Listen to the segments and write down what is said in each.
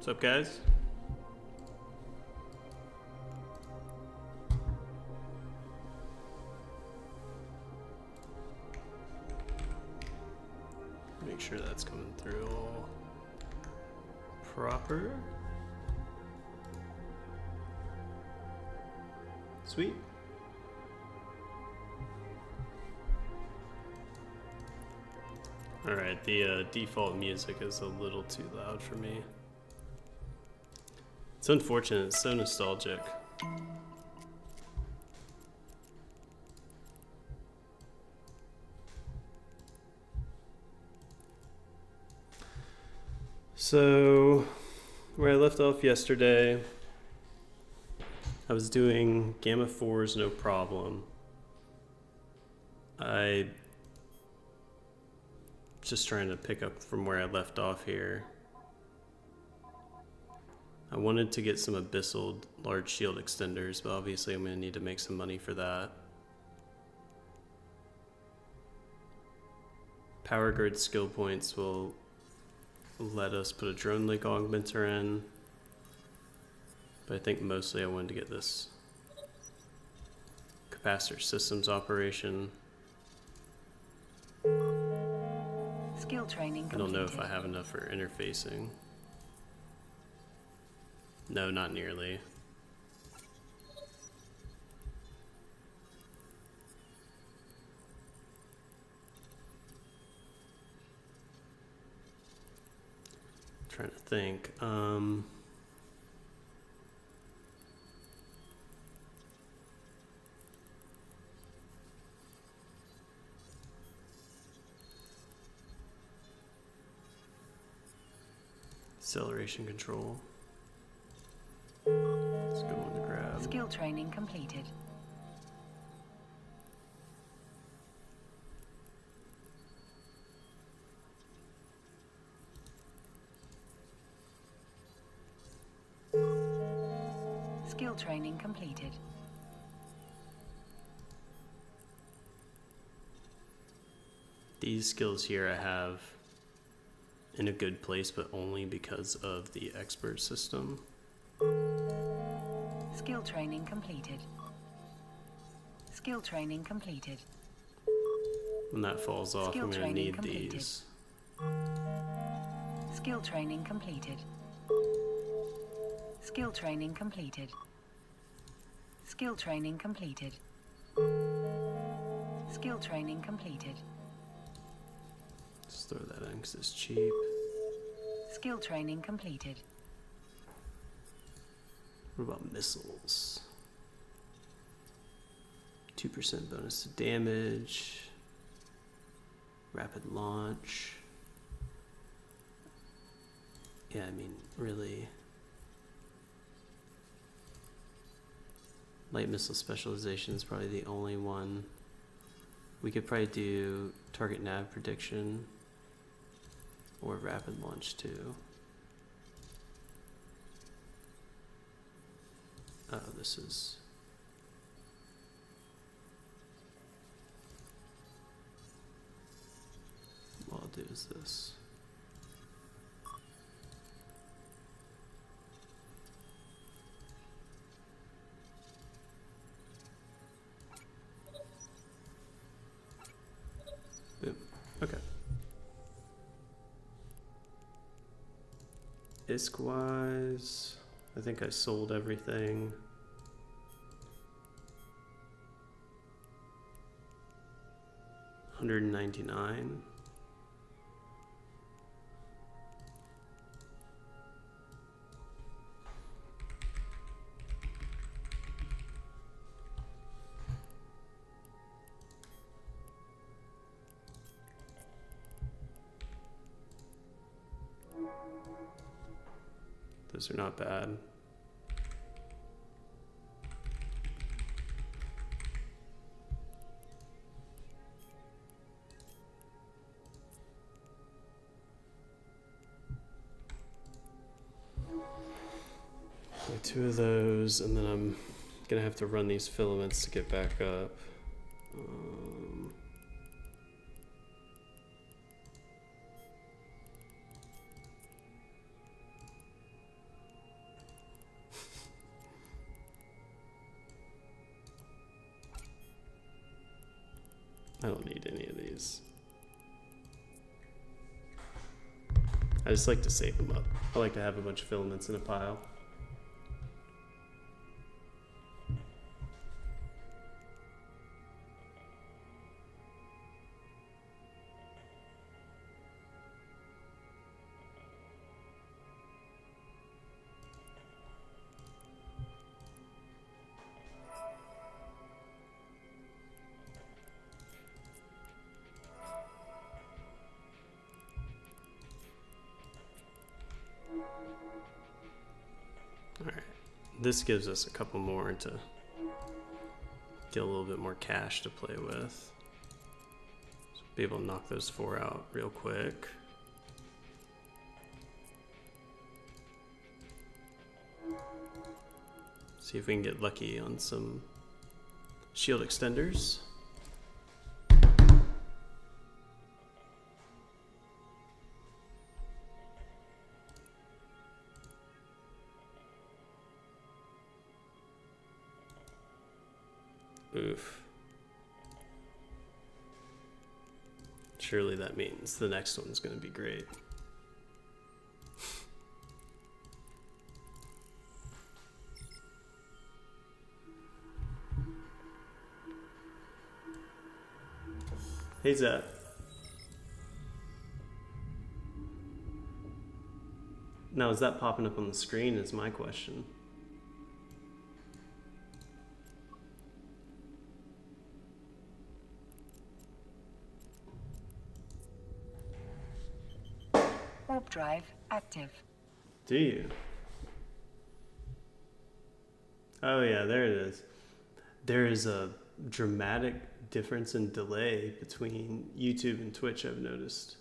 What's up, guys? Make sure that's coming through all proper. Sweet. Alright, the default music is a little too loud for me. It's unfortunate, it's so nostalgic. So, where I left off yesterday, I was doing gamma 4s no problem. Just trying to pick up from where I left off here. I wanted to get some abyssal large shield extenders, but obviously I'm going to need to make some money for that. Power grid skill points will let us put a drone link augmenter in, but I think mostly I wanted to get this capacitor systems operation. Skill training completed. I don't know if I have enough for interfacing. No, not nearly. Trying to think. Acceleration control. Let's go on the grab. Skill training completed. Skill training completed. These skills here I have in a good place, but only because of the expert system. Skill training completed. Skill training completed. When that falls off, Skill I'm going to training need completed. these. Skill training completed. Skill training completed. Skill training completed. Skill training completed. Just throw that in because it's cheap. Skill training completed. What about missiles? 2% bonus to damage. Rapid launch. Yeah, I mean, really. Light missile specialization is probably the only one. We could probably do target nav prediction or rapid launch too. Oh, this is... What I'll do is this. Boom. Okay. ISK-wise, I think I sold everything. $199. Those are not bad. Got 2 of those, and then I'm gonna have to run these filaments to get back up. I don't need any of these. I just like to save them up. I like to have a bunch of filaments in a pile. Alright, this gives us a couple more to get a little bit more cash to play with. So be able to knock those 4 out real quick. See if we can get lucky on some shield extenders. Oof. Surely that means the next one's going to be great. Hey, Zach. Now, is that popping up on the screen is my question. Warp drive active. Do you? Oh yeah, there it is. There is a dramatic difference in delay between YouTube and Twitch, I've noticed.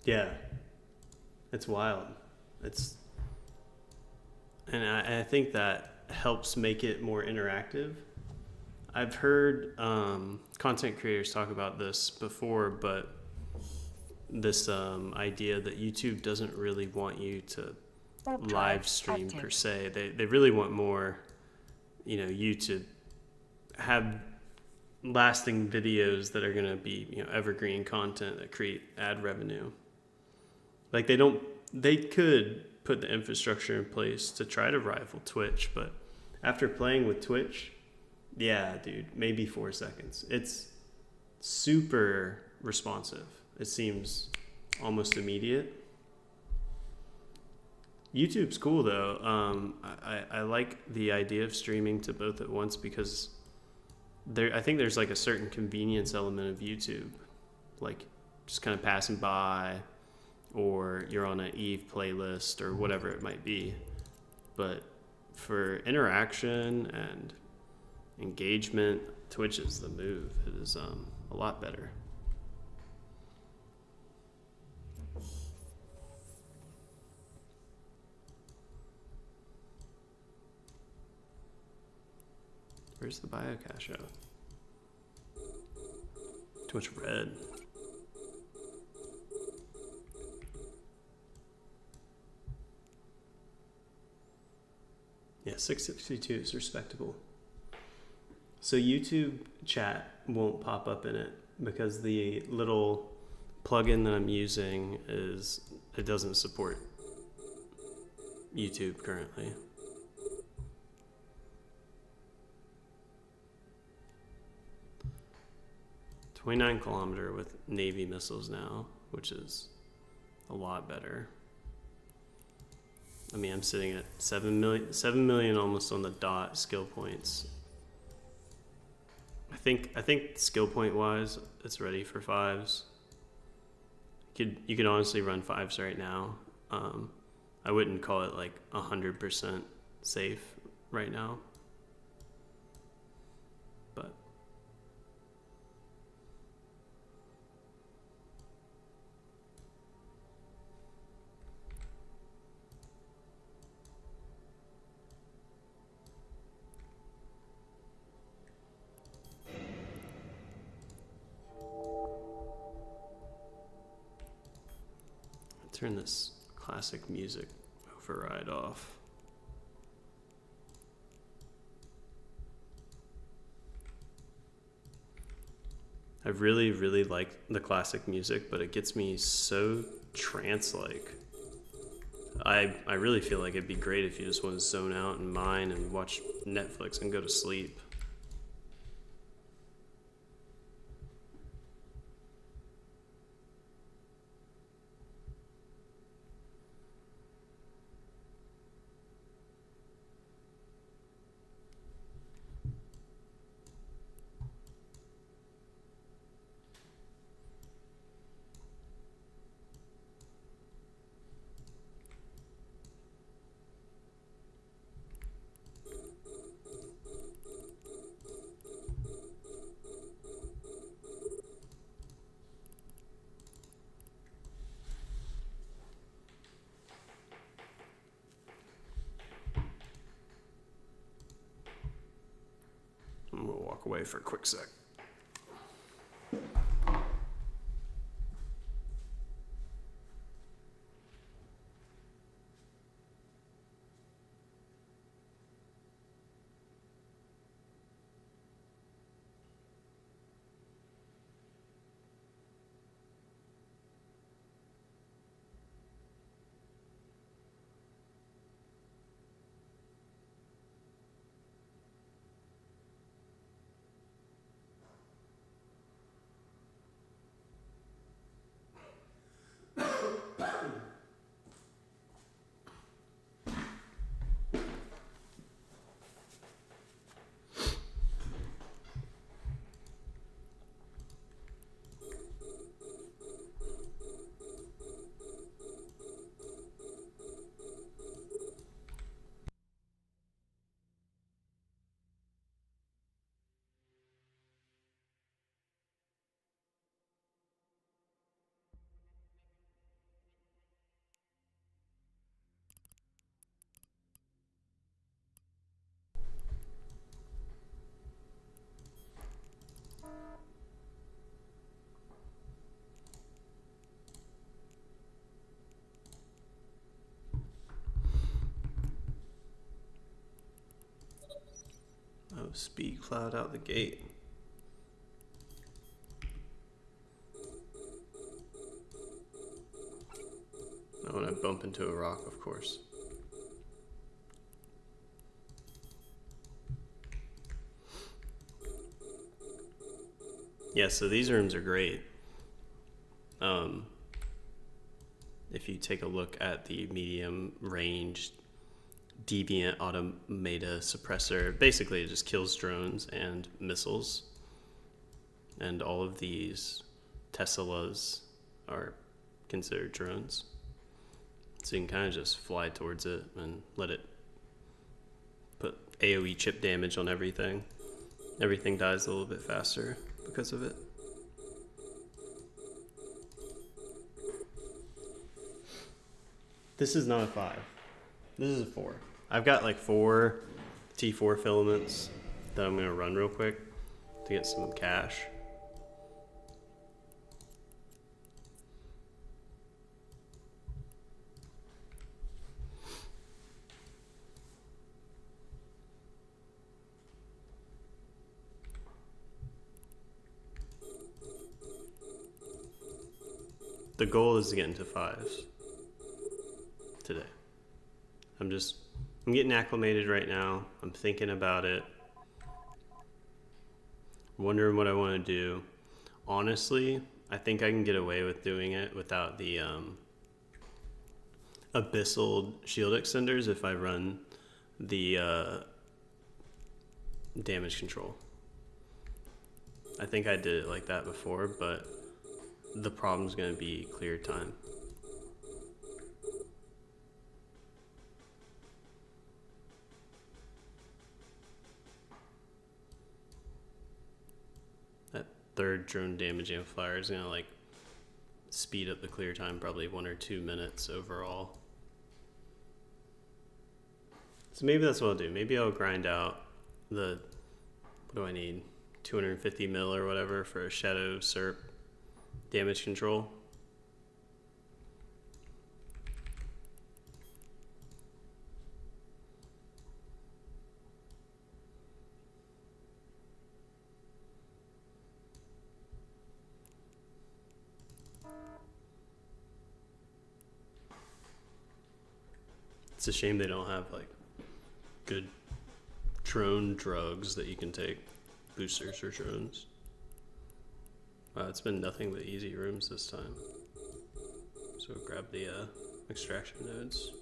Yeah, it's wild. And I think that helps make it more interactive. I've heard content creators talk about this before, but this idea that YouTube doesn't really want you to live stream per se. They really want more, you to have lasting videos that are going to be, evergreen content that create ad revenue. Like they could put the infrastructure in place to try to rival Twitch, but after playing with Twitch, yeah, dude, maybe 4 seconds. It's super responsive. It seems almost immediate. YouTube's cool though. I like the idea of streaming to both at once because I think there's like a certain convenience element of YouTube, like just kind of passing by, or you're on an Eve playlist or whatever it might be. But for interaction and engagement, Twitch is the move. It is a lot better. Where's the biocache out? Too much red. Yeah, 662 is respectable. So YouTube chat won't pop up in it because the little plugin that I'm using it doesn't support YouTube currently. .29 kilometer with Navy missiles now, which is a lot better. I mean, I'm sitting at 7 million almost on the dot skill points. I think skill point wise, it's ready for 5s. You could honestly run 5s right now. I wouldn't call it like 100% safe right now, but Turn this classic music override off. I really, really like the classic music, but it gets me so trance-like. I really feel like it'd be great if you just want to zone out and mine and watch Netflix and go to sleep. I'm gonna walk away for a quick sec. Oh, speed cloud out the gate. Not when I bump into a rock, of course. Yeah, so these rooms are great. If you take a look at the medium range deviant automata suppressor, basically it just kills drones and missiles. And all of these Teslas are considered drones. So you can kind of just fly towards it and let it put AoE chip damage on everything. Everything dies a little bit faster because of it. This is not a 5. This is a 4. I've got like 4 T4 filaments that I'm going to run real quick to get some cash. The goal is to get into 5s today. I'm getting acclimated right now. I'm thinking about it. Wondering what I want to do. Honestly, I think I can get away with doing it without the abyssal shield extenders if I run the damage control. I think I did it like that before, but the problem's going to be clear time. That third drone damage amplifier is going to like speed up the clear time probably 1 or 2 minutes overall. So maybe that's what I'll do. Maybe I'll grind out the, what do I need? 250 mil or whatever for a shadow SERP damage control. It's a shame they don't have like good drone drugs that you can take, boosters for drones. Wow, it's been nothing but easy rooms this time. So grab the extraction nodes.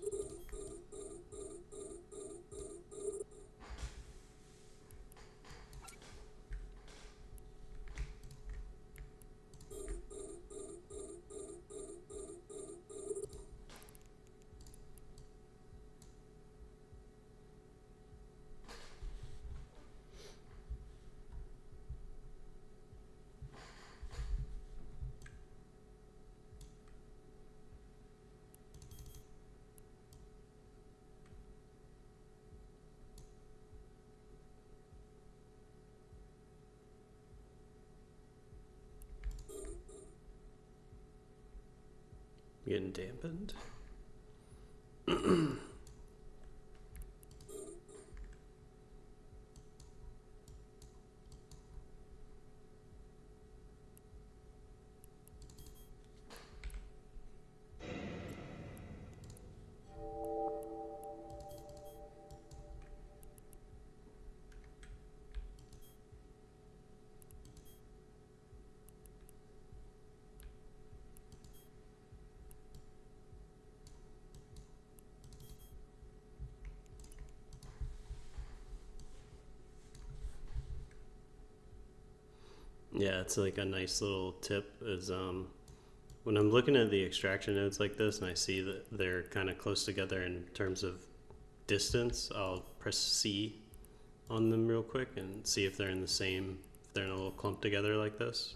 Getting dampened. Yeah, it's like a nice little tip is when I'm looking at the extraction nodes like this and I see that they're kind of close together in terms of distance, I'll press C on them real quick and see if they're in the same, if they're in a little clump together like this.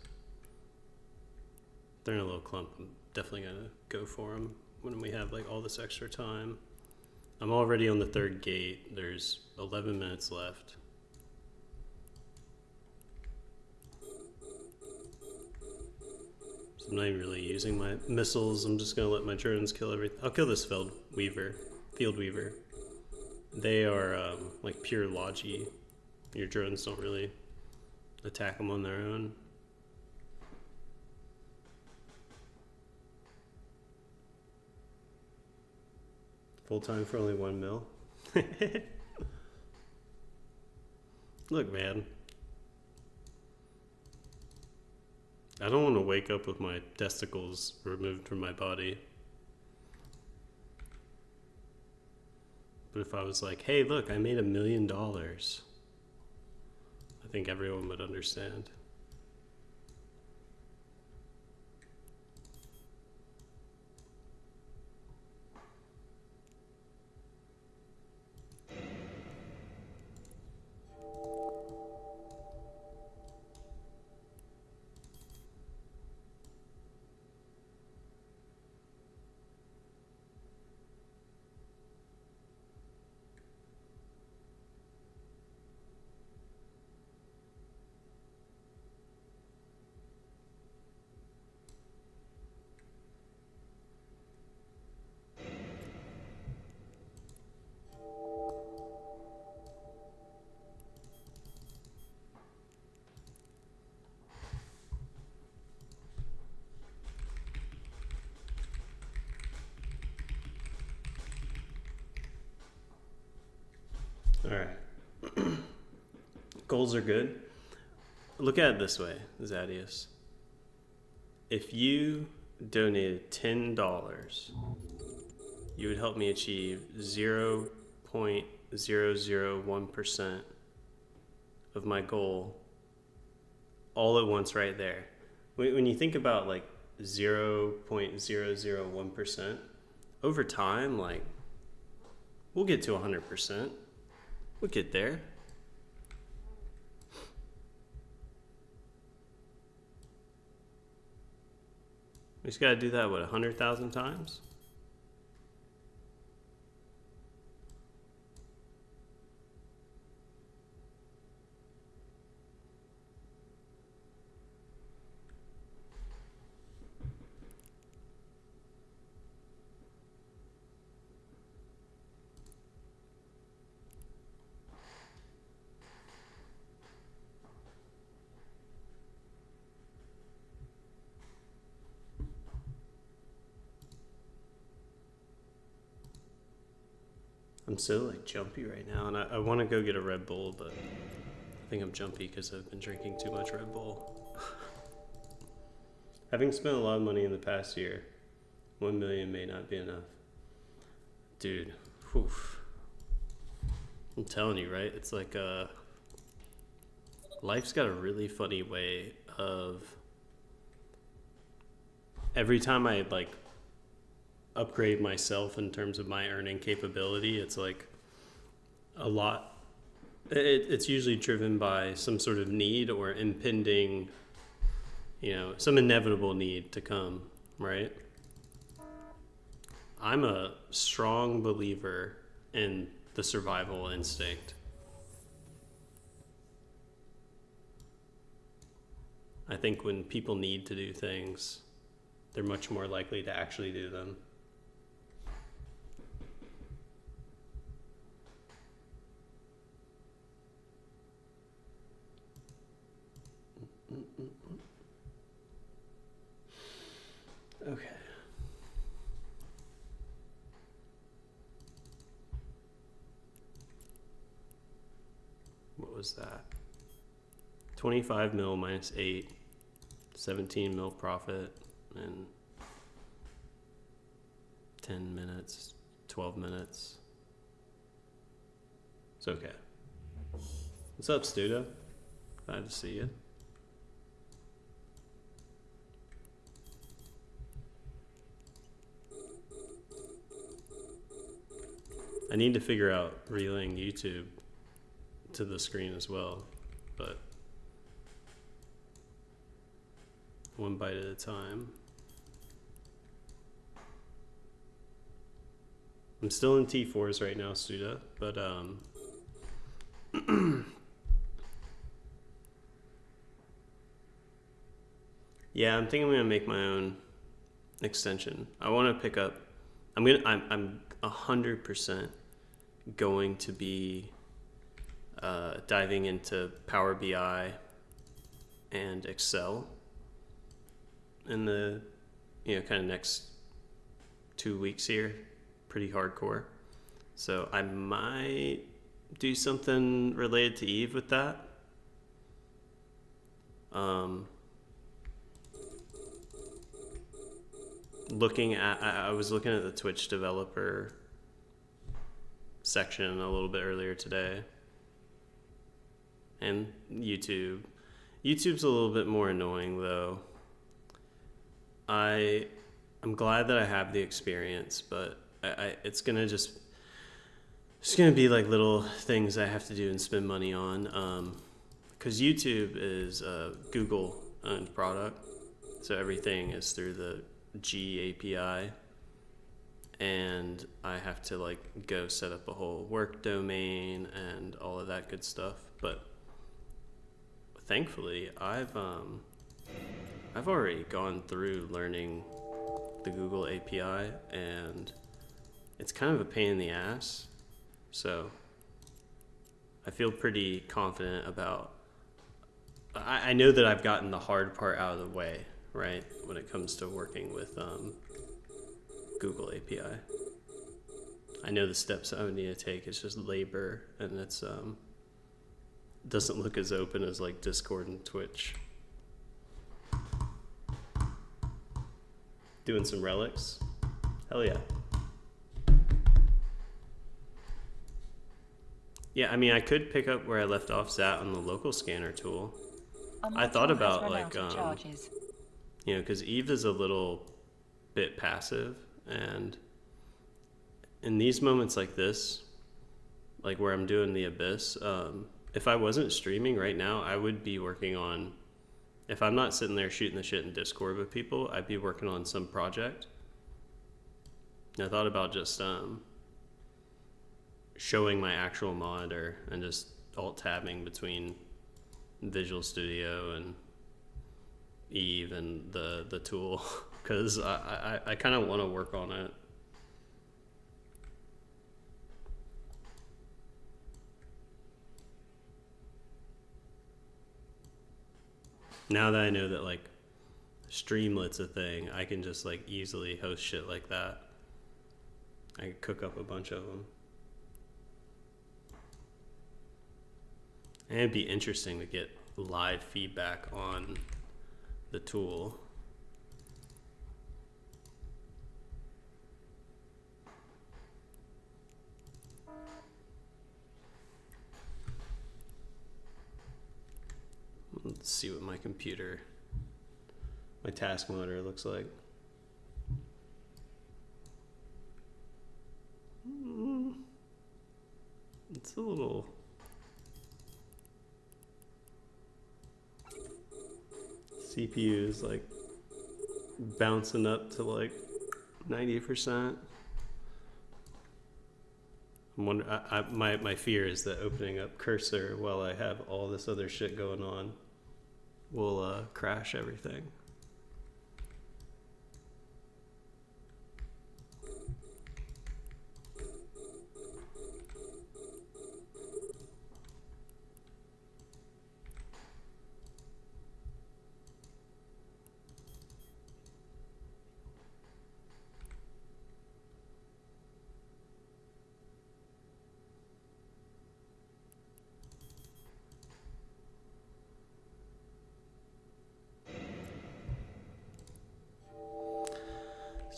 If they're in a little clump, I'm definitely gonna go for them when we have like all this extra time. I'm already on the third gate. There's 11 minutes left. I'm not even really using my missiles. I'm just gonna let my drones kill everything. I'll kill this field weaver. They are like pure logi. Your drones don't really attack them on their own. Full time for only 1 mil. Look, man. I don't want to wake up with my testicles removed from my body. But if I was like, hey, look, I made $1 million, I think everyone would understand. All right. Goals are good. Look at it this way, Zadius. If you donated $10, you would help me achieve 0.001% of my goal all at once right there. When you think about like 0.001%, over time, like, we'll get to 100%. We'll get there. We just got to do that, what, 100,000 times? I'm so like jumpy right now, and I want to go get a Red Bull, but I think I'm jumpy because I've been drinking too much Red Bull. Having spent a lot of money in the past year, 1 million may not be enough. Dude, whew. I'm telling you, right? It's like life's got a really funny way of every time I like upgrade myself in terms of my earning capability, it's like a lot. It's usually driven by some sort of need or impending, some inevitable need to come, right? I'm a strong believer in the survival instinct. I think when people need to do things, they're much more likely to actually do them. Okay. What was that? 25 mil minus 8, 17 mil profit in 10 minutes, 12 minutes. It's okay. What's up, Studa? Glad to see you. I need to figure out relaying YouTube to the screen as well, but one bite at a time. I'm still in T4s right now, Studa, but yeah, I'm thinking I'm gonna make my own extension. I want to pick up. I'm 100% going to be diving into Power BI and Excel in the kind of next 2 weeks here, pretty hardcore. So I might do something related to Eve with that. I was looking at the Twitch developer section a little bit earlier today, and YouTube's a little bit more annoying though. I'm glad that I have the experience, but it's gonna be like little things I have to do and spend money on, because YouTube is a Google owned product, so everything is through the G API, and I have to like go set up a whole work domain and all of that good stuff. But thankfully I've already gone through learning the Google API, and it's kind of a pain in the ass, so I feel pretty confident about I know that I've gotten the hard part out of the way, right, when it comes to working with Google API. I know the steps I would need to take. It's just labor, and it's doesn't look as open as like Discord and Twitch. Doing some relics. Hell yeah. Yeah, I mean, I could pick up where I left off Zat on the local scanner tool. I thought about like because Eve is a little bit passive, and in these moments like this, like where I'm doing the Abyss, if I wasn't streaming right now, I would be working on, if I'm not sitting there shooting the shit in Discord with people, I'd be working on some project. And I thought about just showing my actual monitor and just alt tabbing between Visual Studio and Eve and the tool, because I kind of want to work on it. Now that I know that like Streamlet's a thing, I can just like easily host shit like that. I could cook up a bunch of them. And it'd be interesting to get live feedback on the tool. Let's see what my task monitor looks like. It's a little... CPU is like bouncing up to like 90%. My fear is that opening up cursor while I have all this other shit going on will crash everything.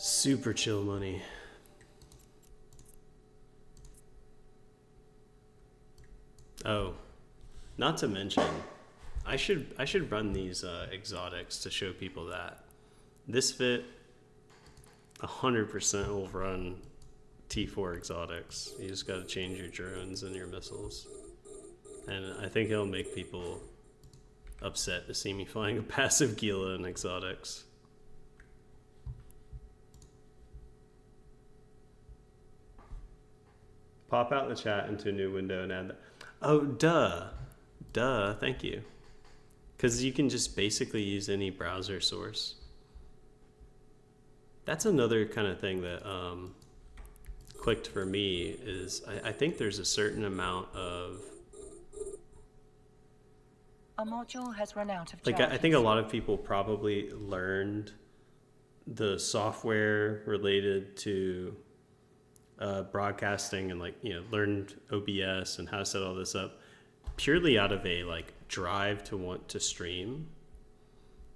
Super chill money. Oh, not to mention, I should run these exotics to show people that this fit 100% will run T4 exotics. You just got to change your drones and your missiles, and I think it'll make people upset to see me flying a passive Gila in exotics. Pop out the chat into a new window and add that. Oh, duh, thank you. Because you can just basically use any browser source. That's another kind of thing that clicked for me is I think there's a certain amount of... A module has run out of like charges. I think a lot of people probably learned the software related to broadcasting and learned OBS and how to set all this up purely out of a drive to want to stream.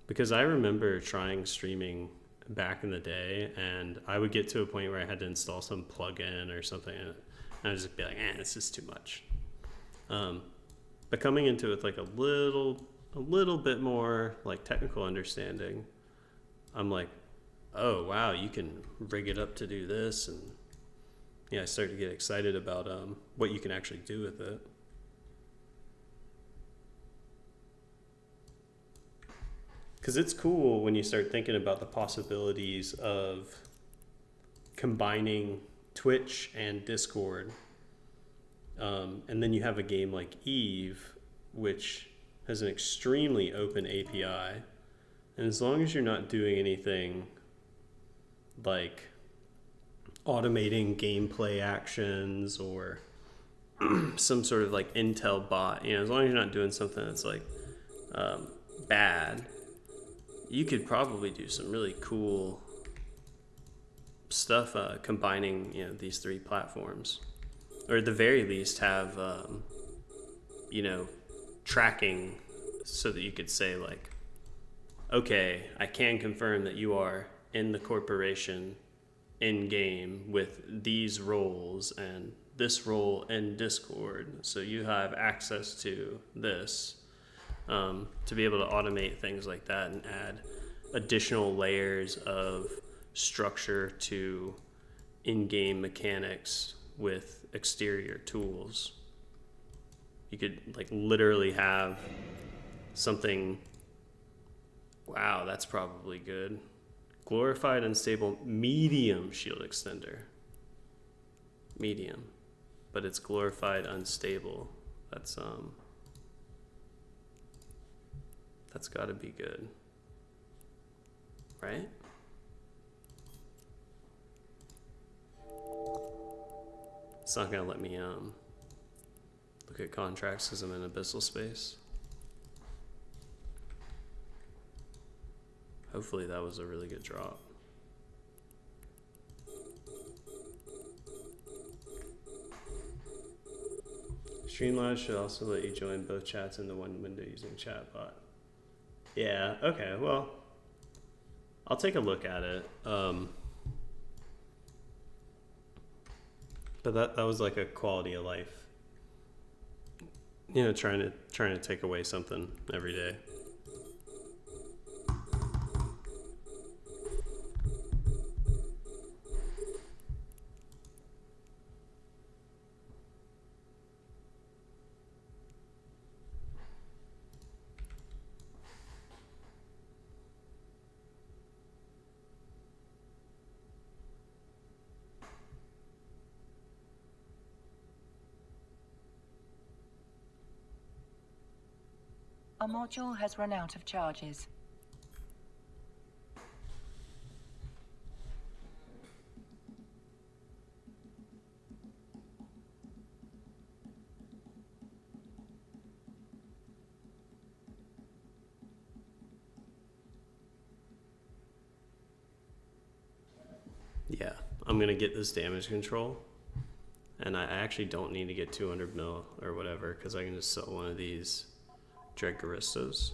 Because I remember trying streaming back in the day, and I would get to a point where I had to install some plugin or something, and I would just be like, this is too much. But coming into it with a little bit more technical understanding, I'm like, oh wow, you can rig it up to do this, and yeah, I started to get excited about what you can actually do with it. Because it's cool when you start thinking about the possibilities of combining Twitch and Discord. And then you have a game like Eve, which has an extremely open API. And as long as you're not doing anything like automating gameplay actions or some sort of Intel bot, as long as you're not doing something that's bad, you could probably do some really cool stuff combining these three platforms, or at the very least have tracking so that you could say okay, I can confirm that you are in the corporation in game with these roles and this role in Discord, so you have access to this, to be able to automate things like that and add additional layers of structure to in-game mechanics with exterior tools. You could literally have something. Wow, that's probably good. Glorified unstable medium shield extender. Medium, but it's glorified unstable. That's got to be good, right? It's not gonna let me look at contracts because I'm in abyssal space. Hopefully that was a really good drop. Streamlabs should also let you join both chats into one window using chatbot. Yeah, okay, well, I'll take a look at it. But that was like a quality of life. You know, trying to take away something every day. A module has run out of charges. Yeah, I'm gonna get this damage control, and I actually don't need to get 200 mil or whatever because I can just sell one of these Dregaristas.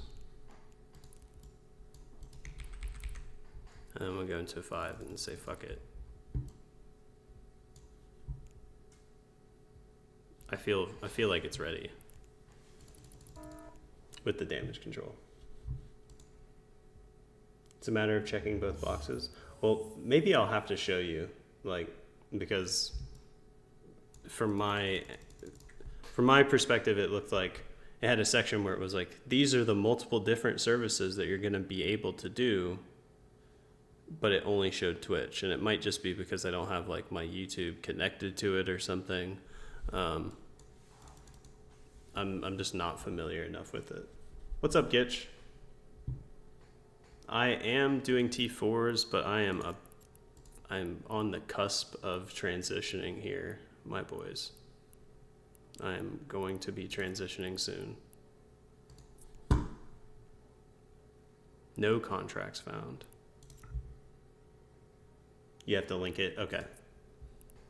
And I'm gonna go into 5 and say fuck it. I feel like it's ready with the damage control. It's a matter of checking both boxes. Well, maybe I'll have to show you, like, because from my perspective, it looked like it had a section where it was like, these are the multiple different services that you're going to be able to do, but it only showed Twitch. And it might just be because I don't have like my YouTube connected to it or something. I'm just not familiar enough with it. What's up, Gitch? I am doing T4s, but I'm on the cusp of transitioning here, my boys. I am going to be transitioning soon. No contracts found. You have to link it? Okay.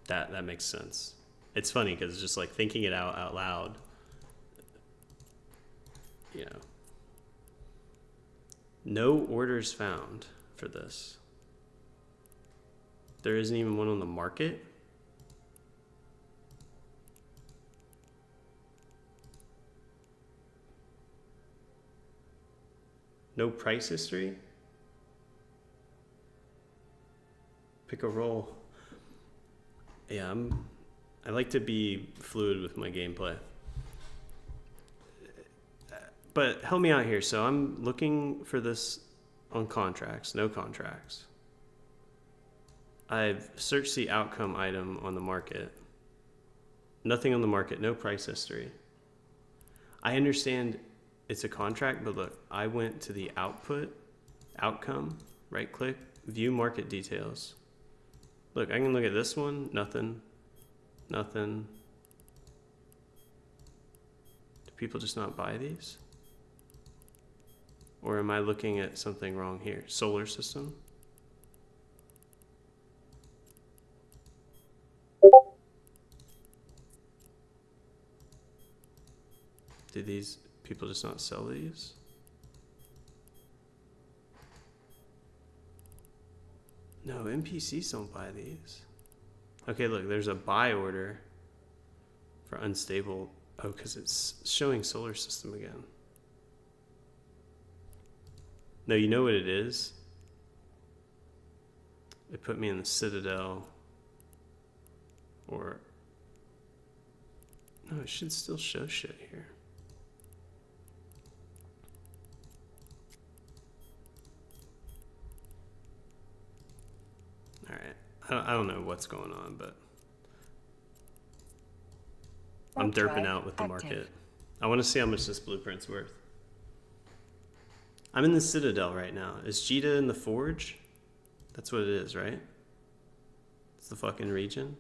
That makes sense. It's funny because it's just like thinking it out loud. You know. No orders found for this. There isn't even one on the market. No price history. Pick a roll. Yeah, I like to be fluid with my gameplay. But help me out here. So I'm looking for this on contracts, no contracts. I've searched the outcome item on the market. Nothing on the market, no price history. I understand it's a contract, but look, I went to the outcome, right click, view market details. Look, I can look at this one, nothing. Do people just not buy these? Or am I looking at something wrong here? Solar system? Did these people just not sell these? No, NPCs don't buy these. Okay, look, there's a buy order for unstable. Oh, because it's showing solar system again. No, you know what it is? It put me in the Citadel. Or... No, it should still show shit here. Alright. I don't know what's going on, but... I'm derping out with the market. I want to see how much this blueprint's worth. I'm in the Citadel right now. Is Jita in the Forge? That's what it is, right? It's the fucking region.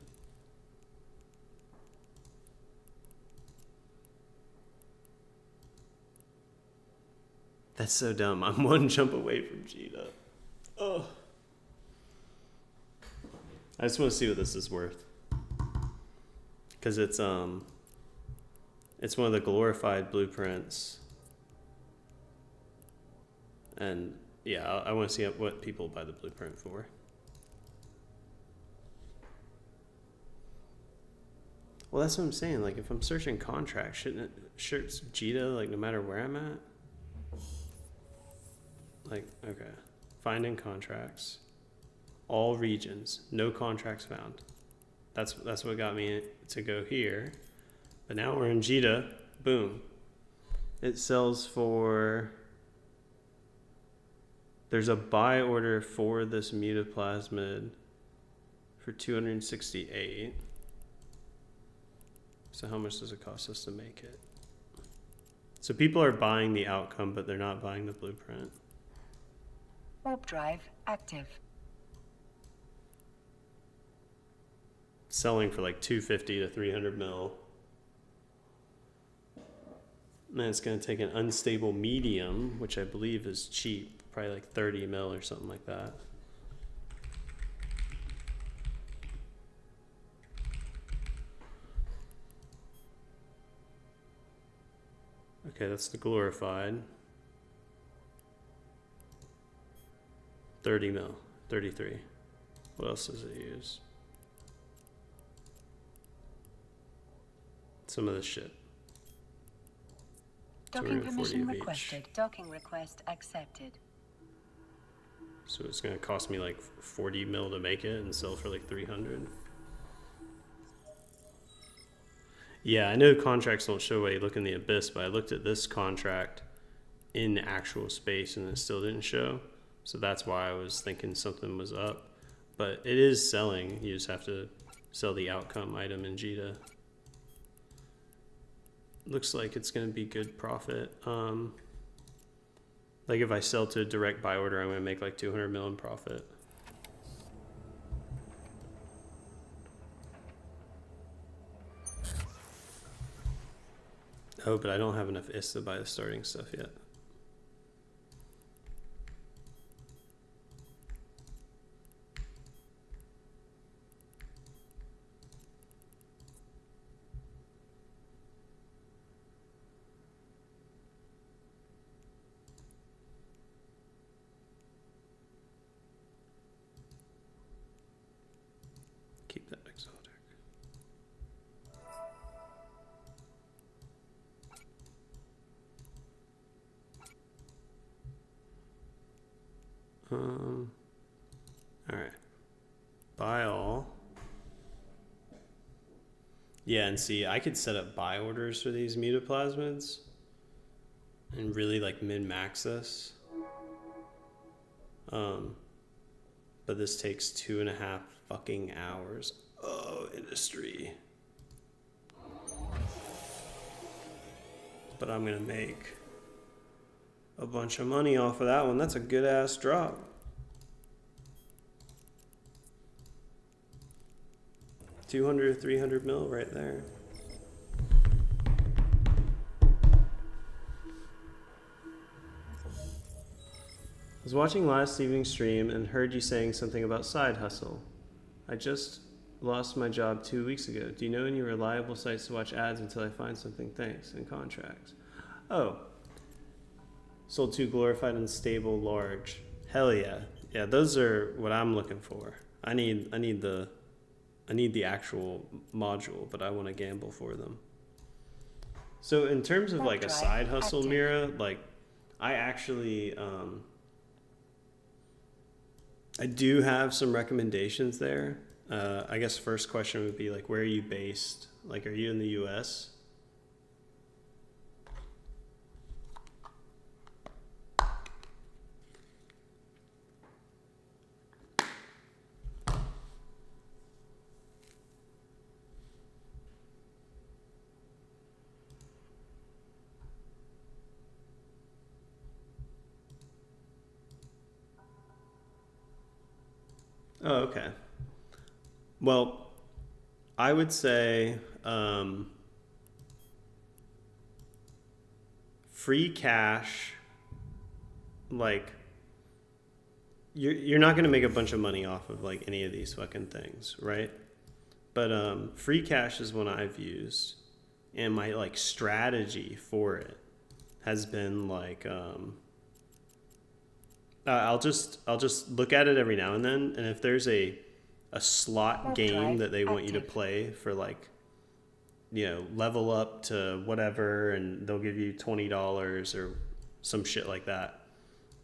That's so dumb. I'm one jump away from Jita. Oh. I just want to see what this is worth. Because it's, It's one of the glorified blueprints. And yeah, I want to see what people buy the blueprint for. Well, that's what I'm saying. Like, if I'm searching contracts, shouldn't it search JITA, like, no matter where I'm at? Like, okay. Finding contracts. All regions. No contracts found. That's what got me to go here. But now we're in JITA. Boom. It sells for... There's a buy order for this mutaplasmid for 268. So how much does it cost us to make it? So people are buying the outcome, but they're not buying the blueprint. Warp drive active. Selling for like 250 to 300 mil. And it's going to take an unstable medium, which I believe is cheap, probably like 30 mil or something like that. Okay, that's the glorified. 30 mil, 33. What else does it use? Some of this shit. Docking 240 permission of each. requested. Docking request accepted. So it's gonna cost me like 40 mil to make it and sell for like 300. Yeah, I know contracts don't show while you look in the abyss, but I looked at this contract in actual space and it still didn't show. So that's why I was thinking something was up. But it is selling. You just have to sell the outcome item in JITA. Looks like it's going to be good profit. Like if I sell to a direct buy order, I'm going to make like 200 mil in profit. Oh, but I don't have enough IS to buy the starting stuff yet. Keep that exotic. All right. Buy all. Yeah, and see, I could set up buy orders for these mutaplasmids and really like min-max this. But this takes 2.5 fucking hours. Oh, industry. But I'm gonna make a bunch of money off of that one. That's a good ass drop. $200 to 300 mil right there. I was watching last evening's stream and heard you saying something about side hustle. I just lost my job 2 weeks ago. Do you know any reliable sites to watch ads until I find something? Thanks. And contracts. Oh. Sold 2 glorified and stable large. Hell yeah. Yeah, those are what I'm looking for. I need the actual module, but I want to gamble for them. So in terms of like a side hustle, Mira, like I actually I do have some recommendations there. I guess first question would be like, where are you based? Like, are you in the US? Oh, okay. Well, I would say free cash, like you're not going to make a bunch of money off of like any of these fucking things, right? But free cash is one I've used. and my like strategy for it has been like I'll just look at it every now and then, and if there's a slot Warp game drive that they want you to active. play for like, level up to whatever, and they'll give you $20 or some shit like that.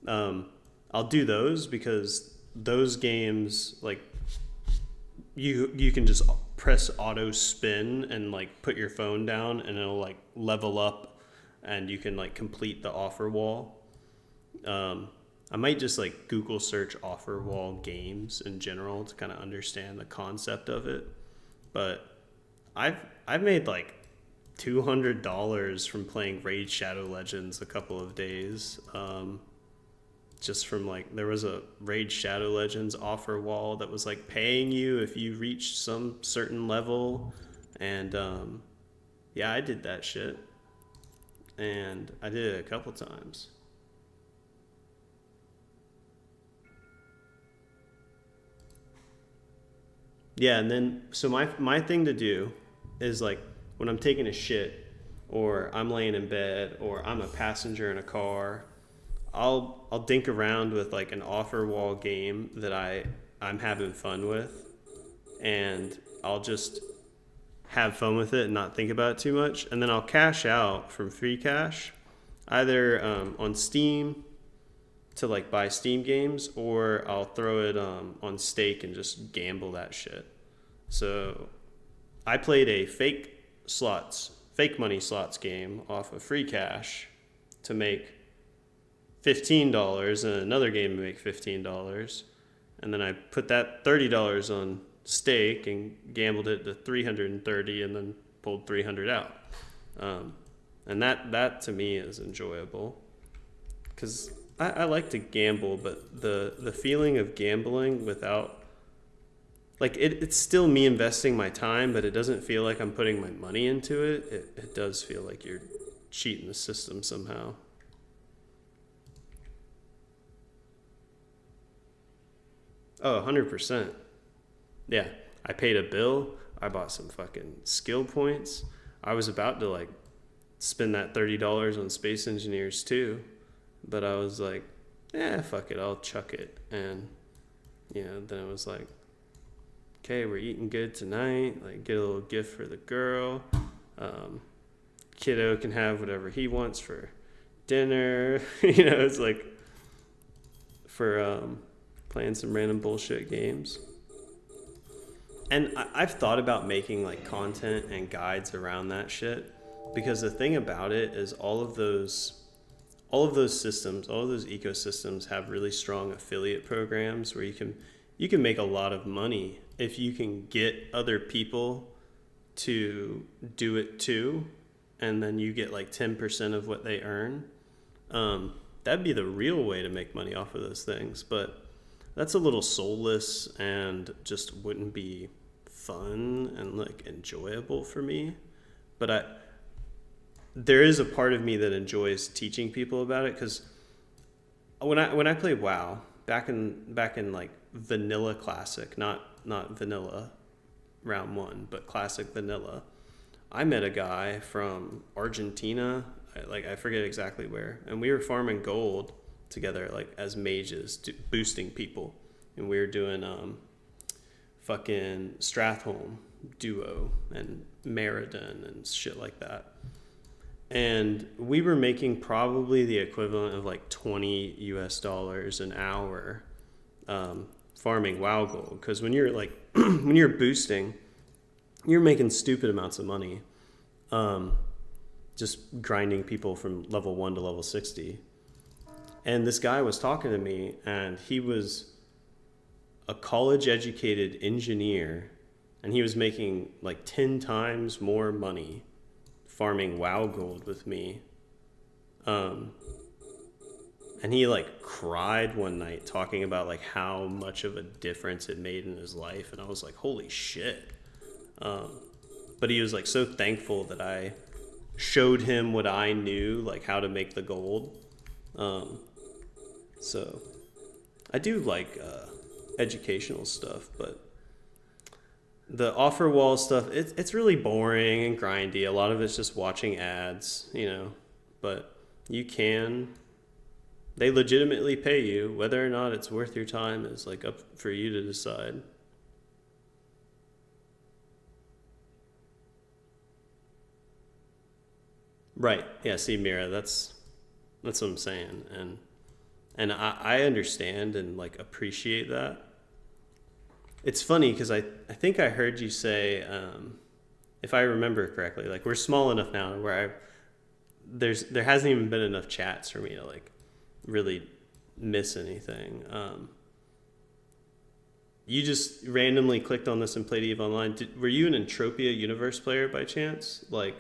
I'll do those because those games, like, you can just press auto spin and like put your phone down and it'll like level up, and you can like complete the offer wall. I might just like Google search offer wall games in general to kind of understand the concept of it. But I've made like $200 from playing Raid Shadow Legends a couple of days. Just from like, there was a Raid Shadow Legends offer wall that was like paying you if you reached some certain level. And yeah, I did that shit. And I did it a couple times. Yeah, and then so my thing to do is like when I'm taking a shit or I'm laying in bed or I'm a passenger in a car, I'll dink around with like an offer wall game that I'm having fun with, and I'll just have fun with it and not think about it too much, and then I'll cash out from free cash, either on Steam to like buy Steam games, or I'll throw it on stake and just gamble that shit. So I played a fake money slots game off of free cash to make $15, and another game to make $15, and then I put that $30 on stake and gambled it to 330, and then pulled 300 out. And that to me is enjoyable because I like to gamble, but the feeling of gambling without, like, it's still me investing my time, but it doesn't feel like I'm putting my money into it. It does feel like you're cheating the system somehow. Oh, 100%. Yeah, I paid a bill. I bought some fucking skill points. I was about to like spend that $30 on Space Engineers too, but I was like, fuck it, I'll chuck it. And then it was like, okay, we're eating good tonight. Like, get a little gift for the girl. Kiddo can have whatever he wants for dinner. It's like for playing some random bullshit games. And I've thought about making like content and guides around that shit, because the thing about it is all of those systems, all of those ecosystems have really strong affiliate programs where you can make a lot of money if you can get other people to do it too, and then you get like 10% of what they earn. That'd be the real way to make money off of those things, but that's a little soulless and just wouldn't be fun and like enjoyable for me. But there is a part of me that enjoys teaching people about it, because when I played WoW back in like vanilla classic, not vanilla round one, but classic vanilla, I met a guy from Argentina, I forget exactly where, and we were farming gold together, like as mages, boosting people, and we were doing fucking Stratholme duo and Meriden and shit like that, and we were making probably the equivalent of like $20 an hour farming WoW gold, because when you're like when you're boosting, you're making stupid amounts of money, just grinding people from level 1 to level 60. And this guy was talking to me, and he was a college-educated engineer, and he was making like 10 times more money farming WoW gold with me. And he like cried one night talking about like how much of a difference it made in his life, and I was like, holy shit. But he was like so thankful that I showed him what I knew, like how to make the gold. So I do like educational stuff, but The offer wall stuff, it's really boring and grindy. A lot of it's just watching ads, you know. But you can, they legitimately pay you. Whether or not it's worth your time is like up for you to decide. Right. Yeah, see Mira, that's what I'm saying. And I understand and like appreciate that. It's funny because I think I heard you say, if I remember correctly, like we're small enough now where there hasn't even been enough chats for me to like really miss anything. You just randomly clicked on this and played Eve Online. Were you an Entropia Universe player by chance? Like,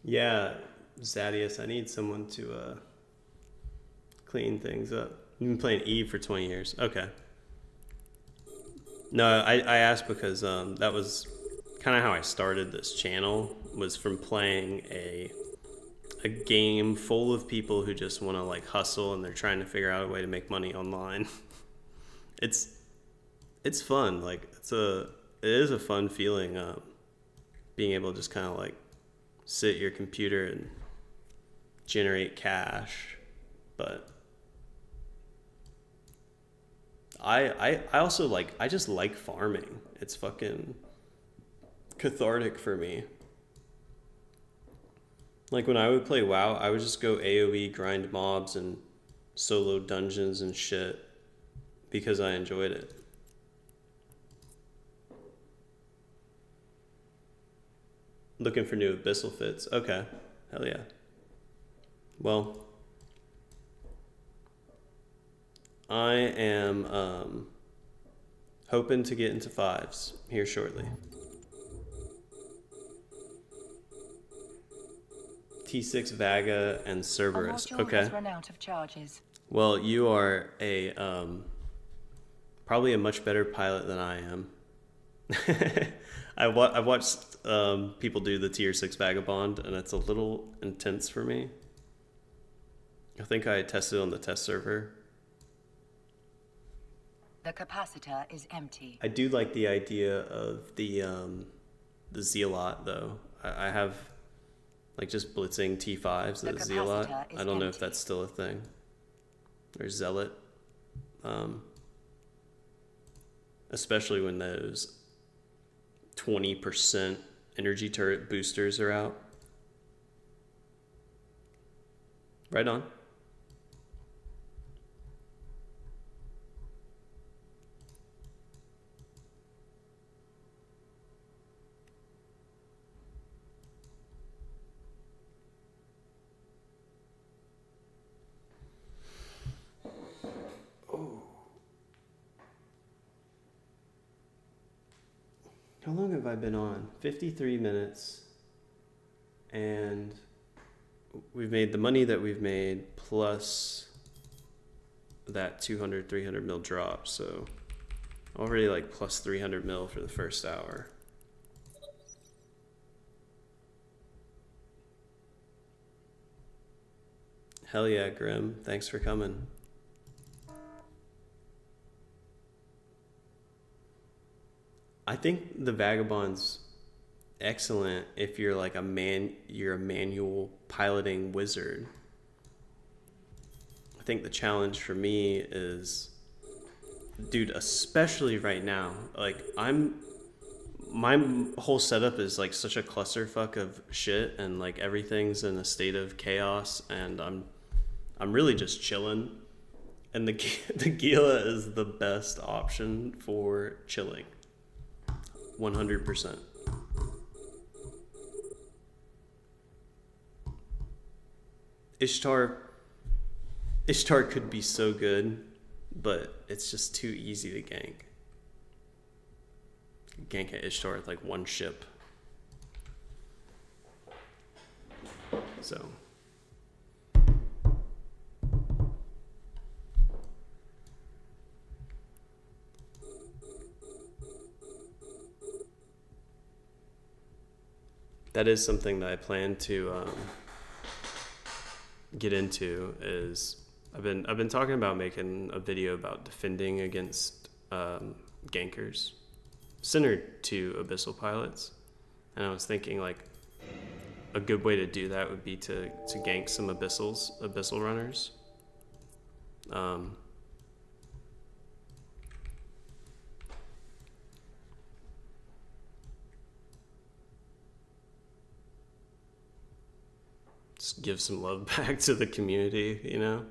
yeah, Zadius, I need someone to clean things up. You've been playing Eve for 20 years. Okay. No, I asked because that was kind of how I started this channel, was from playing a game full of people who just want to like hustle and they're trying to figure out a way to make money online. it's it's fun. Like it is a fun feeling, being able to just kind of like sit at your computer and generate cash. But I also like, I just like farming. It's fucking cathartic for me. Like when I would play WoW, I would just go AoE, grind mobs, and solo dungeons and shit because I enjoyed it. Looking for new abyssal fits. Okay. Hell yeah. Well, I am hoping to get into fives here shortly. T6 Vaga and Cerberus. Our module Okay. has run out of charges. Well, you are a probably a much better pilot than I am. I've watched people do the tier 6 vagabond, and it's a little intense for me. I think I tested on the test server. The capacitor is empty. I do like the idea of the zealot though. I have like just blitzing T5s, the zealot. I don't know if that's still a thing. Or zealot. Especially when those 20% energy turret boosters are out. Right on. How long have I been on? 53 minutes. And we've made the money that we've made plus that 200, 300 mil drop. So already like plus 300 mil for the first hour. Hell yeah, Grim. Thanks for coming. I think the Vagabond's excellent if you're like you're a manual piloting wizard. I think the challenge for me is, dude, especially right now, like my whole setup is like such a clusterfuck of shit, and like everything's in a state of chaos, and I'm really just chilling, and the Gila is the best option for chilling. 100%. Ishtar could be so good, but it's just too easy to gank. Gank at Ishtar with like one ship. So that is something that I plan to get into. Is I've been talking about making a video about defending against gankers centered to abyssal pilots, and I was thinking like a good way to do that would be to gank some abyssal runners. Just give some love back to the community, you know?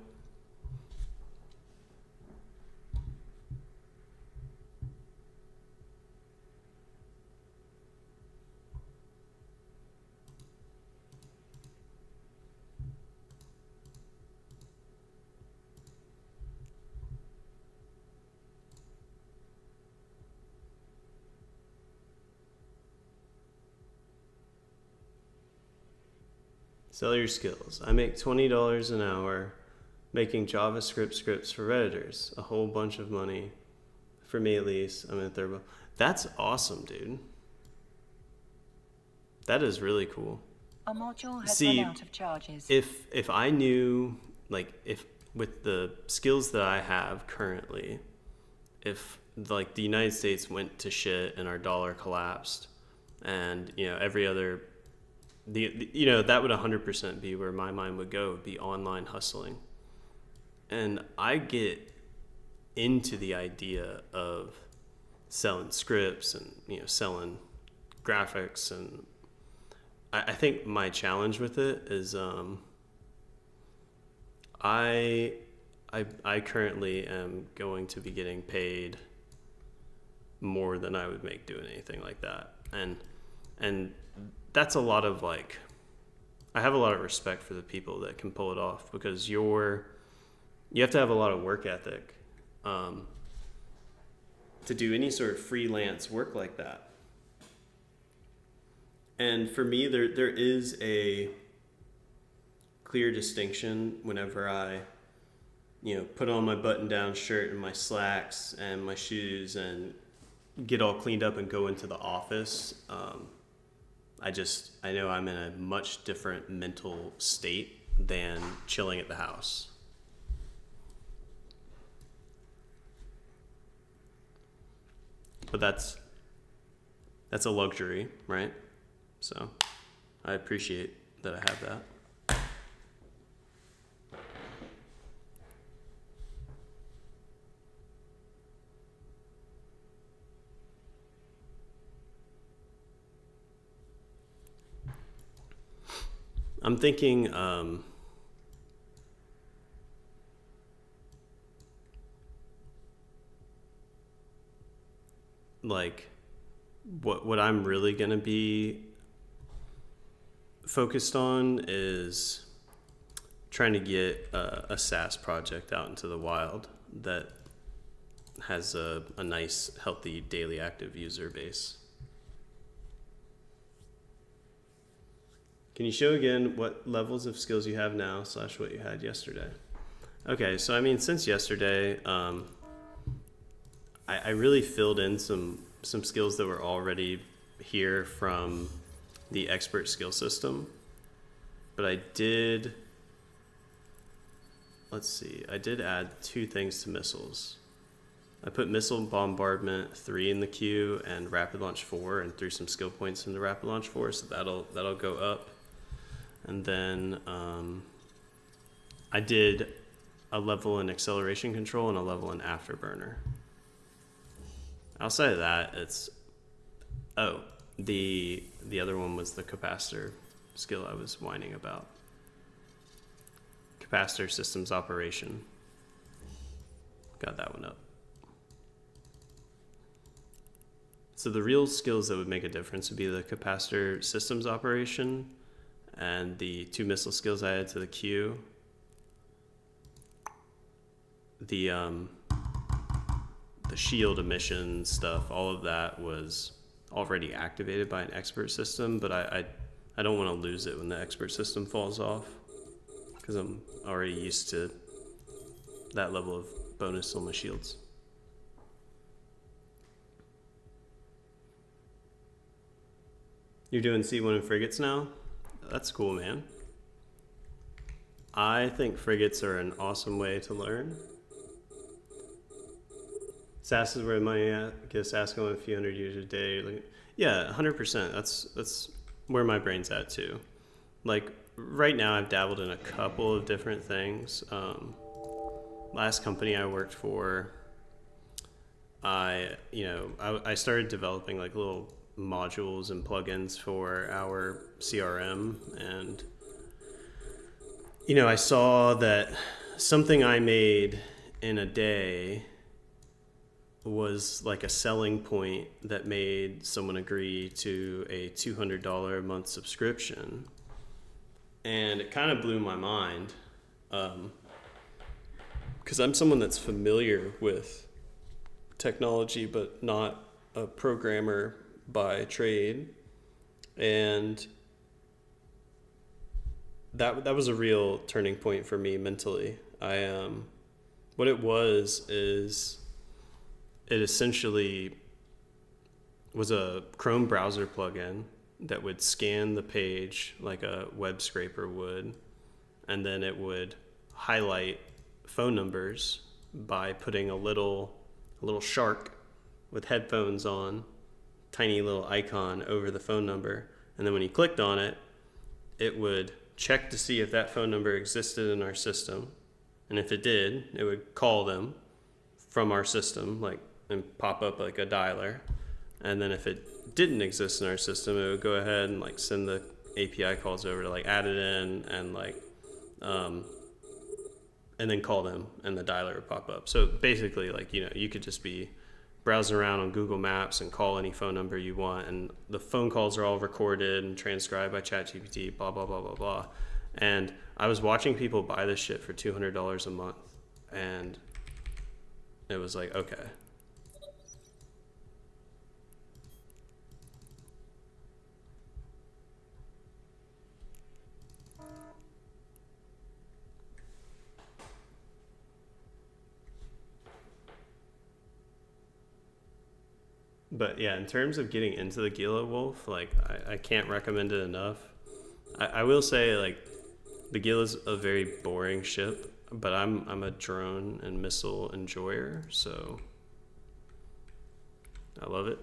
Sell your skills. I make $20 an hour making JavaScript scripts for Redditors. A whole bunch of money. For me at least. I'm in a third. That's awesome, dude. That is really cool. A module has run out of charges. If I knew, like, if with the skills that I have currently, if like the United States went to shit and our dollar collapsed, and you know every other, you know that would 100% be where my mind would go. Would be online hustling, and I get into the idea of selling scripts and selling graphics, and I think my challenge with it is I currently am going to be getting paid more than I would make doing anything like that, and that's a lot of like, I have a lot of respect for the people that can pull it off, because you have to have a lot of work ethic to do any sort of freelance work like that. And for me, there is a clear distinction whenever I, put on my button-down shirt and my slacks and my shoes and get all cleaned up and go into the office. I know I'm in a much different mental state than chilling at the house. But that's a luxury, right? So I appreciate that I have that. I'm thinking like what I'm really gonna be focused on is trying to get a SaaS project out into the wild that has a nice, healthy, daily active user base. Can you show again what levels of skills you have now / what you had yesterday? Okay, so I mean, since yesterday, I really filled in some skills that were already here from the expert skill system, but I did add 2 things to missiles. I put missile bombardment 3 in the queue and rapid launch 4, and threw some skill points into rapid launch 4, so that'll go up. And then I did a level in acceleration control and a level in afterburner. Outside of that, the other one was the capacitor skill I was whining about. Capacitor systems operation. Got that one up. So the real skills that would make a difference would be the capacitor systems operation and the 2 missile skills I added to the queue. The shield emission stuff, all of that was already activated by an expert system, but I don't want to lose it when the expert system falls off, because I'm already used to that level of bonus on my shields. You're doing C1 and frigates now? That's cool, man. I think frigates are an awesome way to learn. SAS is where money at. Guess ask them a few hundred users a day. Like, yeah, 100%. That's where my brain's at too. Like right now, I've dabbled in a couple of different things. Last company I worked for, I started developing like little modules and plugins for our CRM, and I saw that something I made in a day was like a selling point that made someone agree to a $200 a month subscription. And it kind of blew my mind, because I'm someone that's familiar with technology but not a programmer by trade. And that was a real turning point for me mentally. What it was is it essentially was a Chrome browser plugin that would scan the page like a web scraper would, and then it would highlight phone numbers by putting a little shark with headphones on, tiny little icon over the phone number, and then when you clicked on it, it would check to see if that phone number existed in our system, and if it did, it would call them from our system, like, and pop up like a dialer. And then if it didn't exist in our system, it would go ahead and like send the API calls over to like add it in and like and then call them, and the dialer would pop up. So basically, like, you could just be browsing around on Google Maps and call any phone number you want, and the phone calls are all recorded and transcribed by ChatGPT, blah blah blah blah blah. And I was watching people buy this shit for $200 a month, and it was like, okay. But yeah, in terms of getting into the Gila Wolf, like I can't recommend it enough. I will say, like, the Gila's a very boring ship, but I'm a drone and missile enjoyer, so I love it.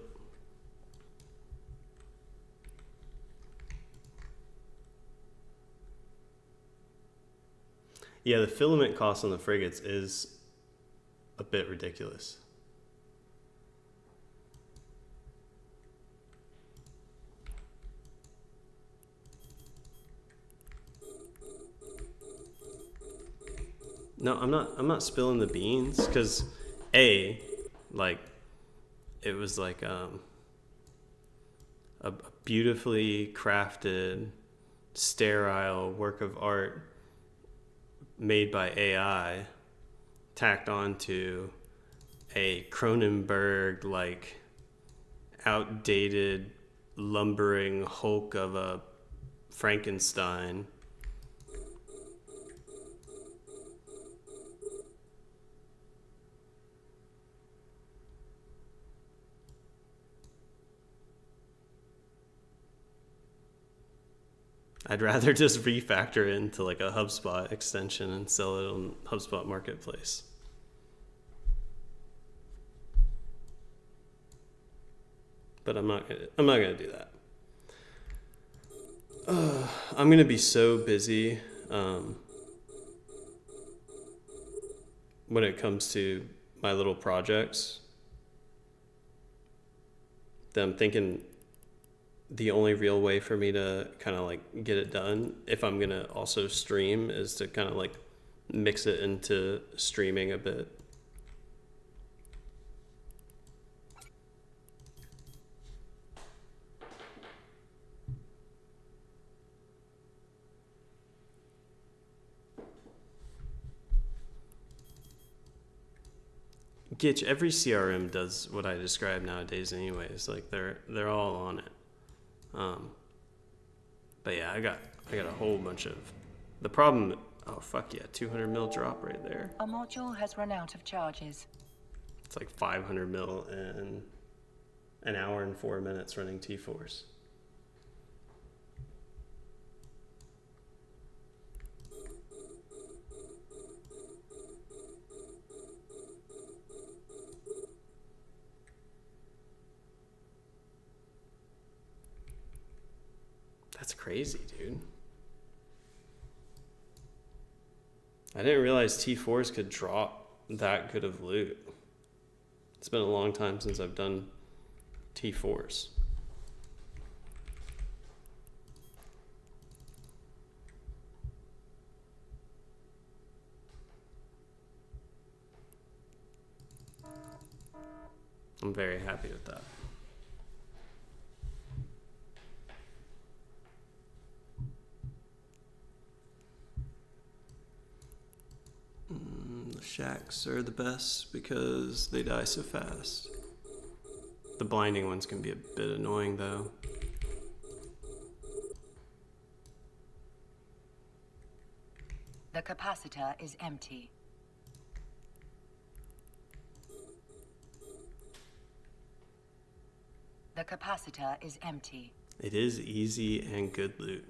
Yeah, the filament cost on the frigates is a bit ridiculous. No, I'm not spilling the beans, because like, it was like a beautifully crafted, sterile work of art made by AI, tacked onto a Cronenberg like outdated lumbering hulk of a Frankenstein. I'd rather just refactor it into like a HubSpot extension and sell it on HubSpot Marketplace. But I'm not gonna do that. I'm gonna be so busy when it comes to my little projects that I'm thinking the only real way for me to kind of like get it done, if I'm gonna also stream, is to kind of like mix it into streaming a bit. Gitch, every CRM does what I describe nowadays anyways. Like they're all on it. But yeah, I got a whole bunch of the problem. Oh fuck yeah, 200 mil drop right there. A module has run out of charges. It's like 500 mil in an hour and 4 minutes running T-Force. That's crazy, dude. I didn't realize T4s could drop that good of loot. It's been a long time since I've done T4s. I'm very happy with that. The shacks are the best because they die so fast. The blinding ones can be a bit annoying though. The capacitor is empty. The capacitor is empty. It is easy and good loot.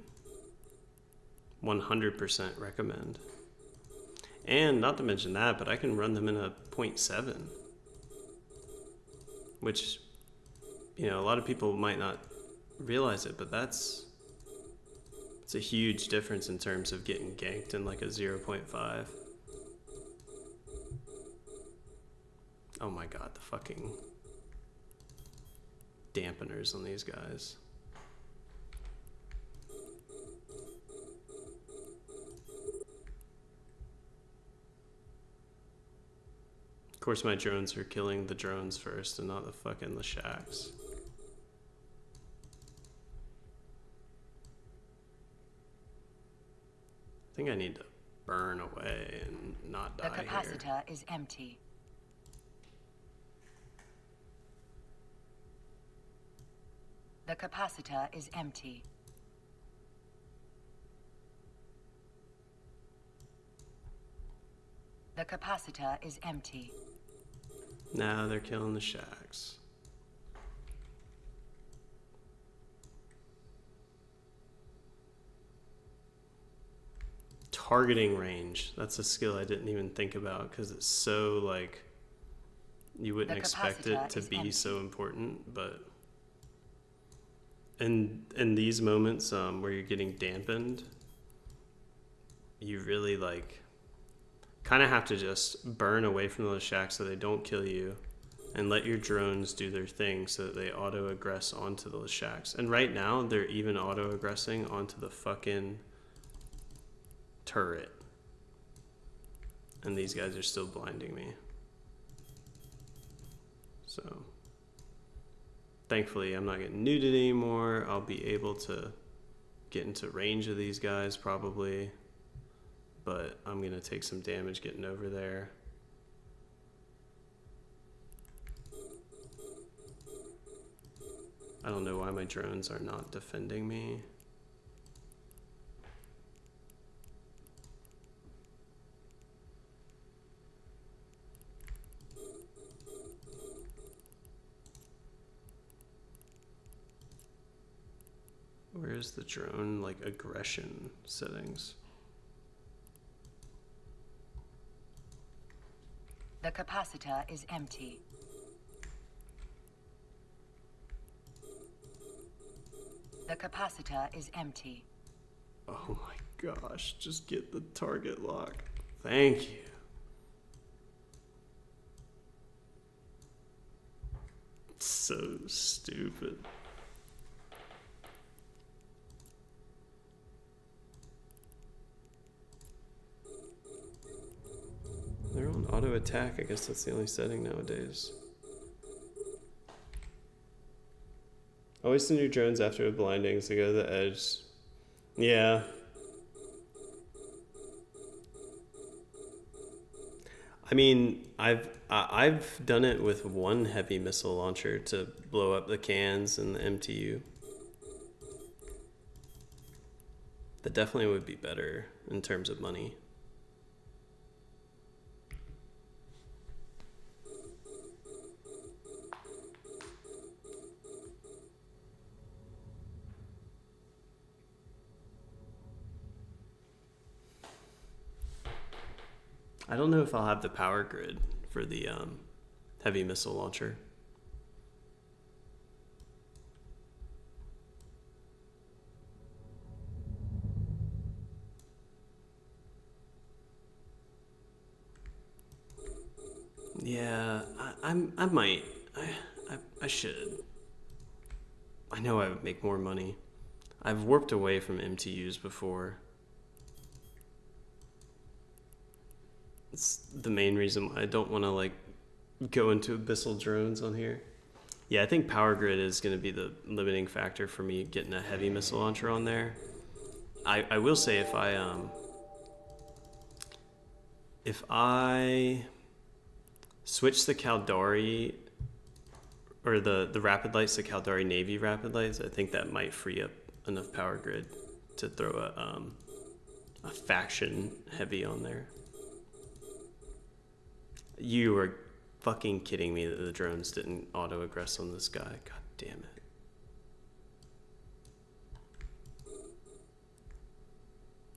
100% recommend. And not to mention that, but I can run them in a 0.7. Which, you know, a lot of people might not realize it, but it's a huge difference in terms of getting ganked in like a 0.5. Oh my god, the fucking dampeners on these guys. Of course my drones are killing the drones first and not the fucking Leshaks. I think I need to burn away and not die The capacitor here. is empty. The capacitor is empty. The capacitor is empty. Now they're killing the shacks. Targeting range. That's a skill I didn't even think about because it's so like you wouldn't The expect it capacitor to is be empty. so important, but in these moments where you're getting dampened, you really like kind of have to just burn away from those shacks so they don't kill you and let your drones do their thing so that they auto-aggress onto those shacks. And right now they're even auto-aggressing onto the fucking turret. And these guys are still blinding me. So thankfully I'm not getting nuded anymore. I'll be able to get into range of these guys probably. But I'm going to take some damage getting over there. I don't know why my drones are not defending me. Where's the drone like aggression settings? The capacitor is empty. The capacitor is empty. Oh my gosh, just get the target lock. Thank you. It's so stupid. They're on auto attack. I guess that's the only setting nowadays. Always send your drones after the blindings to go to the edge. Yeah. I mean, I've done it with one heavy missile launcher to blow up the cans and the MTU. That definitely would be better in terms of money. I don't know if I'll have the power grid for the heavy missile launcher. Yeah, I might. I should. I know I would make more money. I've warped away from MTUs before. It's the main reason why I don't want to like go into abyssal drones on here. Yeah, I think power grid is going to be the limiting factor for me getting a heavy missile launcher on there. I will say if I switch the Caldari or the rapid lights to Caldari Navy rapid lights, I think that might free up enough power grid to throw a faction heavy on there. You are fucking kidding me that the drones didn't auto aggress on this guy. God damn it.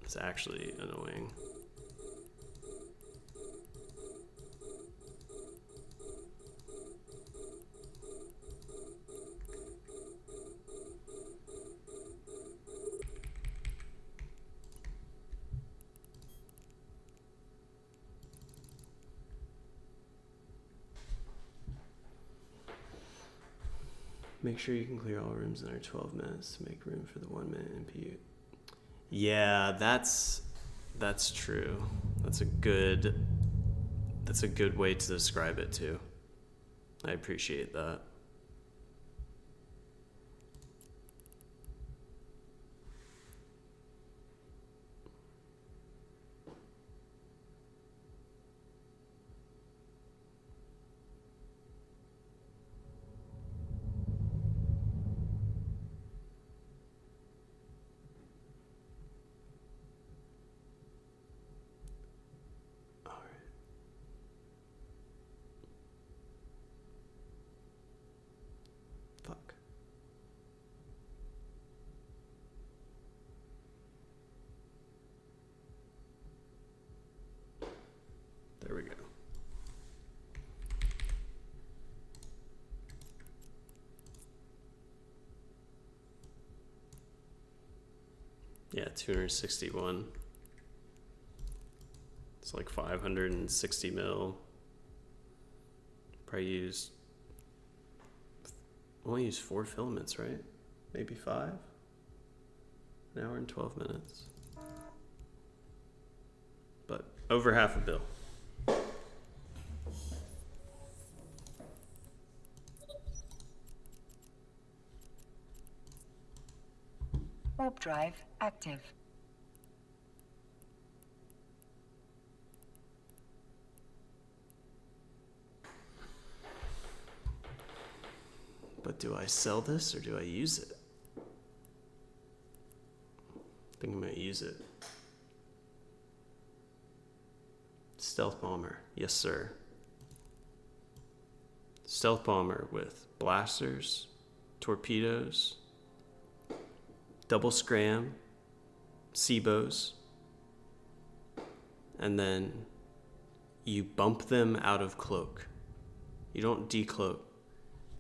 It's actually annoying. Make sure you can clear all rooms under 12 minutes to make room for the 1 minute NPU. Yeah, that's true. That's a good way to describe it too. I appreciate that. Fuck. There we go. Yeah, 261. It's like 560 mil. Probably only use 4 filaments, right? Maybe 5? An hour and 12 minutes. But over half a bill. Warp drive active. But do I sell this or do I use it? I think I'm gonna use it. Stealth bomber, yes sir. Stealth bomber with blasters, torpedoes, double scram, SIBOs, and then you bump them out of cloak. You don't decloak.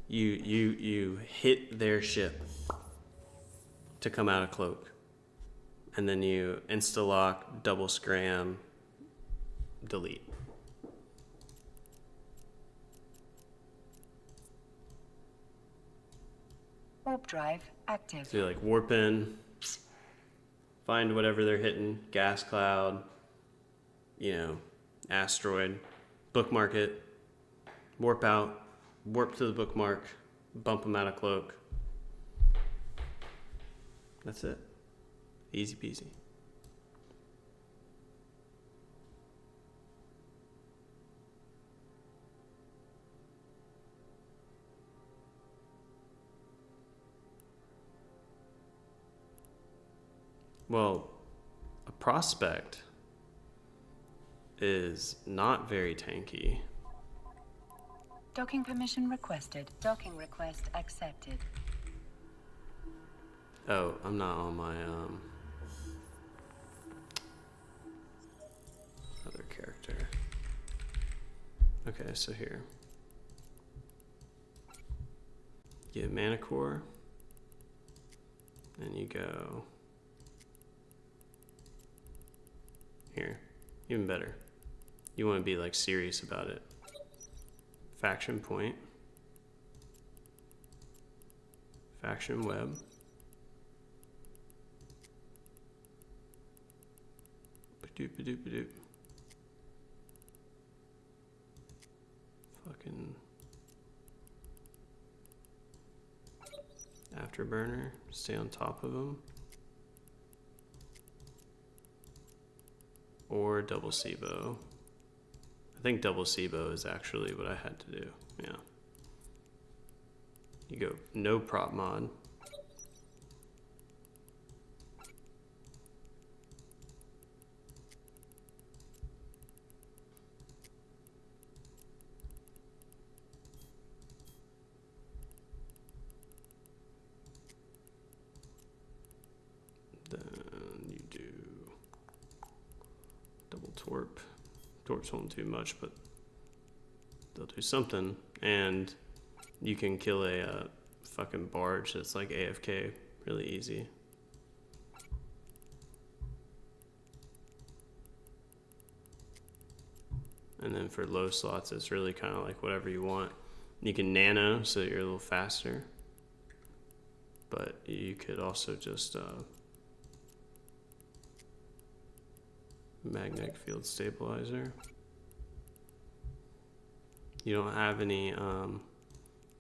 You hit their ship to come out of cloak, and then you insta-lock, double scram, delete. Warp drive active. So you like warp in, find whatever they're hitting, gas cloud, asteroid, bookmark it, warp out, warp to the bookmark, bump them out of cloak. That's it. Easy peasy. Well, a prospect is not very tanky. Docking permission requested. Docking request accepted. Oh, I'm not on my other character. Okay, so here. Get mana core. And you go here. Even better. You want to be like serious about it. faction point, faction web, ba-doop. Fucking afterburner, stay on top of them. Or double SIBO. I think double SIBO is actually what I had to do. Yeah. You go no prop mod. Then you do double torp. Torps won't do much, but they'll do something. And you can kill a fucking barge that's like AFK really easy. And then for low slots, it's really kind of like whatever you want. You can nano so that you're a little faster. But you could also just magnetic field stabilizer. You don't have any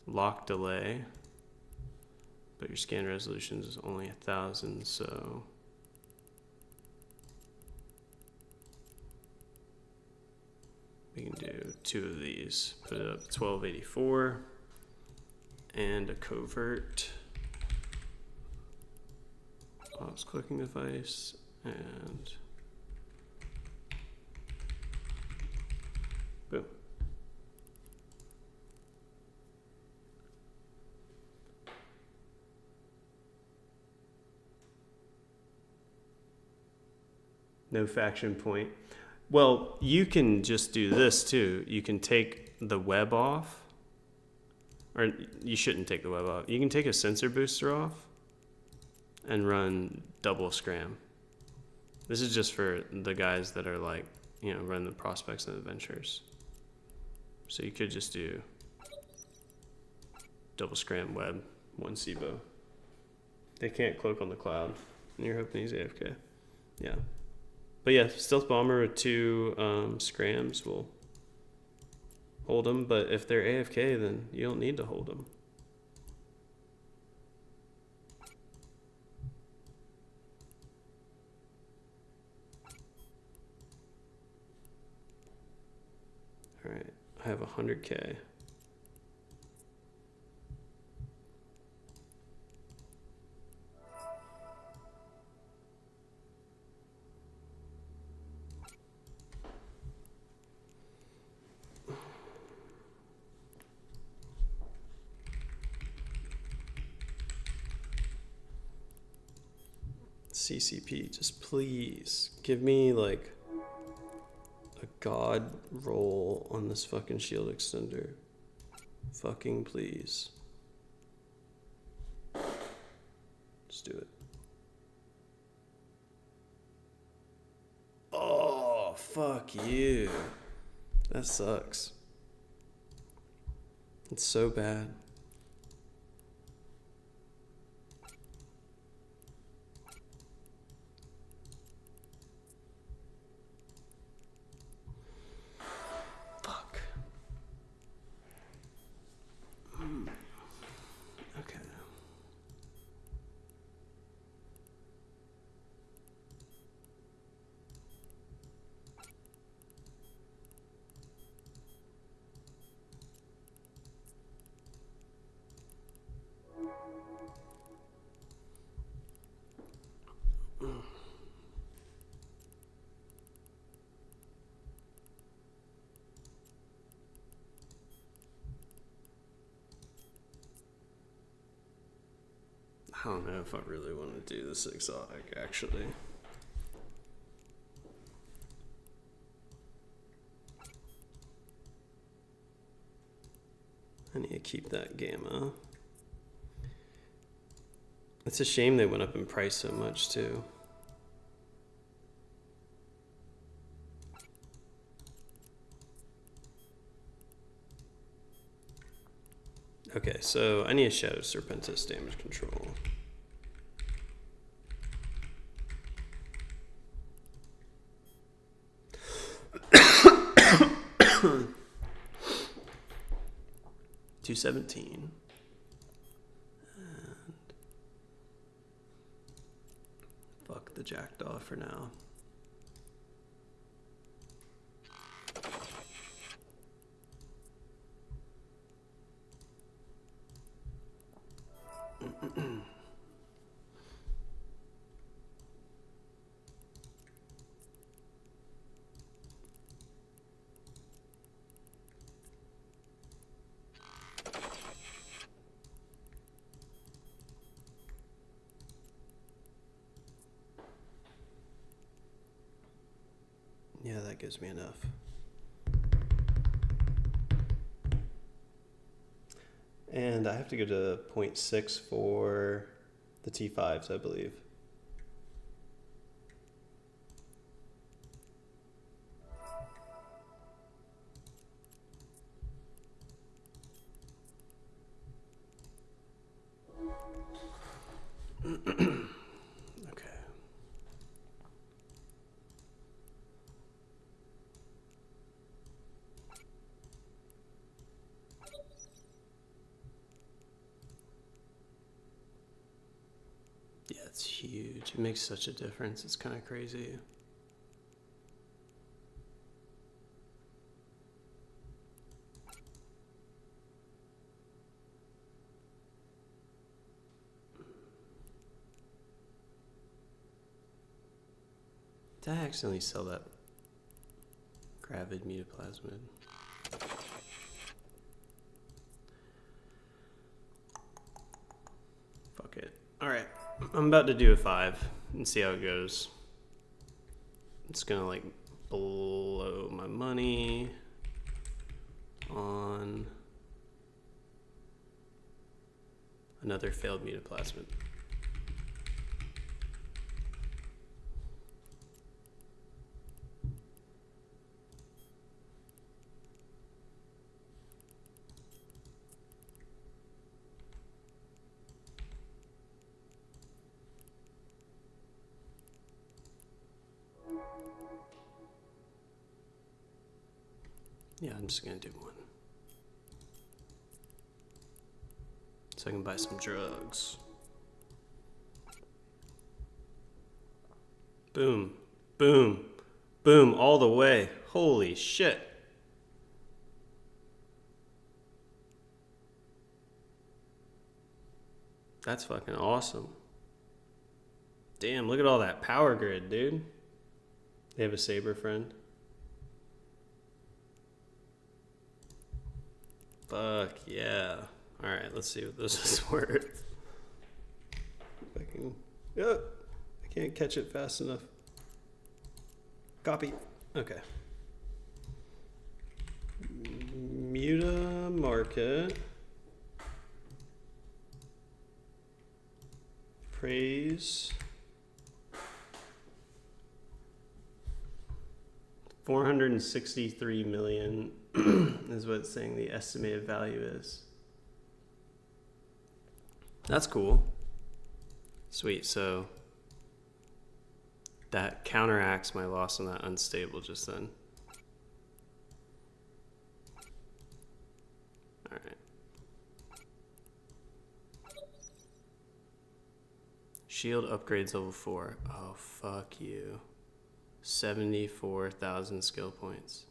lock delay, but your scan resolution is only 1000, so we can do 2 of these. Put it up to 1284 and a covert ops clicking device and boom. No faction point. Well, you can just do this too. You can take the web off, or you shouldn't take the web off. You can take a sensor booster off and run double scram. This is just for the guys that are like, you know, run the prospects and adventures. So you could just do double scram web, 1 SIBO. They can't cloak on the cloud, and you're hoping he's AFK. Yeah. But yeah, stealth bomber with 2 scrams will hold them, but if they're AFK, then you don't need to hold them. All right, I have 100K. CCP, just please give me like a god roll on this fucking shield extender. Fucking please. Just do it. Oh, fuck you. That sucks. It's so bad. Okay. I don't know if I really want to do this exotic, actually. I need to keep that gamma. It's a shame they went up in price so much, too. Okay, so I need to show Serpentis damage control. $217. And fuck the jackdaw for now. Yeah, that gives me enough. And I have to go to 0.6 for the T5s, I believe. Okay. Yeah, it's huge. It makes such a difference. It's kind of crazy. Did I accidentally sell that gravid mutaplasmid? Fuck it. Alright, I'm about to do a 5 and see how it goes. It's gonna like blow my money on another failed mutaplasmid. Yeah, I'm just gonna do one. So I can buy some drugs. Boom, boom, boom, all the way. Holy shit. That's fucking awesome. Damn, look at all that power grid, dude. They have a saber friend. Fuck yeah. Alright, let's see what this is worth. If I can. Oh, I can't catch it fast enough. Copy. Okay. Muta market. Praise. 463 million is what it's saying the estimated value is. That's cool. Sweet, so that counteracts my loss on that unstable just then. Alright. Shield upgrades level 4. Oh, fuck you. 74,000 skill points.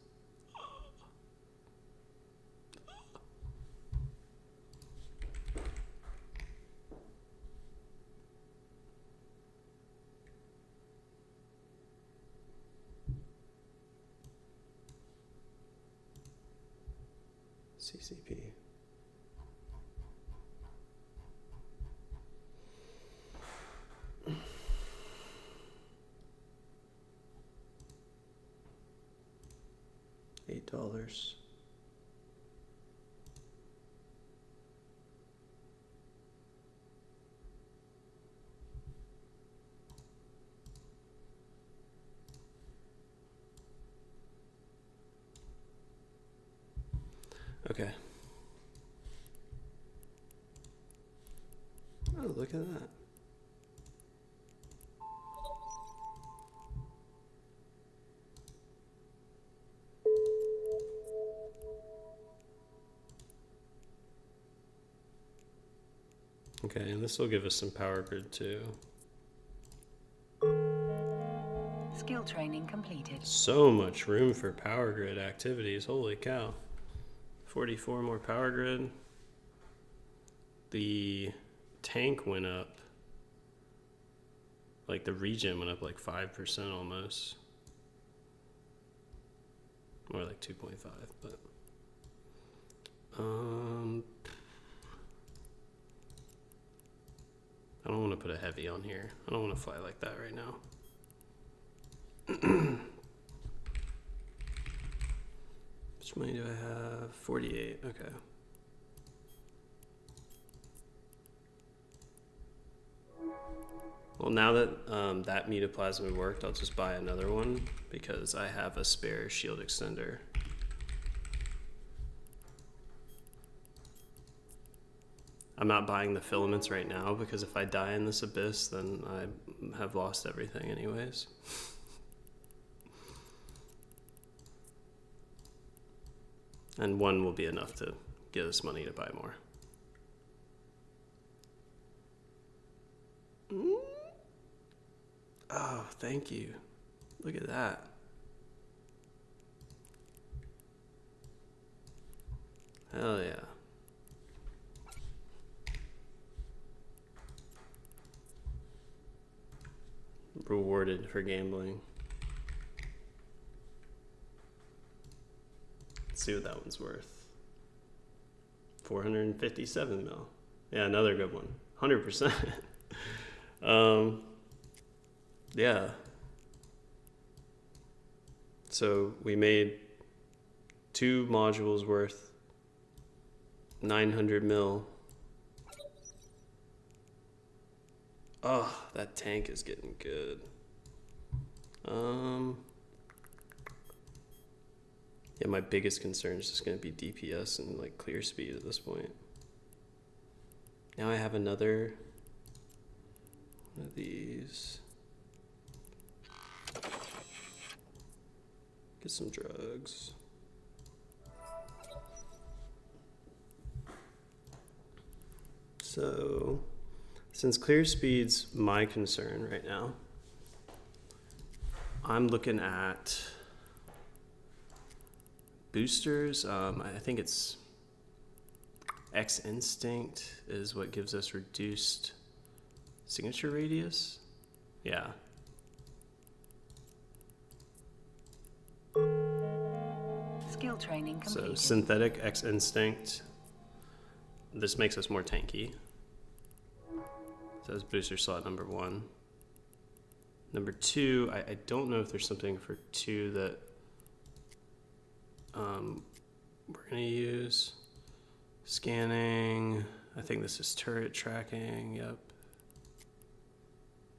CCP. $8. Okay. Oh, look at that. Okay, and this will give us some power grid too. Skill training completed. So much room for power grid activities. Holy cow. 44 more power grid. The tank went up. Like the regen went up like 5% almost. More like 2.5, but I don't want to put a heavy on here. I don't want to fly like that right now. Which money do I have? 48. Okay. Well, now that that metaplasma worked, I'll just buy another one because I have a spare shield extender. I'm not buying the filaments right now because if I die in this abyss, then I have lost everything anyways. And one will be enough to get us money to buy more. Oh, thank you. Look at that. Hell yeah. Rewarded for gambling. Let's see what that one's worth. 457 mil. Yeah, another good one. 100%. Yeah. So we made 2 modules worth 900 mil. Oh, that tank is getting good. Yeah, my biggest concern is just going to be DPS and like clear speed at this point. Now I have another one of these. Get some drugs. So, since clear speed's my concern right now, I'm looking at boosters. I think it's X Instinct is what gives us reduced signature radius. Yeah. Skill training completed. So synthetic X Instinct. This makes us more tanky. So that's booster slot number 1. Number 2, I don't know if there's something for 2 that we're gonna use. Scanning. I think this is turret tracking. Yep.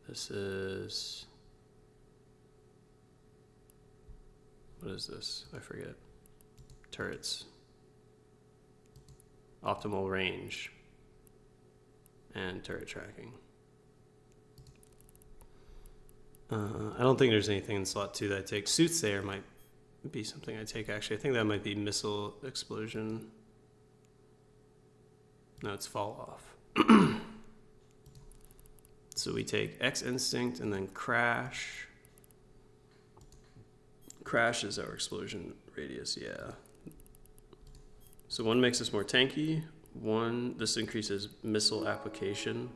This is, what is this? I forget. Turrets. Optimal range. And turret tracking. I don't think there's anything in slot 2 that I take. Soothsayer might be something I take, actually. I think that might be missile explosion. No, it's fall off. So we take X Instinct and then Crash. Crash is our explosion radius, yeah. So 1 makes us more tanky. 1, this increases missile application.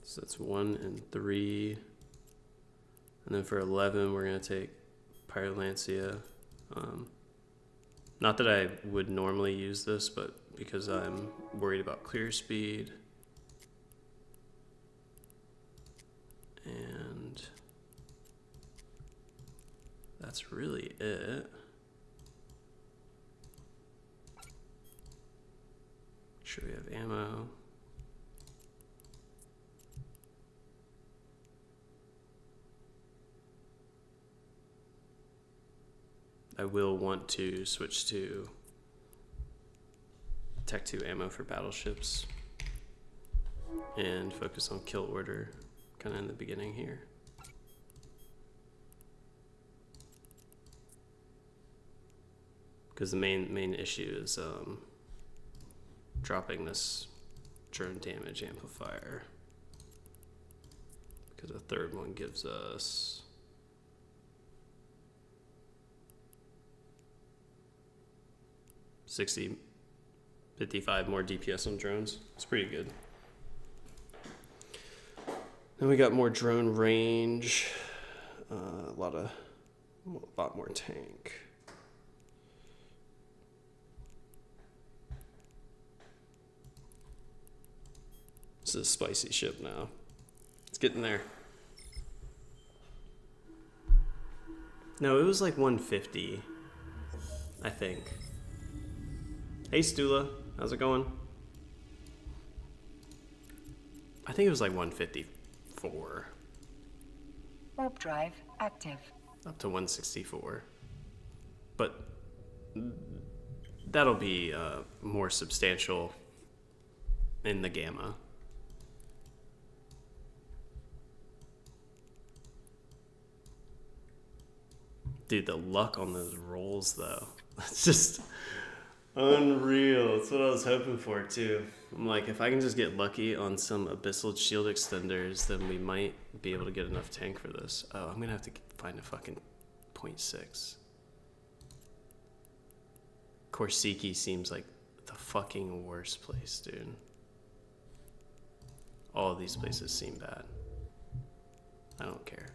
So that's 1 and 3. And then for 11, we're going to take Pyrolancia. Not that I would normally use this, but because I'm worried about clear speed. And that's really it. Make sure we have ammo. I will want to switch to Tech 2 ammo for battleships. and focus on kill order kind of in the beginning here. Because the main issue is dropping this drone damage amplifier. Because the third one gives us 60, 55 more DPS on drones. It's pretty good. Then we got more drone range, a lot more tank. This is a spicy ship now. It's getting there. No, it was like 150, I think. Hey, Stula, how's it going? I think it was like 154. Warp drive active. Up to 164. But that'll be more substantial in the gamma. Dude, the luck on those rolls, though. It's just unreal. That's what I was hoping for, too. I'm like, if I can just get lucky on some Abyssal Shield extenders, then we might be able to get enough tank for this. Oh, I'm going to have to find a fucking 0.6. Korsiki seems like the fucking worst place, dude. All of these places seem bad. I don't care.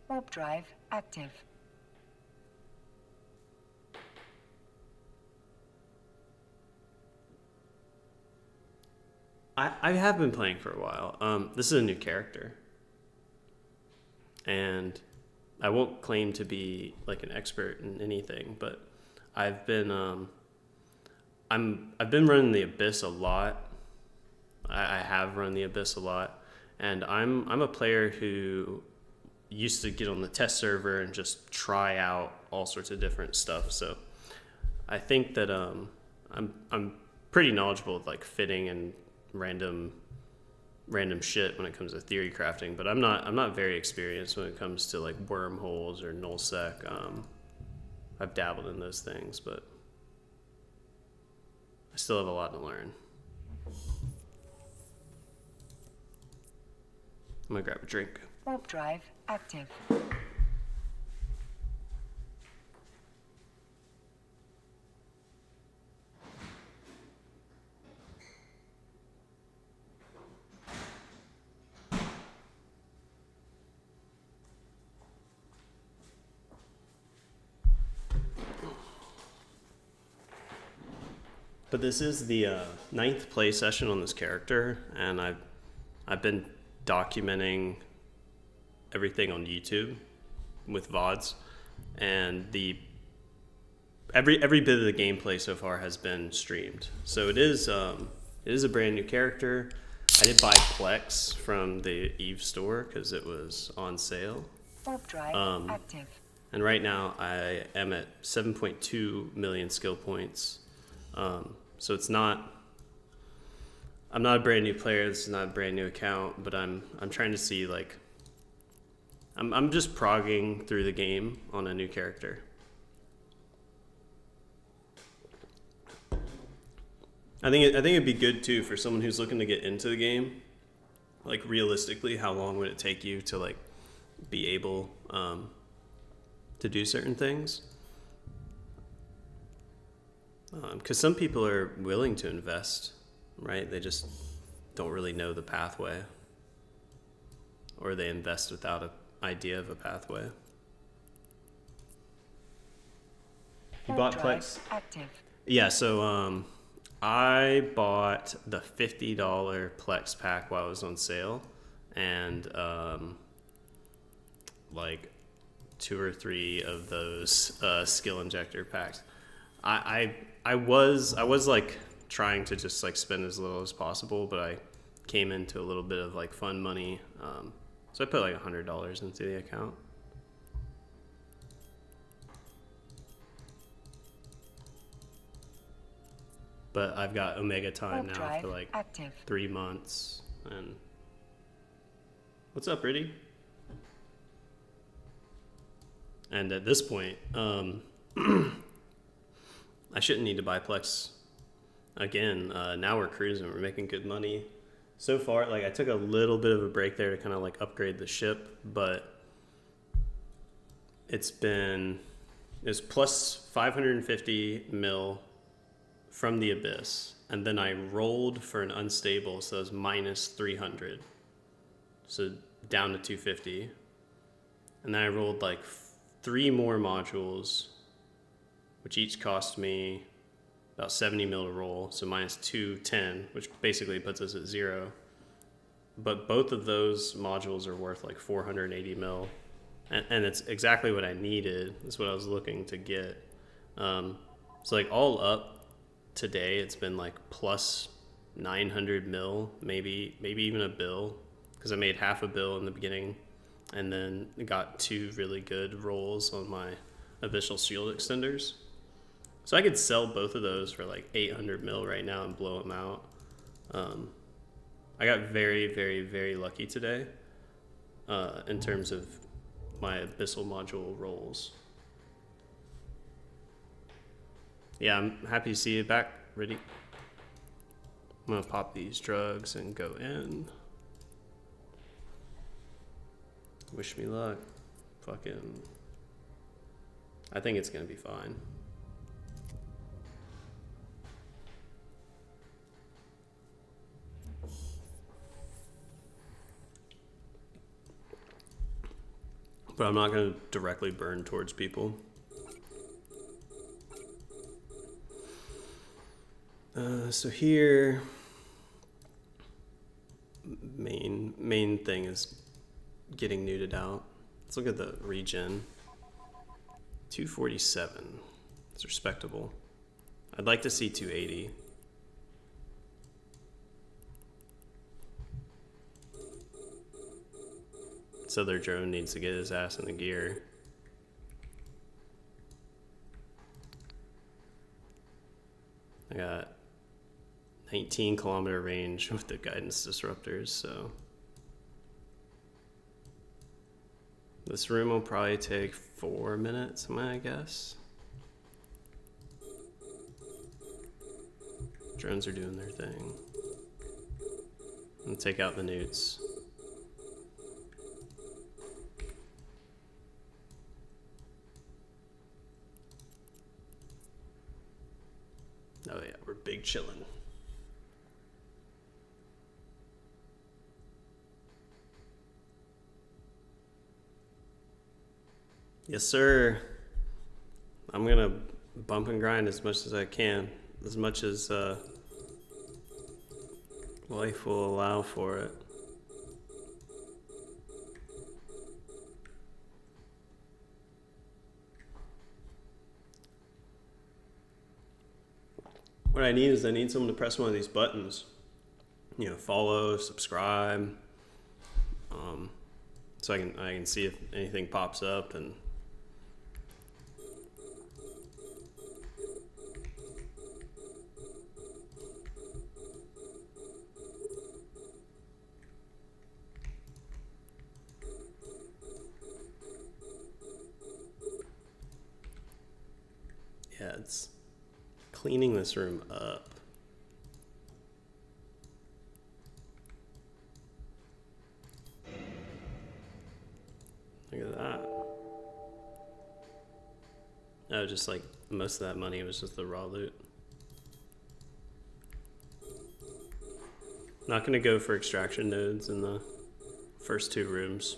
Warp drive active. I have been playing for a while. This is a new character. And I won't claim to be like an expert in anything, but I've been I've been running the Abyss a lot. I have run the Abyss a lot, and I'm a player who used to get on the test server and just try out all sorts of different stuff. So I think that I'm pretty knowledgeable with like fitting and random shit when it comes to theory crafting, but I'm not very experienced when it comes to like wormholes or nullsec. I've dabbled in those things, but I still have a lot to learn. I'm gonna grab a drink. Warp drive active. But this is the 9th play session on this character, and I've been documenting everything on YouTube with VODs, and every bit of the gameplay so far has been streamed. So it is a brand new character. I did buy Plex from the Eve store because it was on sale. Warp drive active. And right now I am at 7.2 million skill points. So it's not. I'm not a brand new player. This is not a brand new account, but I'm trying to see like. I'm just progging through the game on a new character. I think it'd be good too for someone who's looking to get into the game. Like realistically, how long would it take you to like be able to do certain things? Because some people are willing to invest, right? They just don't really know the pathway, or they invest without an idea of a pathway. You bought Plex? Active. Yeah, so I bought the $50 Plex pack while it was on sale, and like 2 or 3 of those skill injector packs. I was like trying to just like spend as little as possible, but I came into a little bit of like fun money, so I put like $100 into the account. but I've got Omega time Warp now drive for like active. 3 months. And what's up, Riddy? And at this point, I shouldn't need to buy Plex again. Now we're cruising. We're making good money. So far, like I took a little bit of a break there to kind of like upgrade the ship, but it's plus 550 mil from the Abyss, and then I rolled for an unstable, so it was minus 300, so down to 250, and then I rolled like 3 more modules, which each cost me about 70 mil to roll, so minus 210, which basically puts us at 0. But both of those modules are worth like 480 mil, and it's exactly what I needed. That's what I was looking to get. So like all up today, it's been like plus 900 mil, maybe even a bill, because I made half a bill in the beginning, and then got 2 really good rolls on my Abyssal Shield extenders. So I could sell both of those for like 800 mil right now and blow them out. I got very, very, very lucky today in terms of my Abyssal module rolls. Yeah, I'm happy to see you back, Riddy. I'm gonna pop these drugs and go in. Wish me luck. Fucking, I think it's gonna be fine. But I'm not going to directly burn towards people. So here, main thing is getting neuted out. Let's look at the regen. 247. It's respectable. I'd like to see 280. So their drone needs to get his ass in the gear. I got 19-kilometer range with the guidance disruptors, so this room will probably take 4 minutes, am I guess? Drones are doing their thing. And take out the newts. Oh yeah, we're big chillin'. Yes, sir. I'm gonna bump and grind as much as I can, as much as life will allow for it. What I need is I need someone to press one of these buttons. You know, follow, subscribe, so I can see if anything pops up. And yeah, it's cleaning this room up. Look at that. Oh, just like most of that money was just the raw loot. Not gonna go for extraction nodes in the first 2 rooms.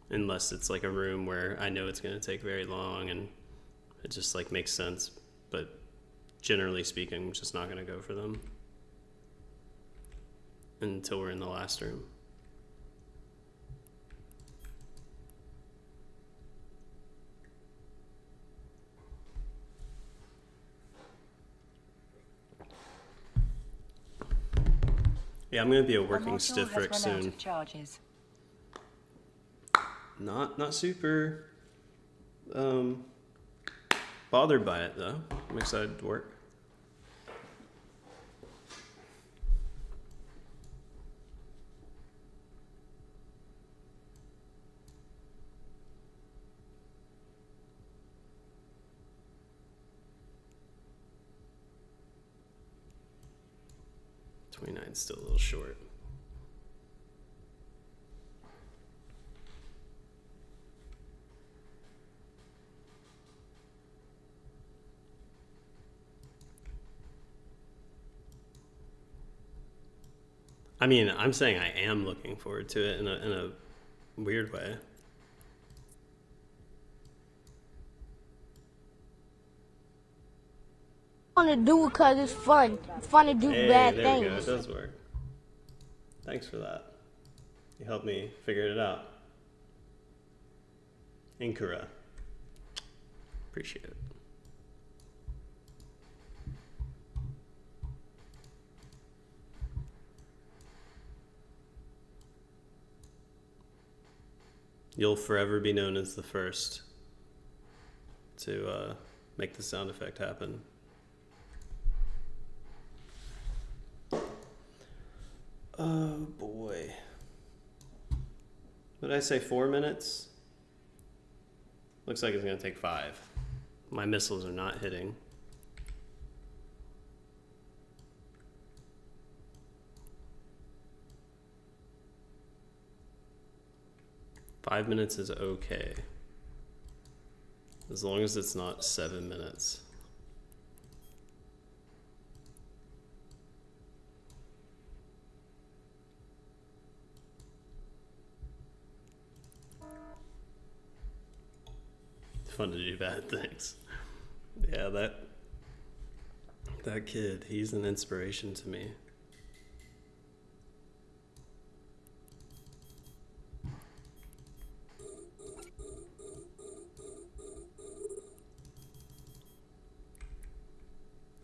Unless it's like a room where I know it's gonna take very long and it just like makes sense. But generally speaking, I'm just not gonna go for them until we're in the last room. Yeah, I'm gonna be a working stiff Rick soon. Not super bothered by it though. I'm excited to work. 29 is still a little short. I mean, I'm saying I am looking forward to it in a weird way. I want to do it because it's fun. It's fun to do bad There things. we go. It does work. Thanks for that. You helped me figure it out. Inkura. Appreciate it. You'll forever be known as the first to make the sound effect happen. Oh boy. What did I say, 4 minutes? Looks like it's gonna take 5. My missiles are not hitting. Five minutes is okay. As long as it's not 7 minutes. It's fun to do bad things. Yeah, that kid, he's an inspiration to me.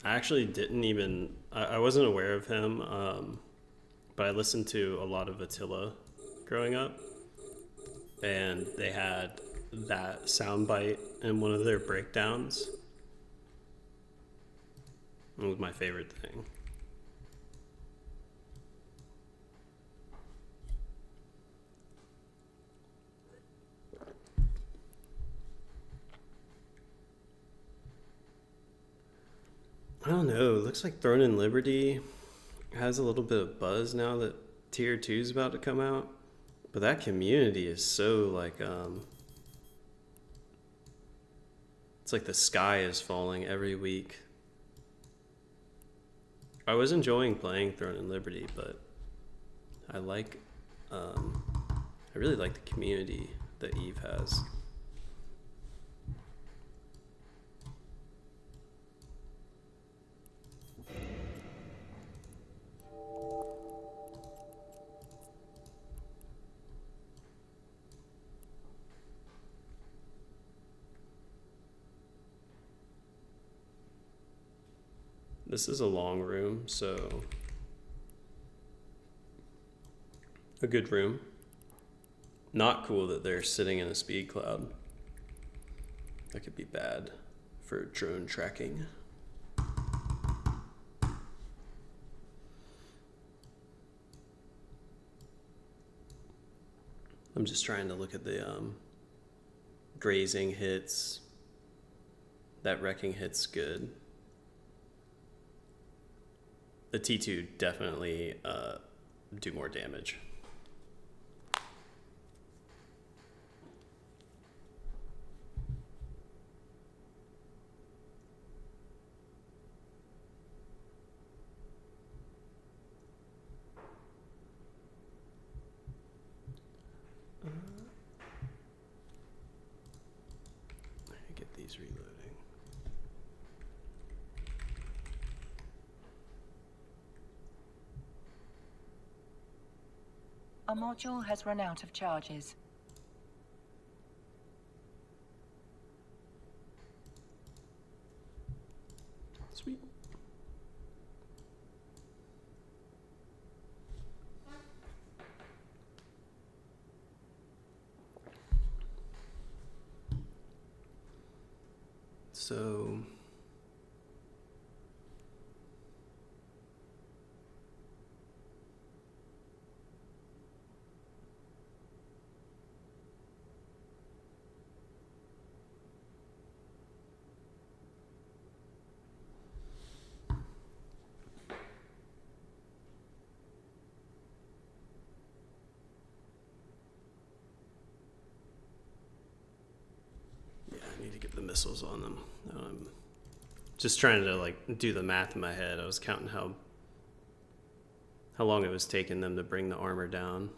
I actually didn't even, I wasn't aware of him, but I listened to a lot of Attila growing up, and they had that soundbite in one of their breakdowns. It was my favorite thing. I don't know. It looks like Throne and Liberty has a little bit of buzz now that Tier 2 is about to come out. But that community is so like, it's like the sky is falling every week. I was enjoying playing Throne and Liberty, but I like, I really like the community that Eve has. This is a long room, so a good room. Not cool that they're sitting in a speed cloud. That could be bad for drone tracking. I'm just trying to look at the grazing hits. That wrecking hit's good. The T2 definitely do more damage. Get these reloading. A module has run out of charges. Sweet. So the missiles on them. Just trying to like do the math in my head. I was counting how long it was taking them to bring the armor down.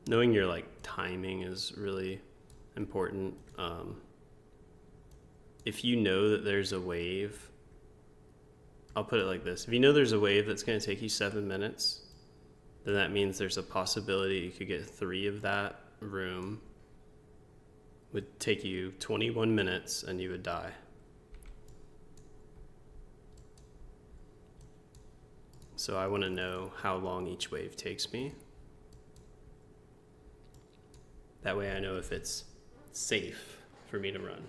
Knowing your like timing is really important. If you know that there's a wave, I'll put it like this. If you know there's a wave that's going to take you 7 minutes, then that means there's a possibility you could get 3 of that room. Would take you 21 minutes and you would die. So I want to know how long each wave takes me. That way I know if it's safe for me to run.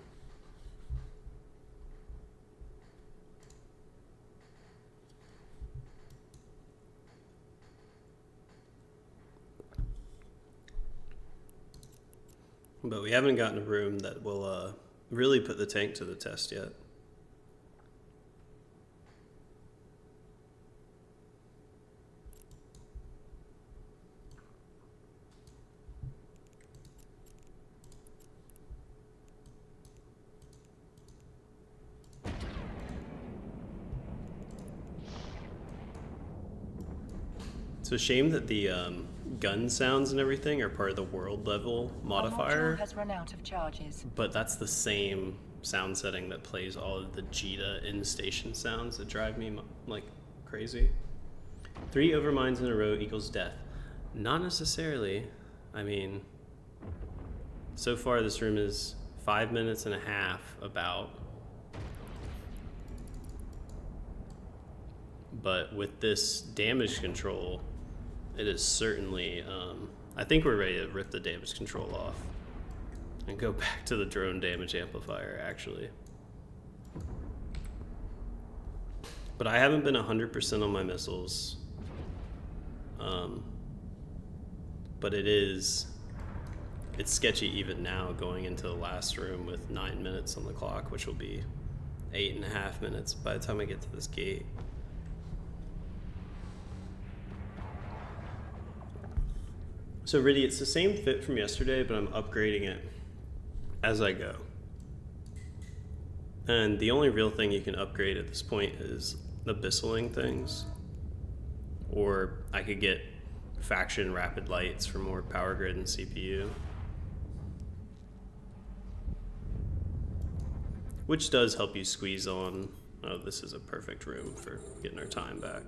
But we haven't gotten a room that will really put the tank to the test yet. It's a shame that the gun sounds and everything are part of the world level Our modifier, module has run out of charges. but that's the same sound setting that plays all of the Jita in-station sounds that drive me like crazy. 3 overmines in a row equals death. Not necessarily. I mean, so far this room is 5 minutes and a half about. But with this damage control, it is certainly, I think we're ready to rip the damage control off and go back to the drone damage amplifier, actually. But I haven't been 100% on my missiles. But it's sketchy even now going into the last room with 9 minutes on the clock, which will be 8.5 minutes by the time I get to this gate. So really, it's the same fit from yesterday, but I'm upgrading it as I go. And the only real thing you can upgrade at this point is the abyssling things. Or I could get faction rapid lights for more power grid and CPU. Which does help you squeeze on, oh, this is a perfect room for getting our time back.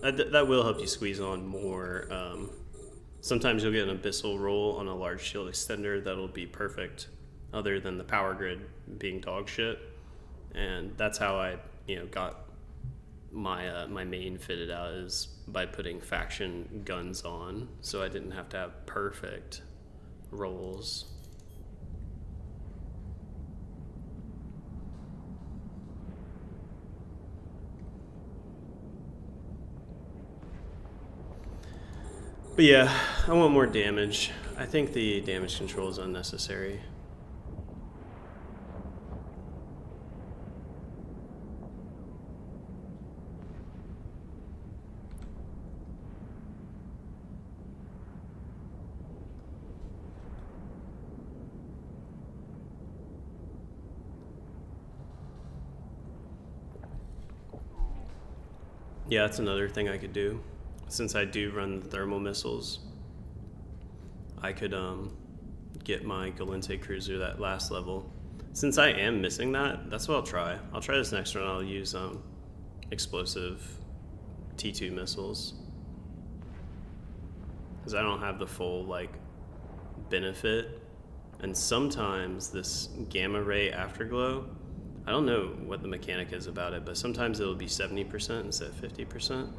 That will help you squeeze on more. Sometimes you'll get an abyssal roll on a large shield extender that'll be perfect, other than the power grid being dog shit. And that's how I, got my my main fitted out, is by putting faction guns on, so I didn't have to have perfect rolls. But yeah, I want more damage. I think the damage control is unnecessary. Yeah, that's another thing I could do. Since I do run the thermal missiles, I could get my Galente cruiser that last level. Since I am missing that, that's what I'll try. I'll try this next run. I'll use explosive T2 missiles, because I don't have the full benefit. And sometimes this gamma ray afterglow, I don't know what the mechanic is about it, but sometimes it'll be 70% instead of 50%.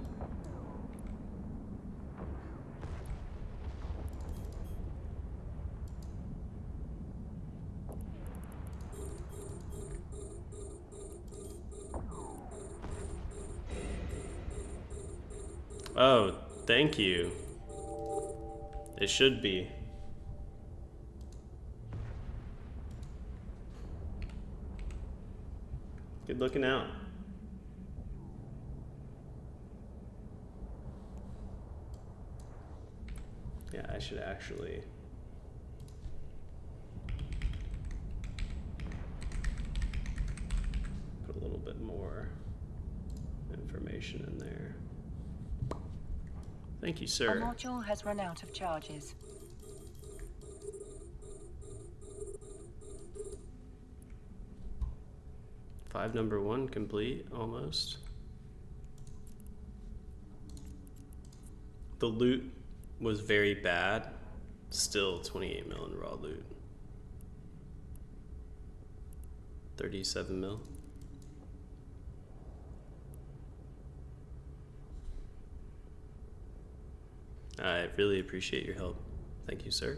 Oh, thank you. It should be. Good looking out. Yeah, I should actually put a little bit more information in there. Thank you, A sir. module has run out of charges. Five number one complete, almost. The loot was very bad. Still 28 mil in raw loot. 37 mil. I really appreciate your help. Thank you, sir.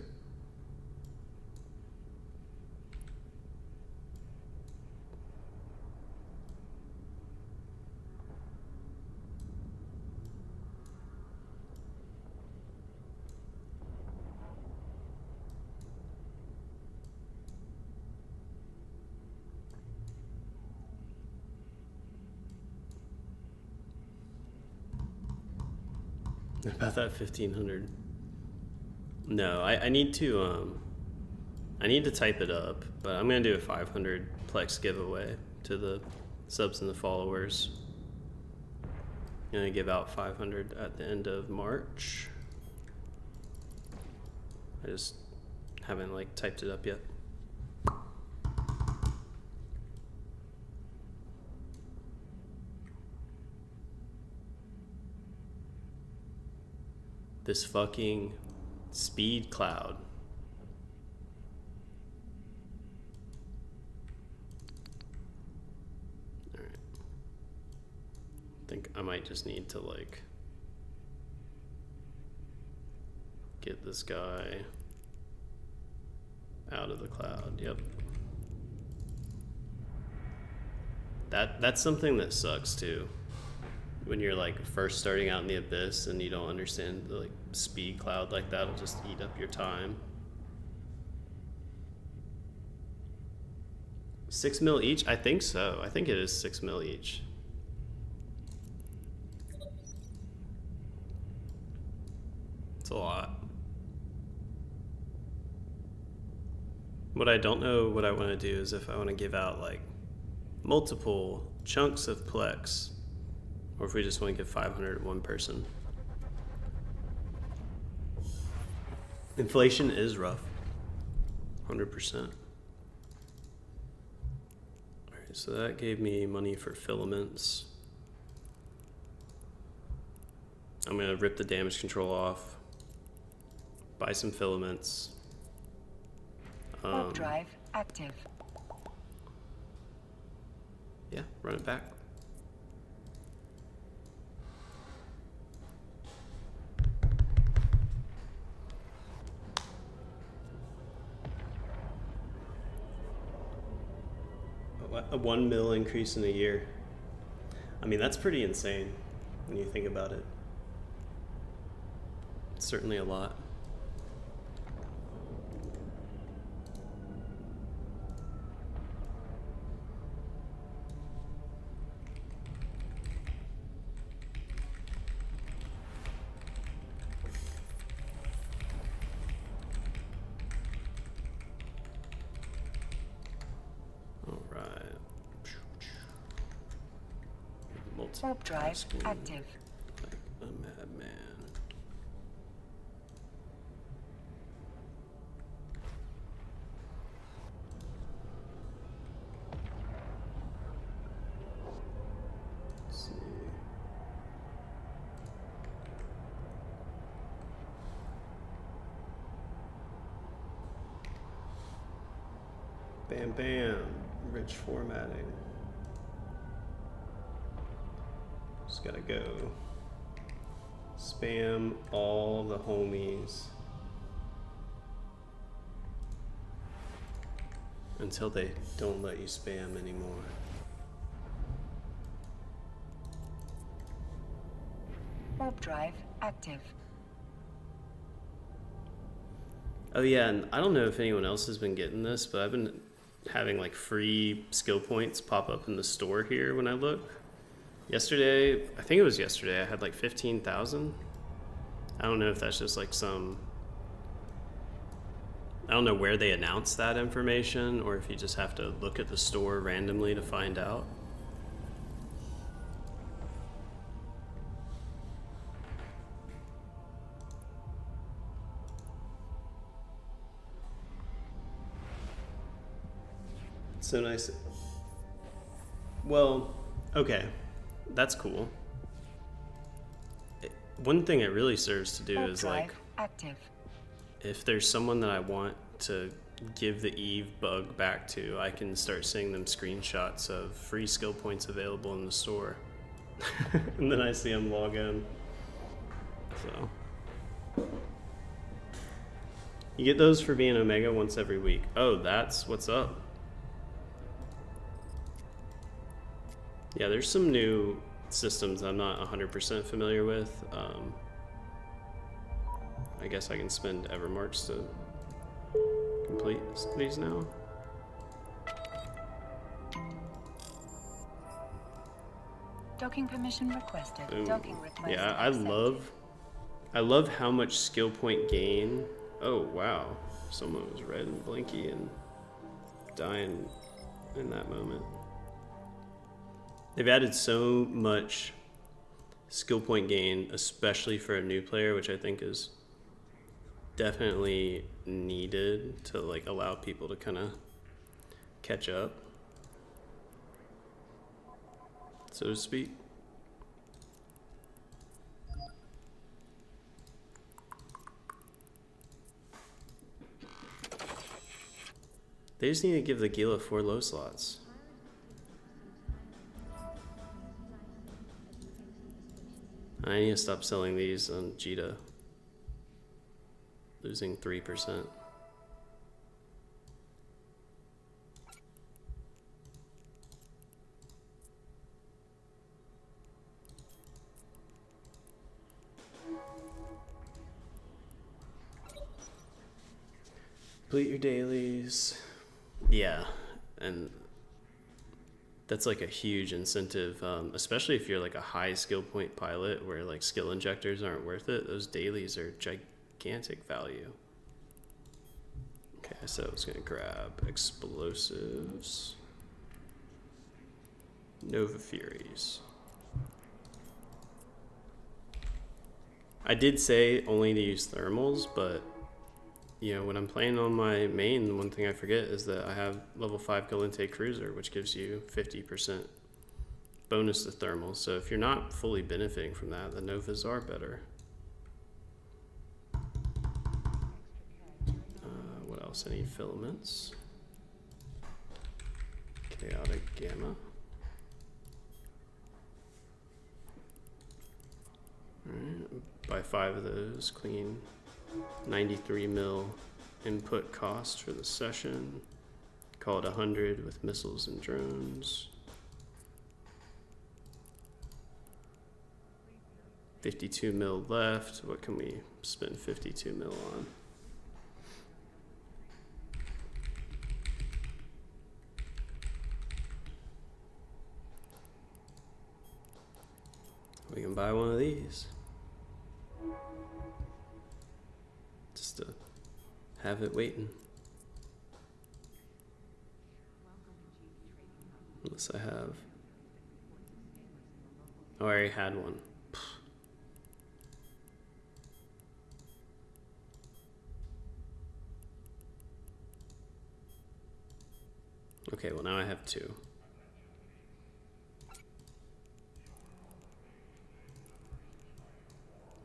About that 1500. No, I need to type it up, but I'm gonna do a 500 Plex giveaway to the subs and the followers. I'm gonna give out 500 at the end of March. I just haven't like typed it up yet. This fucking speed cloud. Alright. I think I might just need to like get this guy out of the cloud. Yep. That's something that sucks too. When you're like first starting out in the abyss and you don't understand the like speed cloud like that, it'll just eat up your time. 6 mil each? I think so. I think it is 6 mil each. It's a lot. What I don't know what I want to do is if I want to give out like multiple chunks of Plex, or if we just want to give 500 to one person. Inflation is rough. 100%. Alright, so that gave me money for filaments. I'm gonna rip the damage control off, buy some filaments. Warp drive active. Yeah, run it back. A 1 mil increase in a year. I mean, that's pretty insane when you think about it. It's certainly a lot. Warp drive active. Like a madman. Let's see. Bam bam. Rich formatting. Just gotta go spam all the homies until they don't let you spam anymore. Warp drive active. Oh yeah, and I don't know if anyone else has been getting this, but I've been having like free skill points pop up in the store here when I look. Yesterday, I think it was yesterday, I had like 15,000. I don't know if that's just like some I don't know where they announce that information, or if you just have to look at the store randomly to find out. So nice. Well, okay, that's cool. One thing it really serves to do Warp is drive like, active. if there's someone that I want to give the Eve bug back to, I can start sending them screenshots of free skill points available in the store. And then I see them log in. So. You get those for being Omega once every week. Oh, that's what's up. Yeah, there's some new systems I'm not 100% familiar with. I guess I can spend Evermarks to complete these now. Docking permission requested. Boom. Docking request Yeah, accepted. I love how much skill point gain. Oh wow, someone was red and blinky and dying in that moment. They've added so much skill point gain, especially for a new player, which I think is definitely needed to like allow people to kind of catch up, so to speak. They just need to give the Gila 4 low slots. I need to stop selling these on Jita. Losing 3%. Complete your dailies. Yeah, and that's like a huge incentive, especially if you're like a high skill point pilot where like skill injectors aren't worth it. Those dailies are gigantic value. Okay, so I was gonna grab explosives, Nova Furies. I did say only to use thermals, but you know, when I'm playing on my main, one thing I forget is that I have level 5 Galente Cruiser, which gives you 50% bonus to thermals. So if you're not fully benefiting from that, the Novas are better. What else? I need filaments. Chaotic Gamma. Alright, buy 5 of those, clean 93 mil input cost for the session. Call it 100 with missiles and drones. 52 mil left. What can we spend 52 mil on? We can buy one of these. Just to have it waiting. Unless I have. Oh, I already had one. Okay, well now I have 2.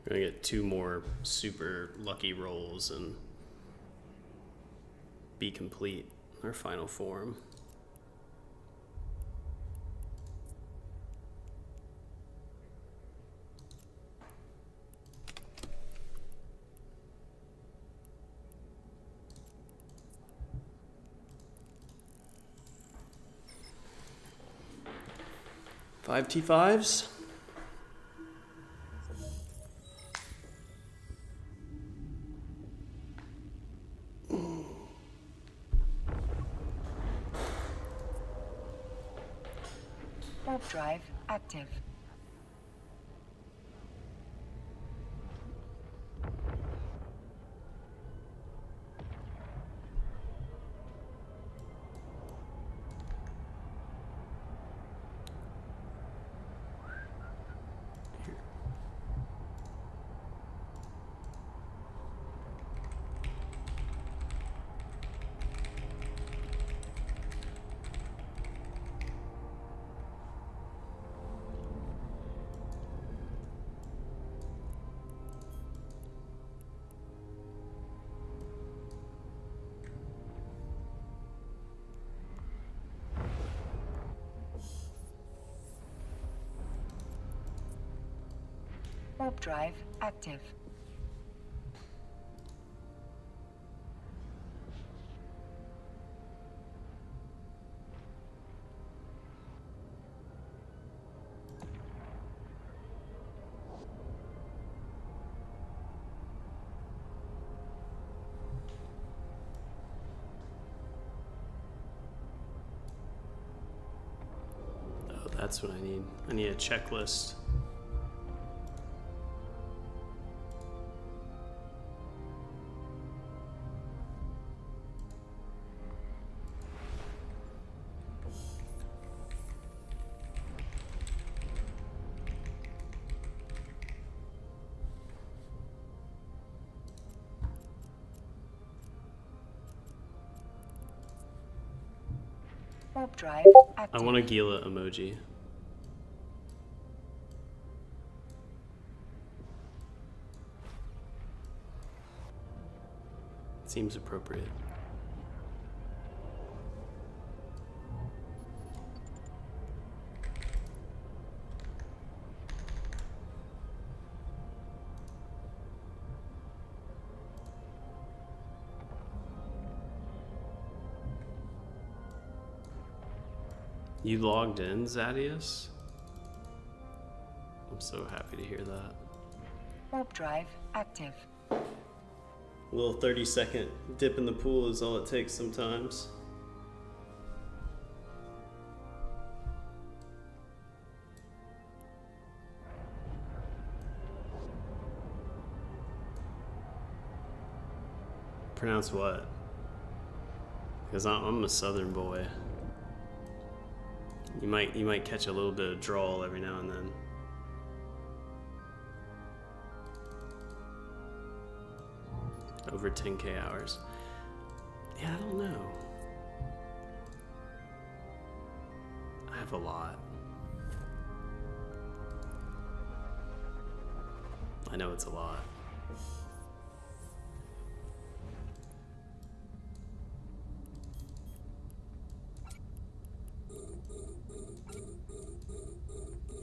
We're gonna get 2 more super lucky rolls and be complete our final form. Five T5s. Warp drive active. Warp drive active. Oh, that's what I need. I need a checklist. Warp drive active. I want a Gila emoji. Seems appropriate. You logged in, Zadius? I'm so happy to hear that. Warp drive active. A little 30-second dip in the pool is all it takes sometimes. Pronounce what? Because I'm a southern boy. You might catch a little bit of drawl every now and then. Over 10K hours. Yeah, I don't know. I have a lot. I know it's a lot.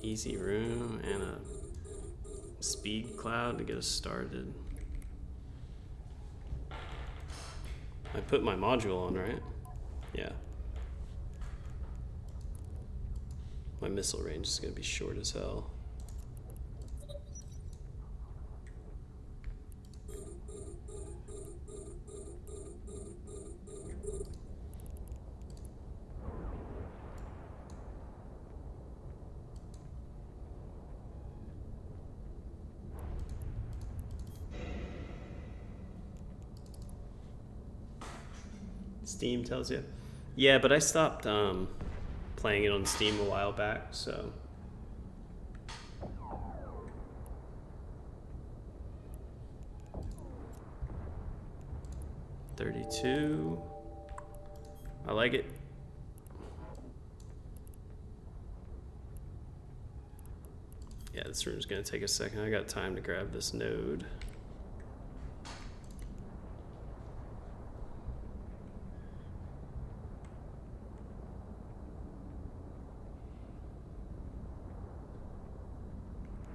Easy room and a speed cloud to get us started. I put my module on, right? Yeah. My missile range is gonna be short as hell. Steam tells you. Yeah, but I stopped playing it on Steam a while back, so. $32. I like it. Yeah, this room's gonna take a second. I got time to grab this node.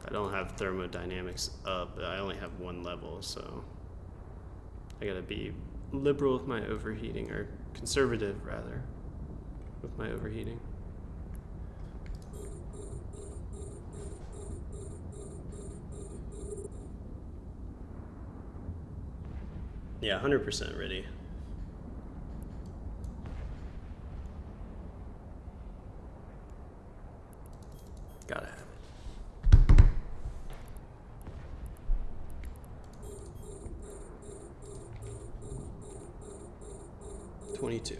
I don't have thermodynamics up. I only have one level, so I gotta be liberal with my overheating, or conservative rather, with my overheating. Yeah, 100% ready. Gotta have it. 22.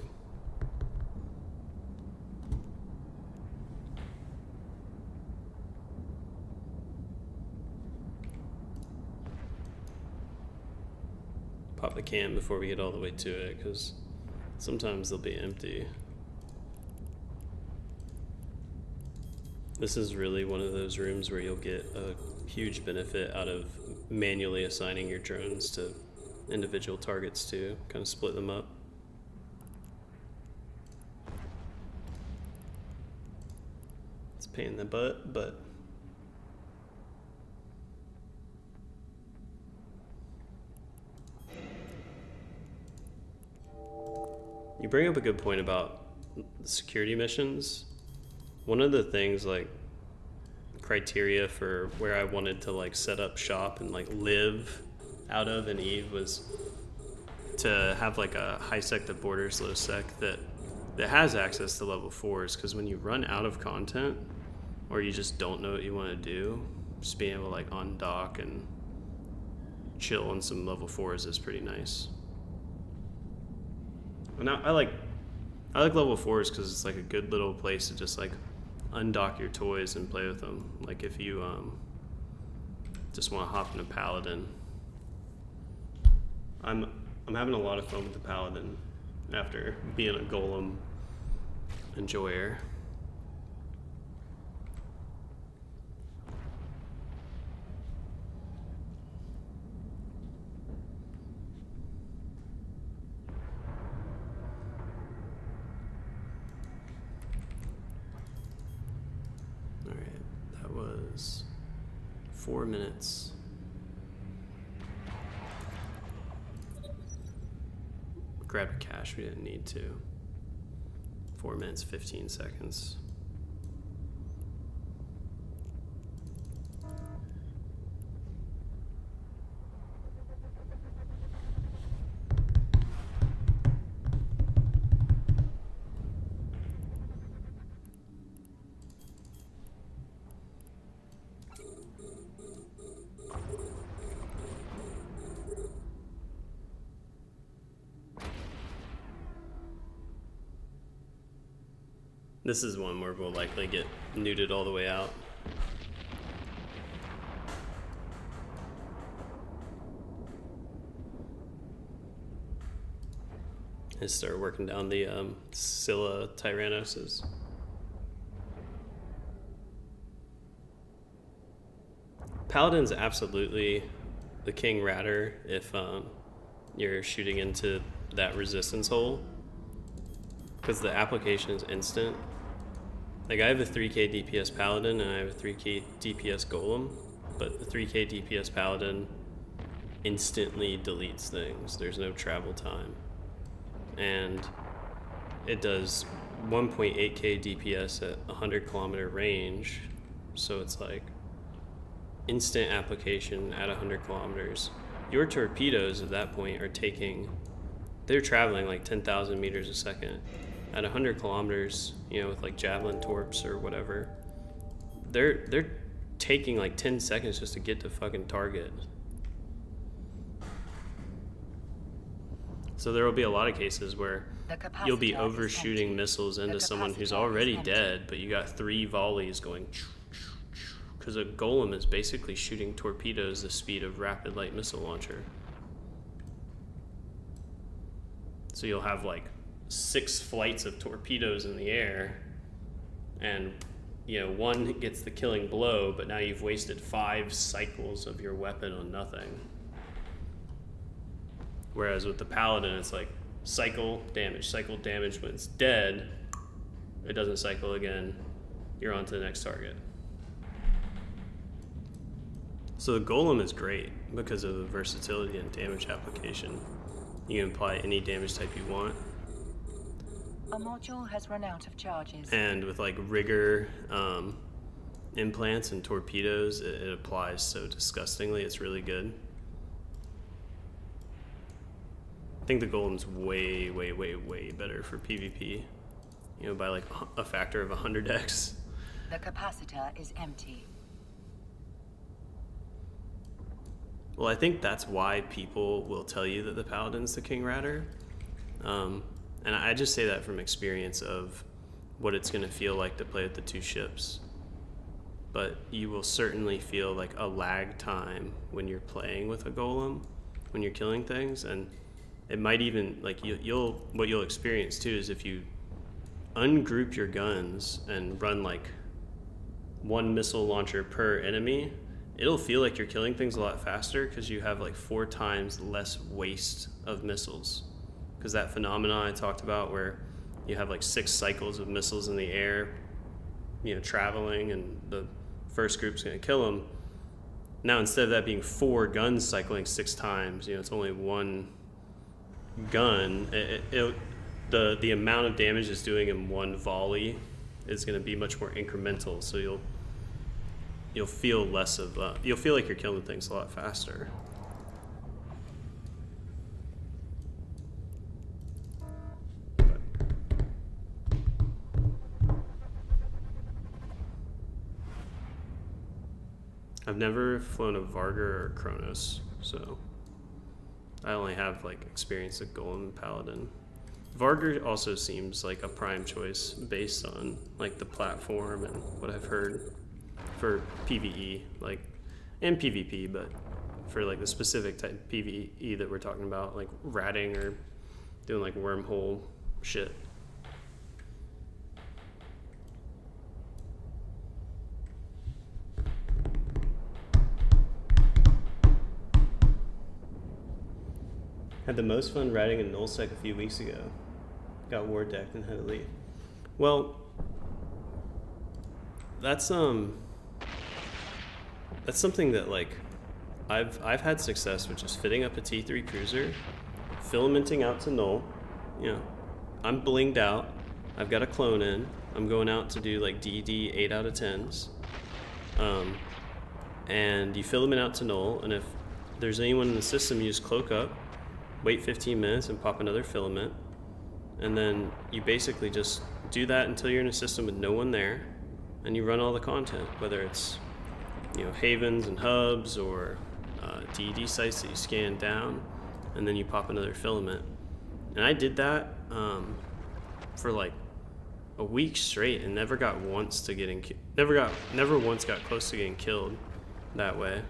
Pop the can before we get all the way to it, because sometimes they'll be empty. This is really one of those rooms where you'll get a huge benefit out of manually assigning your drones to individual targets too, kind of split them up. It's a pain in the butt, but You bring up a good point about security missions. One of the things, like, criteria for where I wanted to like set up shop and like live out of in Eve was to have like a high sec that borders low sec that has access to level 4s, because when you run out of content or you just don't know what you want to do, just being able to like undock and chill on some level 4s is pretty nice. And I like level 4s because it's like a good little place to just like undock your toys and play with them. Like if you just want to hop in a paladin. I'm having a lot of fun with the paladin after being a golem enjoyer. All right, that was 4 minutes. Grab a cache, we didn't need to. 4 minutes, 15 seconds. This is one where we'll likely get nuded all the way out. And start working down the Scylla Tyrannoses. Paladin's absolutely the king radder if you're shooting into that resistance hole, because the application is instant. Like I have a 3k DPS Paladin and I have a 3k DPS Golem, but the 3k DPS Paladin instantly deletes things. There's no travel time. And it does 1.8k DPS at 100 kilometer range, so it's like instant application at 100 kilometers. Your torpedoes at that point are they're traveling like 10,000 meters a second. At 100 kilometers, you know, with like javelin torps or whatever, they're taking like 10 seconds just to get to fucking target. So there will be a lot of cases where you'll be overshooting missiles into someone who's already dead, but you got 3 volleys going, because a golem is basically shooting torpedoes the speed of rapid light missile launcher. So you'll have like 6 flights of torpedoes in the air, and you know, one gets the killing blow, but now you've wasted 5 cycles of your weapon on nothing. Whereas with the paladin, it's like cycle damage. When it's dead, it doesn't cycle again. You're on to the next target. So the golem is great because of the versatility and damage application. You can apply any damage type you want. A module has run out of charges. And with like rigor implants and torpedoes, it applies so disgustingly. It's really good. I think the golem's way, way, way, way better for PvP. You know, by like a factor of 100x. The capacitor is empty. Well, I think that's why people will tell you that the paladin's the king radder. And I just say that from experience of what it's going to feel like to play with the 2 ships. But you will certainly feel like a lag time when you're playing with a golem, when you're killing things. And it might even, like, what you'll experience too is if you ungroup your guns and run like 1 missile launcher per enemy, it'll feel like you're killing things a lot faster because you have like 4 times less waste of missiles. Because that phenomenon I talked about where you have like 6 cycles of missiles in the air, you know, traveling, and the first group's going to kill them. Now instead of that being 4 guns cycling 6 times, you know, it's only 1 gun. the amount of damage it's doing in one volley is going to be much more incremental. So you'll feel less of you'll feel like you're killing things a lot faster. I've never flown a Vargar or Kronos, so I only have like experience with Golem and Paladin. Vargar also seems like a prime choice based on like the platform and what I've heard for PvE, like, and PvP, but for like the specific type of PvE that we're talking about, like ratting or doing like wormhole shit. Had the most fun riding a nullsec a few weeks ago. Got war decked and had to leave. Well, that's something that like I've had success with, just fitting up a T3 cruiser, filamenting out to null. You know, I'm blinged out. I've got a clone in. I'm going out to do like DD 8 out of 10s. And you filament out to null, and if there's anyone in the system, you just cloak up, wait 15 minutes and pop another filament, and then you basically just do that until you're in a system with no one there, and you run all the content, whether it's, you know, havens and hubs or DD sites that you scan down, and then you pop another filament. And I did that for like a week straight and never once got close to getting killed that way.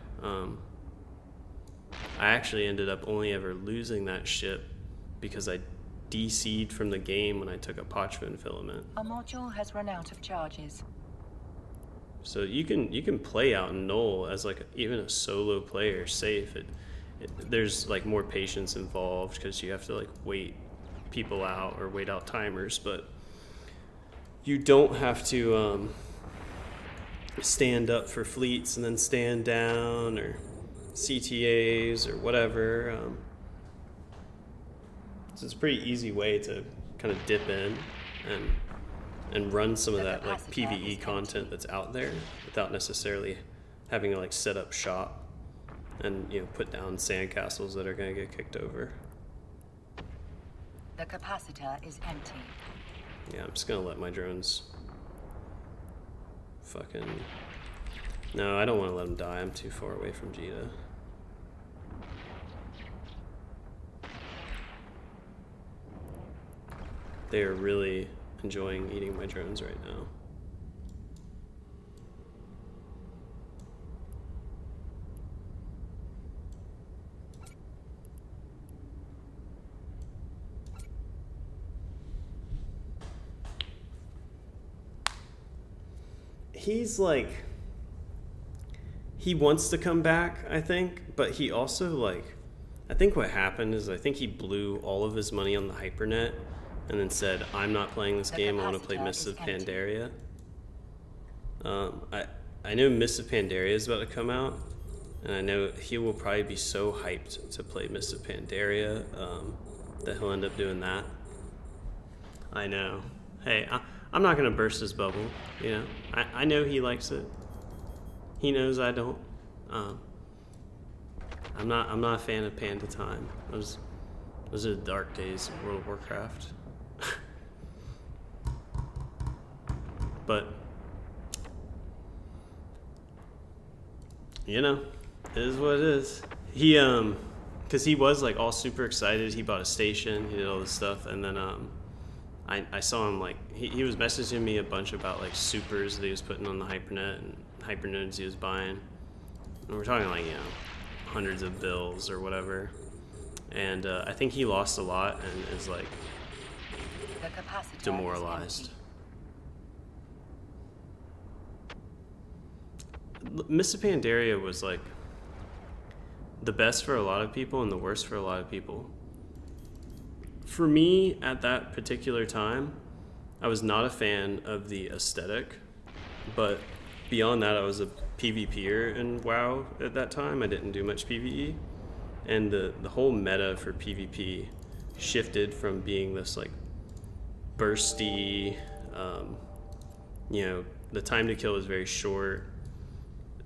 I actually ended up only ever losing that ship because I DC'd from the game when I took a Pochvin filament. A module has run out of charges. So you can play out in null as like even a solo player safe. There's like more patience involved because you have to like wait people out or wait out timers, but you don't have to stand up for fleets and then stand down or CTAs or whatever. So it's a pretty easy way to kind of dip in and run some of that like PvE content that's out there without necessarily having to like set up shop and, you know, put down sandcastles that are going to get kicked over. The capacitor is empty. Yeah, I'm just going to let my drones fucking... No, I don't want to let them die. I'm too far away from Jita. They are really enjoying eating my drones right now. He's like, he wants to come back, I think, but he also like, I think what happened is I think he blew all of his money on the Hypernet and then said, I'm not playing this game, I want to play Mists of Pandaria. I know Mists of Pandaria is about to come out, and I know he will probably be so hyped to play Mists of Pandaria that he'll end up doing that. I know. Hey, I'm not going to burst his bubble, you know. I know he likes it. He knows I don't. I'm not a fan of Panda Time. Those are the dark days of World of Warcraft. But you know, it is what it is. He because he was like all super excited. He bought a station. He did all this stuff, and then I saw him like he was messaging me a bunch about like supers that he was putting on the Hypernet and hypernodes he was buying. And we're talking like, you know, hundreds of bills or whatever. And I think he lost a lot and is like demoralized. Mists of Pandaria was like the best for a lot of people and the worst for a lot of people. For me, at that particular time, I was not a fan of the aesthetic, but beyond that, I was a PvPer in WoW at that time. I didn't do much PvE, and the whole meta for PvP shifted from being this like bursty. You know, the time to kill is very short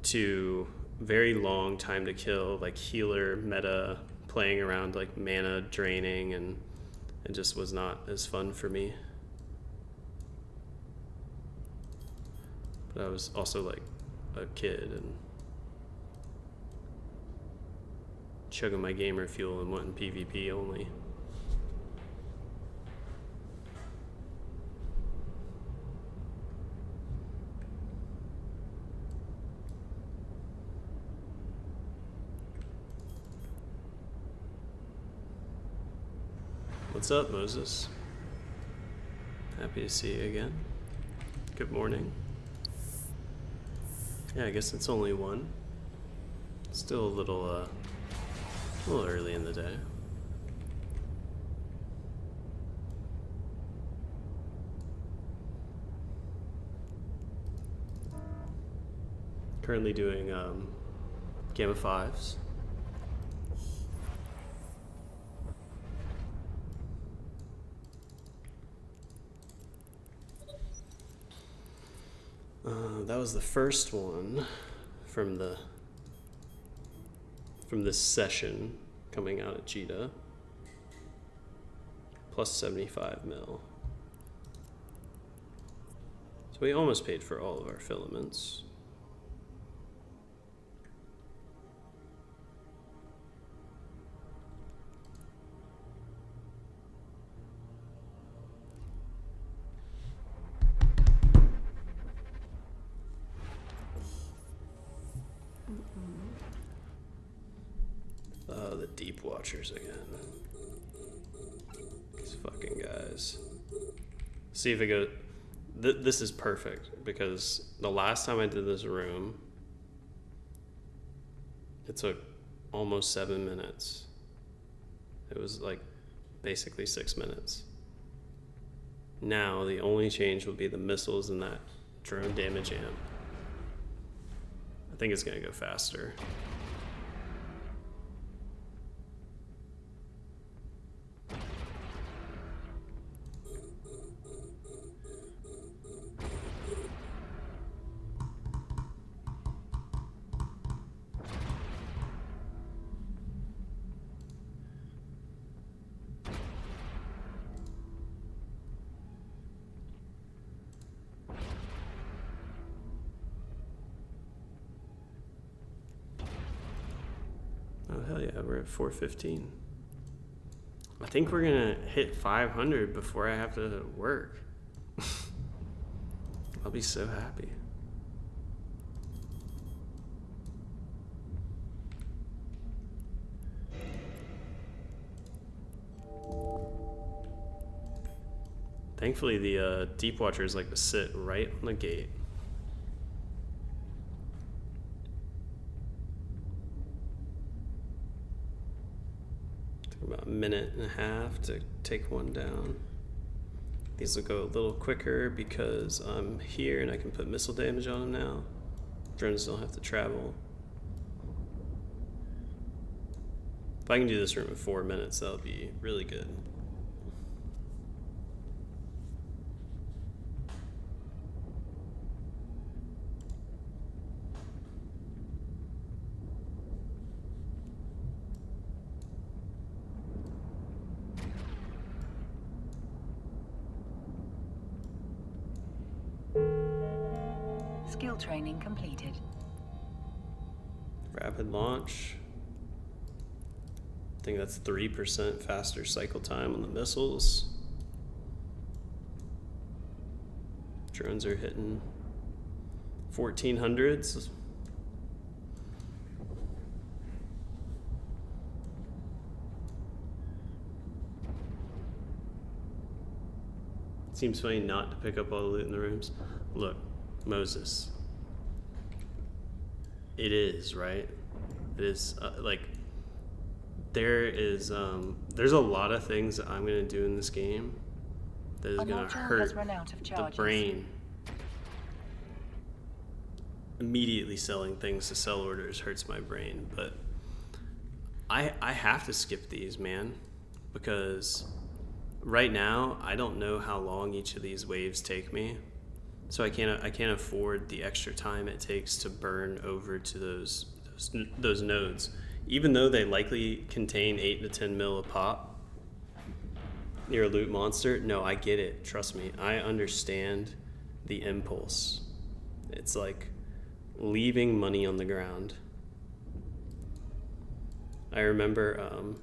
to very long time to kill, like healer meta, playing around like mana draining, and it just was not as fun for me. But I was also like a kid and chugging my gamer fuel and wanting PvP only. What's up, Moses? Happy to see you again. Good morning. Yeah, I guess it's only 1. Still a little early in the day. Currently doing Gamma 5s. That was the first one from this session coming out at Cheetah. Plus 75 mil. So we almost paid for all of our filaments. Oh, the deep watchers again. These fucking guys. See if it goes. This is perfect because the last time I did this room, it took almost 7 minutes. It was like basically 6 minutes. Now the only change will be the missiles and that drone damage amp. I think it's gonna go faster. Oh, hell yeah, we're at 415. I think we're gonna hit 500 before I have to work. I'll be so happy. Thankfully, the Deep Watchers like to sit right on the gate. About a minute and a half to take one down. These will go a little quicker because I'm here and I can put missile damage on them now. Drones don't have to travel. If I can do this room in 4 minutes, that'll be really good. Skill training completed. Rapid launch. I think that's 3% faster cycle time on the missiles. Drones are hitting 1400s. Seems funny not to pick up all the loot in the rooms. Look, Moses. It is, right? It is, like, there's a lot of things that I'm going to do in this game that is going to hurt the brain. Immediately selling things to sell orders hurts my brain, but I have to skip these, man, because right now, I don't know how long each of these waves take me, so I can't afford the extra time it takes to burn over to those nodes, even though they likely contain 8 to 10 mil a pop. You're a loot monster. No, I get it. Trust me, I understand the impulse. It's like leaving money on the ground. I remember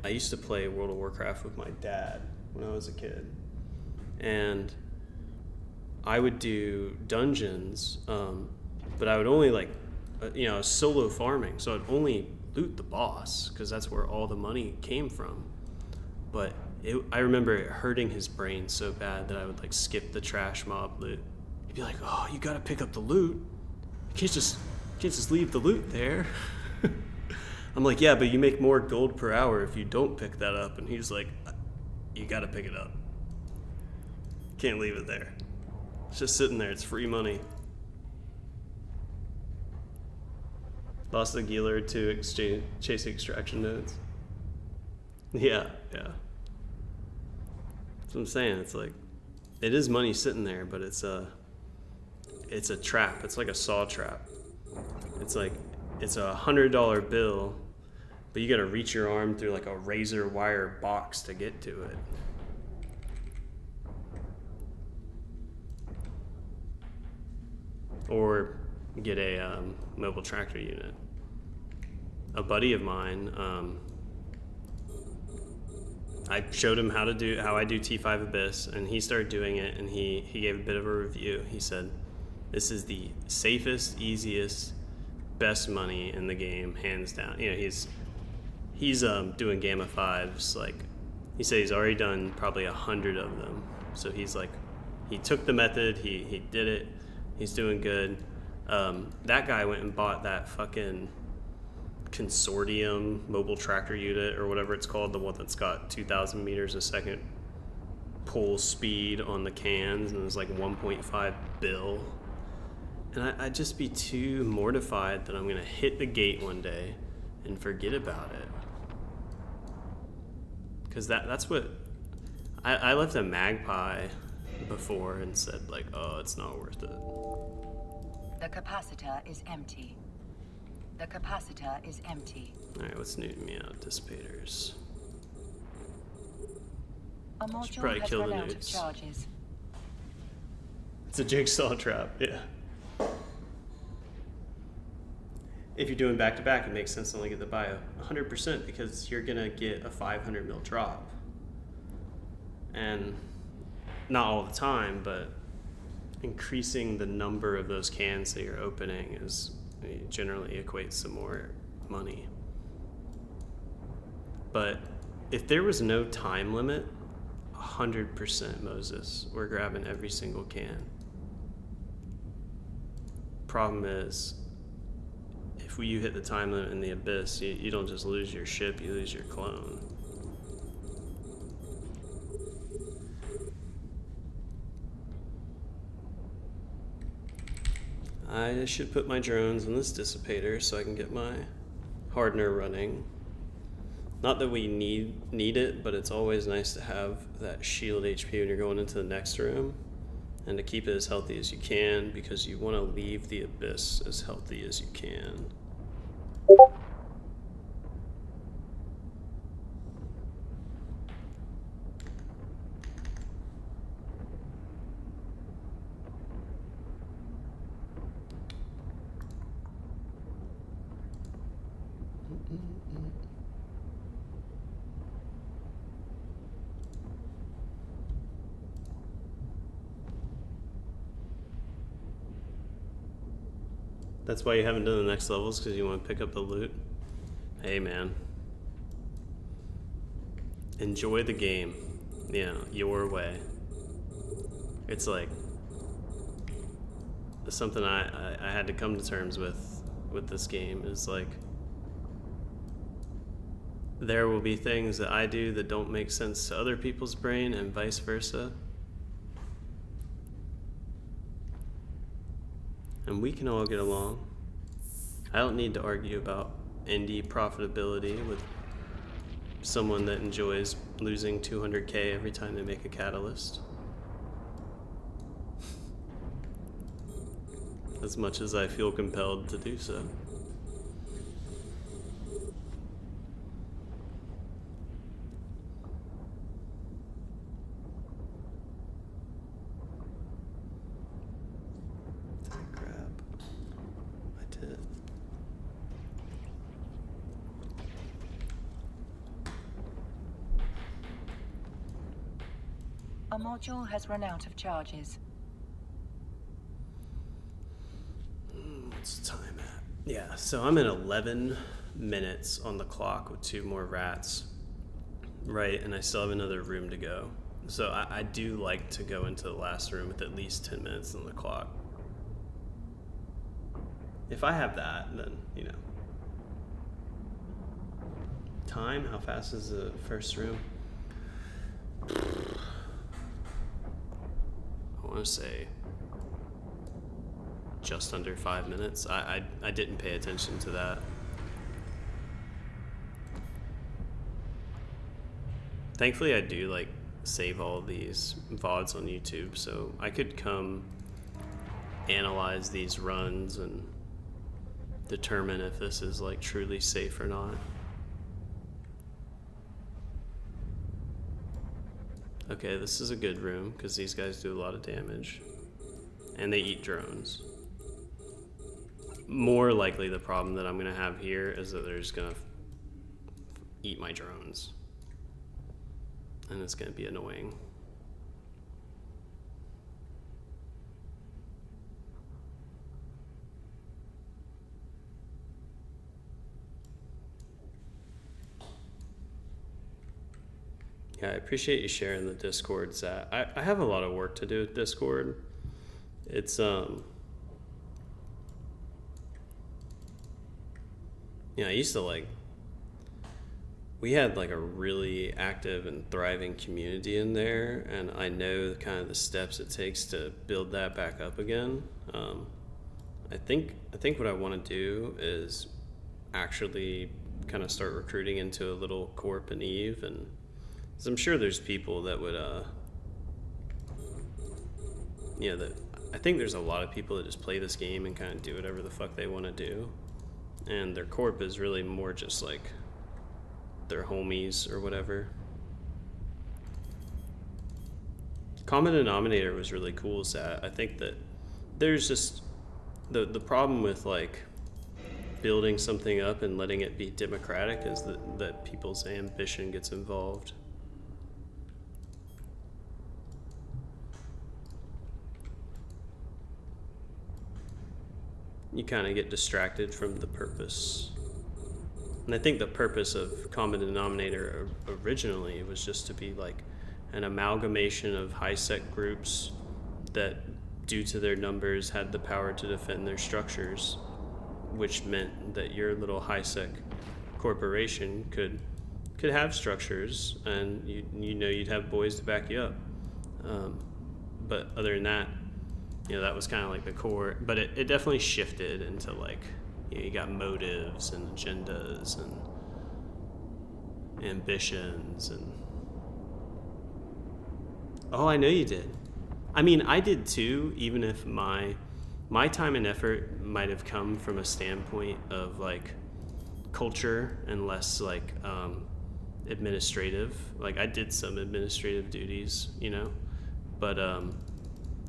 I used to play World of Warcraft with my dad when I was a kid, and I would do dungeons, but I would only solo farming, so I'd only loot the boss because that's where all the money came from. But I remember it hurting his brain so bad that I would like skip the trash mob loot. He'd be like, "Oh, you gotta pick up the loot. You can't just leave the loot there." I'm like, "Yeah, but you make more gold per hour if you don't pick that up." And he's like, "You gotta pick it up. Can't leave it there. It's just sitting there. It's free money." Lost the Gila to chasing extraction nodes. Yeah. That's what I'm saying. It's like, it is money sitting there, but it's a trap. It's like a saw trap. It's like, it's a $100 bill, but you gotta reach your arm through like a razor wire box to get to it. Or get a mobile tractor unit. A buddy of mine, I showed him how I do T5 Abyss, and he started doing it, and he gave a bit of a review. He said, "This is the safest, easiest, best money in the game, hands down." You know, he's doing Gamma 5s, like, he said he's already done probably 100 of them. So he's like, he took the method, he did it, he's doing good. That guy went and bought that fucking consortium mobile tractor unit or whatever it's called, the one that's got 2,000 meters a second pull speed on the cans, and it was like 1.5 bill. And I'd just be too mortified that I'm gonna hit the gate one day and forget about it. Because that's what I left a Magpie before and said like, "Oh, it's not worth it." The capacitor is empty. The capacitor is empty. Alright, what's neuting me out? Dissipators. A Should module probably has kill run the out of nukes. charges. It's a jigsaw trap, yeah. If you're doing back-to-back, it makes sense to only get the bio 100% because you're gonna get a 500 mil drop. And not all the time, but increasing the number of those cans that you're opening generally equates to more money. But if there was no time limit, 100% Moses, we're grabbing every single can. Problem is, if you hit the time limit in the Abyss, you don't just lose your ship, you lose your clone. I should put my drones in this dissipator so I can get my hardener running. Not that we need it, but it's always nice to have that shield HP when you're going into the next room, and to keep it as healthy as you can, because you want to leave the Abyss as healthy as you can. That's why you haven't done the next levels, because you want to pick up the loot. Hey man, enjoy the game, you know, your way. It's like something I had to come to terms with this game is like, there will be things that I do that don't make sense to other people's brain and vice versa. And we can all get along. I don't need to argue about indie profitability with someone that enjoys losing 200k every time they make a catalyst. As much as I feel compelled to do so. Did I grab? I did. A module has run out of charges. What's the time at? Yeah, so I'm at 11 minutes on the clock with 2 more rats, right? And I still have another room to go. So I do like to go into the last room with at least 10 minutes on the clock. If I have that, then, you know. Time? How fast is the first room? I want to say just under 5 minutes. I didn't pay attention to that. Thankfully, I do like save all these VODs on YouTube, so I could come analyze these runs and determine if this is like truly safe or not. Okay, this is a good room because these guys do a lot of damage and they eat drones. More likely the problem that I'm gonna have here is that they're just gonna eat my drones. And it's gonna be annoying. Yeah, I appreciate you sharing the Discord, Zach. I have a lot of work to do with Discord. It's yeah, I used to like, we had like a really active and thriving community in there, and I know kind of the steps it takes to build that back up again. I think what I want to do is actually kind of start recruiting into a little corp in Eve, and 'cause I'm sure there's people that would I think there's a lot of people that just play this game and kind of do whatever the fuck they want to do, and their corp is really more just like their homies or whatever. Common denominator was really cool, is that I think that there's just the problem with like building something up and letting it be democratic is that people's ambition gets involved. You kind of get distracted from the purpose. And I think the purpose of Common Denominator originally was just to be like an amalgamation of high-sec groups that, due to their numbers, had the power to defend their structures, which meant that your little high-sec corporation could have structures, and you'd have boys to back you up. But other than that, that was kind of like the core. But it definitely shifted into like, you got motives and agendas and ambitions and... Oh, I know you did. I mean, I did too, even if my time and effort might have come from a standpoint of like culture and less like administrative. Like I did some administrative duties, but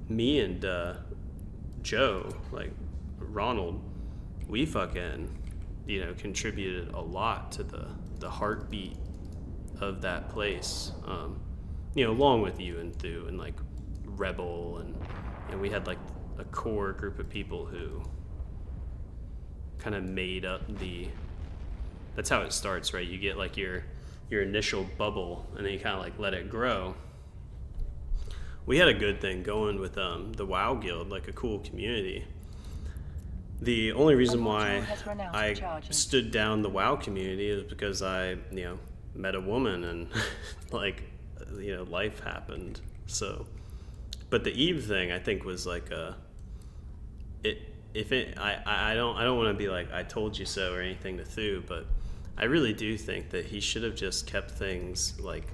me and Joe, like Ronald, we fucking, contributed a lot to the heartbeat of that place. Along with you and Thu and like Rebel and we had like a core group of people who kind of made up that's how it starts, right? You get like your initial bubble and then you kind of like let it grow. We had a good thing going with the WoW Guild, like a cool community. The only reason why I stood down the WoW community is because I, met a woman and like, life happened. So, but the Eve thing I think was like I don't want to be like I told you so or anything to Thu, but I really do think that he should have just kept things like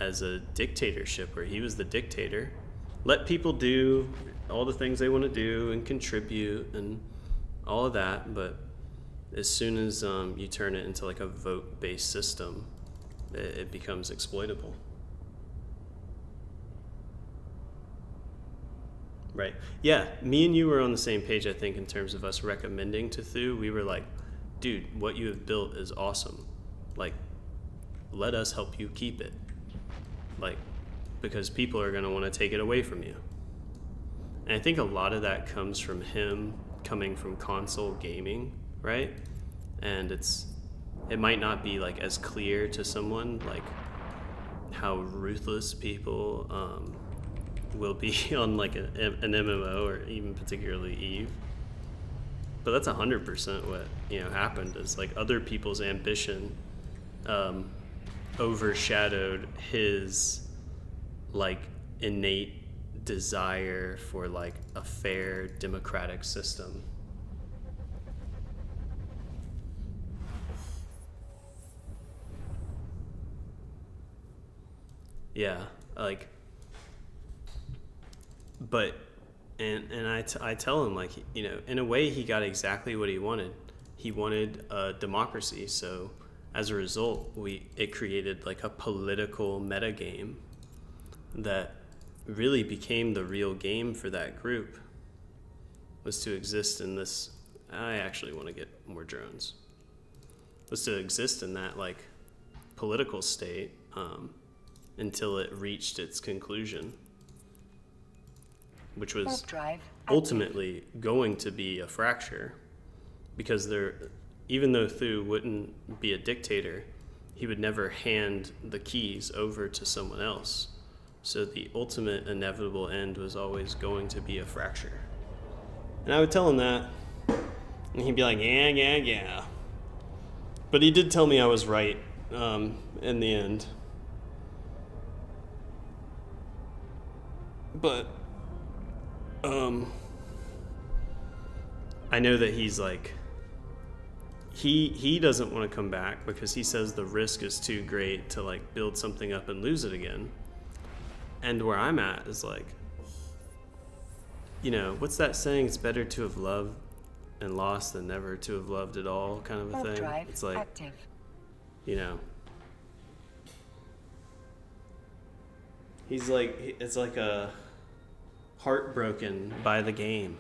as a dictatorship where he was the dictator. Let people do all the things they want to do and contribute and all of that, but as soon as you turn it into like a vote-based system, it becomes exploitable. Right. Yeah, me and you were on the same page, I think, in terms of us recommending to Thu. We were like, dude, what you have built is awesome. Like, let us help you keep it. Like, because people are going to want to take it away from you. And I think a lot of that comes from him coming from console gaming, right? And it might not be like as clear to someone like how ruthless people will be on like an MMO or even particularly Eve. But that's 100% what happened. Is like other people's ambition overshadowed his like innate desire for like a fair democratic system. Yeah, like, but and I tell him like, in a way he got exactly what he wanted. He wanted a democracy, so as a result it created like a political metagame that really became the real game for that group, was to exist in this. I actually want to get more drones. Was to exist in that like political state until it reached its conclusion, which was ultimately going to be a fracture, because even though Thu wouldn't be a dictator, he would never hand the keys over to someone else. So the ultimate inevitable end was always going to be a fracture. And I would tell him that, and he'd be like, yeah. But he did tell me I was right in the end. But I know that he's like, he doesn't want to come back because he says the risk is too great to like build something up and lose it again. And where I'm at is like, what's that saying? It's better to have loved and lost than never to have loved at all, kind of a thing. It's like, active. He's like, it's like a heartbroken by the game.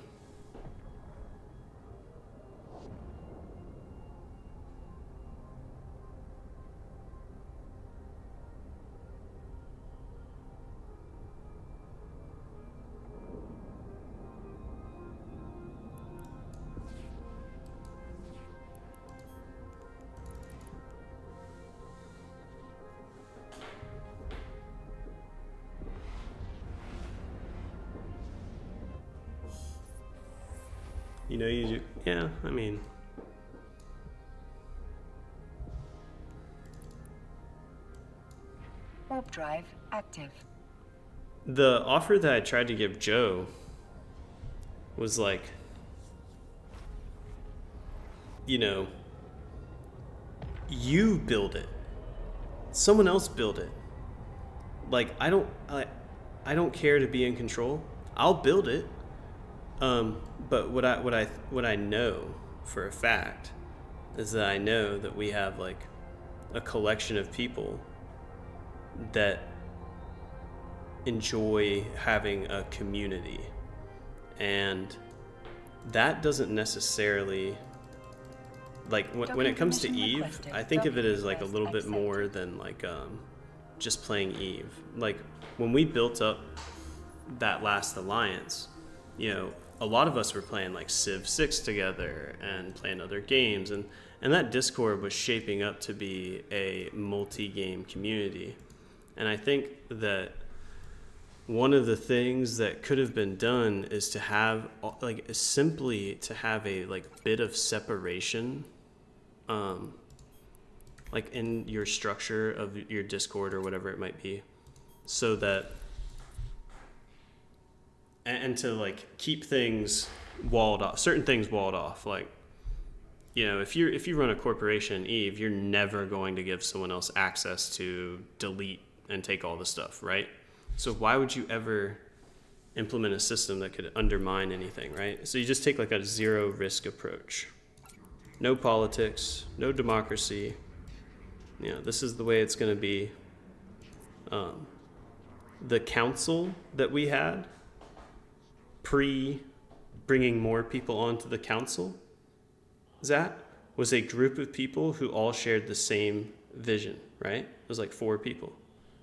Yeah, I mean, Warp drive active. the offer that I tried to give Joe was like, you build it. Someone else build it. Like, I don't care to be in control. I'll build it. But what I know for a fact is that I know that we have like a collection of people that enjoy having a community, and that doesn't necessarily like when it comes to Eve, I think of it as like a little bit more than like just playing Eve. Like when we built up that last alliance, a lot of us were playing like Civ 6 together and playing other games, and that Discord was shaping up to be a multi-game community. And I think that one of the things that could have been done is to have simply to have a bit of separation like in your structure of your Discord or whatever it might be, so that and to keep things walled off, certain things walled off, like if you run a corporation, Eve, you're never going to give someone else access to delete and take all the stuff, right? So why would you ever implement a system that could undermine anything, right? So you just take like a zero risk approach. No politics, no democracy. This is the way it's going to be. The council that we had bringing more people onto the council, Zach, was a group of people who all shared the same vision, right? It was like 4 people.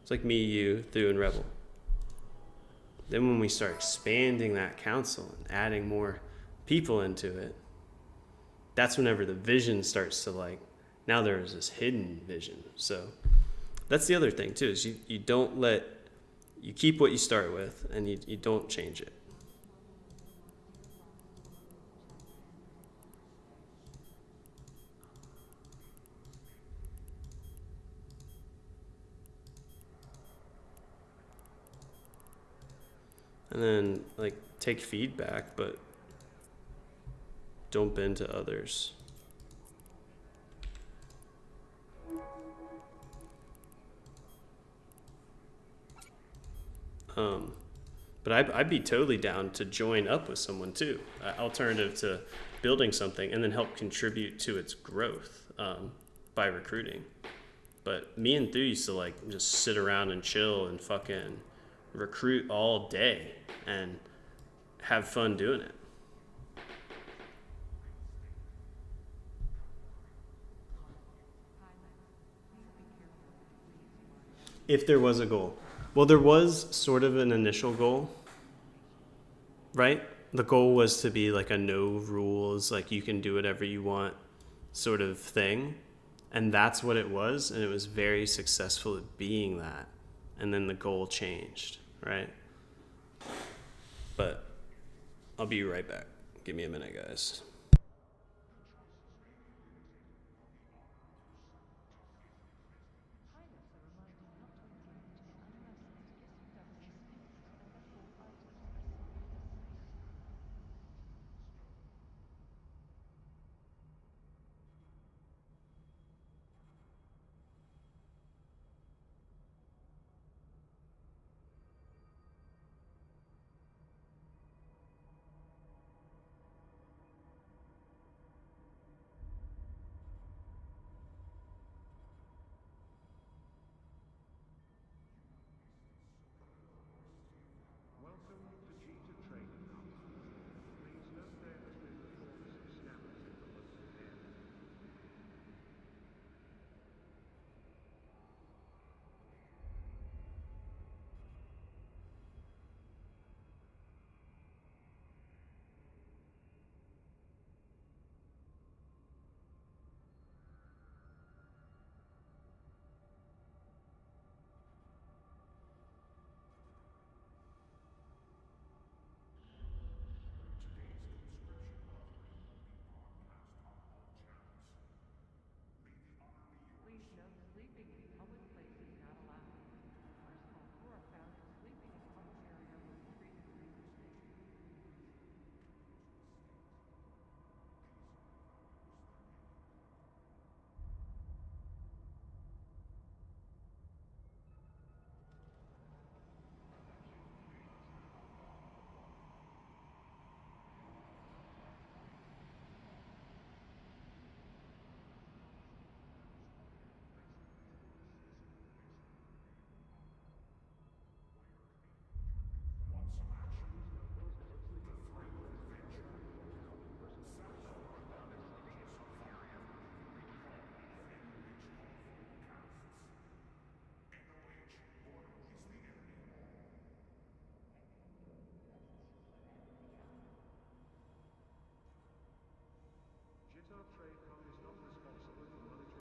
It's like me, you, Thu, and Rebel. Then when we start expanding that council and adding more people into it, that's whenever the vision starts to now there's this hidden vision. So that's the other thing too, is you keep what you start with and you don't change it. And then take feedback, but don't bend to others. But I'd be totally down to join up with someone too, alternative to building something, and then help contribute to its growth by recruiting. But me and Thu used to just sit around and chill and fucking recruit all day and have fun doing it. If there was a goal. Well, there was sort of an initial goal, right? The goal was to be a no rules, you can do whatever you want sort of thing. And that's what it was. And it was very successful at being that. And then the goal changed, right? But I'll be right back. Give me a minute, guys.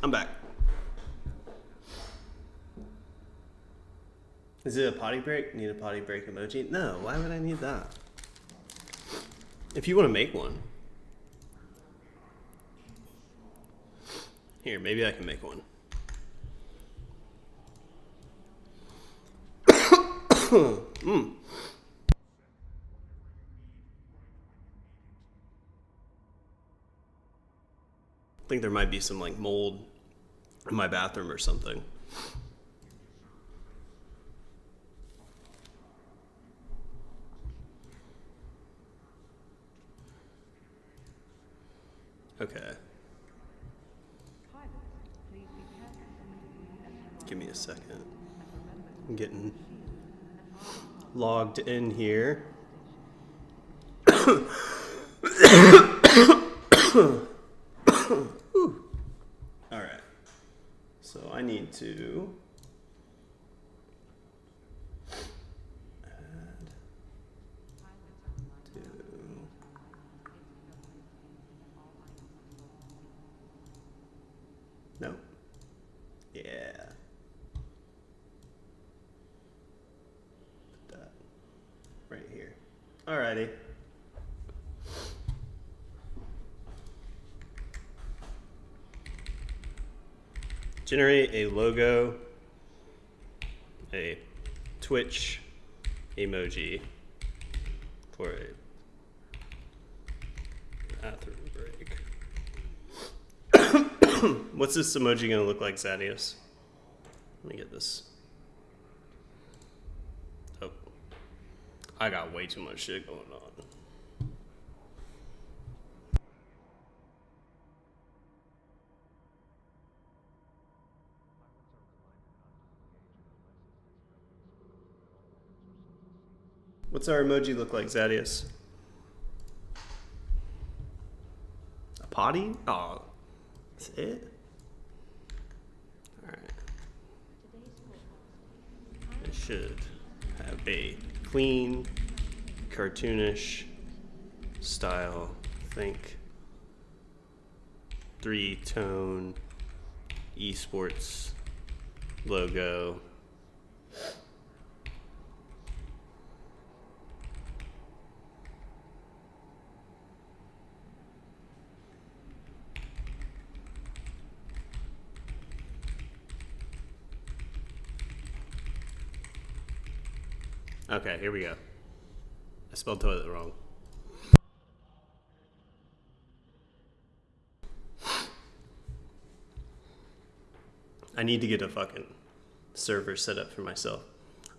I'm back. Is it a potty break? Need a potty break emoji? No, why would I need that? If you want to make one. Here, maybe I can make one. think there might be some like mold in my bathroom or something. Okay. Give me a second. I'm getting logged in here. All right. So I need to add to no. Yeah. Put that right here. Alrighty. Generate a logo, a Twitch emoji for a bathroom break. What's this emoji gonna look like, Zadius? Let me get this. Oh, I got way too much shit going on. What's our emoji look like, Zadius? A potty? Oh, that's it? Alright. It should have a clean, cartoonish style. Think 3-tone esports logo. Okay, here we go. I spelled toilet wrong. I need to get a fucking server set up for myself.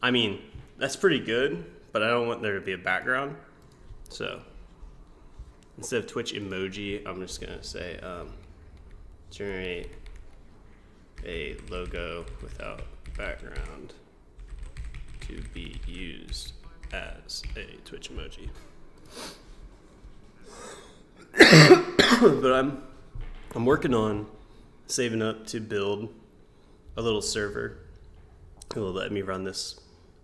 I mean, that's pretty good, but I don't want there to be a background. So instead of Twitch emoji, I'm just gonna say generate a logo without background to be used as a Twitch emoji. But I'm working on saving up to build a little server who will let me run this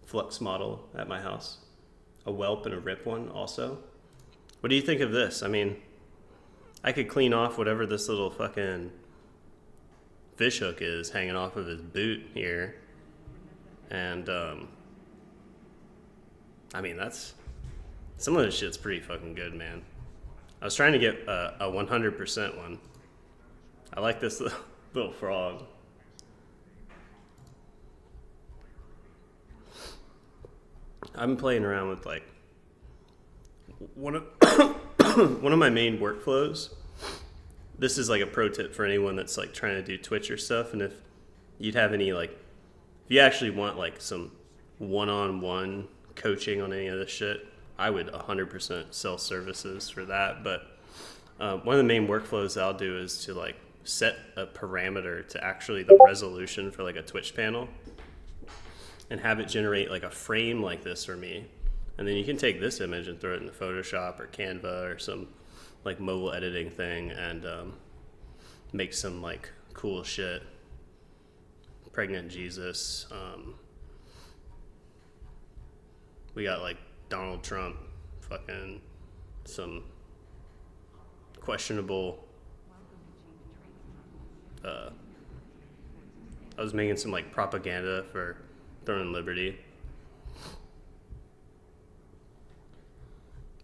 Flux model at my house. A whelp and a rip one also. What do you think of this? I mean, I could clean off whatever this little fucking fish hook is hanging off of his boot here. And I mean, that's some of this shit's pretty fucking good, man. I was trying to get a 100% one. I like this little frog. I've been playing around with like one of one of my main workflows. This is like a pro tip for anyone that's like trying to do Twitch or stuff. And if you'd have any like, if you actually want like some one-on-one coaching on any of this shit, I would 100% sell services for that. But one of the main workflows that I'll do is to like set a parameter to actually the resolution for like a Twitch panel and have it generate like a frame like this for me. And then you can take this image and throw it into Photoshop or Canva or some like mobile editing thing and make some like cool shit. Pregnant Jesus. We got like Donald Trump, fucking some questionable. I was making some like propaganda for Throne and Liberty.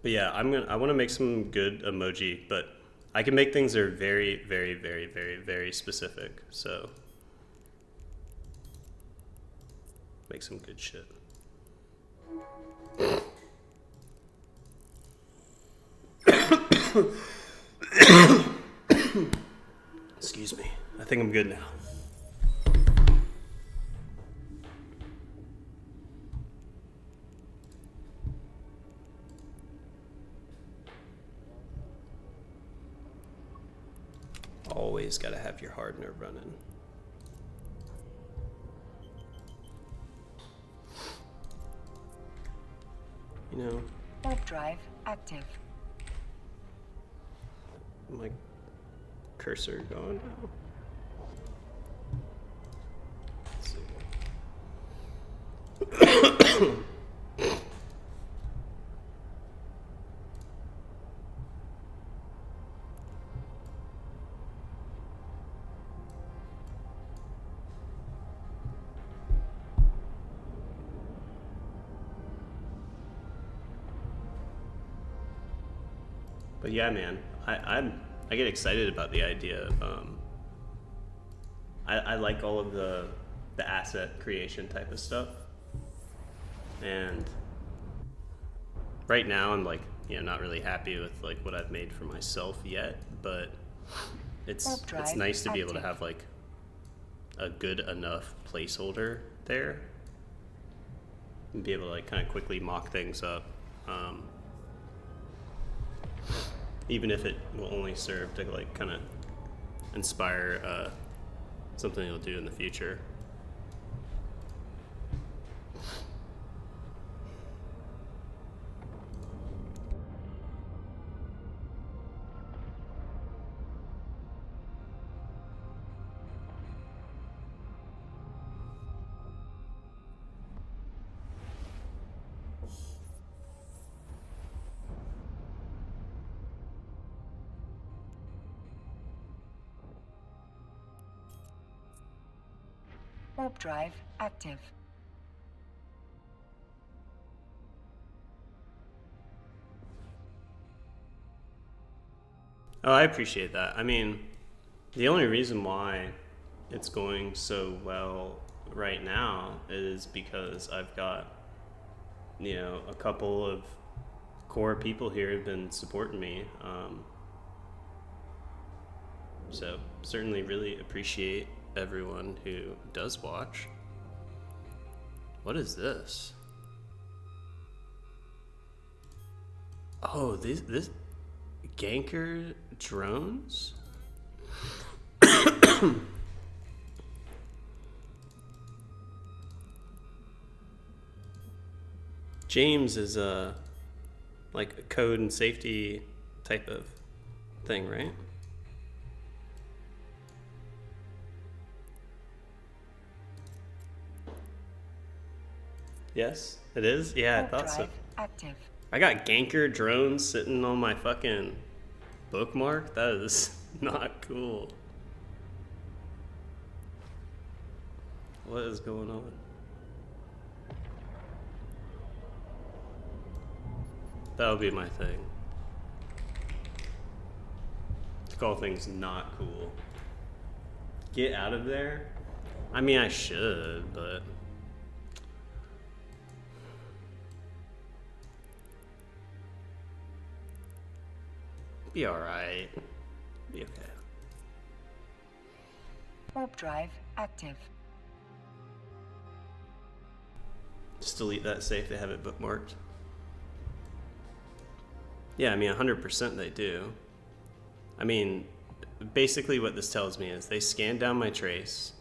But yeah, I want to make some good emoji, but I can make things that are very, very, very, very, very specific. So make some good shit. think I'm good now. Always gotta have your hardener running. You know, Warp drive active. my cursor going now. Let's see. But yeah, man, I get excited about the idea of I like all of the asset creation type of stuff, and right now I'm like, you know, not really happy with like what I've made for myself yet, but it's nice to be able to have like a good enough placeholder there and be able to like kind of quickly mock things up. Even if it will only serve to like kind of inspire something you'll do in the future. Warp drive active. Oh, I appreciate that. I mean, the only reason why it's going so well right now is because I've got, you know, a couple of core people here have been supporting me. So certainly really appreciate everyone who does watch. What is this? Oh, this ganker drones? James is like a code and safety type of thing, right? Yes, it is. Yeah, I thought so. Active. I got ganker drones sitting on my fucking bookmark. That is not cool. What is going on? That would be my thing. To call things not cool. Get out of there? I mean, I should, but... Be alright. Be okay. Warp drive active. Just delete that safe, they have it bookmarked. Yeah, I mean, 100% they do. I mean, basically what this tells me is they scanned down my trace.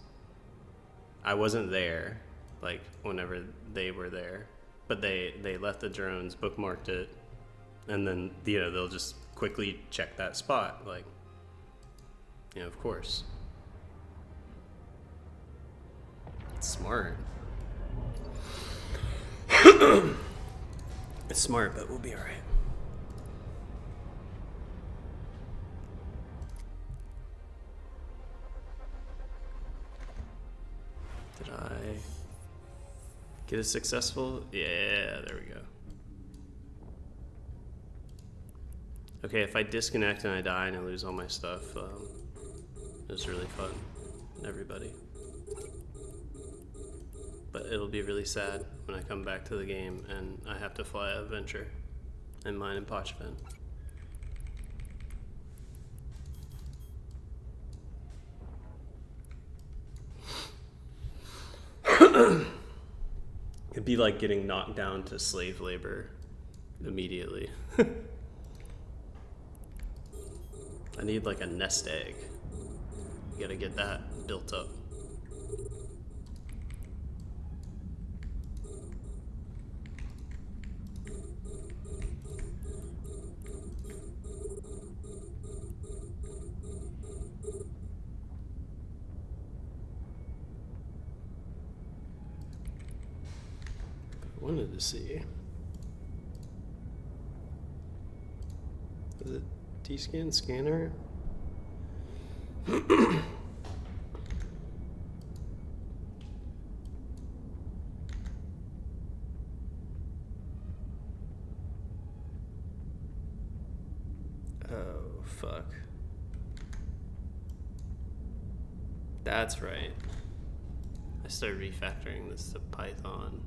I wasn't there, like, whenever they were there. But they left the drones, bookmarked it, and then, you know, they'll just quickly check that spot, like, you know, of course. It's smart. It's smart, but we'll be alright. Did I get a successful? Yeah, there we go. Okay, if I disconnect and I die and I lose all my stuff, it was really fun, everybody. But it'll be really sad when I come back to the game and I have to fly a Venture and mine in Pochven. It'd be like getting knocked down to slave labor immediately. I need like a nest egg. You gotta get that built up. I wanted to see. Is it T-scan scanner? Oh, fuck. That's right. I started refactoring this to Python.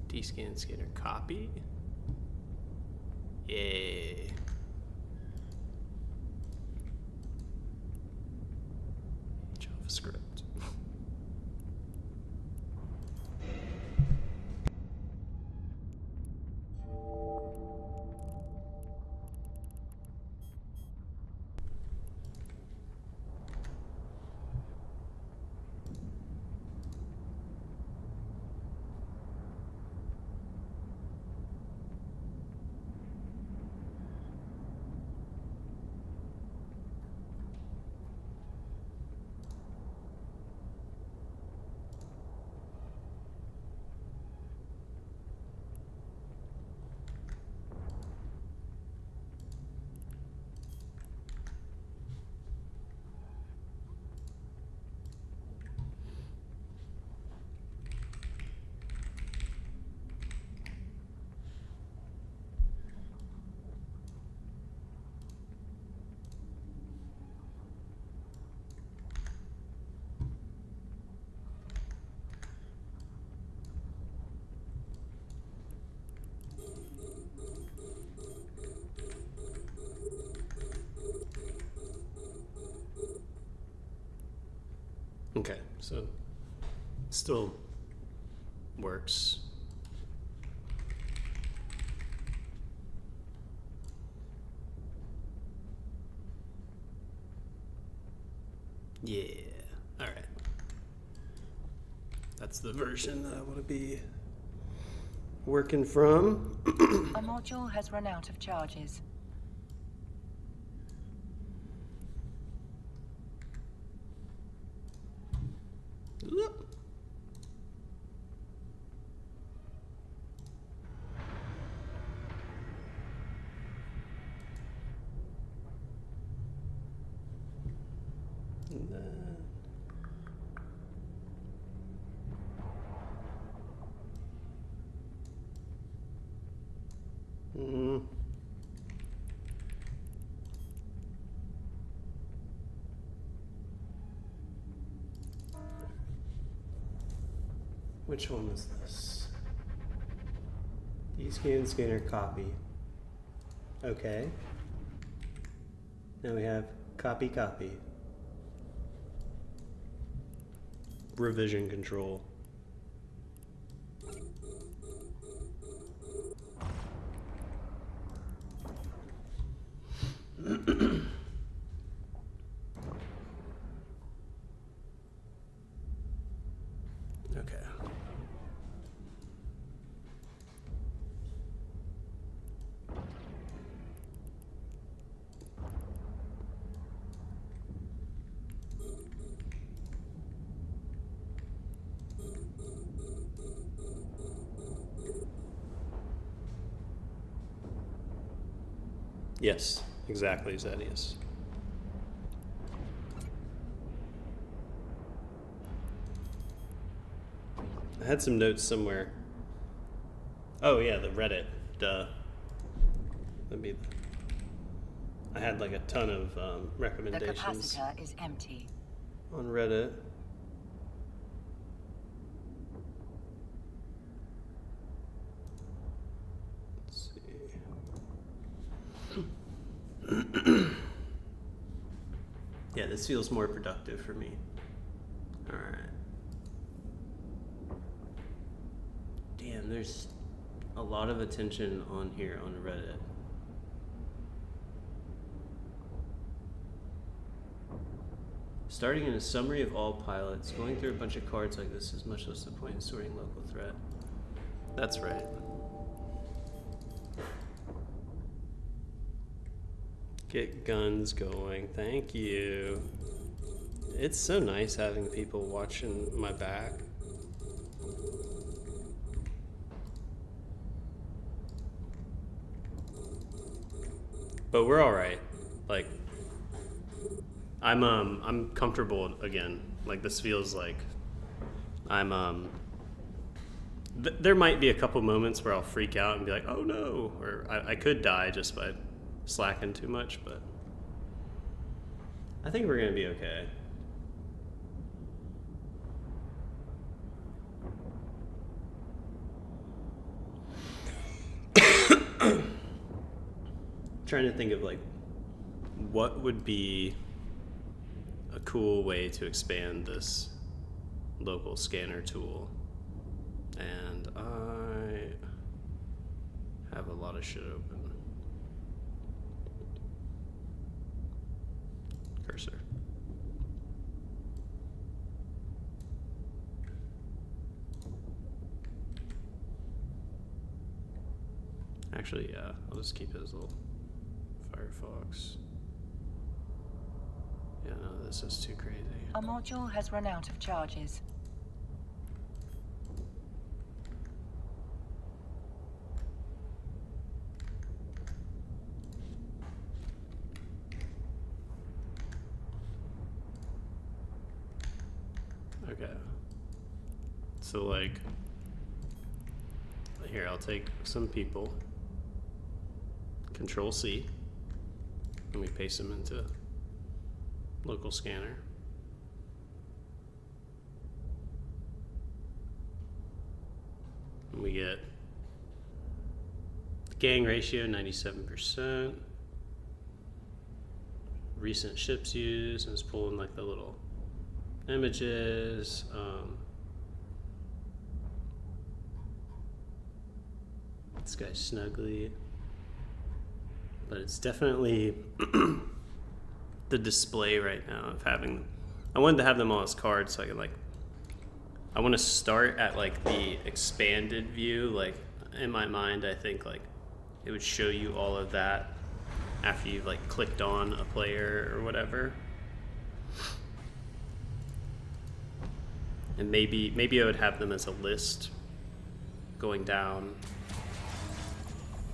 T-scan scanner copy? Yay. JavaScript. Okay, so still works. Yeah, all right. That's the version that I want to be working from. A module has run out of charges. And then which one was this? T-scan scanner copy. Okay. Now we have copy. Revision control. Okay. Yes, exactly, Zedius. I had some notes somewhere. Oh yeah, the Reddit. Duh. I had like a ton of The recommendations capacitor is empty. on Reddit. Let's see. Yeah, this feels more productive for me. All right. And there's a lot of attention on here on Reddit. Starting in a summary of all pilots, going through a bunch of cards like this is much less the point in sorting local threat. That's right. Get guns going. Thank you. It's so nice having people watching my back. But we're all right. Like, I'm comfortable again. Like, this feels like I'm there might be a couple moments where I'll freak out and be like, oh no, or I could die just by slacking too much, but I think we're gonna be okay. Trying to think of like what would be a cool way to expand this local scanner tool, and I have a lot of shit open. Cursor. Actually, yeah, I'll just keep it as a little Firefox. Yeah, no, this is too crazy. A module has run out of charges. Okay. So, like, here, I'll take some people. Control C. And we paste them into local scanner. And we get gang ratio 97%. Recent ships used, and it's pulling like the little images. This guy's Snuggly. But it's definitely the display right now of having. I wanted to have them all as cards so I could like. I want to start at like the expanded view. Like in my mind, I think like it would show you all of that after you've like clicked on a player or whatever. And maybe I would have them as a list going down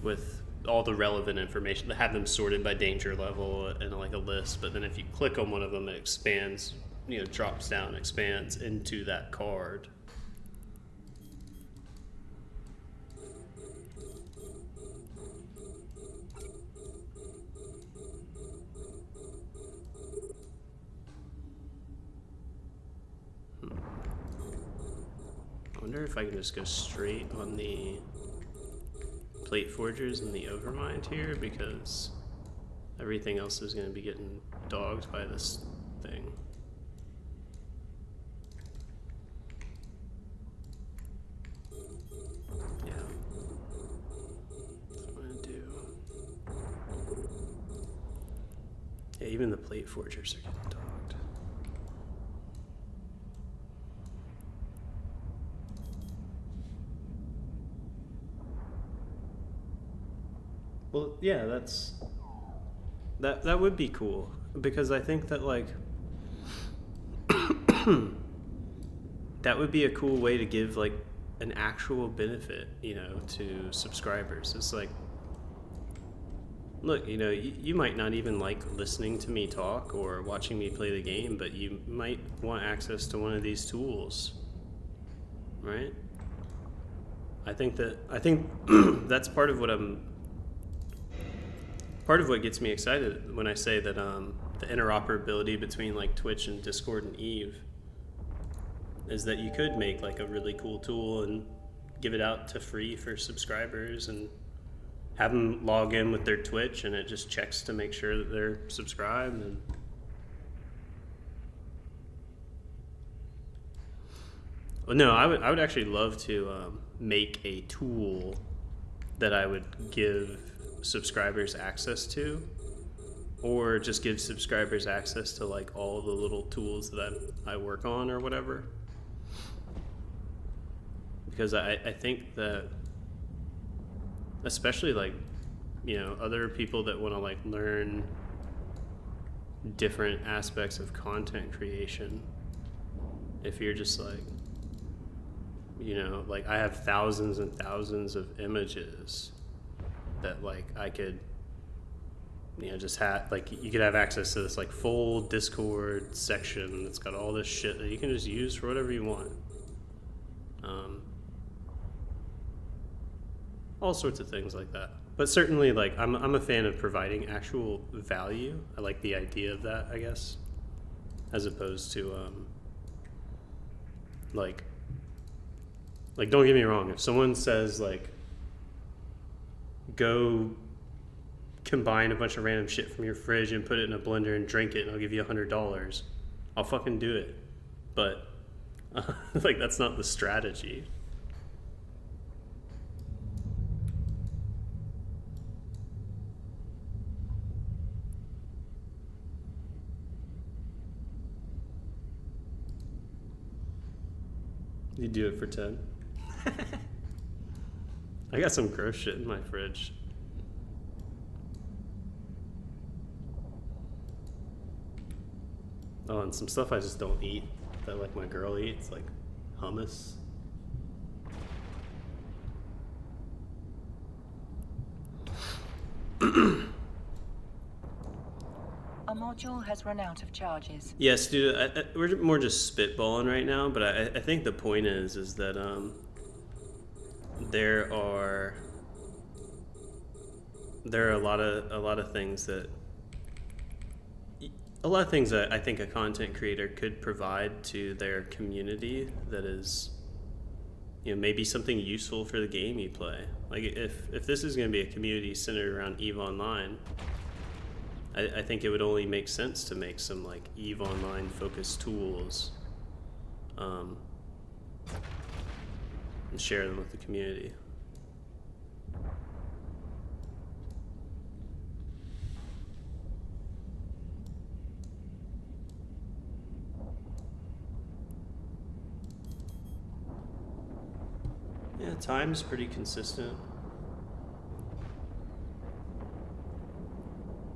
with all the relevant information, to have them sorted by danger level and like a list. But then if you click on one of them, it expands, you know, drops down, expands into that card. I wonder if I can just go straight on the plate forgers and the overmind here, because everything else is going to be getting dogged by this thing. Yeah. That's what I'm going to do. Yeah, even the plate forgers are getting dogged. Well, yeah, that would be cool, because I think that like that would be a cool way to give like an actual benefit, you know, to subscribers. It's like, look, you know, you might not even like listening to me talk or watching me play the game, but you might want access to one of these tools, right? I think that's part of what gets me excited when I say that the interoperability between like Twitch and Discord and Eve is that you could make like a really cool tool and give it out to free for subscribers and have them log in with their Twitch, and it just checks to make sure that they're subscribed. And No, I would actually love to make a tool that I would give subscribers access to, or just give subscribers access to like all the little tools that I work on or whatever. Because I think that, especially like, you know, other people that want to like learn different aspects of content creation, if you're just like, you know, like I have thousands and thousands of images that like I could, you know, just have like, you could have access to this like full Discord section that's got all this shit that you can just use for whatever you want. All sorts of things like that. But certainly, like, I'm a fan of providing actual value. I like the idea of that, I guess, as opposed to like don't get me wrong. If someone says like, go combine a bunch of random shit from your fridge and put it in a blender and drink it, and I'll give you $100, I'll fucking do it. But like, that's not the strategy. You do it for 10. I got some gross shit in my fridge. Oh, and some stuff I just don't eat that like my girl eats, like hummus. A module has run out of charges. Yes, dude. We're more just spitballing right now, but I think the point is that there are a lot of things that I think a content creator could provide to their community that is, you know, maybe something useful for the game you play. Like if this is going to be a community centered around EVE Online, I think it would only make sense to make some like EVE Online focused tools and share them with the community. Yeah, time's pretty consistent.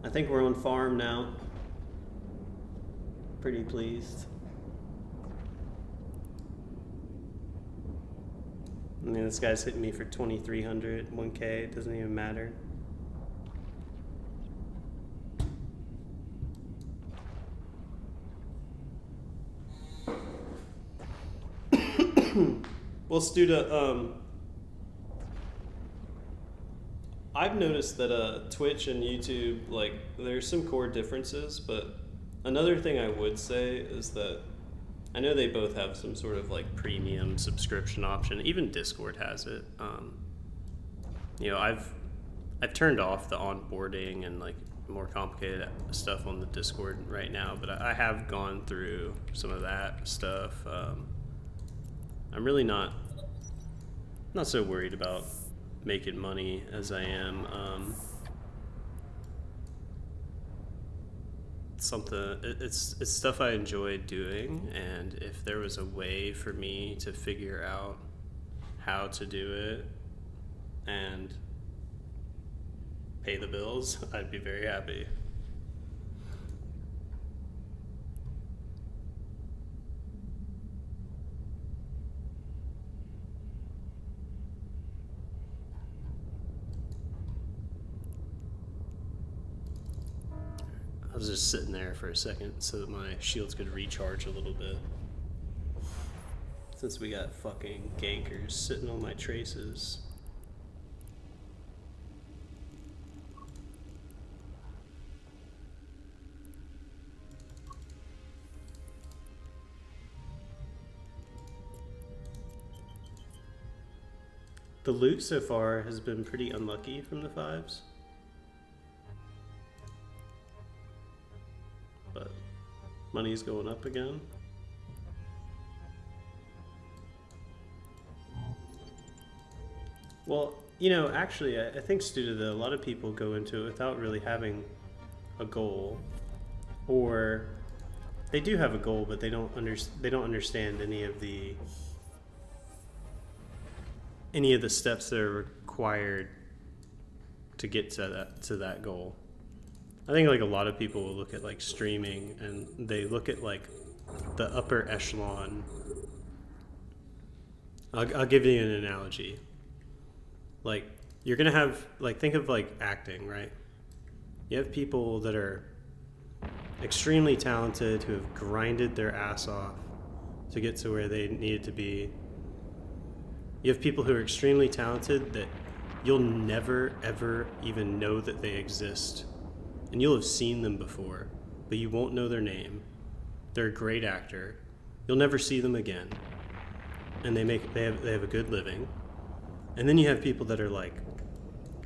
I think we're on farm now. Pretty pleased. I mean, this guy's hitting me for 2,300, 1K, it doesn't even matter. Well, Studa, I've noticed that Twitch and YouTube, like, there's some core differences, but another thing I would say is that I know they both have some sort of like premium subscription option. Even Discord has it. You know, I've turned off the onboarding and like more complicated stuff on the Discord right now, but I have gone through some of that stuff. I'm really not so worried about making money as I am it's stuff I enjoy doing, and if there was a way for me to figure out how to do it and pay the bills, I'd be very happy. I was just sitting there for a second so that my shields could recharge a little bit. Since we got fucking gankers sitting on my traces. The loot so far has been pretty unlucky from the 5s. But money's going up again. Well, actually, I think due to a lot of people go into it without really having a goal, or they do have a goal, but they don't understand any of the steps that are required to get to that goal. I think like a lot of people will look at like streaming and they look at like the upper echelon. I'll give you an analogy. Like you're gonna have like think of like acting, right? You have people that are extremely talented who have grinded their ass off to get to where they needed to be. You have people who are extremely talented that you'll never ever even know that they exist, and you'll have seen them before, but you won't know their name. They're a great actor. You'll never see them again, and they have a good living. And then you have people that are like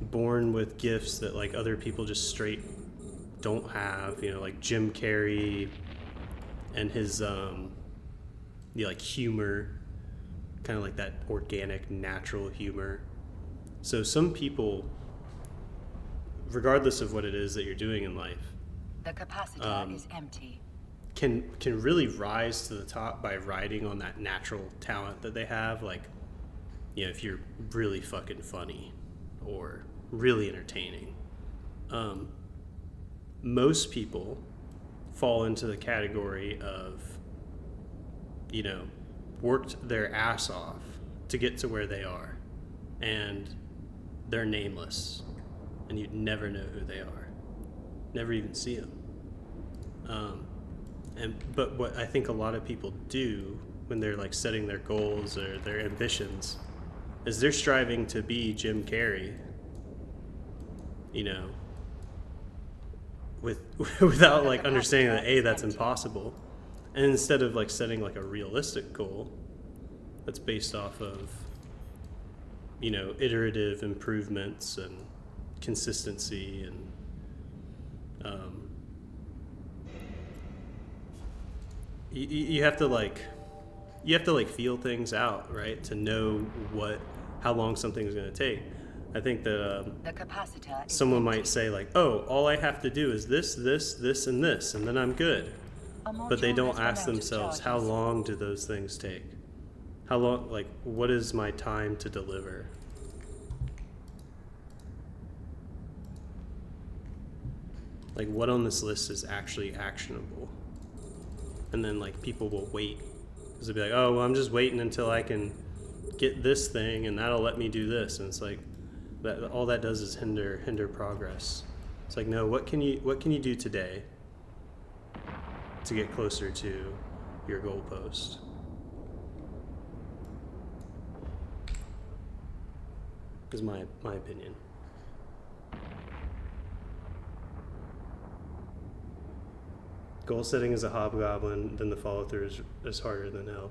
born with gifts that like other people just straight don't have, like Jim Carrey and his like humor, kind of like that organic, natural humor. So some people, regardless of what it is that you're doing in life, The capacitor is empty. can really rise to the top by riding on that natural talent that they have. Like, if you're really fucking funny or really entertaining. Most people fall into the category of, worked their ass off to get to where they are, and they're nameless, and you'd never know who they are, never even see them. But what I think a lot of people do when they're like setting their goals or their ambitions is they're striving to be Jim Carrey, without like understanding that that's impossible. And instead of like setting like a realistic goal that's based off of iterative improvements and consistency and you have to like feel things out, right, to know how long something's going to take. I think that The capacitor is someone empty. might say like, oh, all I have to do is this, and this, and then I'm good. But they don't ask themselves, how long do those things take? How long, like, what is my time to deliver? Like, what on this list is actually actionable? And then, like, people will wait. Because they'll be like, oh, well, I'm just waiting until I can get this thing, and that'll let me do this. And it's like, all that does is hinder progress. It's like, no, what can you do today to get closer to your goalpost? Is my opinion. Goal setting is a hobgoblin, then the follow through is harder than hell.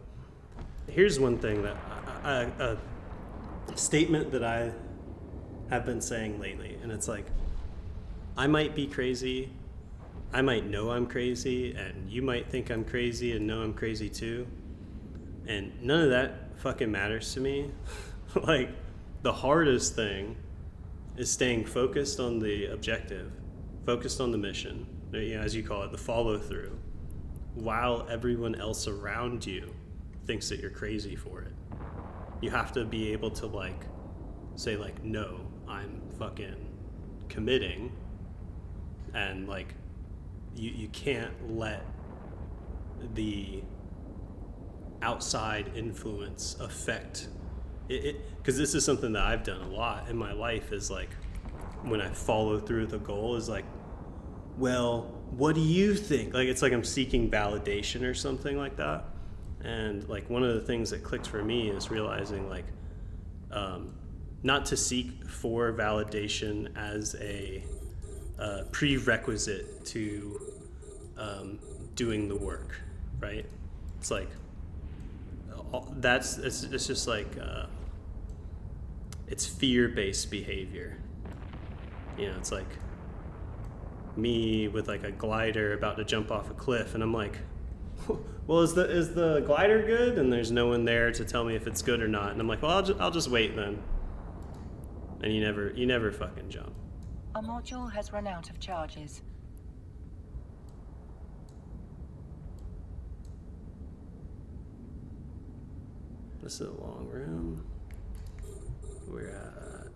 Here's one thing that a statement that I have been saying lately, and it's like, I might be crazy, I might know I'm crazy, and you might think I'm crazy and know I'm crazy too, and none of that fucking matters to me. Like, the hardest thing is staying focused on the objective, focused on the mission, as you call it, the follow through, while everyone else around you thinks that you're crazy for it. You have to be able to like say like, no, I'm fucking committing, and like you can't let the outside influence affect it, because this is something that I've done a lot in my life, is like when I follow through the goal is like, well, what do you think? Like, it's like I'm seeking validation or something like that. And like one of the things that clicked for me is realizing like not to seek for validation as a prerequisite to doing the work, right? It's like it's just like it's fear-based behavior. It's like me with like a glider about to jump off a cliff, and I'm like, well, is the glider good? And there's no one there to tell me if it's good or not. And I'm like, well, I'll just wait then. And you never fucking jump. A module has run out of charges. This is a long room. We're at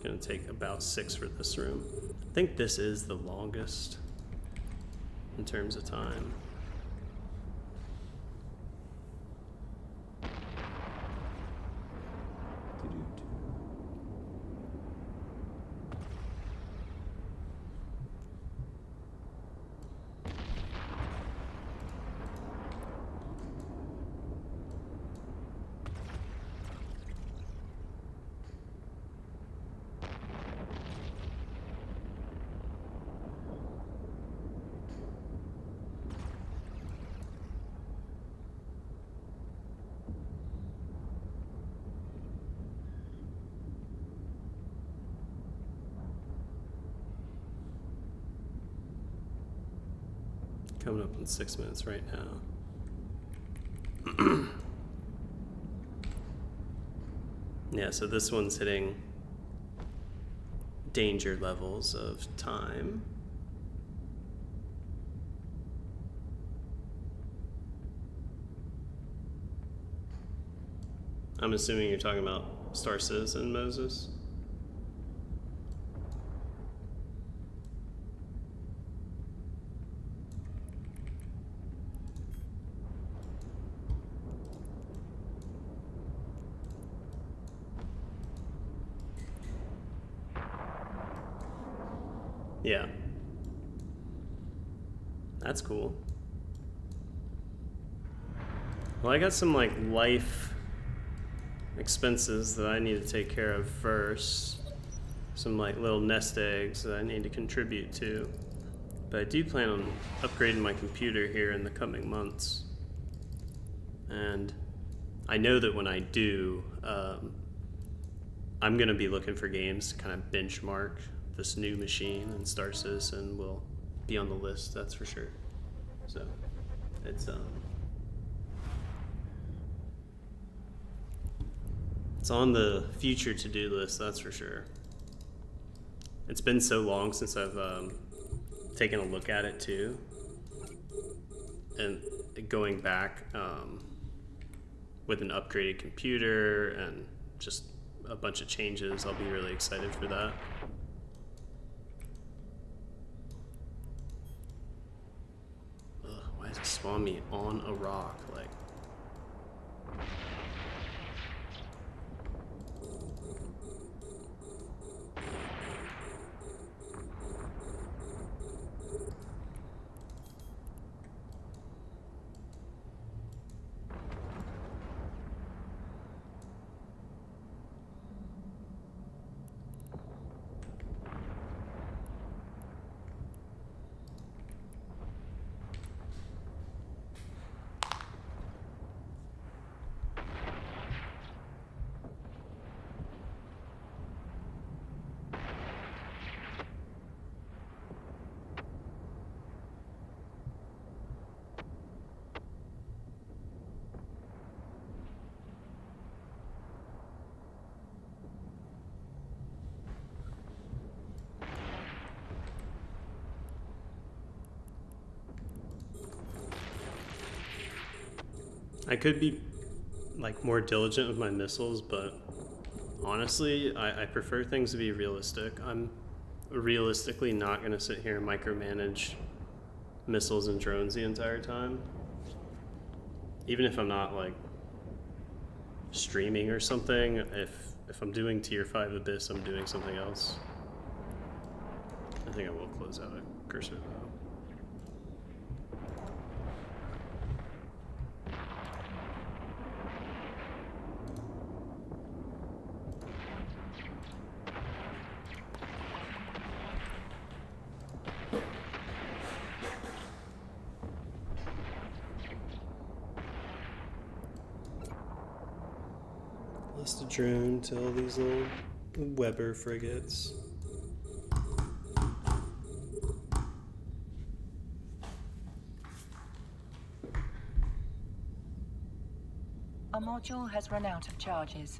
gonna take about 6 for this room. I think this is the longest in terms of time. Coming up in 6 minutes right now. Yeah, so this one's hitting danger levels of time. I'm assuming you're talking about Star Citizen, Moses? Yeah. That's cool. Well, I got some like life expenses that I need to take care of first. Some like little nest eggs that I need to contribute to. But I do plan on upgrading my computer here in the coming months. And I know that when I do, I'm gonna be looking for games to kind of benchmark this new machine, and Star Citizen will be on the list, that's for sure. So it's on the future to-do list, that's for sure. It's been so long since I've taken a look at it too, and going back with an upgraded computer and just a bunch of changes, I'll be really excited for that. Why does it spawn me on a rock? Like, I could be like more diligent with my missiles, but honestly, I prefer things to be realistic. I'm realistically not going to sit here and micromanage missiles and drones the entire time. Even if I'm not like streaming or something, if I'm doing tier 5 Abyss, I'm doing something else. I think I will close out a cursor though. Lost a drone to all these little Weber frigates. A module has run out of charges.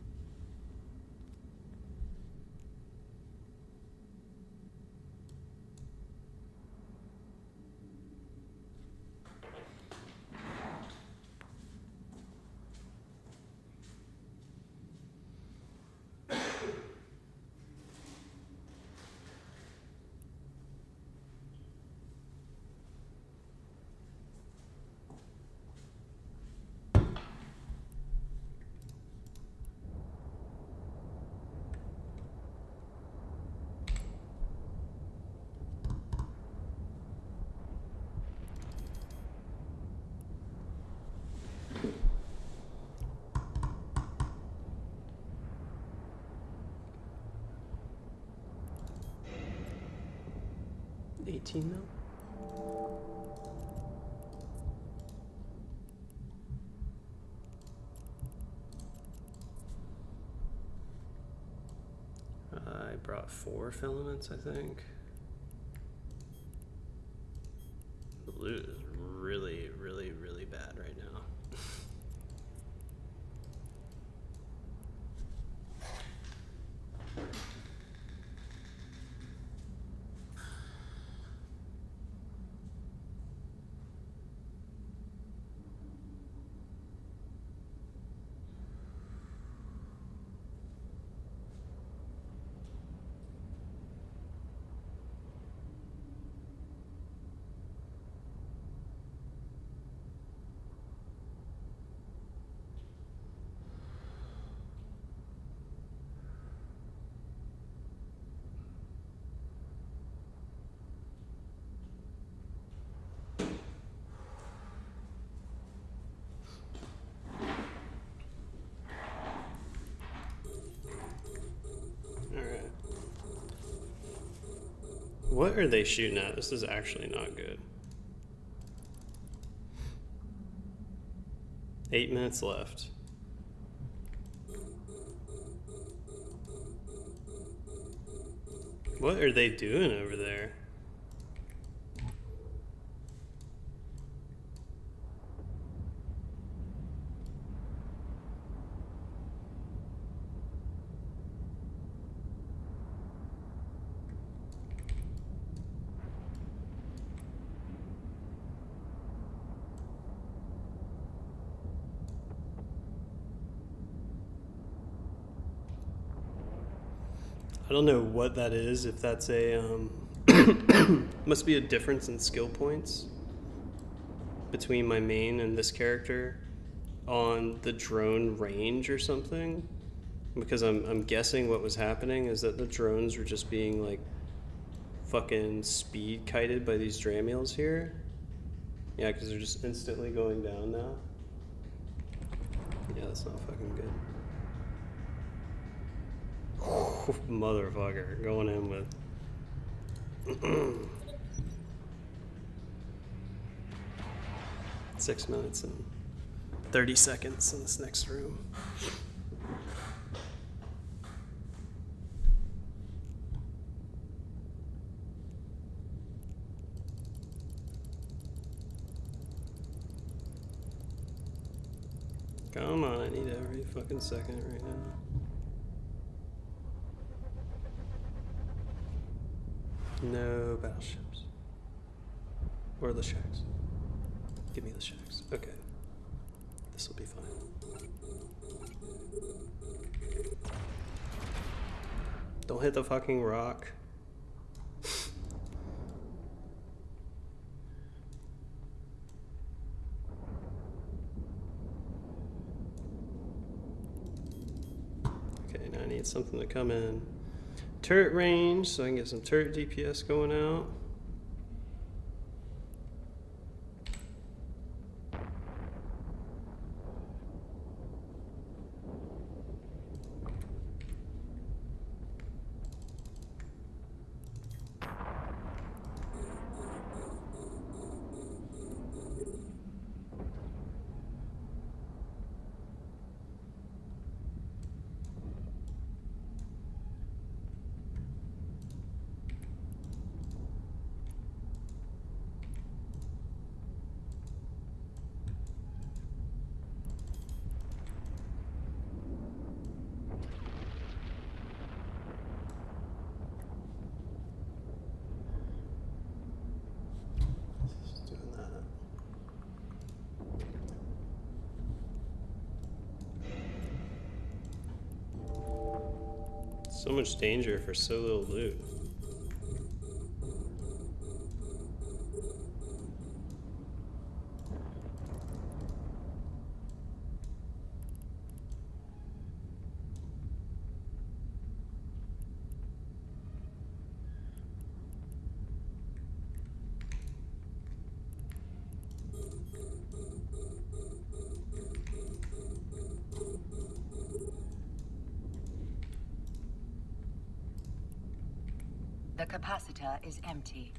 18 mil? I brought 4 filaments, I think. The loot is really, really, really bad right now. Alright. What are they shooting at? This is actually not good. 8 minutes left. What are they doing over there? I don't know what that is, if that's a, must be a difference in skill points between my main and this character on the drone range or something. Because I'm guessing what was happening is that the drones were just being like fucking speed kited by these Dramiels here. Yeah, because they're just instantly going down now. Yeah, that's not fucking good. Motherfucker, going in with 6 minutes and 30 seconds in this next room. Come on, I need every fucking second right now. No battleships. Or the shacks. Give me the shacks. Okay. This will be fine. Don't hit the fucking rock. Okay, now I need something to come in. Turret range, so I can get some turret DPS going out. Just doing that. So much danger for so little loot. The capacitor is empty.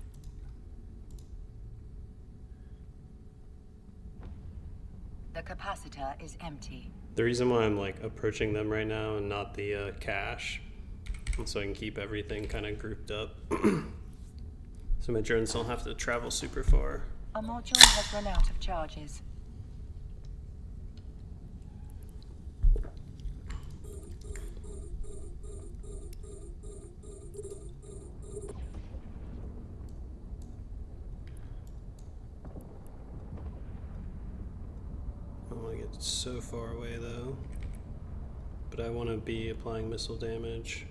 center is empty. The reason why I'm like approaching them right now and not the cache, and so I can keep everything kind of grouped up, so my drones don't have to travel super far. A module has run out of charges. I don't want to get so far away though, but I want to be applying missile damage.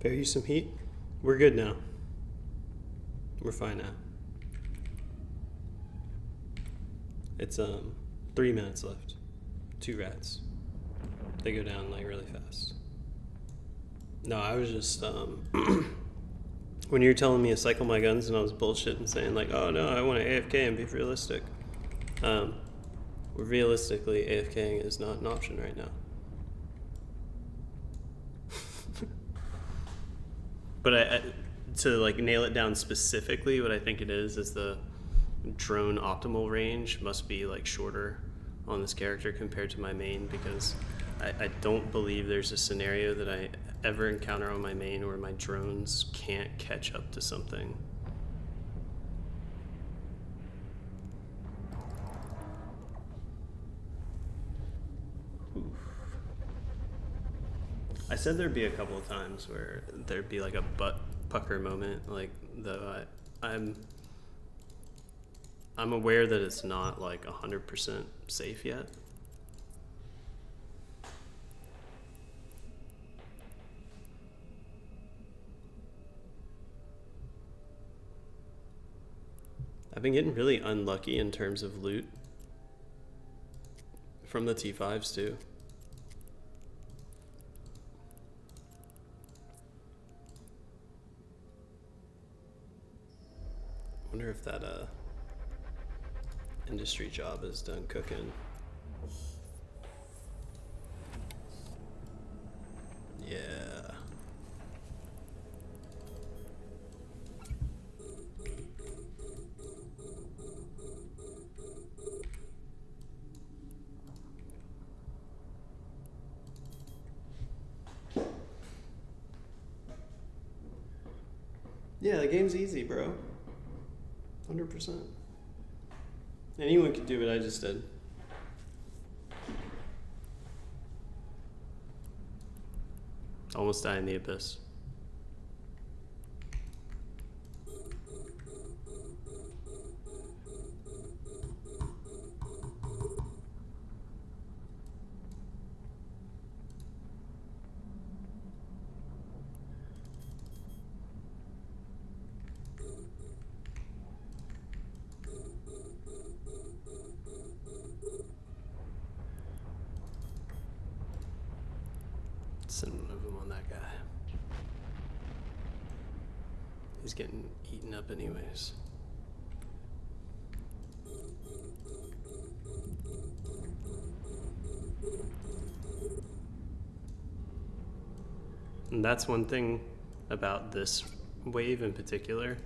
Bear you some heat. We're good now. We're fine now. It's 3 minutes left. 2 rats. They go down like really fast. No, I was just when you were telling me to cycle my guns and I was bullshitting saying like, oh no, I want to AFK and be realistic. Realistically, AFKing is not an option right now. But to like nail it down specifically, what I think it is the drone optimal range must be like shorter on this character compared to my main, because I don't believe there's a scenario that I ever encounter on my main where my drones can't catch up to something. I said there'd be a couple of times where there'd be like a butt pucker moment, like though I'm aware that it's not like 100% safe yet. I've been getting really unlucky in terms of loot from the T5s too. Wonder if that industry job is done cooking. Yeah. Yeah, the game's easy, bro. 100%. Anyone could do what I just did. Almost die in the abyss. Send one of them on that guy. He's getting eaten up anyways. And that's one thing about this wave in particular.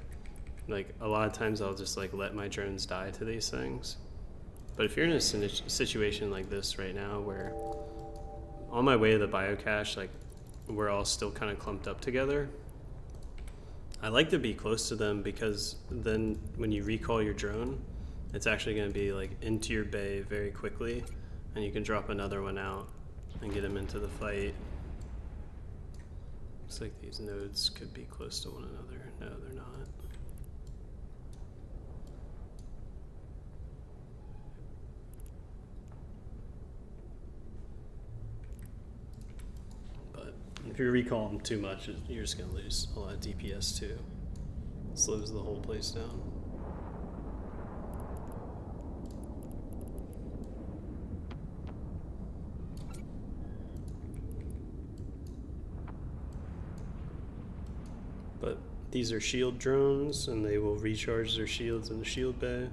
Like a lot of times I'll just like let my drones die to these things. But if you're in a situation like this right now where on my way to the biocache, like we're all still kind of clumped up together, I like to be close to them, because then when you recall your drone, it's actually going to be like into your bay very quickly, and you can drop another one out and get them into the fight. Looks like these nodes could be close to one another. No, they're not. If you recall them too much, you're just going to lose a lot of DPS too. Slows the whole place down. These are shield drones, and they will recharge their shields in the shield bay.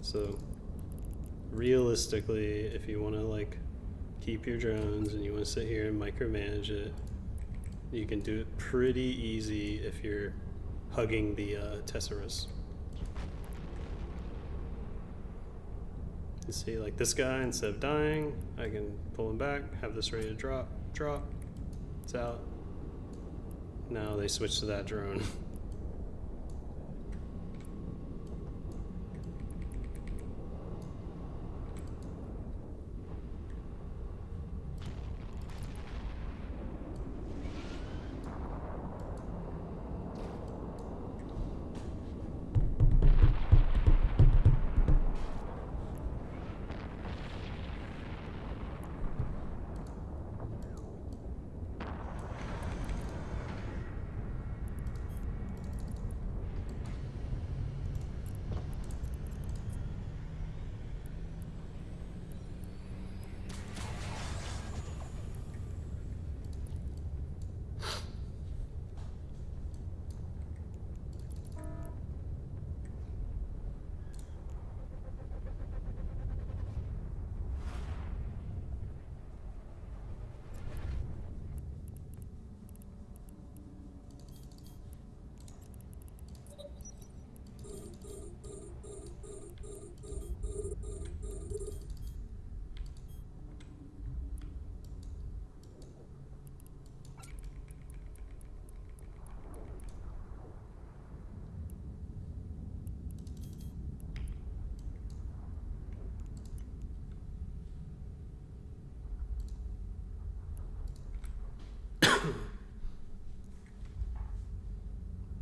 So, realistically, if you want to like keep your drones and you want to sit here and micromanage it, you can do it pretty easy if you're hugging the Tesserus. You see, like this guy, instead of dying, I can pull him back, have this ready to drop, it's out. Now they switch to that drone.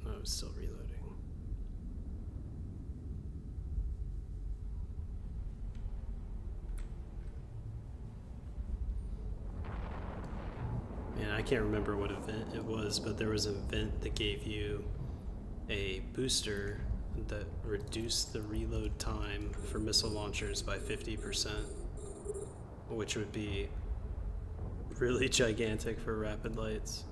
I was still reloading. Man, I can't remember what event it was, but there was an event that gave you a booster that reduced the reload time for missile launchers by 50%, which would be really gigantic for rapid lights.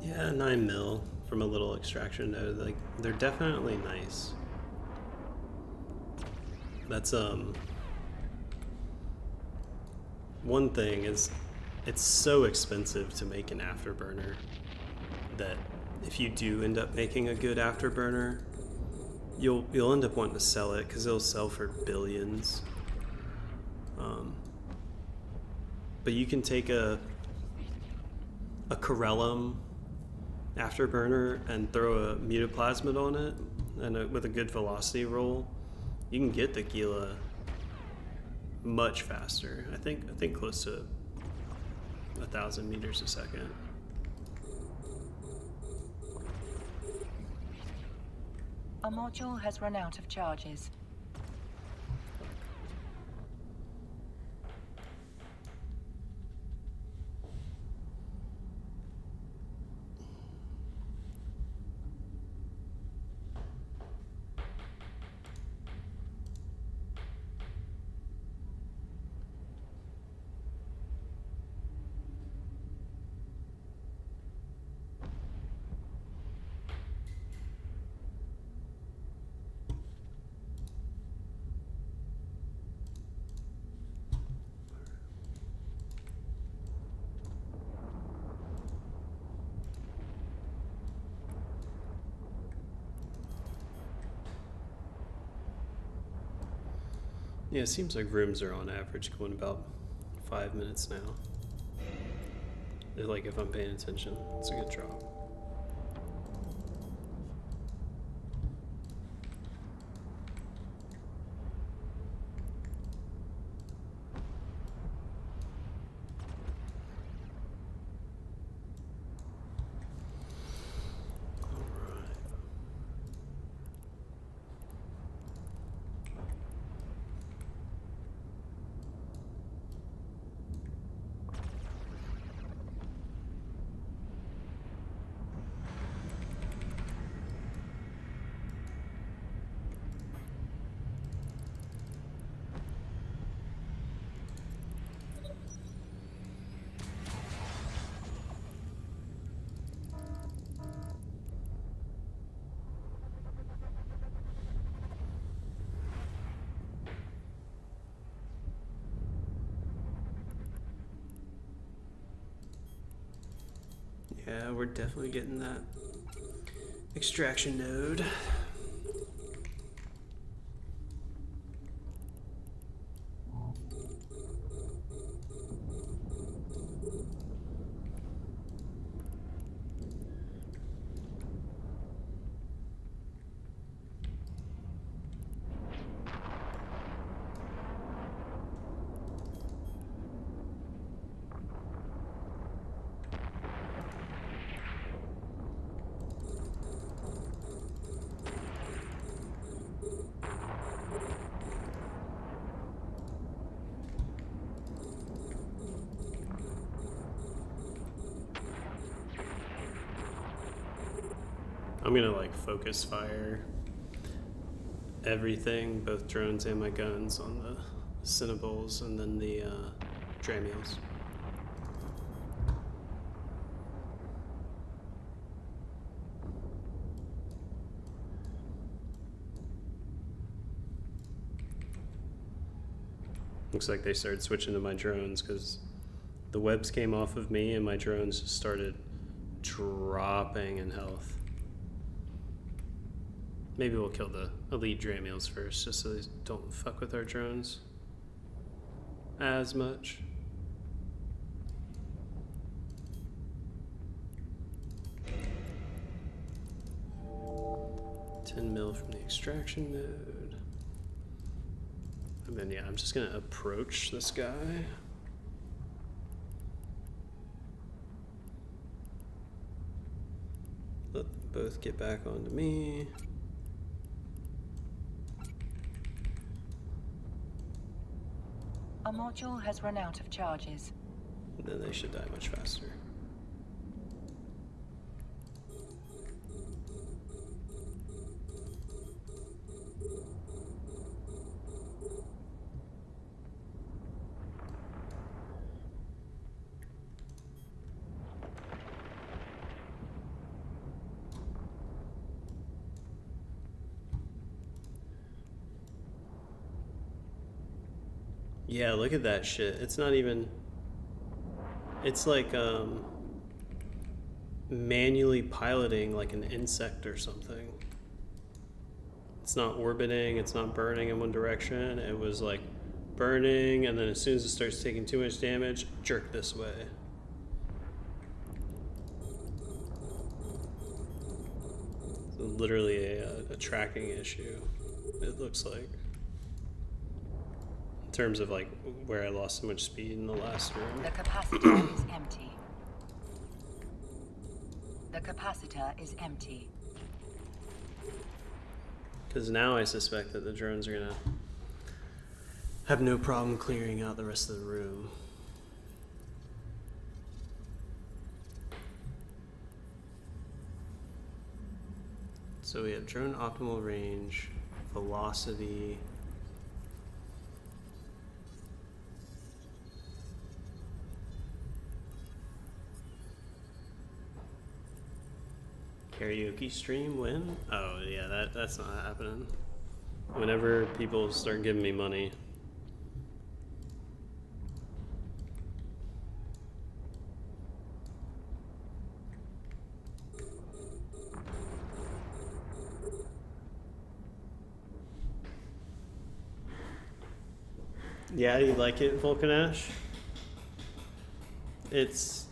Yeah, 9 mil from a little extraction node. Like, they're definitely nice. That's one thing is it's so expensive to make an afterburner that if you do end up making a good afterburner, you'll end up wanting to sell it because it'll sell for billions. But you can take a Corellum afterburner and throw a mutaplasmid on it, and with a good velocity roll, you can get the Gila much faster. I think close to 1,000 meters a second. Our module has run out of charges. Yeah, it seems like rooms are on average going about 5 minutes now. They're like, if I'm paying attention, it's a good drop. Yeah, we're definitely getting that extraction node. I'm gonna like focus fire everything, both drones and my guns, on the Cinnables and then the Dramiels. Looks like they started switching to my drones because the webs came off of me and my drones just started dropping in health. Maybe we'll kill the elite Dramiels first, just so they don't fuck with our drones as much. $10 mil from the extraction node. And then yeah, I'm just gonna approach this guy. Let them both get back onto me. A module has run out of charges. And then they should die much faster. Yeah, look at that shit. It's not even... It's like manually piloting like an insect or something. It's not orbiting, it's not burning in one direction. It was like burning, and then as soon as it starts taking too much damage, jerk this way. So literally a tracking issue, it looks like. In terms of like where I lost so much speed in the last room. The capacitor is empty. The capacitor is empty. Because now I suspect that the drones are gonna have no problem clearing out the rest of the room. So we have drone optimal range, velocity. Karaoke stream when? Oh yeah, that's not happening. Whenever people start giving me money. Yeah, you like it, Vulcanash? It's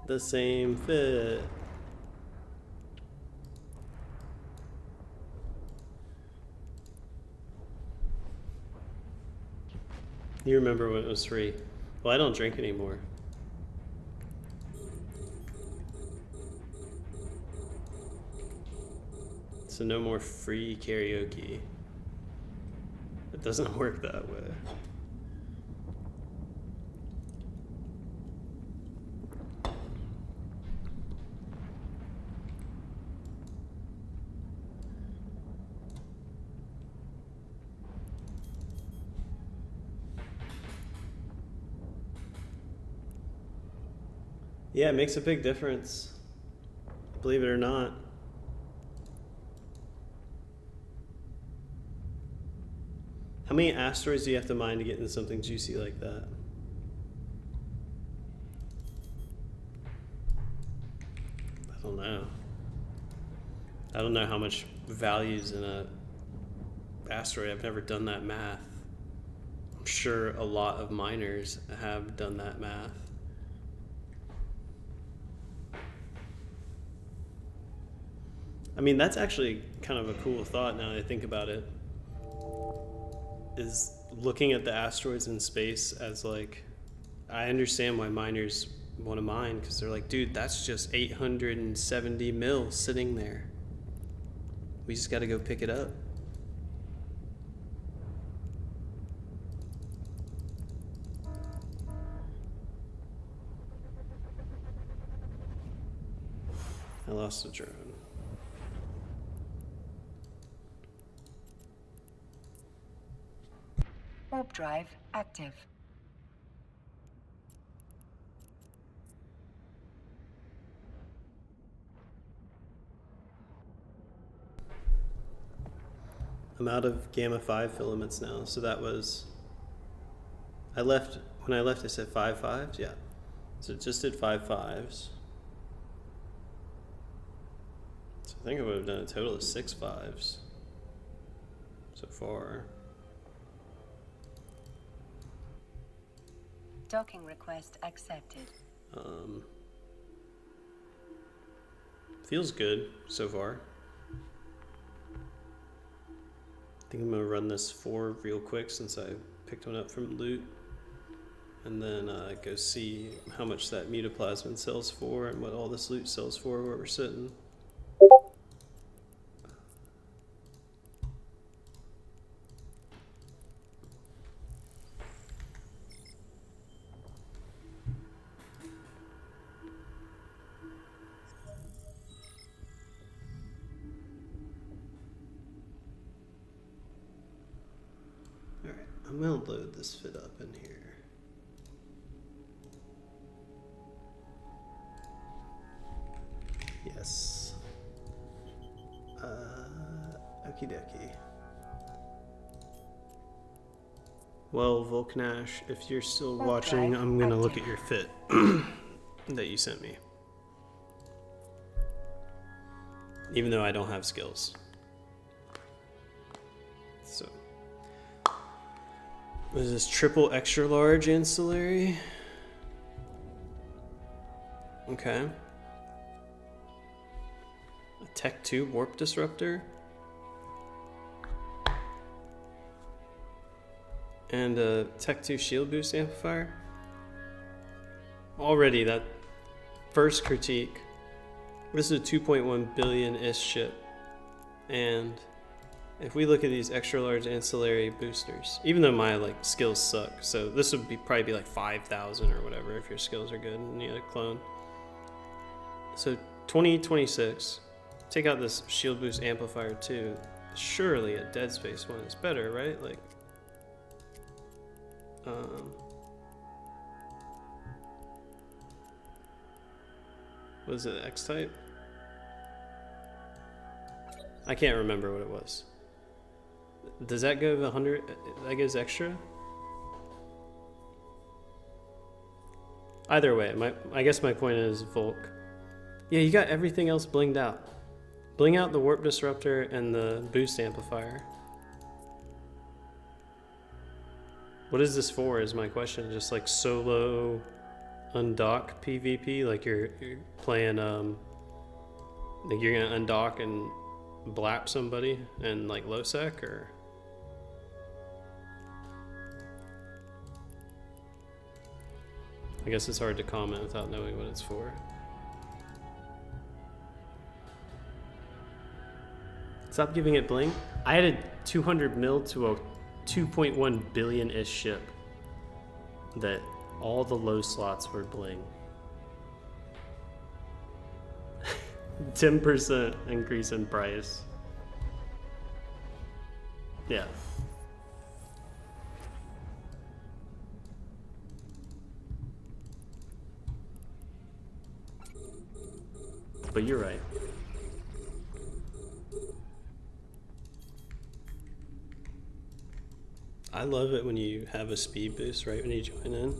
the same fit. You remember when it was free? Well, I don't drink anymore. So no more free karaoke. It doesn't work that way. Yeah, it makes a big difference. Believe it or not. How many asteroids do you have to mine to get into something juicy like that? don't know. I don't know how much value's in a asteroid. I've never done that math. I'm sure a lot of miners have done that math. I mean, that's actually kind of a cool thought now that I think about it, is looking at the asteroids in space as like, I understand why miners want to mine, because they're like, dude, that's just 870 mil sitting there. We just got to go pick it up. I lost the drone. Warp drive active. I'm out of gamma 5 filaments now, so that was, when I left I said 5 5s, yeah. So it just did 5 5s. So I think I would have done a total of 6 5s so far. Docking request accepted. Feels good so far. I think I'm gonna run this 4 real quick since I picked one up from loot, and then go see how much that mutaplasmin sells for and what all this loot sells for where we're sitting. Alright, I'm gonna load this fit up in here. Yes. Okie dokie. Well, Volknash, if you're still watching, I'm gonna look at your fit that you sent me. Even though I don't have skills. So. What is this? Triple extra large ancillary? Okay. A Tech 2 warp disruptor. And a Tech 2 shield boost amplifier. Already, that first critique. This is a 2.1 billion-ish ship. And if we look at these extra large ancillary boosters, even though my skills suck, so this would probably be like 5,000 or whatever if your skills are good and you had a clone. So 2026, take out this shield boost amplifier too. Surely a Dead Space one is better, right? What is it, X-type? I can't remember what it was. Does that go 100? That goes extra? Either way, I guess my point is Volk. Yeah, you got everything else blinged out. Bling out the warp disruptor and the boost amplifier. What is this for is my question. Just like solo undock PvP? Like you're playing, like you're gonna undock and blap somebody in like low sec, or? I guess it's hard to comment without knowing what it's for. Stop giving it bling. I added 200 mil to a 2.1 billion-ish ship that all the low slots were bling. 10% increase in price. Yeah. But you're right. I love it when you have a speed boost right when you join in.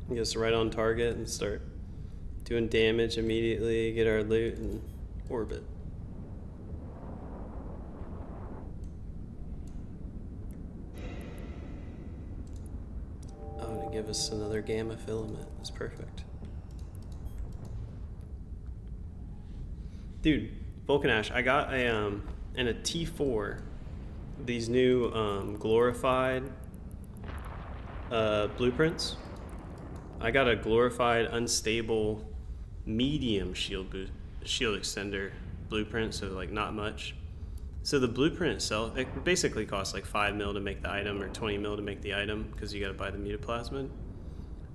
Get us right on target and start doing damage immediately, get our loot, and orbit. Oh, to give us another gamma filament. That's perfect. Dude, Vulcan Ash, I got a in a T4 these new glorified blueprints. I got a glorified unstable medium shield extender blueprint, so like not much. So the blueprint itself, it basically costs like 5 mil to make the item or 20 mil to make the item because you got to buy the mutaplasmid.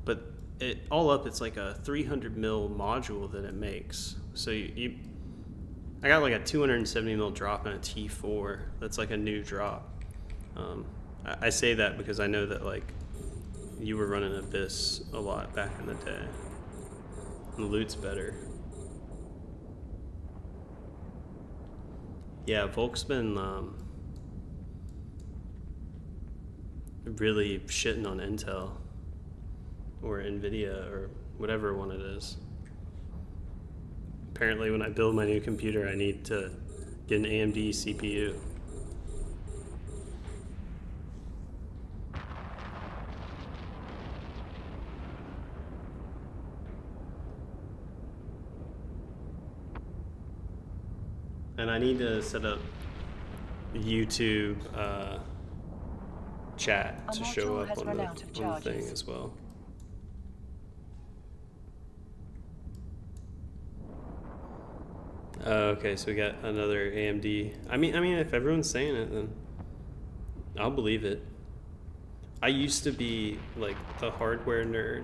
But it all up, it's like a 300 mil module that it makes. So I got like a 270 mil drop in a T4. That's like a new drop. I say that because I know that like you were running Abyss a lot back in the day. And the loot's better. Yeah, Volk's been really shitting on Intel or Nvidia or whatever one it is. Apparently when I build my new computer I need to get an AMD CPU. And I need to set up YouTube chat to show up on the thing as well. Okay, so we got another AMD. I mean, if everyone's saying it, then I'll believe it. I used to be like the hardware nerd,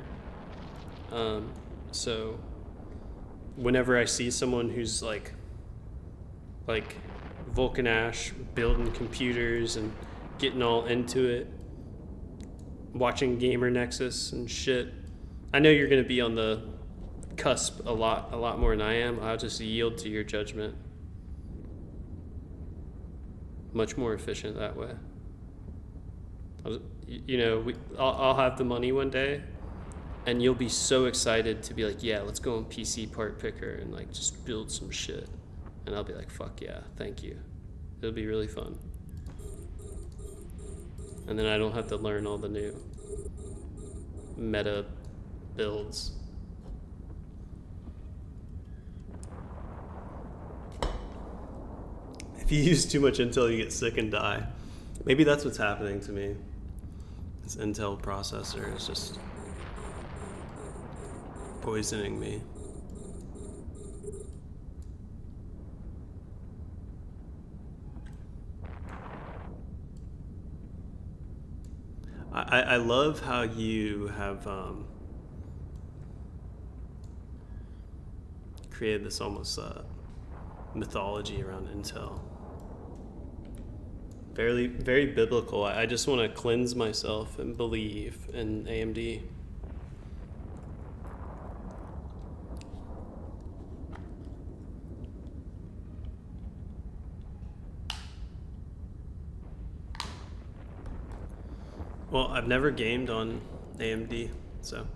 so whenever I see someone who's like Vulcan Ash building computers and getting all into it, watching Gamer Nexus and shit, I know you're gonna be on the cusp a lot more than I am. I'll just yield to your judgment. Much more efficient that way. I'll have the money one day, and you'll be so excited to be like, yeah, let's go on PC Part Picker and like just build some shit. And I'll be like, fuck yeah, thank you. It'll be really fun. And then I don't have to learn all the new meta builds. If you use too much Intel, you get sick and die. Maybe that's what's happening to me. This Intel processor is just poisoning me. I love how you have created this almost mythology around Intel. Very biblical. I just want to cleanse myself and believe in AMD. Well, I've never gamed on AMD, so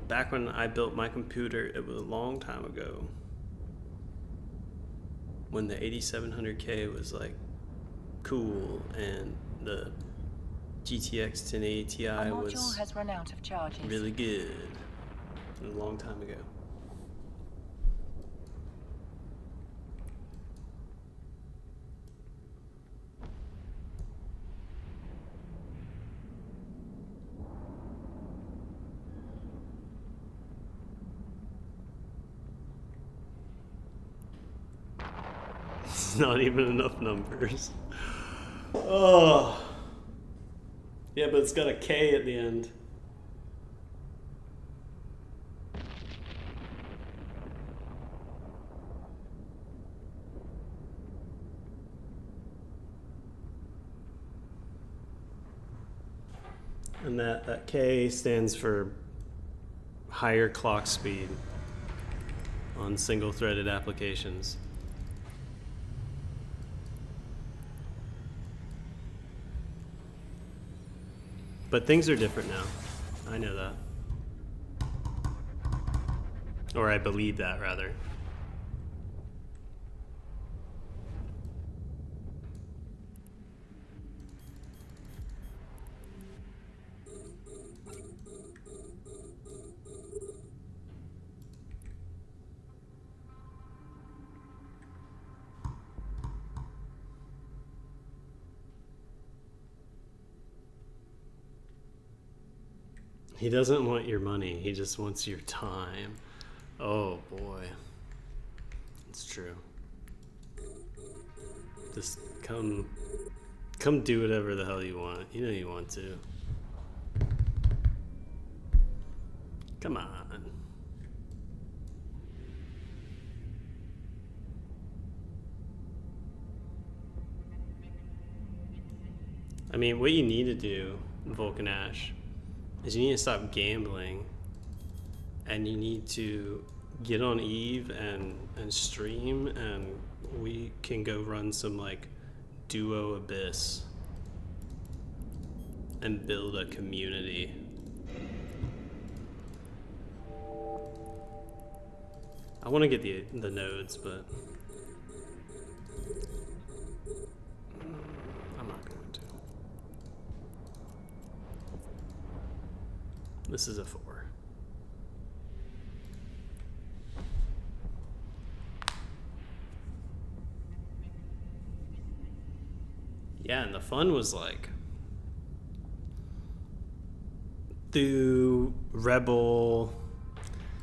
back when I built my computer, it was a long time ago, when the 8700K was like cool and the GTX 1080 Ti was has run out of charges. really good. A long time ago. It's not even enough numbers. Oh. Yeah, but it's got a K at the end. And that K stands for higher clock speed on single-threaded applications. But things are different now. I know that. Or I believe that, rather. He doesn't want your money. He just wants your time. Oh, boy. It's true. Just come do whatever the hell you want. You know you want to. Come on. I mean, what you need to do, Vulcan Ash, is you need to stop gambling, and you need to get on Eve and stream, and we can go run some like duo abyss and build a community. I want to get the nodes, but I'm not going to. This is a 4. Yeah, and the fun was like through Rebel.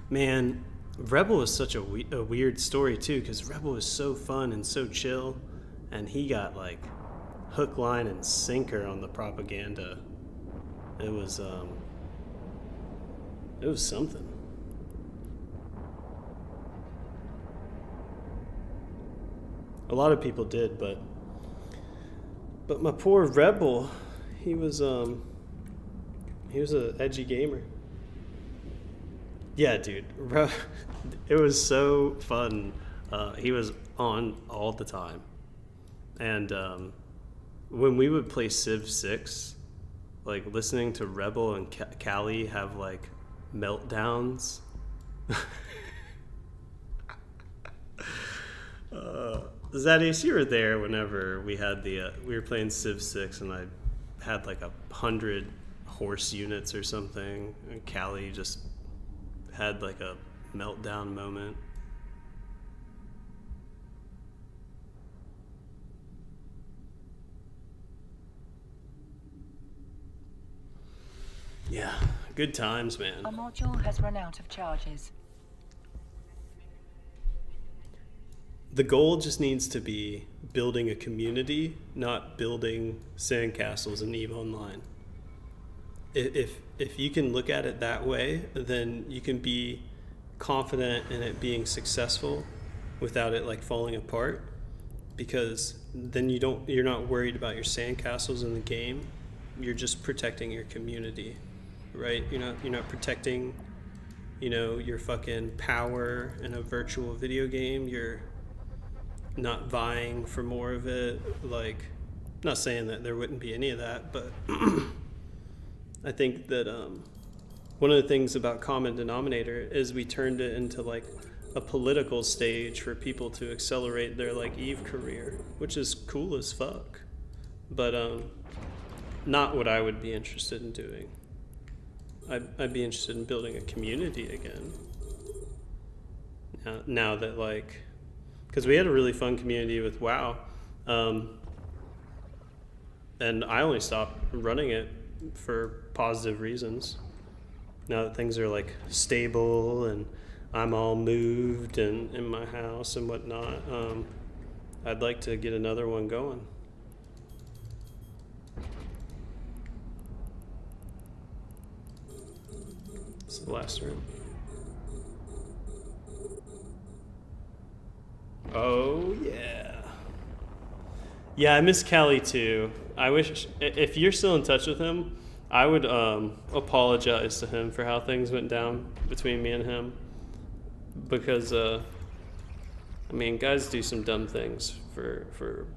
Man, Rebel is such a weird story too, because Rebel is so fun and so chill, and he got like hook, line, and sinker on the propaganda. It was something. A lot of people did, but my poor Rebel, he was an edgy gamer. Yeah, dude, it was so fun. He was on all the time, and when we would play Civ 6, like listening to Rebel and Callie have like meltdowns. Zadius, you were there whenever we had we were playing Civ 6, and I had like 100 horse units or something, and Callie just had like a meltdown moment. Yeah, good times, man. A module has run out of charges. The goal just needs to be building a community, not building sandcastles in EVE Online. If you can look at it that way, then you can be confident in it being successful without it like falling apart, because then you're not worried about your sandcastles in the game. You're just protecting your community, right? You're not protecting, your fucking power in a virtual video game. You're not vying for more of it. Like, not saying that there wouldn't be any of that, but I think that one of the things about Common Denominator is we turned it into like a political stage for people to accelerate their like EVE career, which is cool as fuck, but not what I would be interested in doing. I'd be interested in building a community again. Now that like, because we had a really fun community with WoW, and I only stopped running it for positive reasons. Now that things are like stable and I'm all moved and in my house and whatnot, I'd like to get another one going. It's the last room. Oh yeah. Yeah, I miss Callie too. I wish, if you're still in touch with him, I would apologize to him for how things went down between me and him, because guys do some dumb things for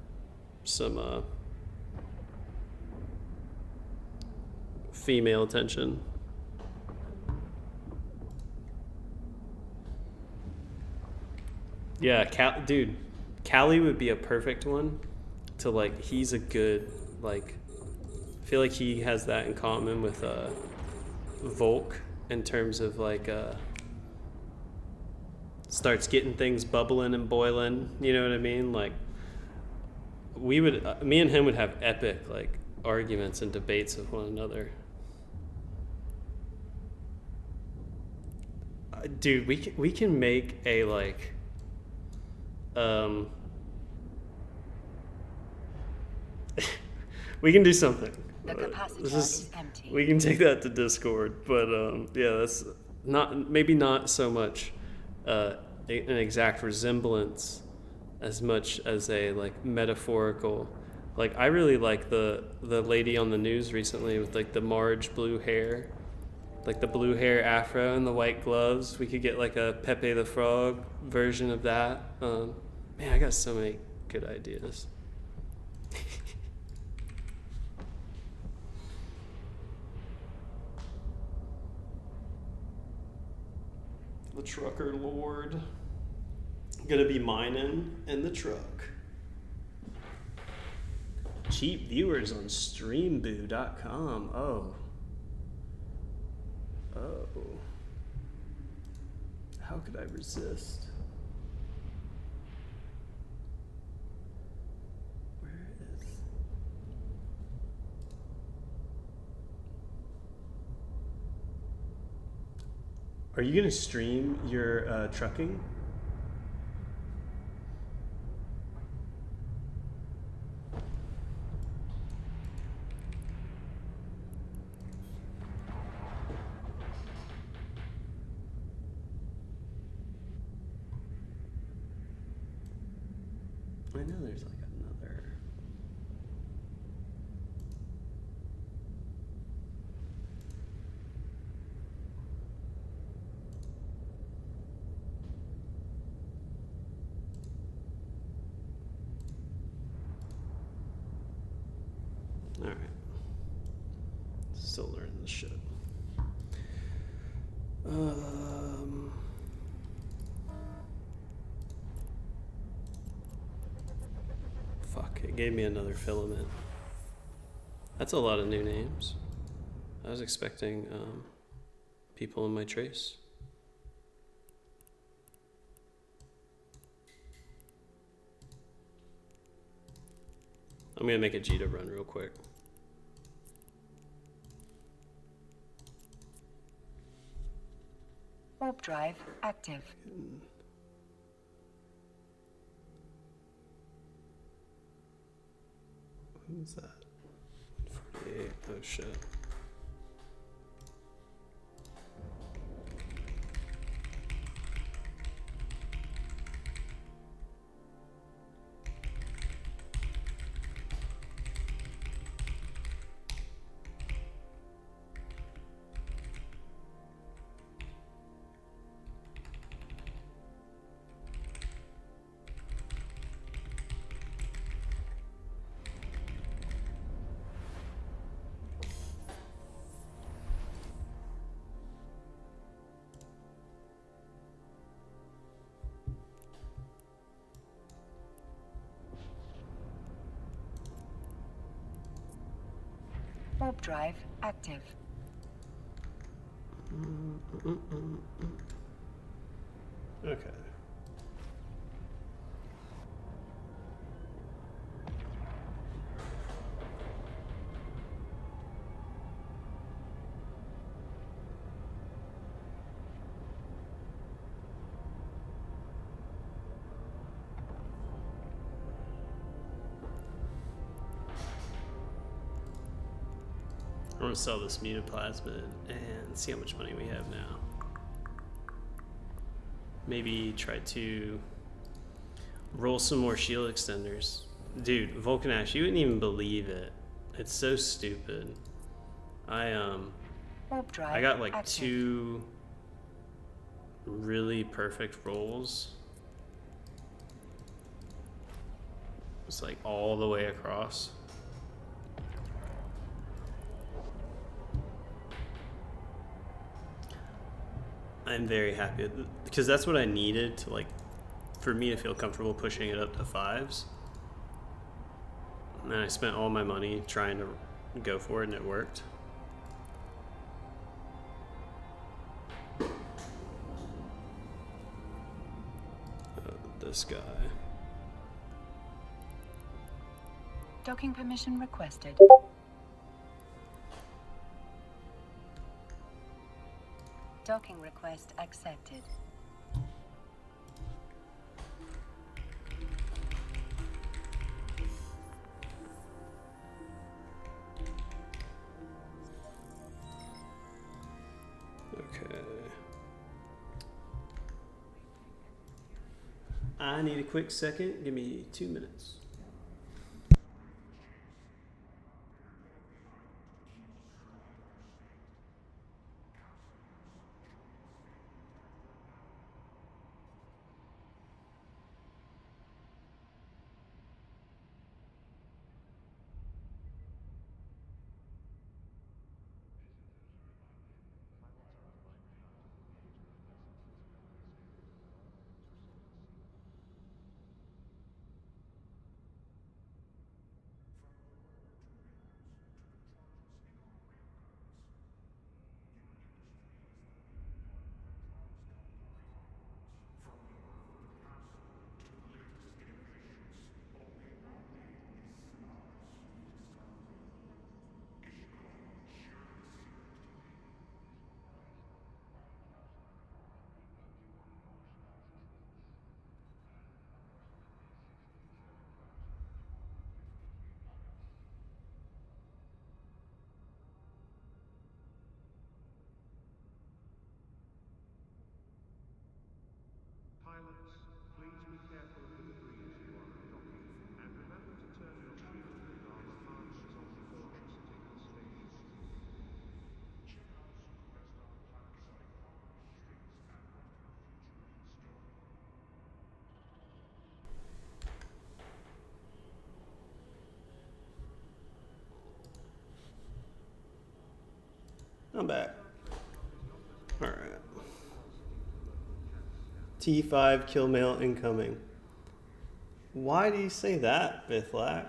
some female attention. Yeah, dude, Callie would be a perfect one to like. He's a good like. I feel like he has that in common with Volk in terms of like starts getting things bubbling and boiling. You know what I mean? Like we would, me and him would have epic like arguments and debates with one another. Dude, we can make a like we can do something. The capacitor is empty. We can take that to Discord, but yeah, that's maybe not so much an exact resemblance as much as a like metaphorical. Like I really like the lady on the news recently with like the Marge blue hair, like the blue hair afro and the white gloves. We could get like a Pepe the Frog version of that. Man, I got so many good ideas. The trucker lord. Gonna be mining in the truck. Cheap viewers on streamboo.com. Oh. How could I resist? Where is... Are you gonna stream your trucking? I know there's like another. All right. Still learning this shit. Fuck, it gave me another filament. That's a lot of new names. I was expecting people in my trace. I'm gonna make a G to run real quick. Warp drive active. Who's that? 48. Oh shit. Warp drive active. Okay. I'm gonna sell this mutaplasmid and see how much money we have now. Maybe try to roll some more shield extenders. Dude, Vulcan Ash, you wouldn't even believe it. It's so stupid. I got like active. 2 really perfect rolls. It's like all the way across. I'm very happy because that's what I needed to like for me to feel comfortable pushing it up to 5s. And I spent all my money trying to go for it, and it worked. This guy. Docking permission requested. Docking request accepted. Okay. I need a quick second. Give me 2 minutes. Pilots, please be careful of the debris as you are undocking, and remember to turn your shield and armor harnesses on before exiting the station. I'm back. Alright. T5 kill mail incoming. Why do you say that, Bithlack?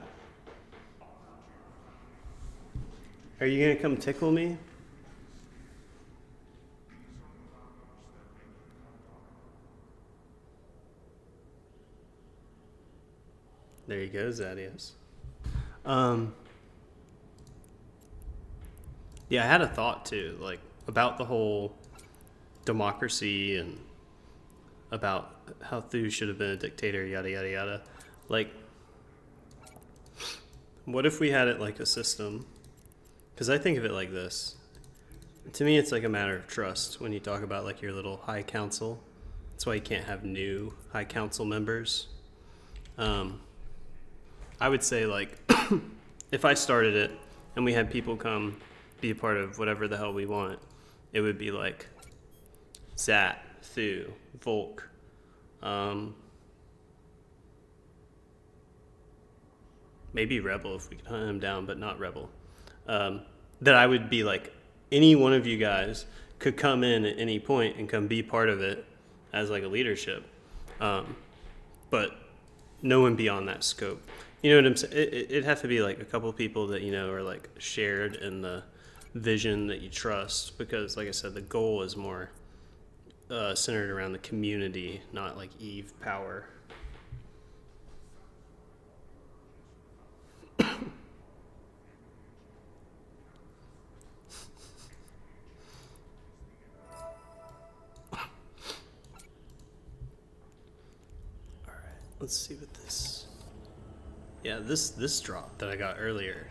Are you gonna come tickle me? There you go, Zadius. Yeah, I had a thought too, like about the whole democracy and about how Thu should have been a dictator, yada yada yada. Like, what if we had it like a system? Because I think of it like this. To me, it's like a matter of trust when you talk about like your little high council. That's why you can't have new high council members. I would say like, if I started it and we had people come be a part of whatever the hell we want, it would be like Zat, Thu, Volk, maybe Rebel if we could hunt him down, but not Rebel. That I would be like, any one of you guys could come in at any point and come be part of it as like a leadership, but no one beyond that scope. You know what I'm saying? It'd have to be like a couple people that, you know, are like shared in the vision that you trust, because like I said, the goal is more centered around the community, not like Eve power. Let's see what this. Yeah, this drop that I got earlier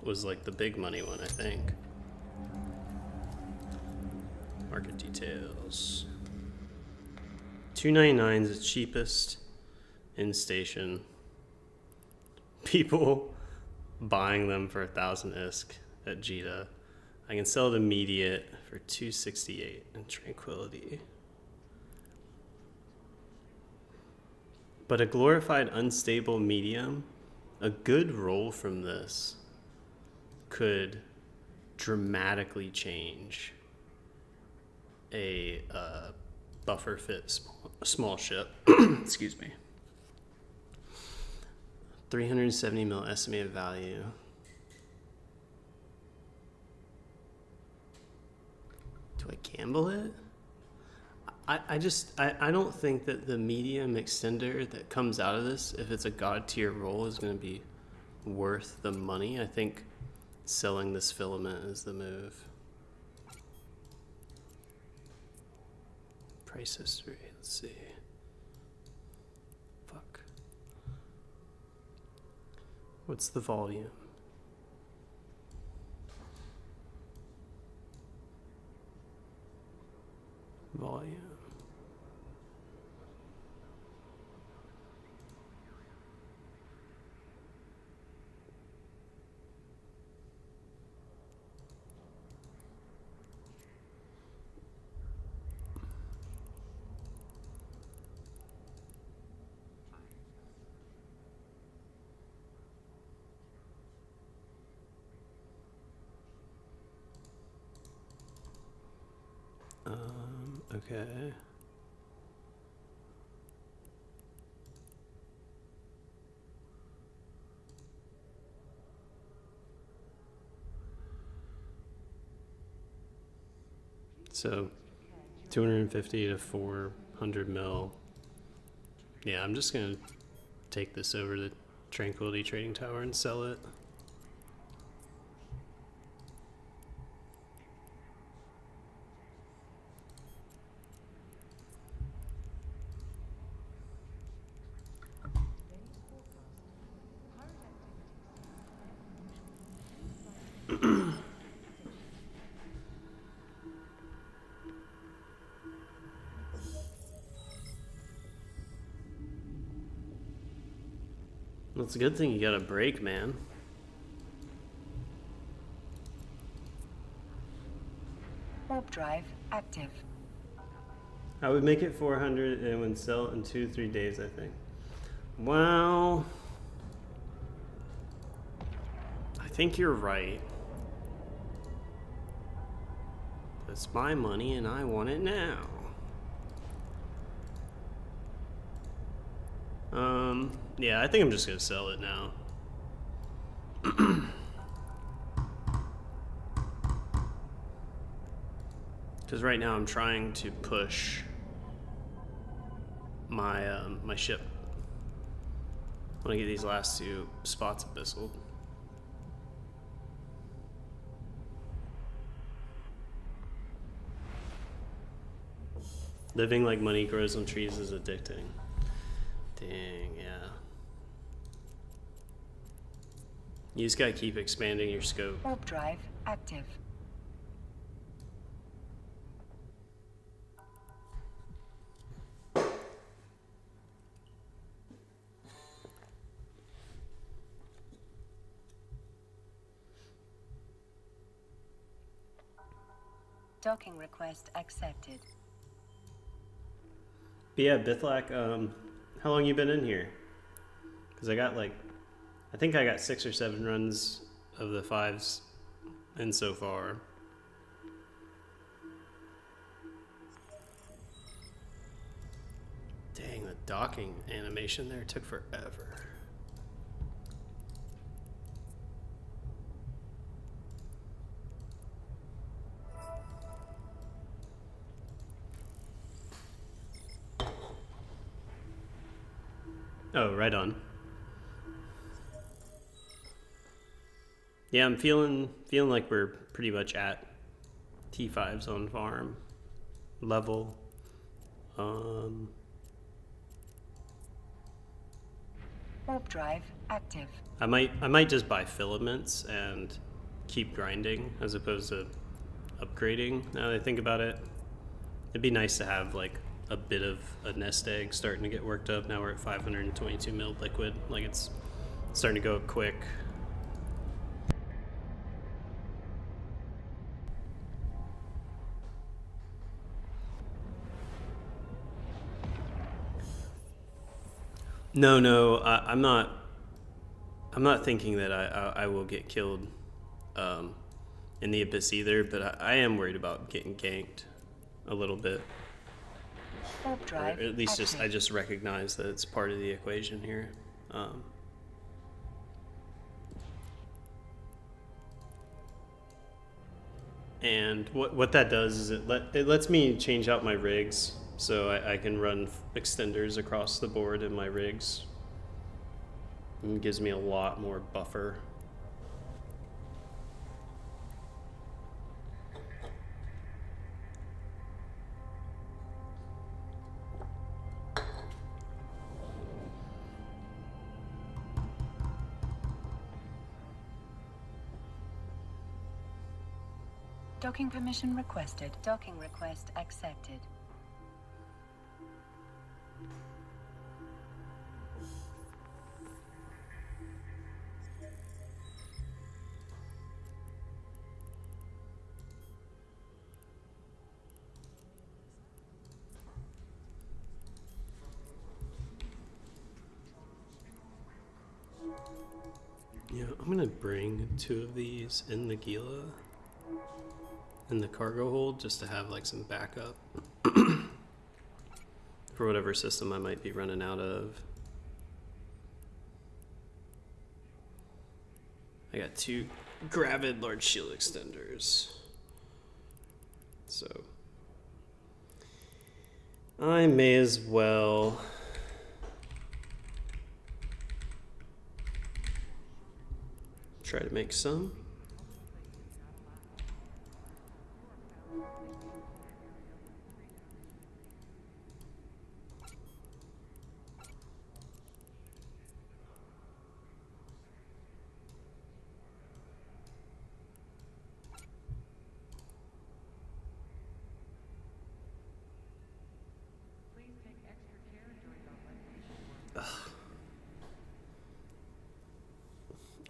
was like the big money one, I think. Market details. $2.99 is the cheapest in station. People buying them for 1,000 ISK at Jita. I can sell it immediate for $268 in Tranquility. But a glorified unstable medium, a good roll from this could dramatically change a buffer fit a small ship. Excuse me. 370 mil estimated value. Do I gamble it? I don't think that the medium extender that comes out of this, if it's a god tier roll, is going to be worth the money. I think selling this filament is the move. Price history, let's see. Fuck. What's the volume? Volume. Okay. So 250 to 400 mil. Yeah, I'm just gonna take this over to Tranquility Trading Tower and sell it. Well, it's a good thing you got a break, man. Warp drive active. I would make it 400 and would sell in 2-3 days, I think. Well, I think you're right. It's my money and I want it now. Yeah, I think I'm just gonna sell it now. Because right now I'm trying to push my my ship. I want to get these last 2 spots abyssaled. Living like money grows on trees is addicting. Dang, yeah. You just gotta keep expanding your scope. Warp drive active. Docking request accepted. But yeah, Bithlack, how long you been in here? Because I think I got 6 or 7 runs of the 5s in so far. Dang, the docking animation there took forever. Oh, right on. Yeah, I'm feeling like we're pretty much at T5s on farm level. Warp drive active. I might just buy filaments and keep grinding as opposed to upgrading. Now that I think about it, it'd be nice to have like a bit of a nest egg starting to get worked up. Now we're at 522 mil liquid. Like it's starting to go up quick. No, I'm not. I'm not thinking that I will get killed in the abyss either. But I am worried about getting ganked a little bit. warp Or drive at least active. I just recognize that it's part of the equation here. And what that does is it lets me change out my rigs, so I can run extenders across the board in my rigs. And it gives me a lot more buffer. Docking permission requested. Docking request accepted. Yeah, I'm gonna bring 2 of these in the Gila in the cargo hold just to have like some backup for whatever system I might be running out of. I got 2 gravid large shield extenders, so I may as well try to make some.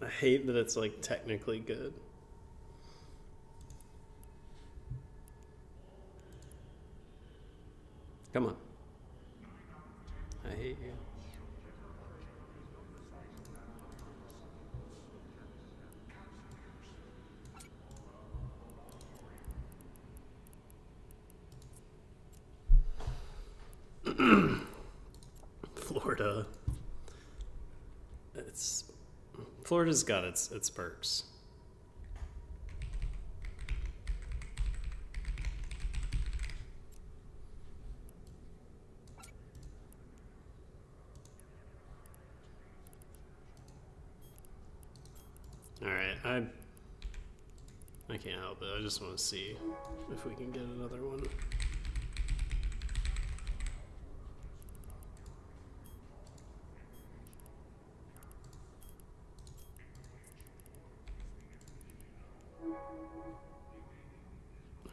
I hate that it's like technically good. Come on. I hate you. Florida. Florida's got its perks. All right, I can't help it. I just want to see if we can get another one.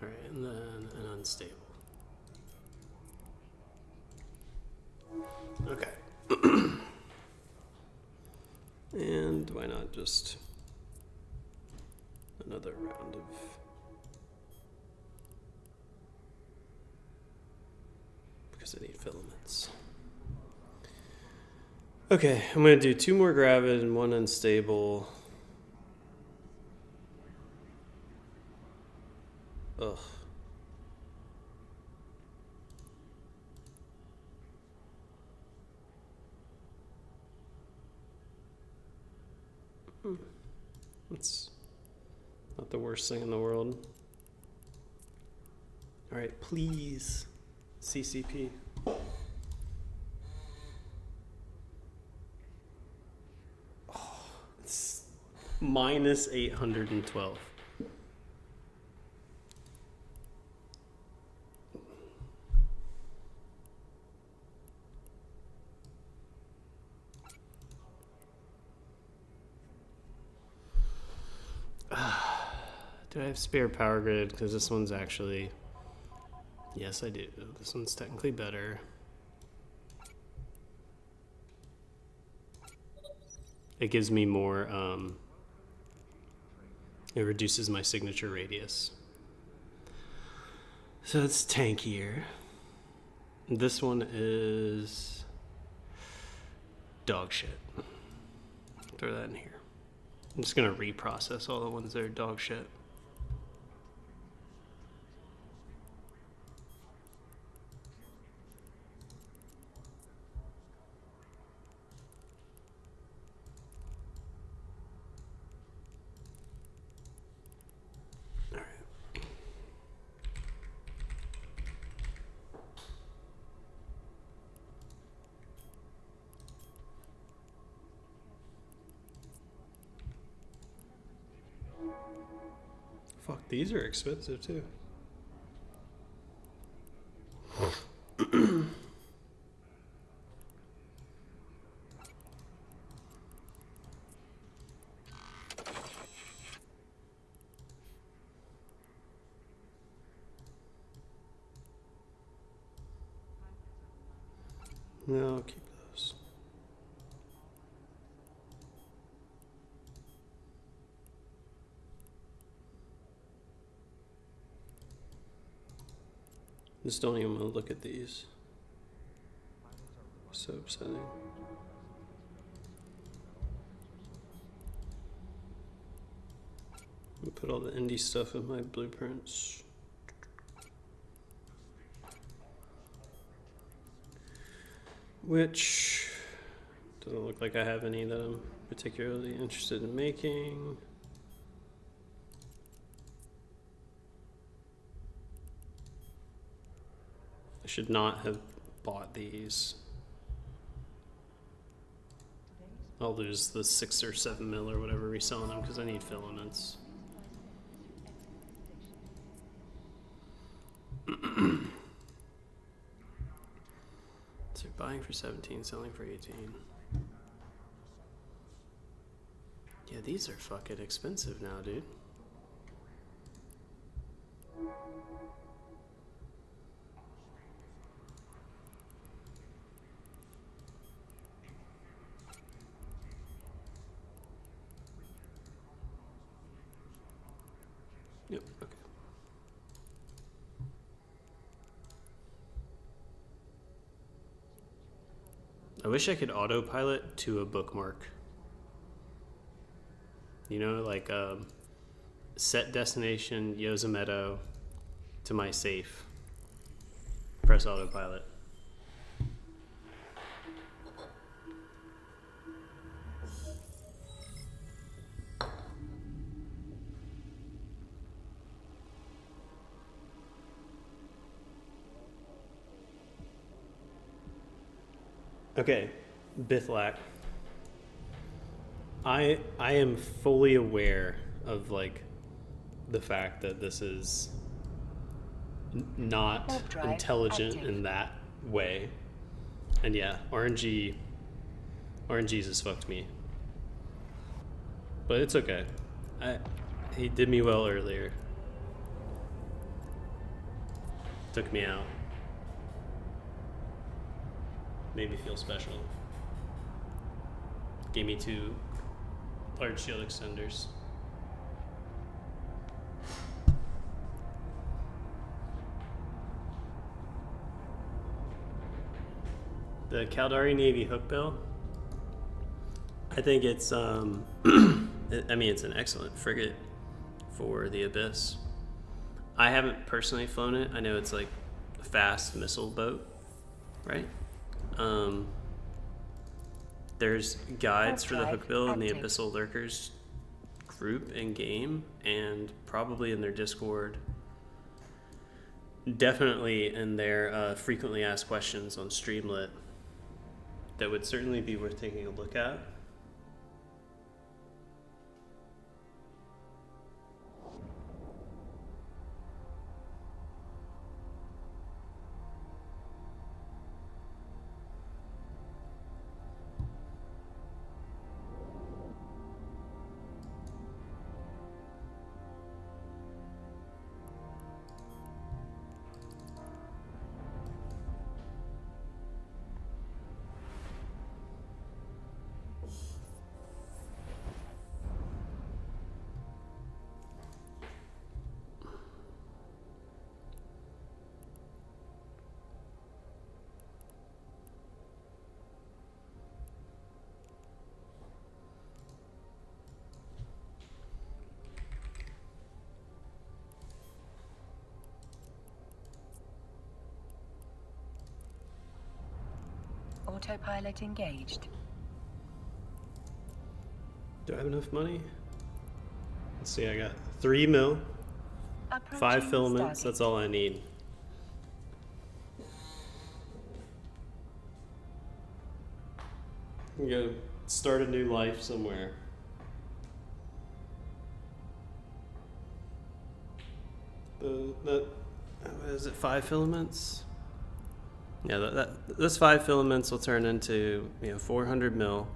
All right, and then an unstable. Okay. And why not just another round of because I need filaments. Okay, I'm gonna do 2 more gravid and 1 unstable. Ugh. That's not the worst thing in the world. All right, please, CCP. Oh, it's minus 812. Do I have spare power grid? Because this one's actually... Yes, I do. This one's technically better. It gives me more... it reduces my signature radius. So it's tankier. This one is... dog shit. Throw that in here. I'm just going to reprocess all the ones that are dog shit. Fuck, these are expensive too. No, I'll keep those. Just don't even want to look at these. So upsetting. I'll put all the indie stuff in my blueprints. Which doesn't look like I have any that I'm particularly interested in making. I should not have bought these. I'll lose the 6 or 7 mil or whatever reselling them because I need filaments. So buying for 17, selling for 18. Yeah, these are fucking expensive now, dude. Yep, okay. I wish I could autopilot to a bookmark. You know, like set destination Yosemite to my safe. Press autopilot. Okay, Bithlack. I am fully aware of like the fact that this is not Warp drive intelligent active. in that way, and yeah, RNG's has fucked me, but it's okay. He did me well earlier. Took me out. Made me feel special. Gave me 2 large shield extenders. The Caldari Navy hookbill, I think it's I mean, it's an excellent frigate for the Abyss. I haven't personally flown it. I know it's like a fast missile boat, right? There's guides for the hookbill in the active. Abyssal Lurkers group and game, and probably in their Discord. Definitely in their frequently asked questions on Streamlit. That would certainly be worth taking a look at. Autopilot engaged. Do I have enough money? Let's see, I got 3 mil, 5 Approaching filaments, Stargate. that's all I need. I'm gonna start a new life somewhere. What is it, 5 filaments? Yeah, those 5 filaments will turn into 400 mil.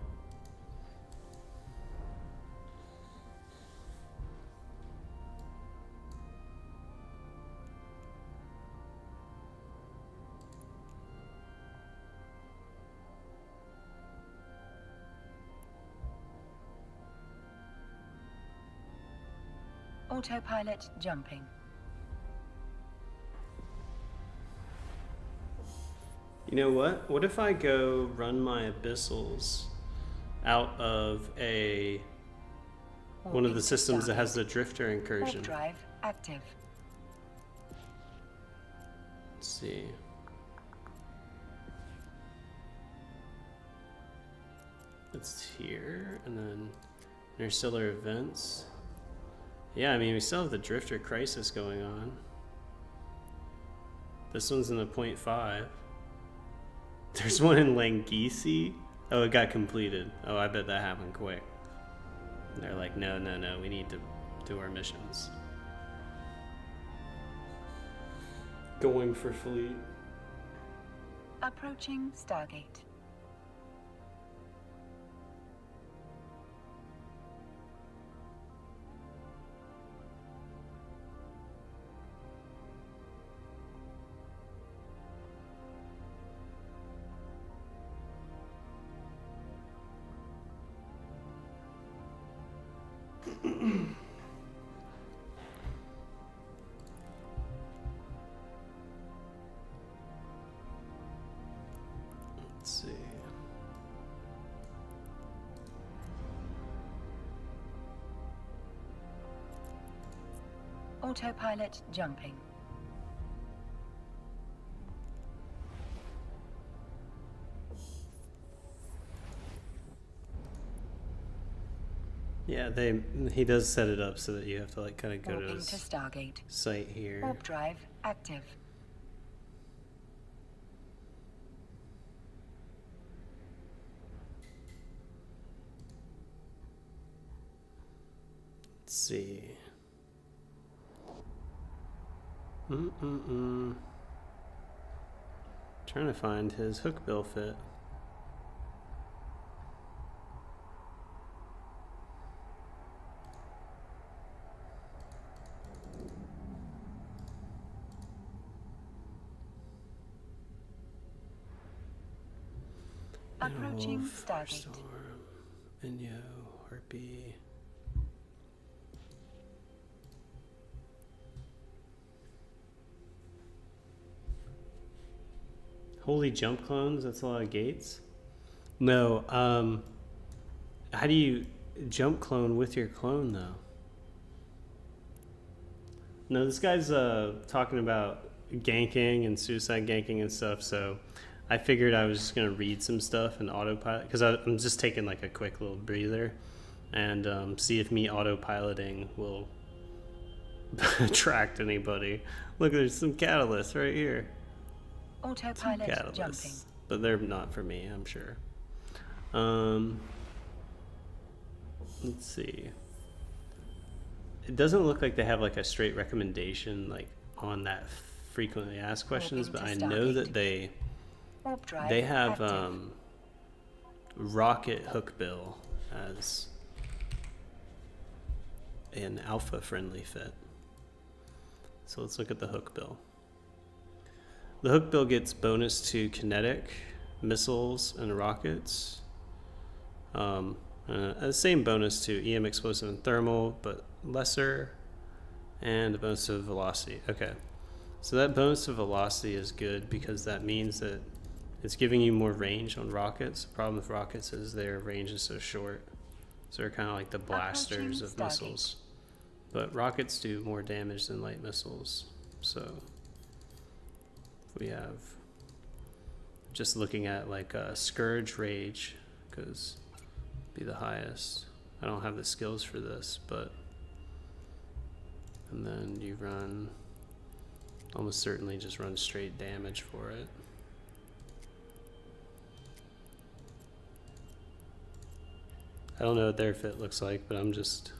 Autopilot jumping. You know what? What if I go run my abyssals out of one of the systems that has the drifter incursion? Warp drive active. Let's see. It's here, and then interstellar events. Yeah, I mean, we still have the drifter crisis going on. This one's in a 0.5. There's one in Langisi. Oh, it got completed. Oh, I bet that happened quick. And they're like, no, we need to do our missions. Going for fleet. Approaching Stargate. Let's see. Autopilot jumping. Yeah, he does set it up so that you have to like kind of go to Warping his to Stargate. site here. Warp drive active. Let's see. Trying to find his hook bill fit. Approaching Wolf, Stargate. Storm, Inyo, Harpy. Holy jump clones, that's a lot of gates. No, how do you jump clone with your clone though? No, this guy's talking about ganking and suicide ganking and stuff, so I figured I was just gonna read some stuff and autopilot, because I'm just taking like a quick little breather and see if me autopiloting will attract anybody. Look, there's some catalysts right here. Autopilot jumping. Catalysts, but they're not for me, I'm sure. Let's see. It doesn't look like they have like a straight recommendation like on that frequently asked questions, but I know that they Warp drive they have active. rocket hook bill as an alpha friendly fit. So let's look at the hook bill. The hook bill gets bonus to kinetic, missiles, and rockets. The same bonus to EM explosive and thermal, but lesser, and a bonus to velocity. Okay, so that bonus to velocity is good because that means that it's giving you more range on rockets. The problem with rockets is their range is so short. So they're kind of like the blasters of Stargate. missiles. But rockets do more damage than light missiles. So we have, just looking at like Scourge Rage, because be the highest. I don't have the skills for this, but, and then you run, almost certainly just run straight damage for it. I don't know what their fit looks like, but I'm just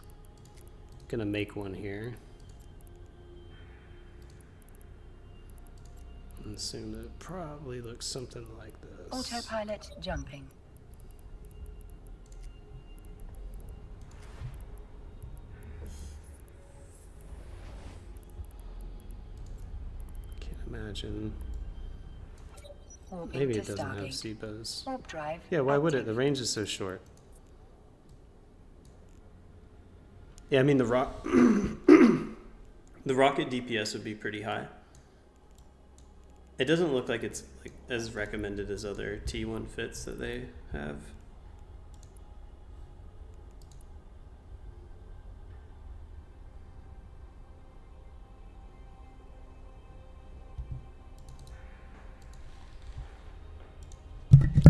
gonna make one here. assume that it probably looks something like this. Autopilot jumping. Can't imagine. Warping Maybe to it doesn't have Stargate. CPOs. Warp drive. Yeah, why would it? active. The range is so short. Yeah, I mean the rocket DPS would be pretty high. It doesn't look like it's like as recommended as other T1 fits that they have.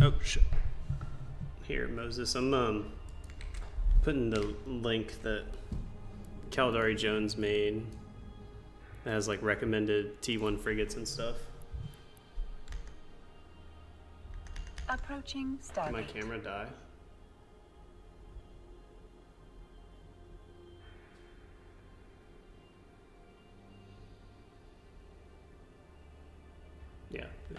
Oh shit. Here, Moses, I'm putting the link that Caldari Jones made that has like recommended T1 frigates and stuff. Approaching Did Stargate. my camera die? Yeah. it did.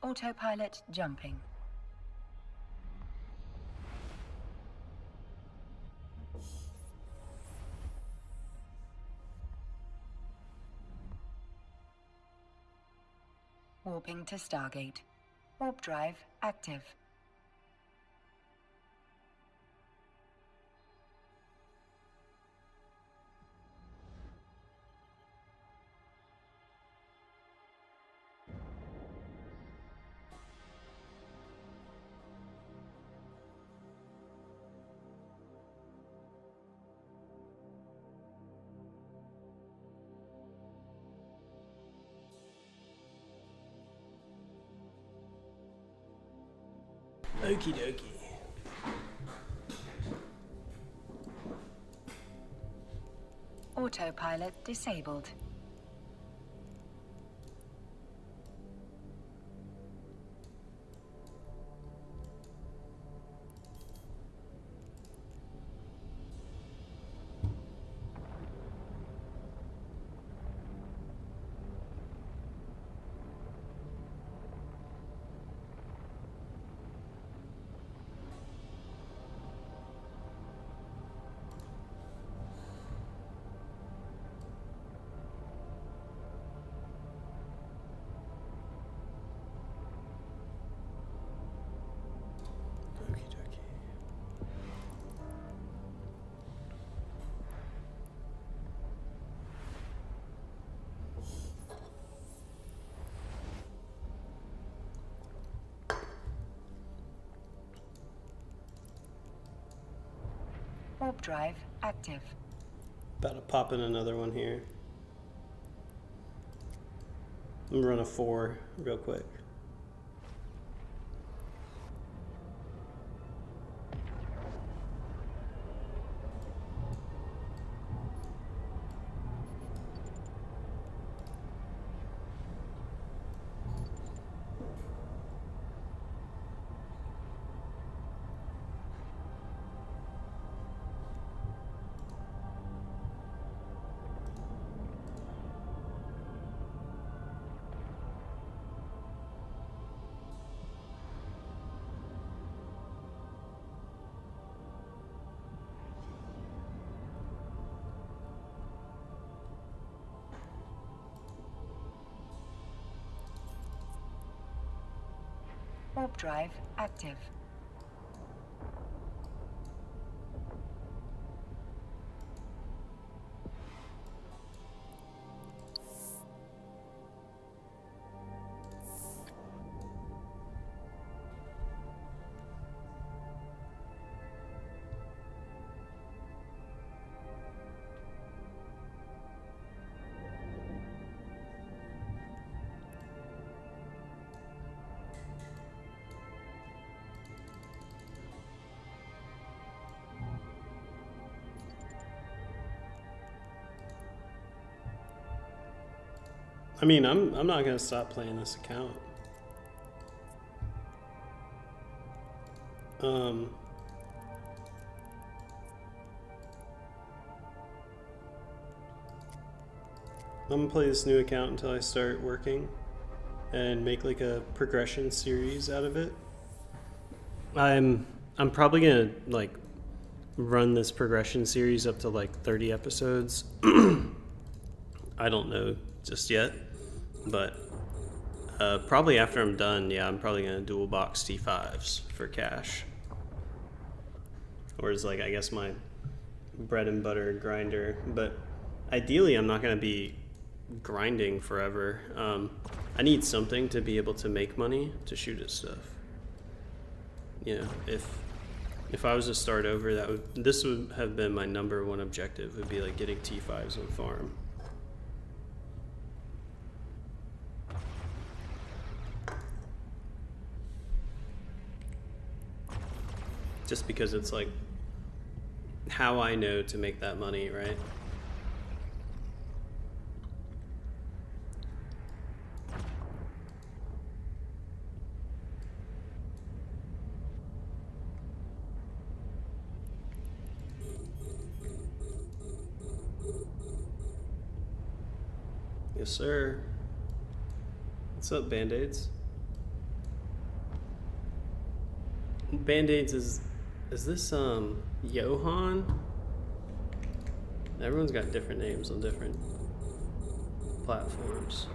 Autopilot jumping. Warping to Stargate. Warp drive active. Okie dokie. Autopilot disabled. Okie dokie. Warp drive active. About to pop in another one here. I'm gonna run a 4 real quick. Warp drive active. I mean, I'm not gonna stop playing this account. I'm gonna play this new account until I start working and make like a progression series out of it. I'm probably gonna like run this progression series up to like 30 episodes. I don't know just yet, but probably after I'm done, yeah, I'm probably gonna dual box T5s for cash. Or is like, I guess, my bread and butter grinder. But ideally, I'm not gonna be grinding forever. I need something to be able to make money to shoot at stuff. You know, if I was to start over, this would have been my number one objective, would be like getting T5s on farm. Just because it's like how I know to make that money, right? Yes, sir. What's up, Band-Aids? Band-Aids is this Johan? Everyone's got different names on different platforms.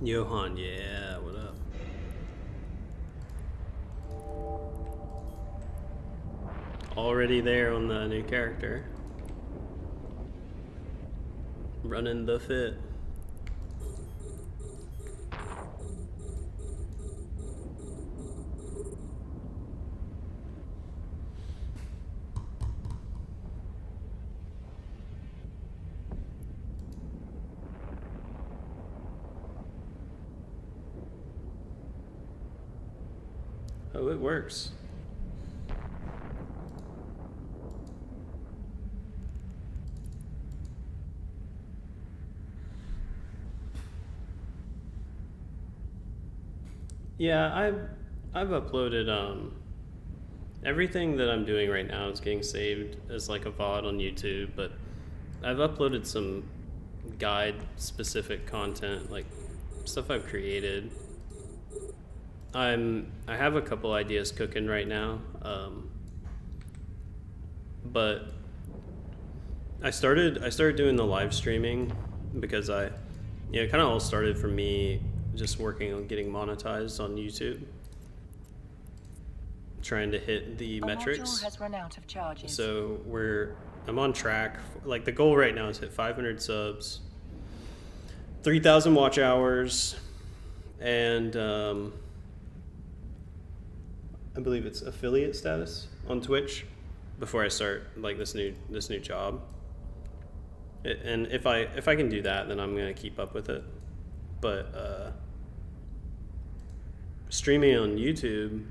Johan, yeah, what up? Already there on the new character. Running the fit. Oh, it works. Yeah, I've uploaded everything that I'm doing right now is getting saved as like a VOD on YouTube, but I've uploaded some guide specific content, like stuff I've created. I have a couple ideas cooking right now, but I started doing the live streaming because it kind of all started for me just working on getting monetized on YouTube, trying to hit the metrics. Module has run out of charges. So I'm on track. Like the goal right now is hit 500 subs, 3,000 watch hours, and I believe it's affiliate status on Twitch before I start like this new job. And if I can do that, then I'm gonna keep up with it. But streaming on YouTube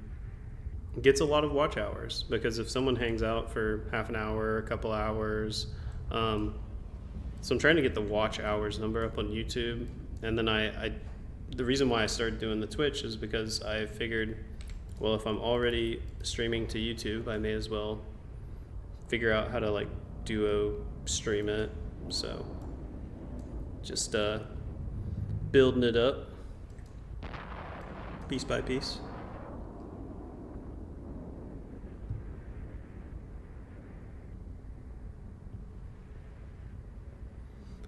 gets a lot of watch hours, because if someone hangs out for half an hour, a couple hours, so I'm trying to get the watch hours number up on YouTube. And then the reason why I started doing the Twitch is because I figured, well, if I'm already streaming to YouTube, I may as well figure out how to like duo stream it. So just building it up piece by piece.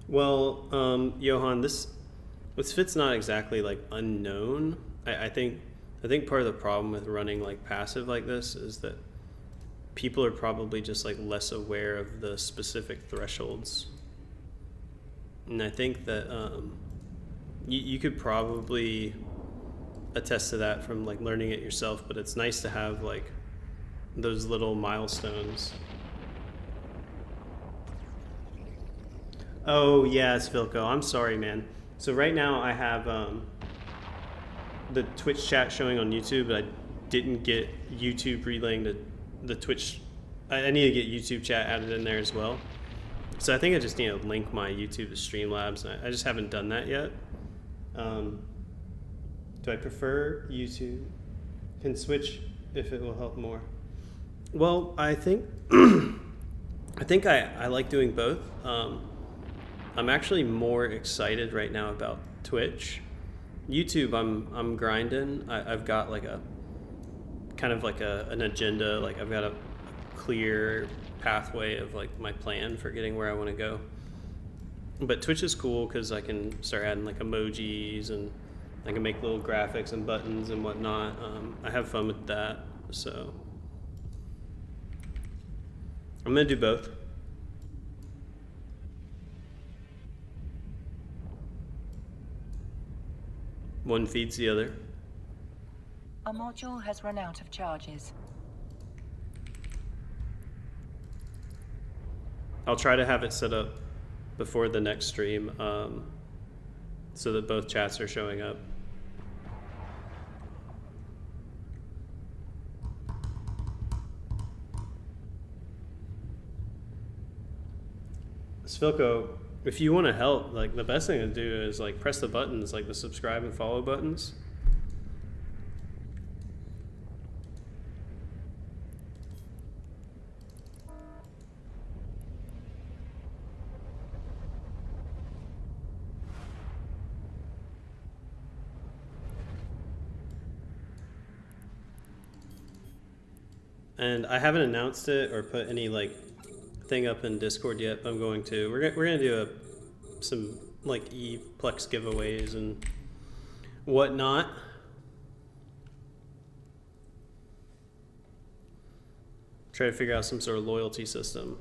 Well, Johan, this fit's not exactly like unknown. I think part of the problem with running like passive like this is that people are probably just like less aware of the specific thresholds. And I think that you could probably attest to that from like learning it yourself, but it's nice to have like those little milestones. Oh yeah, it's Vilco. I'm sorry, man. So right now I have the Twitch chat showing on YouTube, but I didn't get YouTube relaying to the Twitch. I need to get YouTube chat added in there as well. So I think I just need to link my YouTube to Streamlabs, and I just haven't done that yet. Do I prefer YouTube? Can switch if it will help more. Well, I think I like doing both. I'm actually more excited right now about Twitch. YouTube, I'm grinding. I've got like a kind of like an agenda. Like I've got a clear pathway of like my plan for getting where I want to go. But Twitch is cool because I can start adding like emojis, and I can make little graphics and buttons and whatnot. I have fun with that, so I'm gonna do both. One feeds the other. A module has run out of charges. I'll try to have it set up before the next stream, so that both chats are showing up. Svilko, if you want to help, like the best thing to do is like press the buttons, like the subscribe and follow buttons. And I haven't announced it or put any like thing up in Discord yet, but I'm going to. We're gonna do some like Plex giveaways and whatnot. Try to figure out some sort of loyalty system.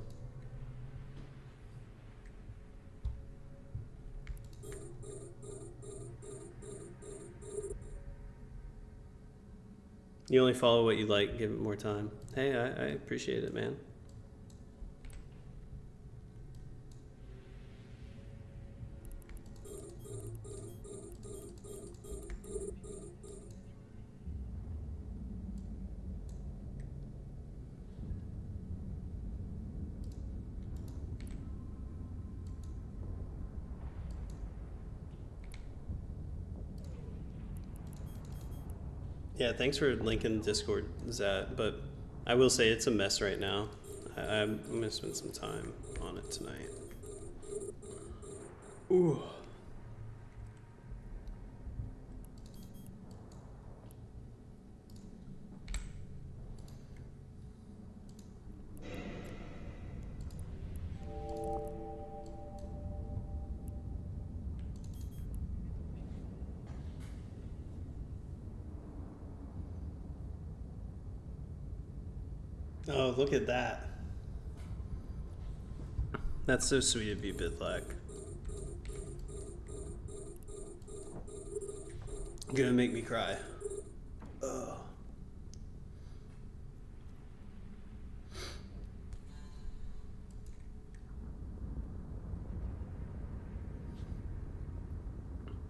You only follow what you like, give it more time. Hey, I appreciate it, man. Yeah, thanks for linking Discord, Zat, but I will say it's a mess right now. I'm gonna spend some time on it tonight. Ooh. Oh, look at that. That's so sweet of you, Bitlack. Gonna make me cry. Ugh.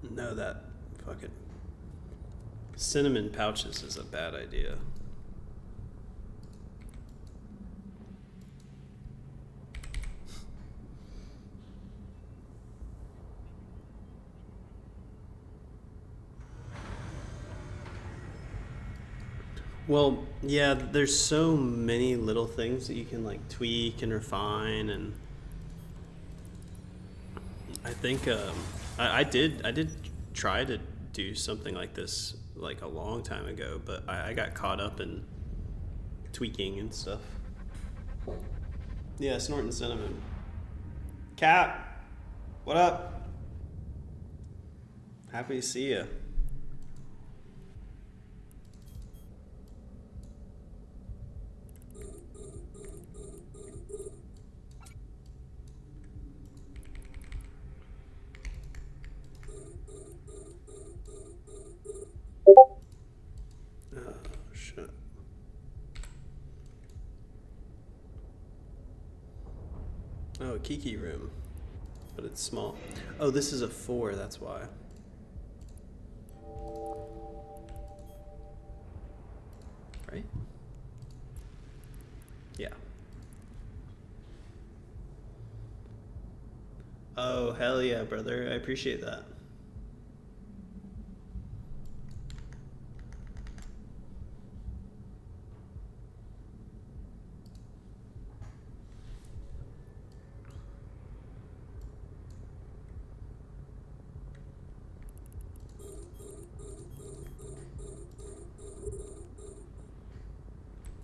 No, that fucking cinnamon pouches is a bad idea. Well, yeah, there's so many little things that you can like tweak and refine, and I think I did try to do something like this like a long time ago, but I got caught up in tweaking and stuff. Yeah, snorting cinnamon. Cap, what up? Happy to see you. Oh, Kiki room, but it's small. Oh, this is a 4, that's why. Right? Yeah. Oh, hell yeah, brother. I appreciate that.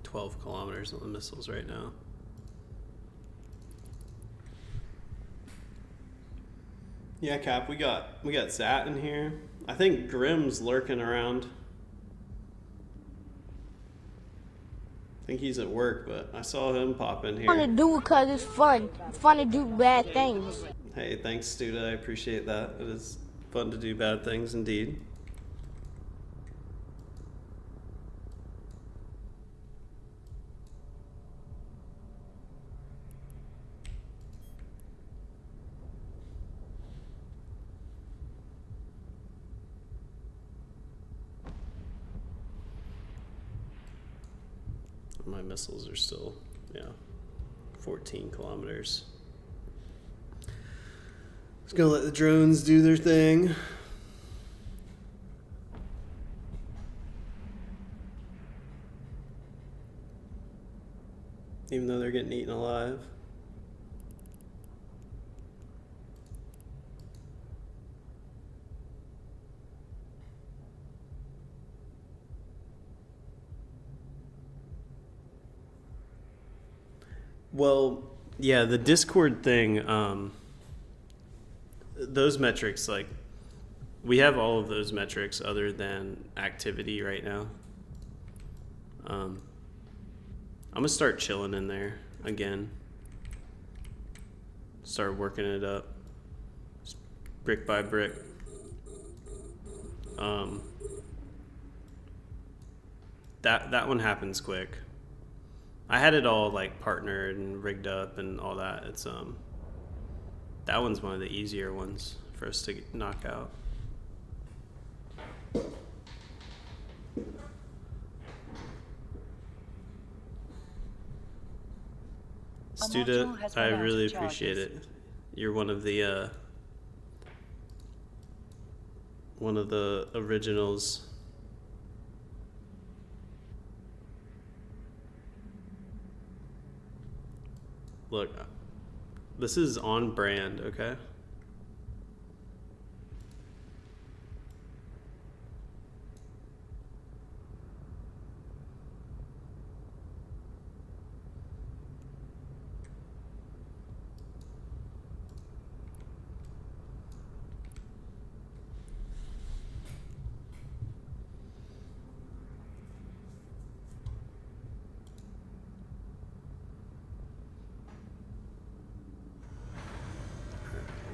$12 kilometers on the missiles right now. Yeah, Cap, we got Zat in here. I think Grimm's lurking around. I think he's at work, but I saw him pop in Fun to here. do because it's fun. Fun to do bad things. Hey, thanks, Studa. I appreciate that. It is fun to do bad things indeed. My missiles are still, 14 kilometers. Just gonna let the drones do their thing. Even though they're getting eaten alive. Well, yeah, the Discord thing, those metrics, like, we have all of those metrics other than activity right now. I'm gonna start chilling in there again. Start working it up, just brick by brick. That one happens quick. I had it all like partnered and rigged up and all that. It's that one's one of the easier ones for us to knock out. Studa, I really appreciate it. You're one of the originals. Look, this is on brand, okay?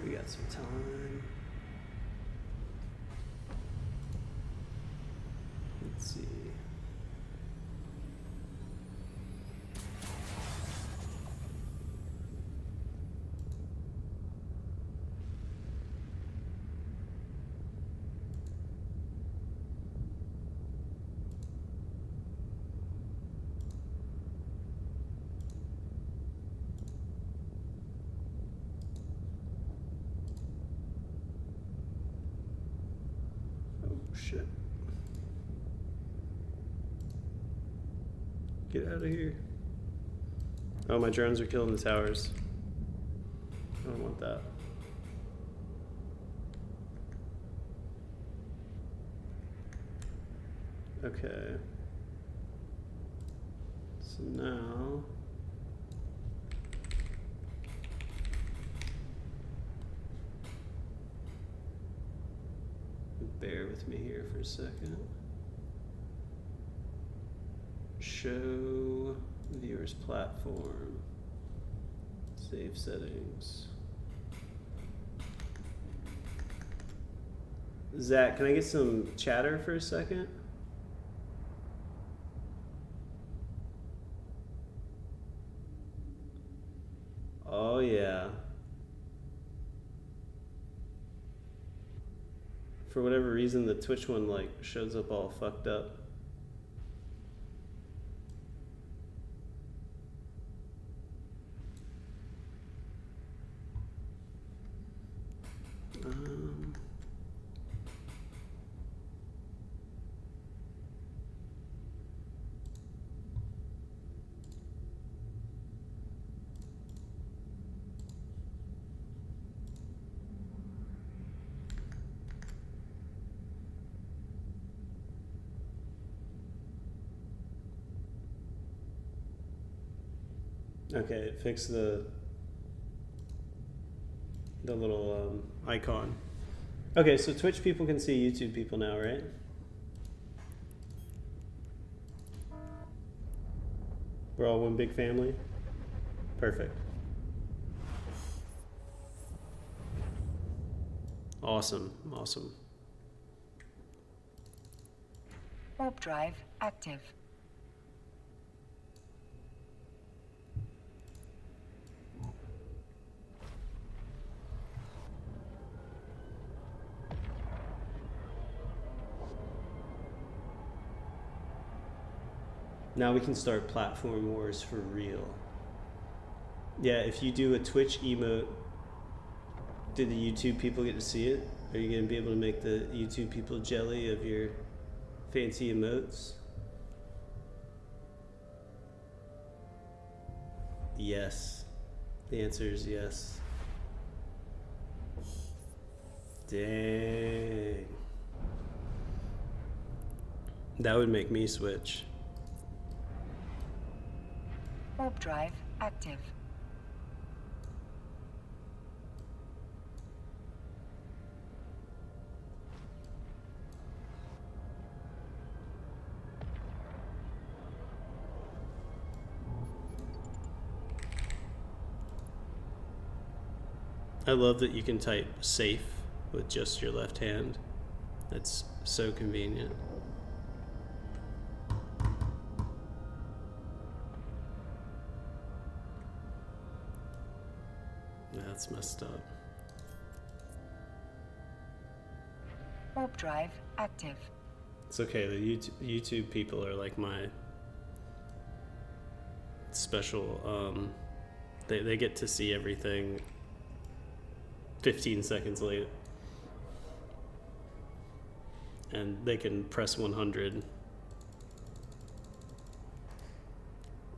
We got some time. Let's see. Shit. Get out of here. Oh, my drones are killing the towers. I don't want that. Okay. So now... Bear with me here for a second. Show viewers platform. Save settings. Zach, can I get some chatter for a second? Oh yeah. For whatever reason, the Twitch one like shows up all fucked up. Okay, fix the little icon. Okay, so Twitch people can see YouTube people now, right? We're all one big family? Perfect. Awesome, awesome. Warp drive active. Now we can start platform wars for real. Yeah, if you do a Twitch emote, do the YouTube people get to see it? Are you going to be able to make the YouTube people jelly of your fancy emotes? Yes. The answer is yes. Dang. That would make me switch. Warp drive active. I love that you can type safe with just your left hand. That's so convenient. That's messed up. Warp drive active. It's okay, the YouTube people are like my special, they get to see everything 15 seconds late. And they can press 100.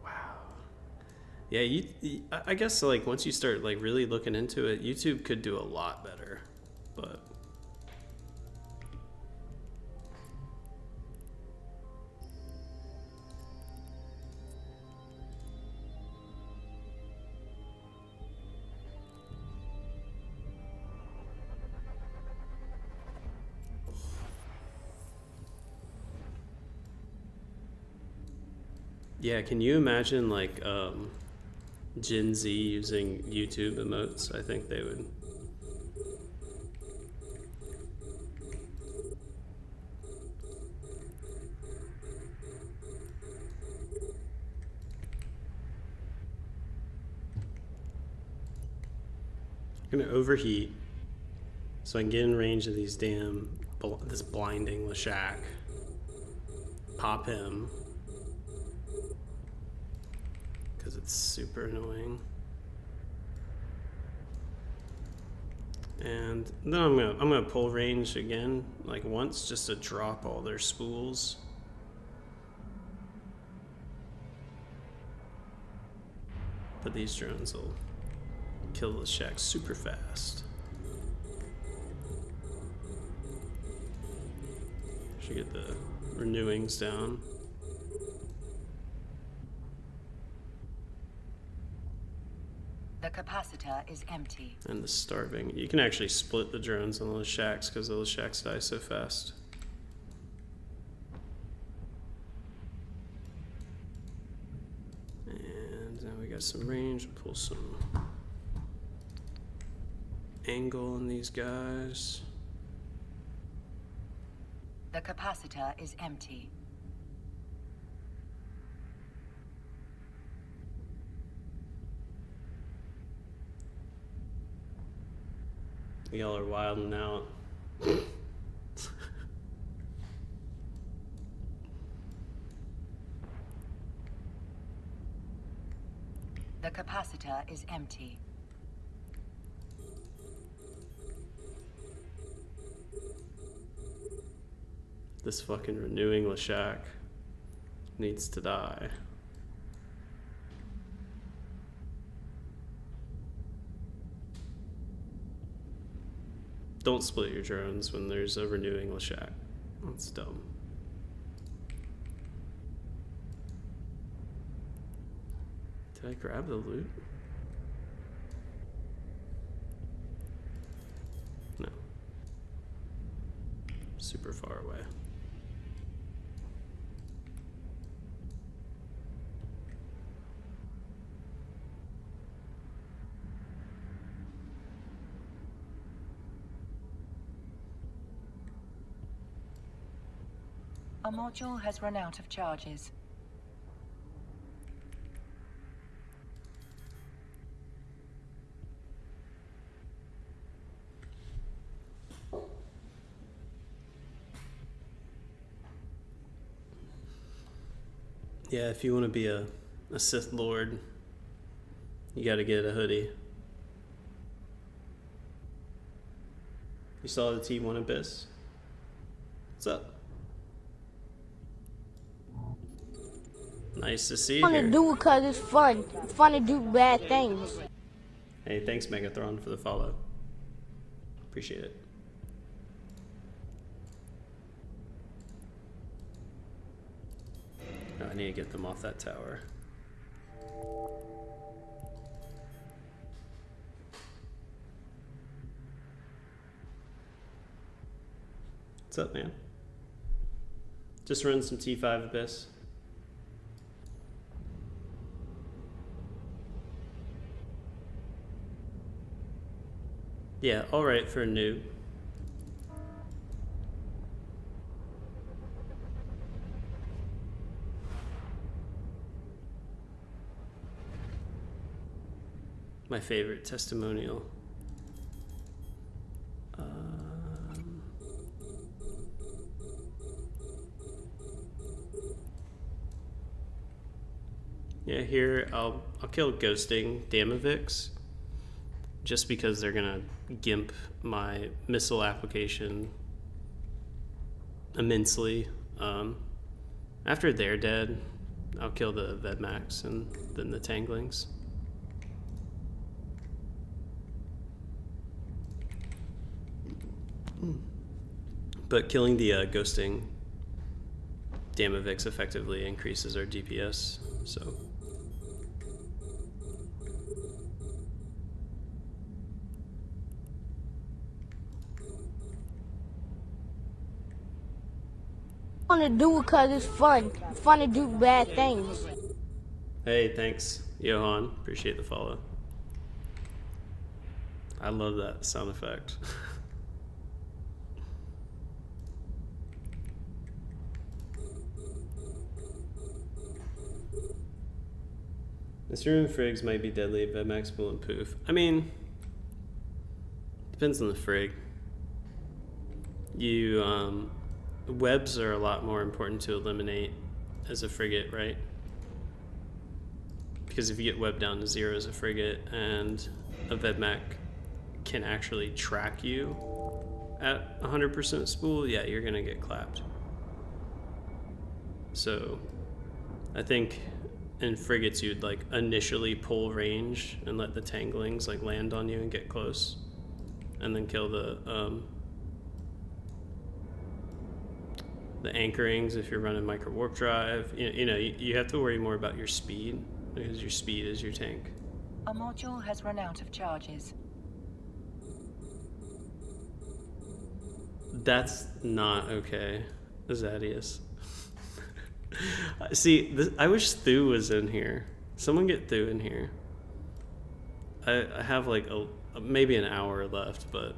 Wow. Yeah, I guess like once you start like really looking into it, YouTube could do a lot better, but yeah, can you imagine like Gen Z using YouTube emotes? I think they would. I'm gonna overheat so I can get in range of these this blinding Lashak. Pop him. Because it's super annoying. And then I'm gonna pull range again, like once, just to drop all their spools. But these drones will kill the shack super fast. Should get the renewings down. The capacitor is empty. And the starving. You can actually split the drones on those shacks because those shacks die so fast. And now we got some range. Pull some angle on these guys. The capacitor is empty. Y'all are wilding out. The capacitor is empty. This fucking renewing Lashak needs to die. Don't split your drones when there's a renewing Lashak. That's dumb. Did I grab the loot? No. Super far away. A module has run out of charges. Yeah, if you want to be a Sith Lord, you got to get a hoodie. You saw the T1 Abyss? What's up? Nice to see you Fun to here. do because it's fun. It's fun to do bad things. Hey, thanks Megathron for the follow. Appreciate it. Oh, I need to get them off that tower. What's up, man? Just run some T5 Abyss. Yeah, alright for a noob. My favorite testimonial. Yeah, here I'll kill Ghosting Damavix just because they're gonna gimp my missile application immensely. After they're dead, I'll kill the Vedmax and then the Tanglings. But killing the Ghosting Damavix effectively increases our DPS, so. Fun to do because it's fun. It's fun to do bad things. Hey, thanks, Johan. Appreciate the follow. I love that sound effect. Mr. and Frigs might be deadly, but Max Bull and Poof. I mean, depends on the Frig. You, webs are a lot more important to eliminate as a frigate, right? Because if you get web down to 0 as a frigate and a Vedmac can actually track you at 100% spool, yeah, you're gonna get clapped. So I think in frigates you'd like initially pull range and let the tanglings like land on you and get close, and then kill the anchorings if you're running micro warp drive. You know, you have to worry more about your speed because your speed is your tank. A module has run out of charges. That's not okay, Azadius. See, I wish Thu was in here. Someone get Thu in here. I have like maybe an hour left, but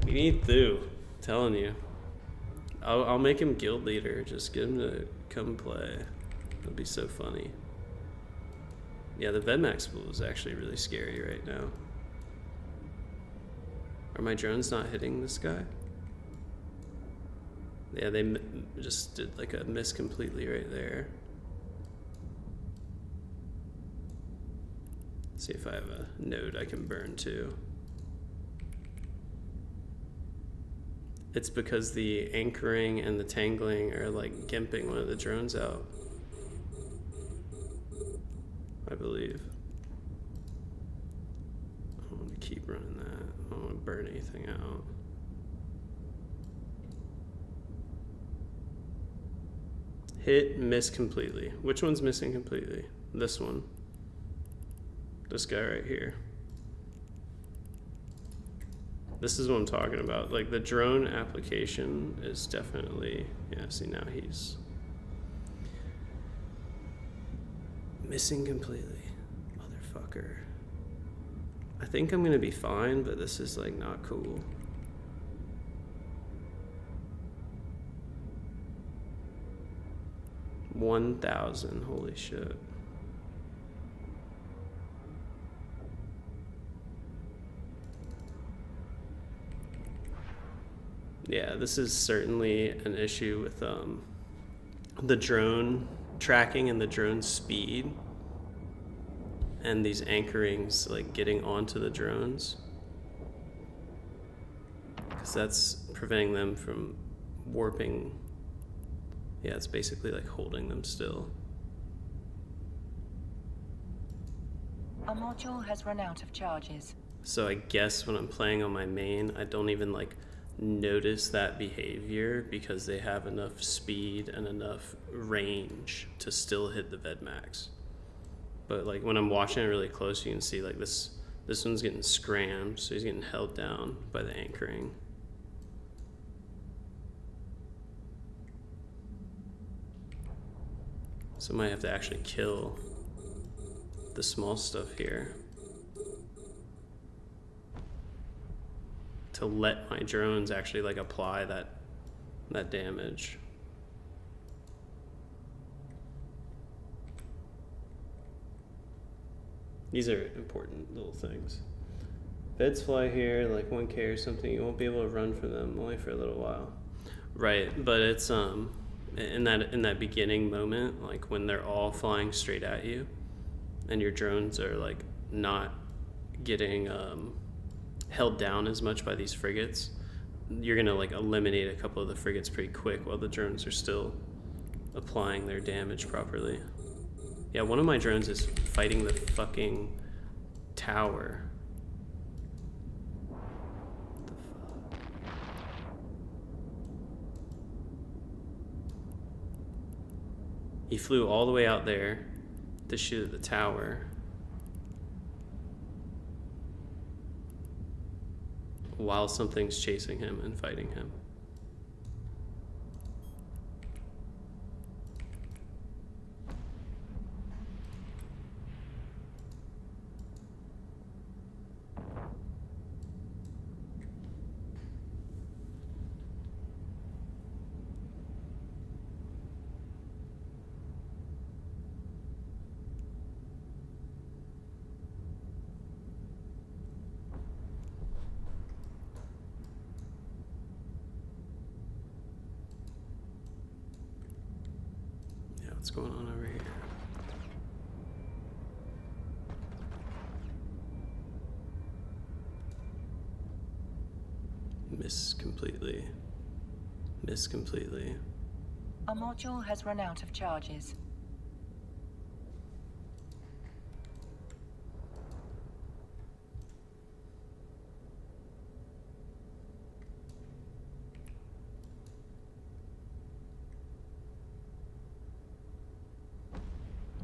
we need Thu. I'm telling you, I'll make him guild leader. Just get him to come play. It'll be so funny. Yeah, the Vedmax pool is actually really scary right now. Are my drones not hitting this guy? Yeah, they just did like a miss completely right there. See if I have a node I can burn too. It's because the anchoring and the tangling are like gimping one of the drones out, I believe. I want to keep running that. I don't want to burn anything out. Hit, miss completely. Which one's missing completely? This one. This guy right here. This is what I'm talking about. Like, the drone application is definitely... Yeah, see, now he's... missing completely. Motherfucker. I think I'm gonna be fine, but this is, like, not cool. $1,000, holy shit. Yeah, this is certainly an issue with the drone tracking and the drone speed and these anchorings like getting onto the drones, because that's preventing them from warping. Yeah, it's basically like holding them still. A module has run out of charges. So I guess when I'm playing on my main, I don't even like notice that behavior because they have enough speed and enough range to still hit the Vedmax. But like when I'm watching it really close, you can see like this one's getting scrammed, so he's getting held down by the anchoring. So I might have to actually kill the small stuff here to let my drones actually like apply that damage. These are important little things. Beds fly here, like 1K or something, you won't be able to run from them, only for a little while. Right, but it's in that beginning moment, like when they're all flying straight at you and your drones are like not getting held down as much by these frigates, you're gonna like eliminate a couple of the frigates pretty quick while the drones are still applying their damage properly. Yeah, one of my drones is fighting the fucking tower. What the fuck? He flew all the way out there to shoot at the tower while something's chasing him and fighting him. What's going on over here? Miss completely. Miss completely. A module has run out of charges.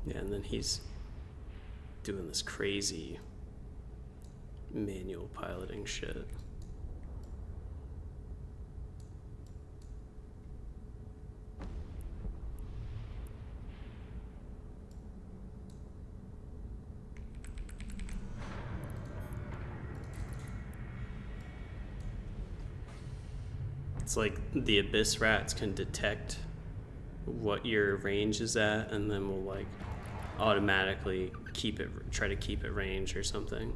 Yeah, and then he's doing this crazy manual piloting shit. It's like the abyss rats can detect what your range is at, and then will like automatically try to keep it range or something.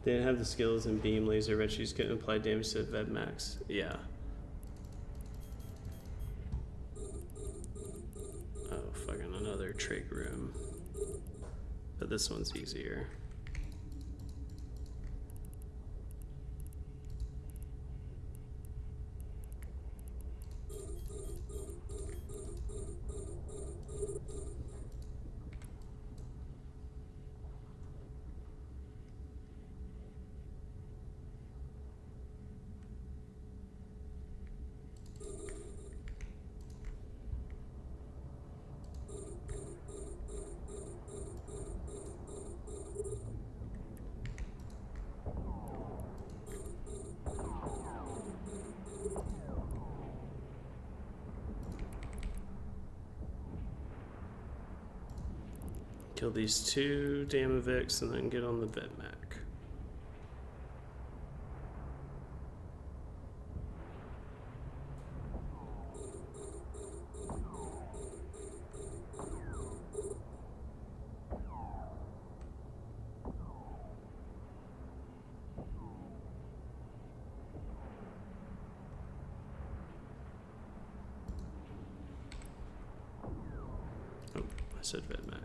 They didn't have the skills in beam laser, but she's couldn't apply damage to Vedmax. Yeah. Oh, fucking another trig room. But this one's easier. Kill these two Damavix and then get on the Vedmak. Oh, I said Vedmak.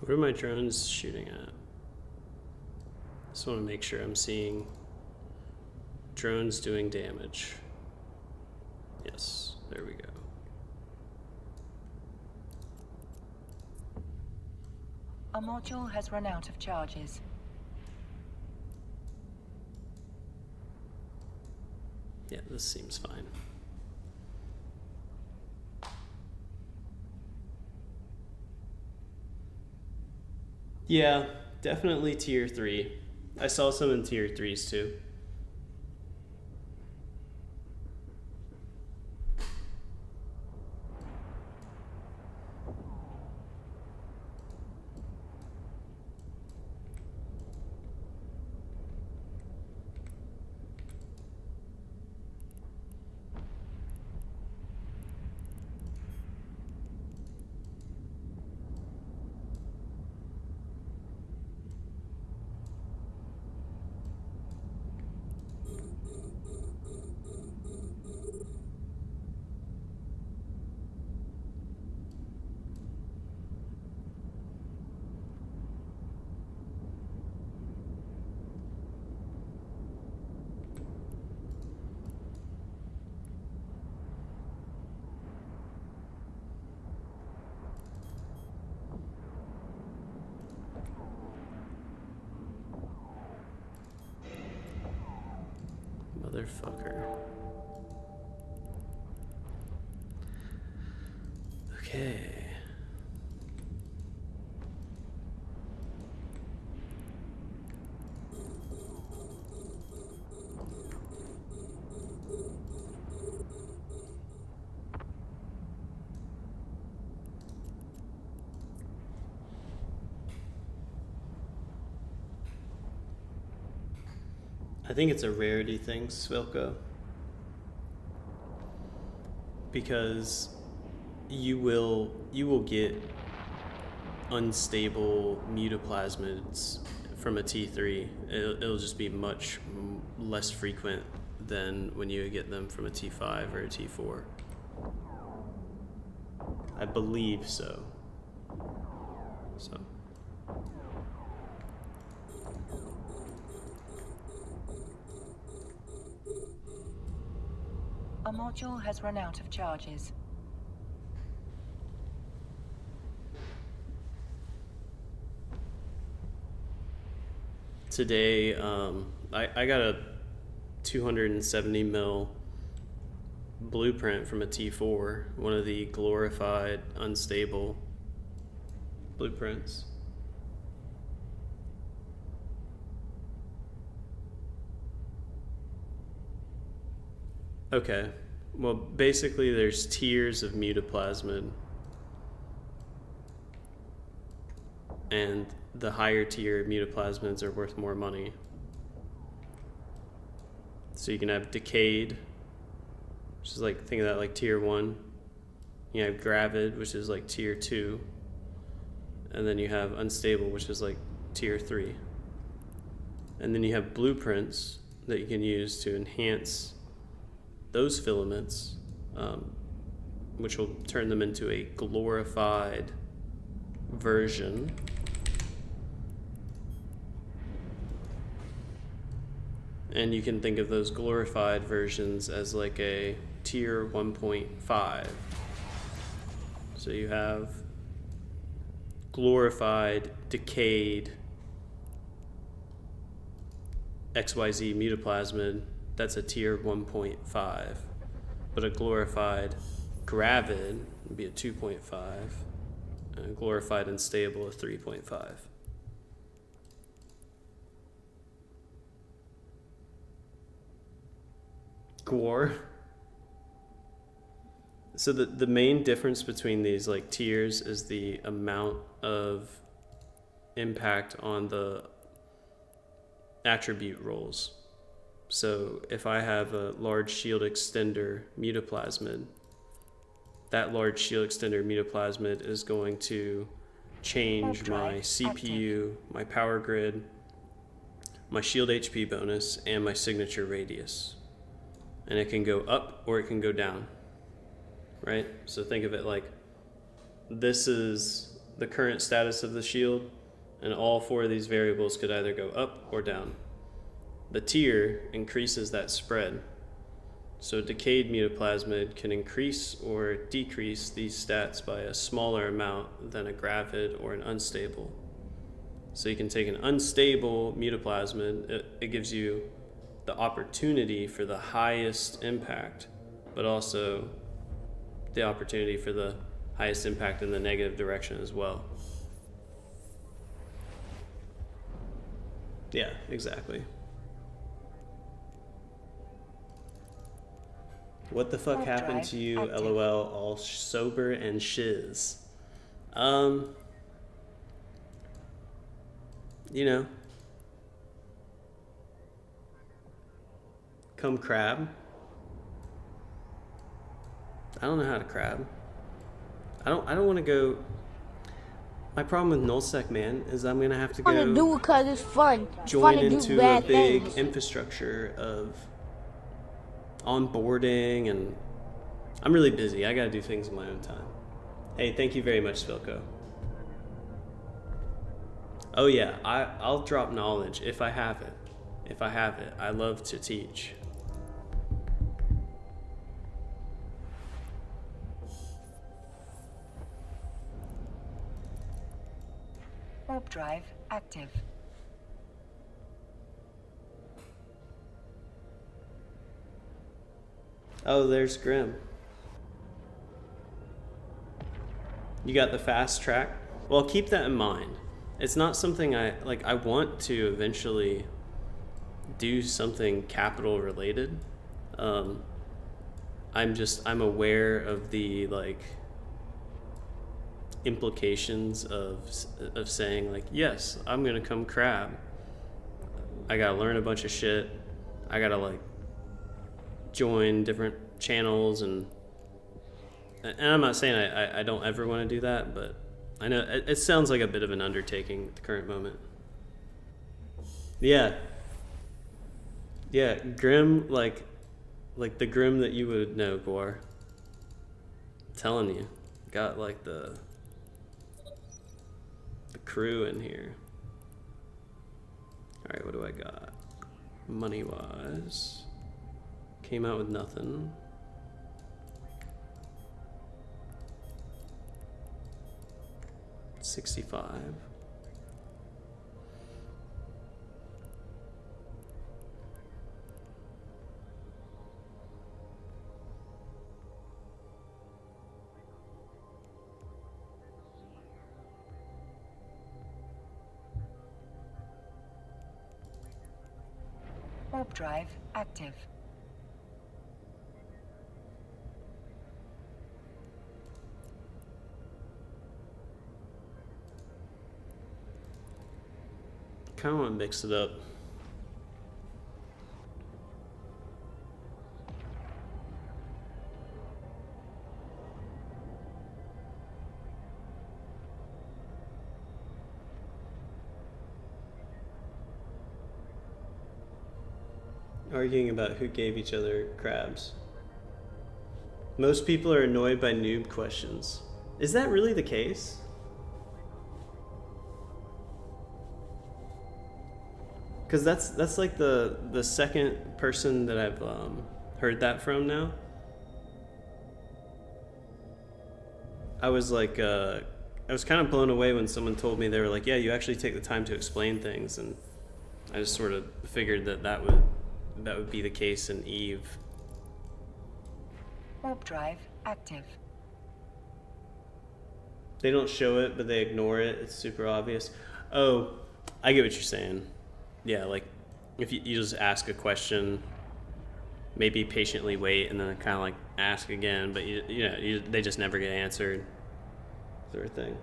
What are my drones shooting at? Just want to make sure I'm seeing drones doing damage. Yes, there we go. A module has run out of charges. Yeah, this seems fine. Yeah, definitely tier 3. I saw some in tier 3s too. Motherfucker. Okay. I think it's a rarity thing, Svilko, because you will get unstable mutaplasmids from a T3. It'll just be much less frequent than when you get them from a T5 or a T4. I believe so. So. A module has run out of charges. Today, I got a 270 mil blueprint from a T4, one of the glorified unstable blueprints. Okay, well basically there's tiers of mutaplasmid, and the higher tier mutaplasmids are worth more money. So you can have decayed, which is like, think of that like tier 1. You have gravid, which is like tier 2. And then you have unstable, which is like tier 3. And then you have blueprints that you can use to enhance those filaments which will turn them into a glorified version. And you can think of those glorified versions as like a tier 1.5. So you have glorified, decayed XYZ mutaplasmid, that's a tier 1.5. But a glorified gravid would be a 2.5. And a glorified unstable, a 3.5. Gwar. So the main difference between these like tiers is the amount of impact on the attribute rolls. So if I have a large shield extender mutaplasmid, that large shield extender mutaplasmid is going to change my CPU, my power grid, my shield HP bonus, and my signature radius. And it can go up or it can go down, right? So think of it like this is the current status of the shield, and all four of these variables could either go up or down. The tier increases that spread. So decayed mutaplasmid can increase or decrease these stats by a smaller amount than a gravid or an unstable. So you can take an unstable mutaplasmid, it gives you the opportunity for the highest impact, but also the opportunity for the highest impact in the negative direction as well. Yeah, exactly. What the fuck happened to you, LOL, all sober and shiz? You know, come crab. I don't know how to crab. I don't want to go. My problem with nullsec, man, is I'm gonna have to I want to do it because it's fun. It's join fun to do into a bad big things. infrastructure of onboarding, and I'm really busy. I gotta do things in my own time. Hey, thank you very much, Svilko. Oh yeah, I'll drop knowledge if I have it. If I have it, I love to teach. Warp drive active. Oh, there's Grim. You got the fast track? Well, keep that in mind. It's not something I want to eventually do something capital related. I'm aware of the implications of saying yes, I'm gonna come crab. I gotta learn a bunch of shit. I gotta join different channels, and I'm not saying I don't ever want to do that, but I know it sounds like a bit of an undertaking at the current moment. Yeah, Grim, like the Grim that you would know, Gwar. I'm telling you, got the crew in here. All right, what do I got? Money wise, came out with nothing. $65. Warp drive active. Kind of want to mix it up. Arguing about who gave each other crabs. Most people are annoyed by noob questions. Is that really the case? Because that's like the second person that I've heard that from now. I was like, I was kind of blown away when someone told me, they were like, yeah, you actually take the time to explain things, and I just sort of figured that would be the case in Eve. Warp drive active. They don't show it, but they ignore it. It's super obvious. Oh, I get what you're saying. Yeah, like if you just ask a question, maybe patiently wait, and then kind of like ask again, but they just never get answered, sort of thing.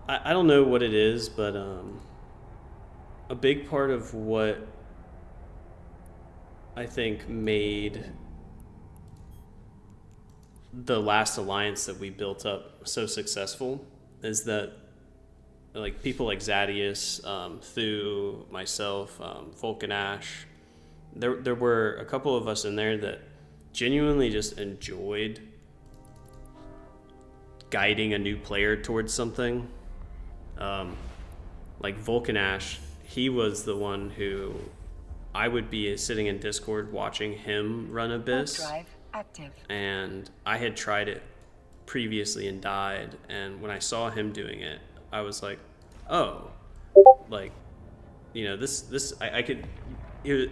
I don't know what it is, but a big part of what I think made the last alliance that we built up so successful is that like people like Zadius, Thu, myself, Folk and Ash, there were a couple of us in there that genuinely just enjoyed guiding a new player towards something. Like Vulcan Ash, he was the one who I would be sitting in Discord watching him run Abyss. Warp drive active. And I had tried it previously and died, and when I saw him doing it, I was like, oh, like, this I could. He was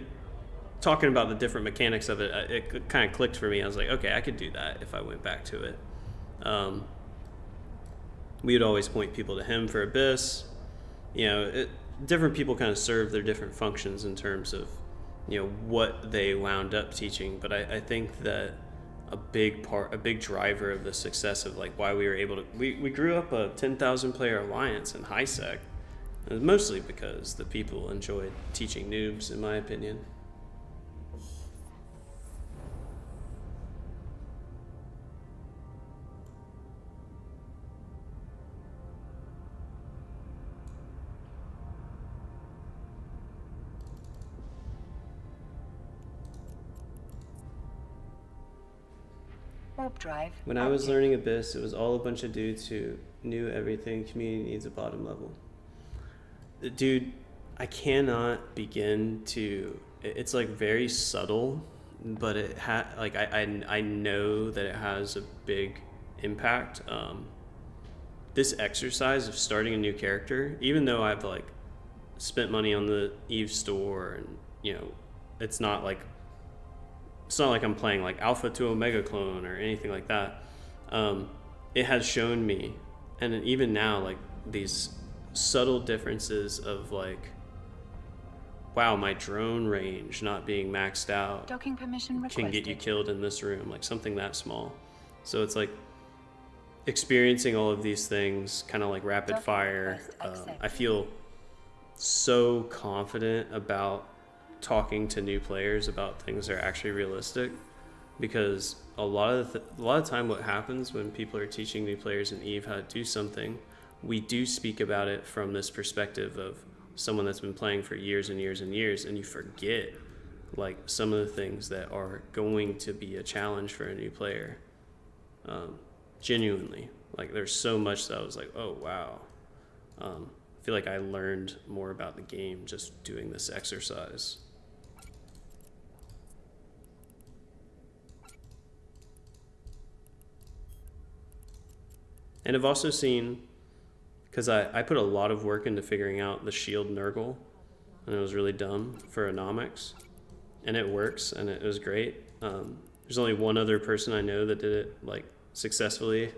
talking about the different mechanics of it. It kind of clicked for me. I was like, okay, I could do that if I went back to it. We would always point people to him for Abyss. Different people kind of serve their different functions in terms of, what they wound up teaching. But I think that a big driver of the success of like why we were able to, we grew up a 10,000 player alliance in high sec. It was mostly because the people enjoyed teaching noobs, in my opinion. Warp drive When I was active. learning Abyss, it was all a bunch of dudes who knew everything community needs at bottom level. Dude, I cannot begin to. It's like very subtle, but I know that it has a big impact. This exercise of starting a new character, even though I've like spent money on the Eve store, and it's not like I'm playing like Alpha to Omega Clone or anything like that. It has shown me, and even now, like these subtle differences of like, wow, my drone range not being maxed out Docking permission requested. can get you killed in this room, like something that small. So it's like experiencing all of these things kind of like rapid Docking fire. request accepted. I feel so confident about talking to new players about things that are actually realistic, because a lot of time what happens when people are teaching new players in Eve how to do something, we do speak about it from this perspective of someone that's been playing for years and years and years, and you forget like some of the things that are going to be a challenge for a new player. Genuinely, like there's so much that I was like, oh wow. I feel like I learned more about the game just doing this exercise. And I've also seen, because I put a lot of work into figuring out the shield Nurgle, and it was really dumb for Anomics, and it works, and it was great. There's only one other person I know that did it like successfully,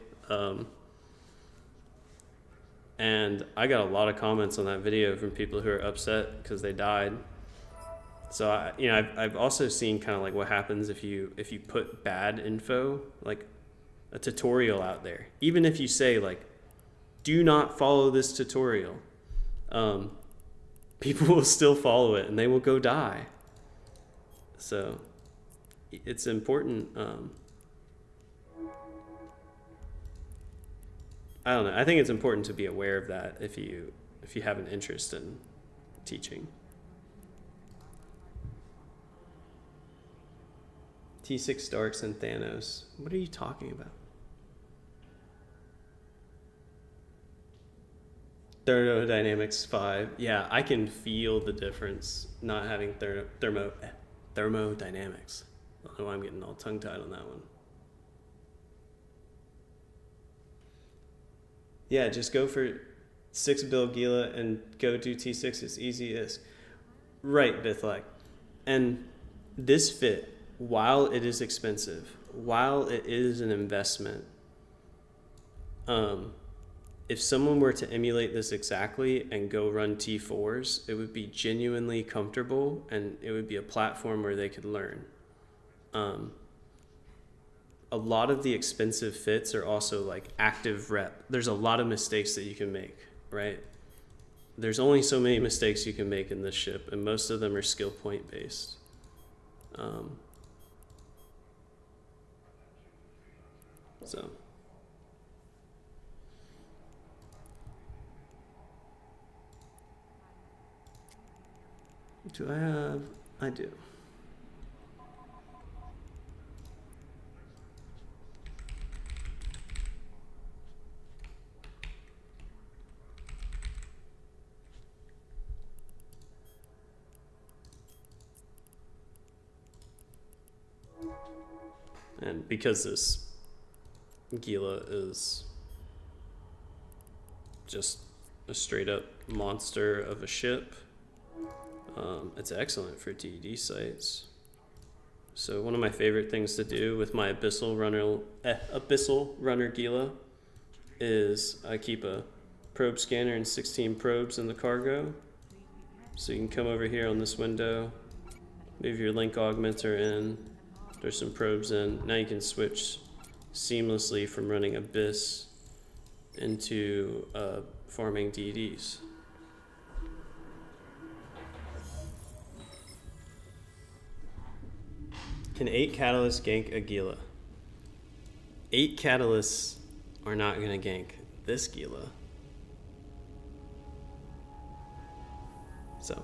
and I got a lot of comments on that video from people who are upset because they died. So I've also seen kind of like what happens if you put bad info, like a tutorial out there, even if you say like, do not follow this tutorial, people will still follow it and they will go die. So it's important. I don't know. I think it's important to be aware of that if you have an interest in teaching. T6 Darks and Thanos. What are you talking about? Thermodynamics 5. Yeah, I can feel the difference not having thermodynamics. I don't know why I'm getting all tongue-tied on that one. Yeah, just go for 6 Bill Gila and go do T6 as easy as. Right, Bithlak. And this fit, while it is expensive, while it is an investment, if someone were to emulate this exactly and go run T4s, it would be genuinely comfortable and it would be a platform where they could learn. A lot of the expensive fits are also like active rep. There's a lot of mistakes that you can make, right? There's only so many mistakes you can make in this ship, and most of them are skill point based. So. Do I have? I do. And because this Gila is just a straight up monster of a ship, it's excellent for DD sites. So one of my favorite things to do with my Abyssal Runner Gila is I keep a probe scanner and 16 probes in the cargo. So you can come over here on this window, move your link augmenter in, there's some probes in. Now you can switch seamlessly from running Abyss into farming DDs. Can 8 catalysts gank a Gila? 8 catalysts are not going to gank this Gila. So.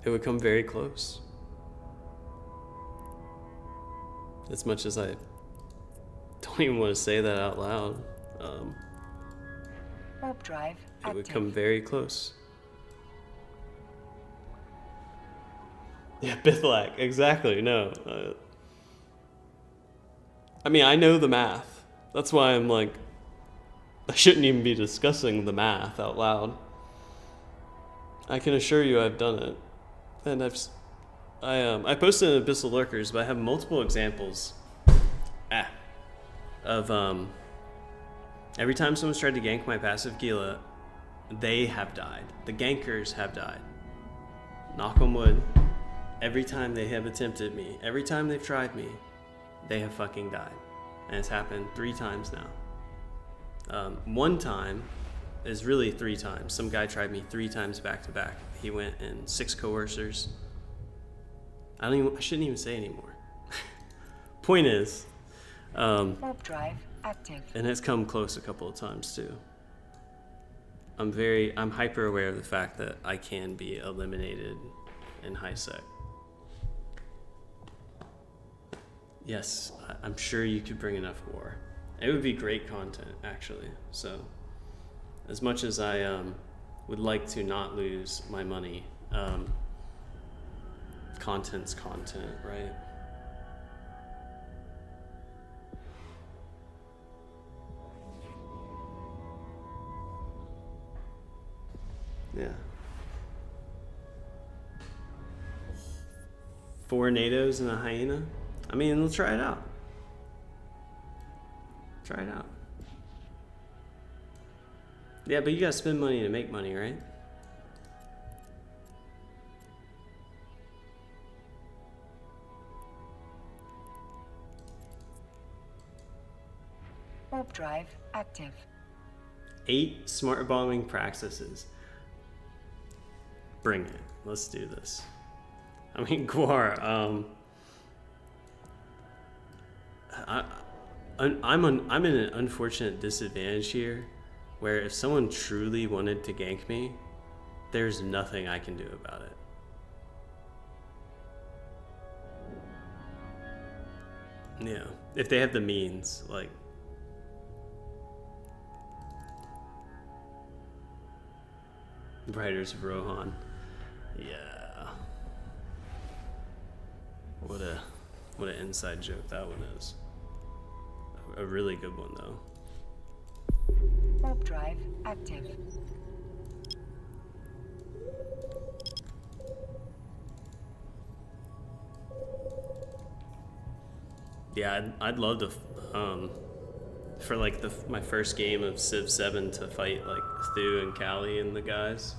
It would come very close. As much as I don't even want to say that out loud. Warp drive It would active. come very close. Yeah, Bithlak, exactly, no. I mean, I know the math. That's why I'm like, I shouldn't even be discussing the math out loud. I can assure you I've done it. And I posted in Abyssal Lurkers, but I have multiple examples of every time someone's tried to gank my passive Gila, they have died. The gankers have died. Knock on wood. Every time they have attempted me, every time they've tried me, they have fucking died. And it's happened 3 times now. One time is really 3 times. Some guy tried me 3 times back to back. He went in 6 coercers. I shouldn't even say anymore. Point is, Warp drive active. and it's come close a couple of times too. I'm hyper aware of the fact that I can be eliminated in high sec. Yes, I'm sure you could bring enough war. It would be great content, actually. So, as much as I would like to not lose my money, content's content, right? Yeah. 4 NATOs and a hyena? I mean, let's try it out. Try it out. Yeah, but you gotta spend money to make money, right? Warp drive active. 8 smart bombing practices. Bring it. Let's do this. I mean, Guar, I'm in an unfortunate disadvantage here, where if someone truly wanted to gank me, there's nothing I can do about it. Yeah, if they have the means, like. Riders of Rohan. Yeah. What an inside joke that one is. A really good one though. Warp drive active. Yeah, I'd love to, for like my first game of Civ 7 to fight like Thu and Callie and the guys.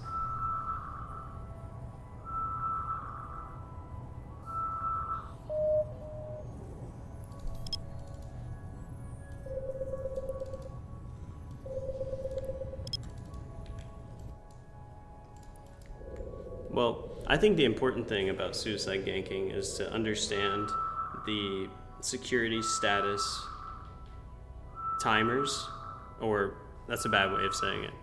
Well, I think the important thing about suicide ganking is to understand the security status timers, or that's a bad way of saying it.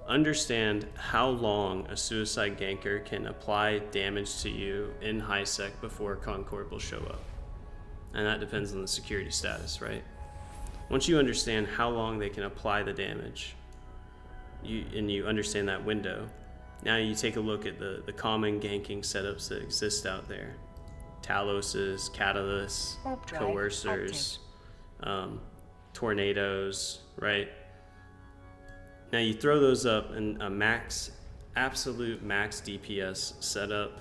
Understand how long a suicide ganker can apply damage to you in high sec before Concord will show up. And that depends on the security status, right? Once you understand how long they can apply the damage, you understand that window, now you take a look at the common ganking setups that exist out there. Taloses, Catalysts, Coercers, Tornadoes, right? Now you throw those up in a absolute max DPS setup,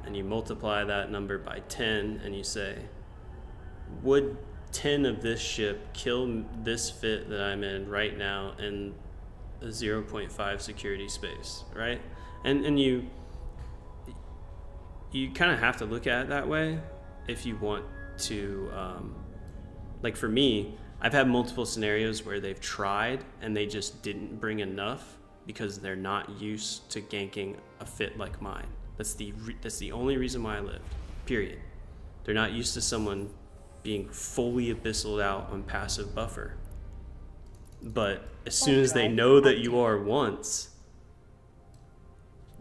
and you multiply that number by 10, and you say, would 10 of this ship kill this fit that I'm in right now in a 0.5 security space, right? And you kind of have to look at it that way if you want to, like for me, I've had multiple scenarios where they've tried and they just didn't bring enough because they're not used to ganking a fit like mine. That's the only reason why I lived, period. They're not used to someone being fully abyssal out on passive buffer. But as soon as they know that you are once,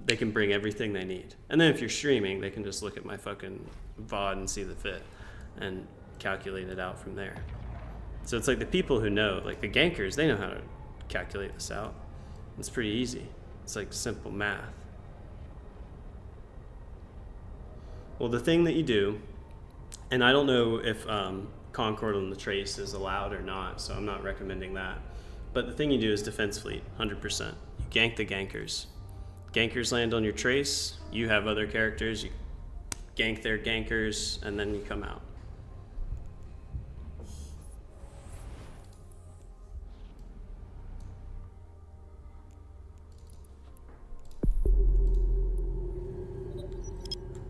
they can bring everything they need. And then if you're streaming, they can just look at my fucking VOD and see the fit and calculate it out from there. So it's like the people who know, like the gankers, they know how to calculate this out. It's pretty easy. It's like simple math. Well, the thing that you do, and I don't know if Concord on the Trace is allowed or not, so I'm not recommending that. But the thing you do is defense fleet, 100%. You gank the gankers. Gankers land on your Trace, you have other characters, you gank their gankers, and then you come out.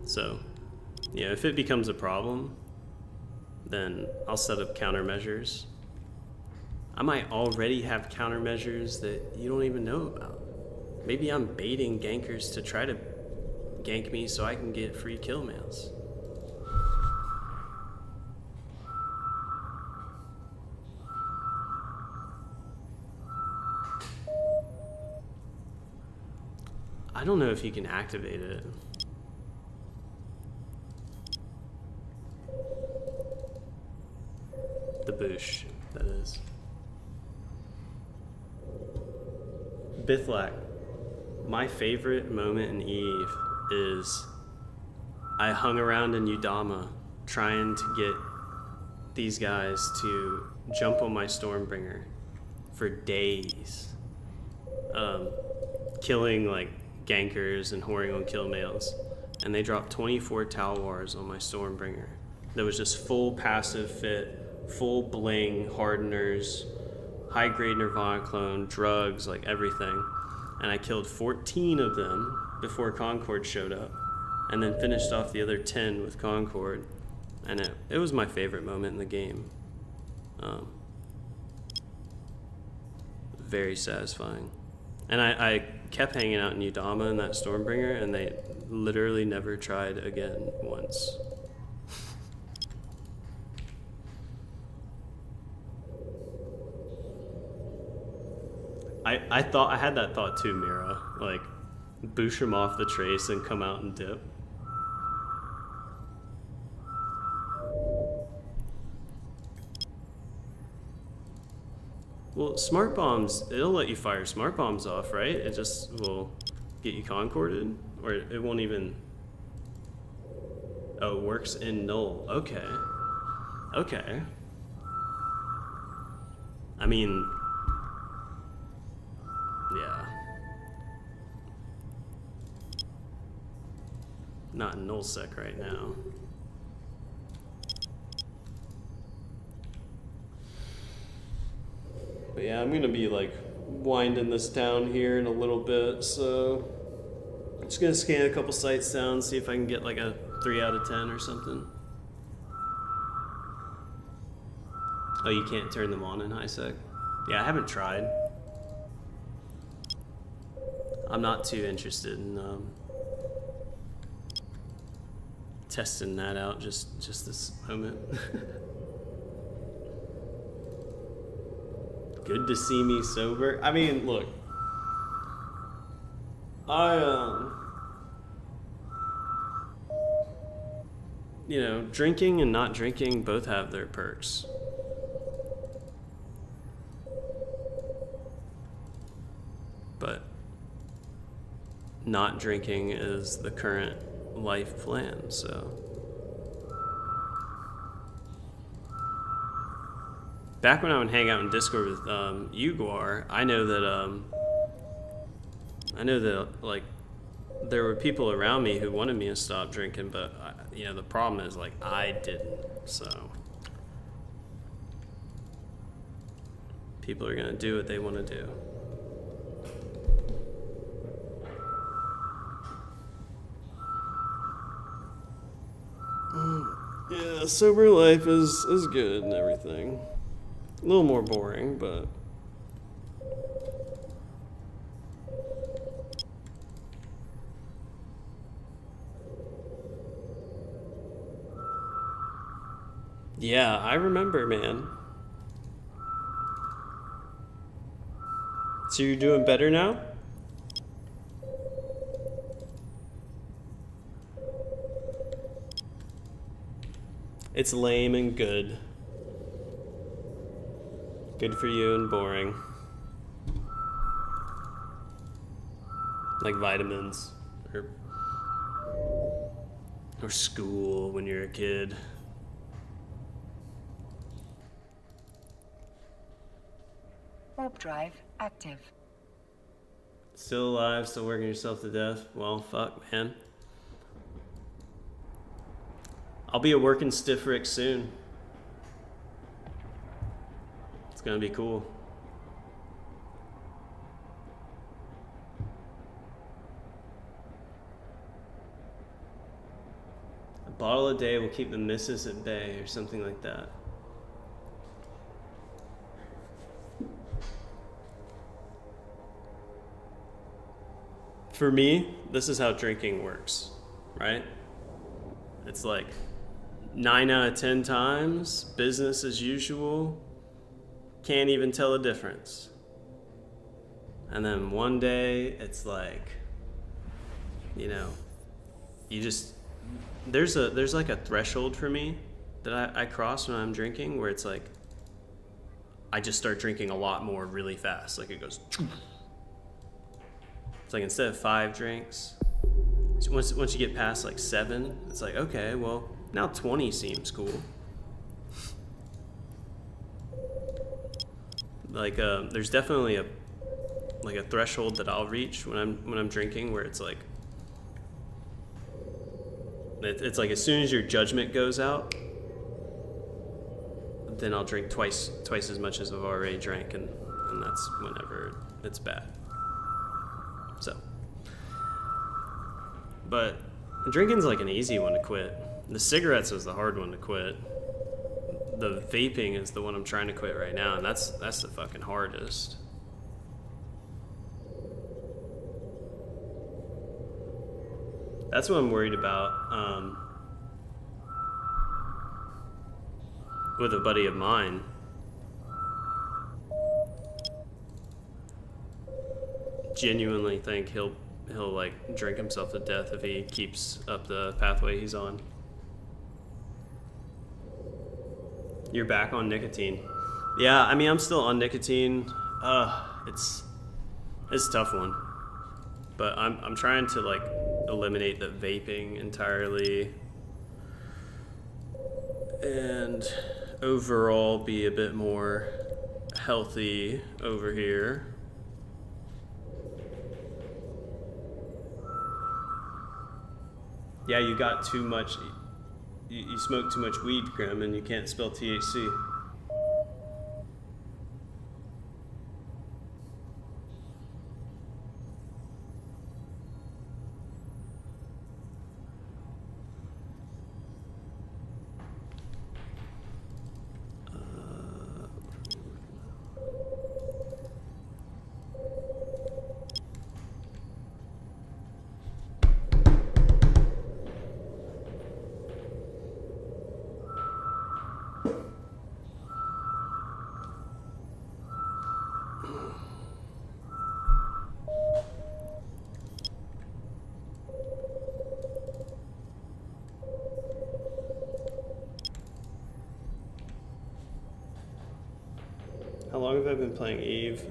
So, yeah, if it becomes a problem, then I'll set up countermeasures. I might already have countermeasures that you don't even know about. Maybe I'm baiting gankers to try to gank me so I can get free kill mails. I don't know if you can activate it. The boosh, that is. Bithlack. My favorite moment in Eve is I hung around in Udama trying to get these guys to jump on my Stormbringer for days. Killing like gankers and whoring on kill mails. And they dropped 24 Talwars on my Stormbringer. That was just full passive fit, full bling, hardeners, high grade Nirvana clone, drugs, like everything. And I killed 14 of them before Concord showed up, and then finished off the other 10 with Concord. And it was my favorite moment in the game. Very satisfying. And I kept hanging out in Udama in that Stormbringer, and they literally never tried again once. I thought I had that thought too, Mira. Like, Boosh them off the trace and come out and dip. Well, smart bombs, it'll let you fire smart bombs off, right? It just will get you concorded, or it won't even. Oh, it works in null. Okay. Okay. I mean, yeah. Not in nullsec right now. But yeah, I'm gonna be like winding this down here in a little bit, so I'm just gonna scan a couple sites down, see if I can get like a 3 out of 10 or something. Oh, you can't turn them on in high sec? Yeah, I haven't tried. I'm not too interested in testing that out just this moment. Good to see me sober. I mean, look. You know, drinking and not drinking both have their perks. But not drinking is the current life plan, so. Back when I would hang out in Discord with Uguar, I know that like there were people around me who wanted me to stop drinking, but you know, the problem is like I didn't. So people are gonna do what they want to do. Yeah, sober life is good and everything. A little more boring, but yeah, I remember, man. So you're doing better now? It's lame and good. Good for you and boring. Like vitamins or school when you're a kid. Warp drive active. Still alive, still working yourself to death. Well, fuck, man. I'll be a working stiff Rick soon. It's gonna be cool. A bottle a day will keep the missus at bay or something like that. For me, this is how drinking works, right? It's like 9 out of 10 times, business as usual, can't even tell the difference. And then one day, it's like, you know, you just, there's like a threshold for me that I cross when I'm drinking where it's like, I just start drinking a lot more really fast. Like it goes, it's like instead of 5 drinks, once you get past like 7, it's like, okay, well, now 20 seems cool. Like there's definitely a threshold that I'll reach when I'm drinking where it's like like as soon as your judgment goes out, then I'll drink twice as much as I've already drank, and that's whenever it's bad. So, but drinking's like an easy one to quit. The cigarettes was the hard one to quit. The vaping is the one I'm trying to quit right now, and that's the fucking hardest. That's what I'm worried about with a buddy of mine. Genuinely think he'll he'll like drink himself to death if he keeps up the pathway he's on. You're back on nicotine. Yeah, I mean, I'm still on nicotine. It's a tough one, but I'm trying to like eliminate the vaping entirely and overall be a bit more healthy over here. Yeah, you got too much. You smoke too much weed, Grim, and you can't spell THC. How long have I been playing Eve?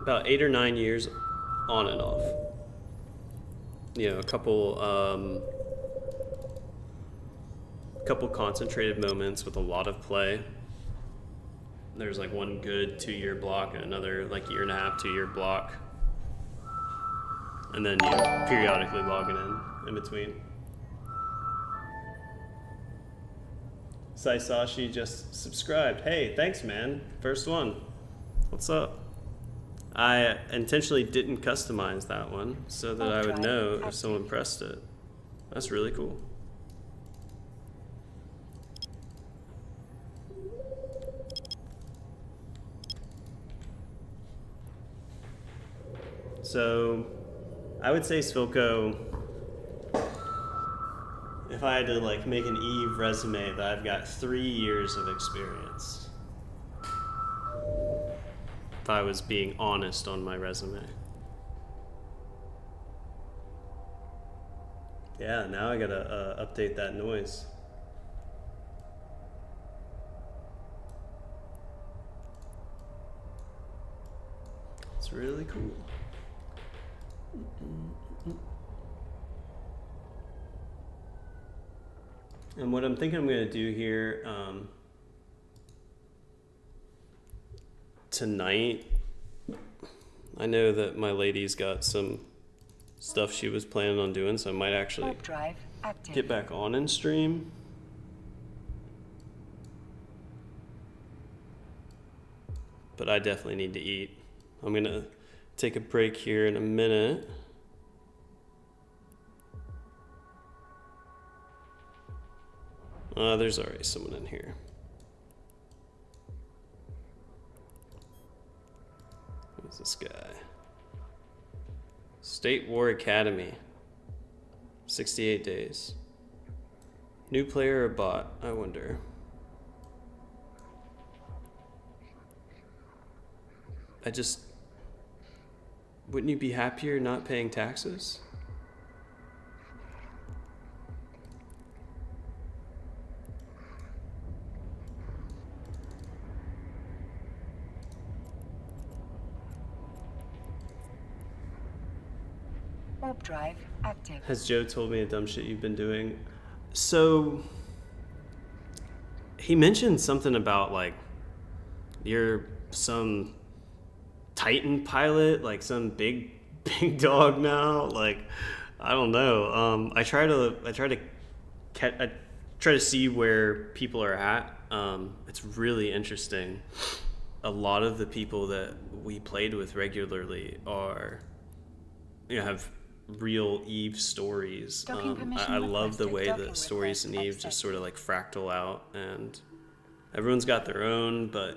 About 8 or 9 years on and off. You know, a couple concentrated moments with a lot of play. There's like one good 2-year block and another like 1.5 to 2 year block. And then, you know, periodically logging in between. Saisashi just subscribed. Hey, thanks, man. First one. What's up? I intentionally didn't customize that one so that I would know if someone pressed it. That's really cool. So, I would say Svilko, if I had to like make an Eve resume, that I've got 3 years of experience. If I was being honest on my resume. Yeah, now I gotta update that noise. It's really cool. And what I'm thinking I'm going to do here tonight, I know that my lady's got some stuff she was planning on doing, so I might actually get back on and stream. But I definitely need to eat. I'm going to take a break here in a minute. There's already someone in here. Who's this guy? State War Academy. 68 days. New player or bot? I wonder. Wouldn't you be happier not paying taxes? Warp drive active. Has Joe told me the dumb shit you've been doing? So, he mentioned something about like, you're some Titan pilot, like some big dog now. Like, I don't know. I try to see where people are at. It's really interesting. A lot of the people that we played with regularly are, have real Eve stories. I love the way that stories in Eve just sort of like fractal out, and everyone's got their own, but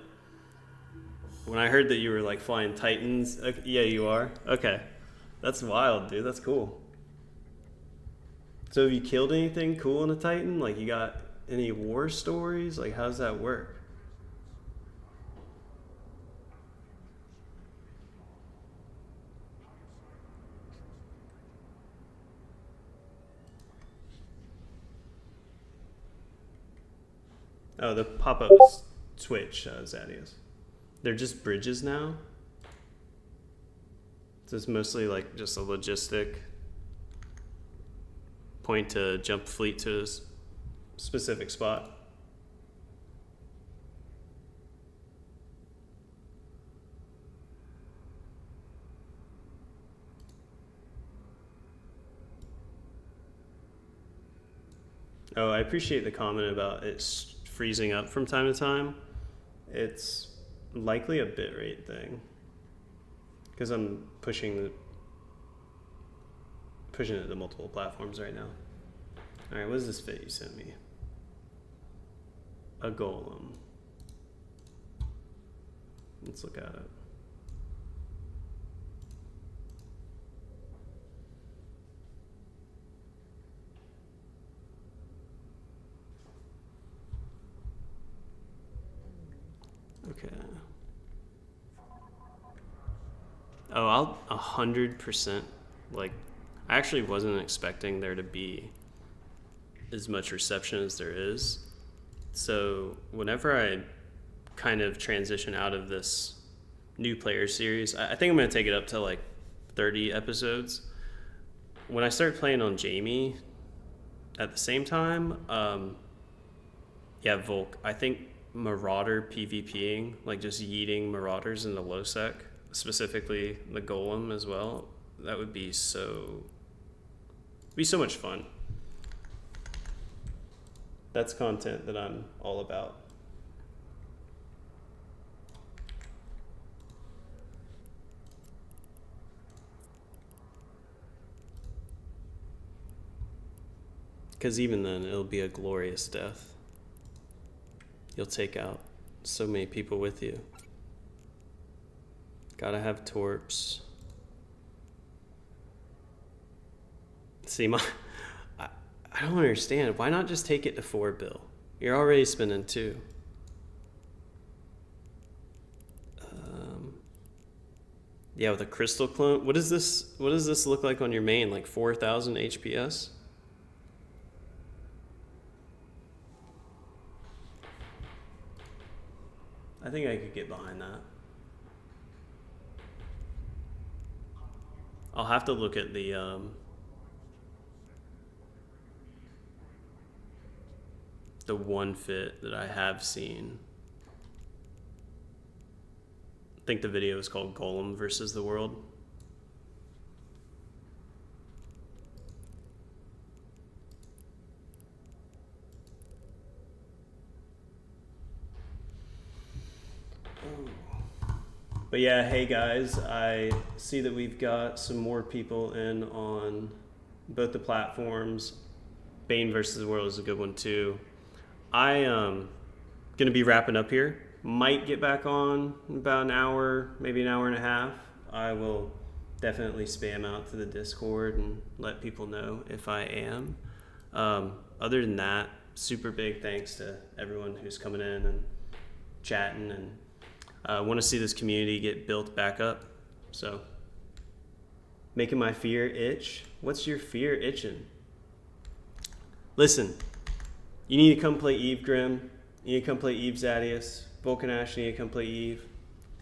when I heard that you were like flying Titans, okay, yeah, you are? Okay. That's wild, dude. That's cool. So have you killed anything cool in a Titan? Like, you got any war stories? Like, how does that work? Oh, the pop-ups Twitch, Zadius. They're just bridges now. So it's mostly like just a logistic point to jump fleet to a specific spot. Oh, I appreciate the comment about it freezing up from time to time. It's likely a bitrate thing because I'm pushing it to multiple platforms right now. All right, what is this fit you sent me? A golem. Let's look at it. Okay. Oh, I'll 100%, like, I actually wasn't expecting there to be as much reception as there is. So whenever I kind of transition out of this new player series, I think I'm going to take it up to like 30 episodes. When I start playing on Jamie at the same time, yeah, Volk, I think Marauder PvPing, like just yeeting Marauders into low sec, specifically the Golem as well, that would be so much fun. That's content that I'm all about. Because even then, it'll be a glorious death. You'll take out so many people with you. Gotta have torps. See, I don't understand. Why not just take it to 4 bill? You're already spending 2. Yeah, with a crystal clone. What does this look like on your main? Like 4,000 HPS? I think I could get behind that. I'll have to look at the one fit that I have seen. I think the video is called Golem versus the World. But yeah, hey guys, I see that we've got some more people in on both the platforms. Bane versus the World is a good one too. I am gonna be wrapping up here. Might get back on in about an hour, maybe an hour and a half. I will definitely spam out to the Discord and let people know if I am. Other than that, super big thanks to everyone who's coming in and chatting, and want to see this community get built back up. So, making my fear itch. What's your fear itching? Listen, you need to come play Eve, Grim. You need to come play Eve, Zadius. Vulcan Ash, you need to come play Eve.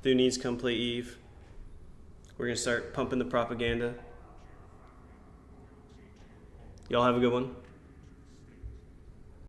Thu needs to come play Eve. We're going to start pumping the propaganda. Y'all have a good one.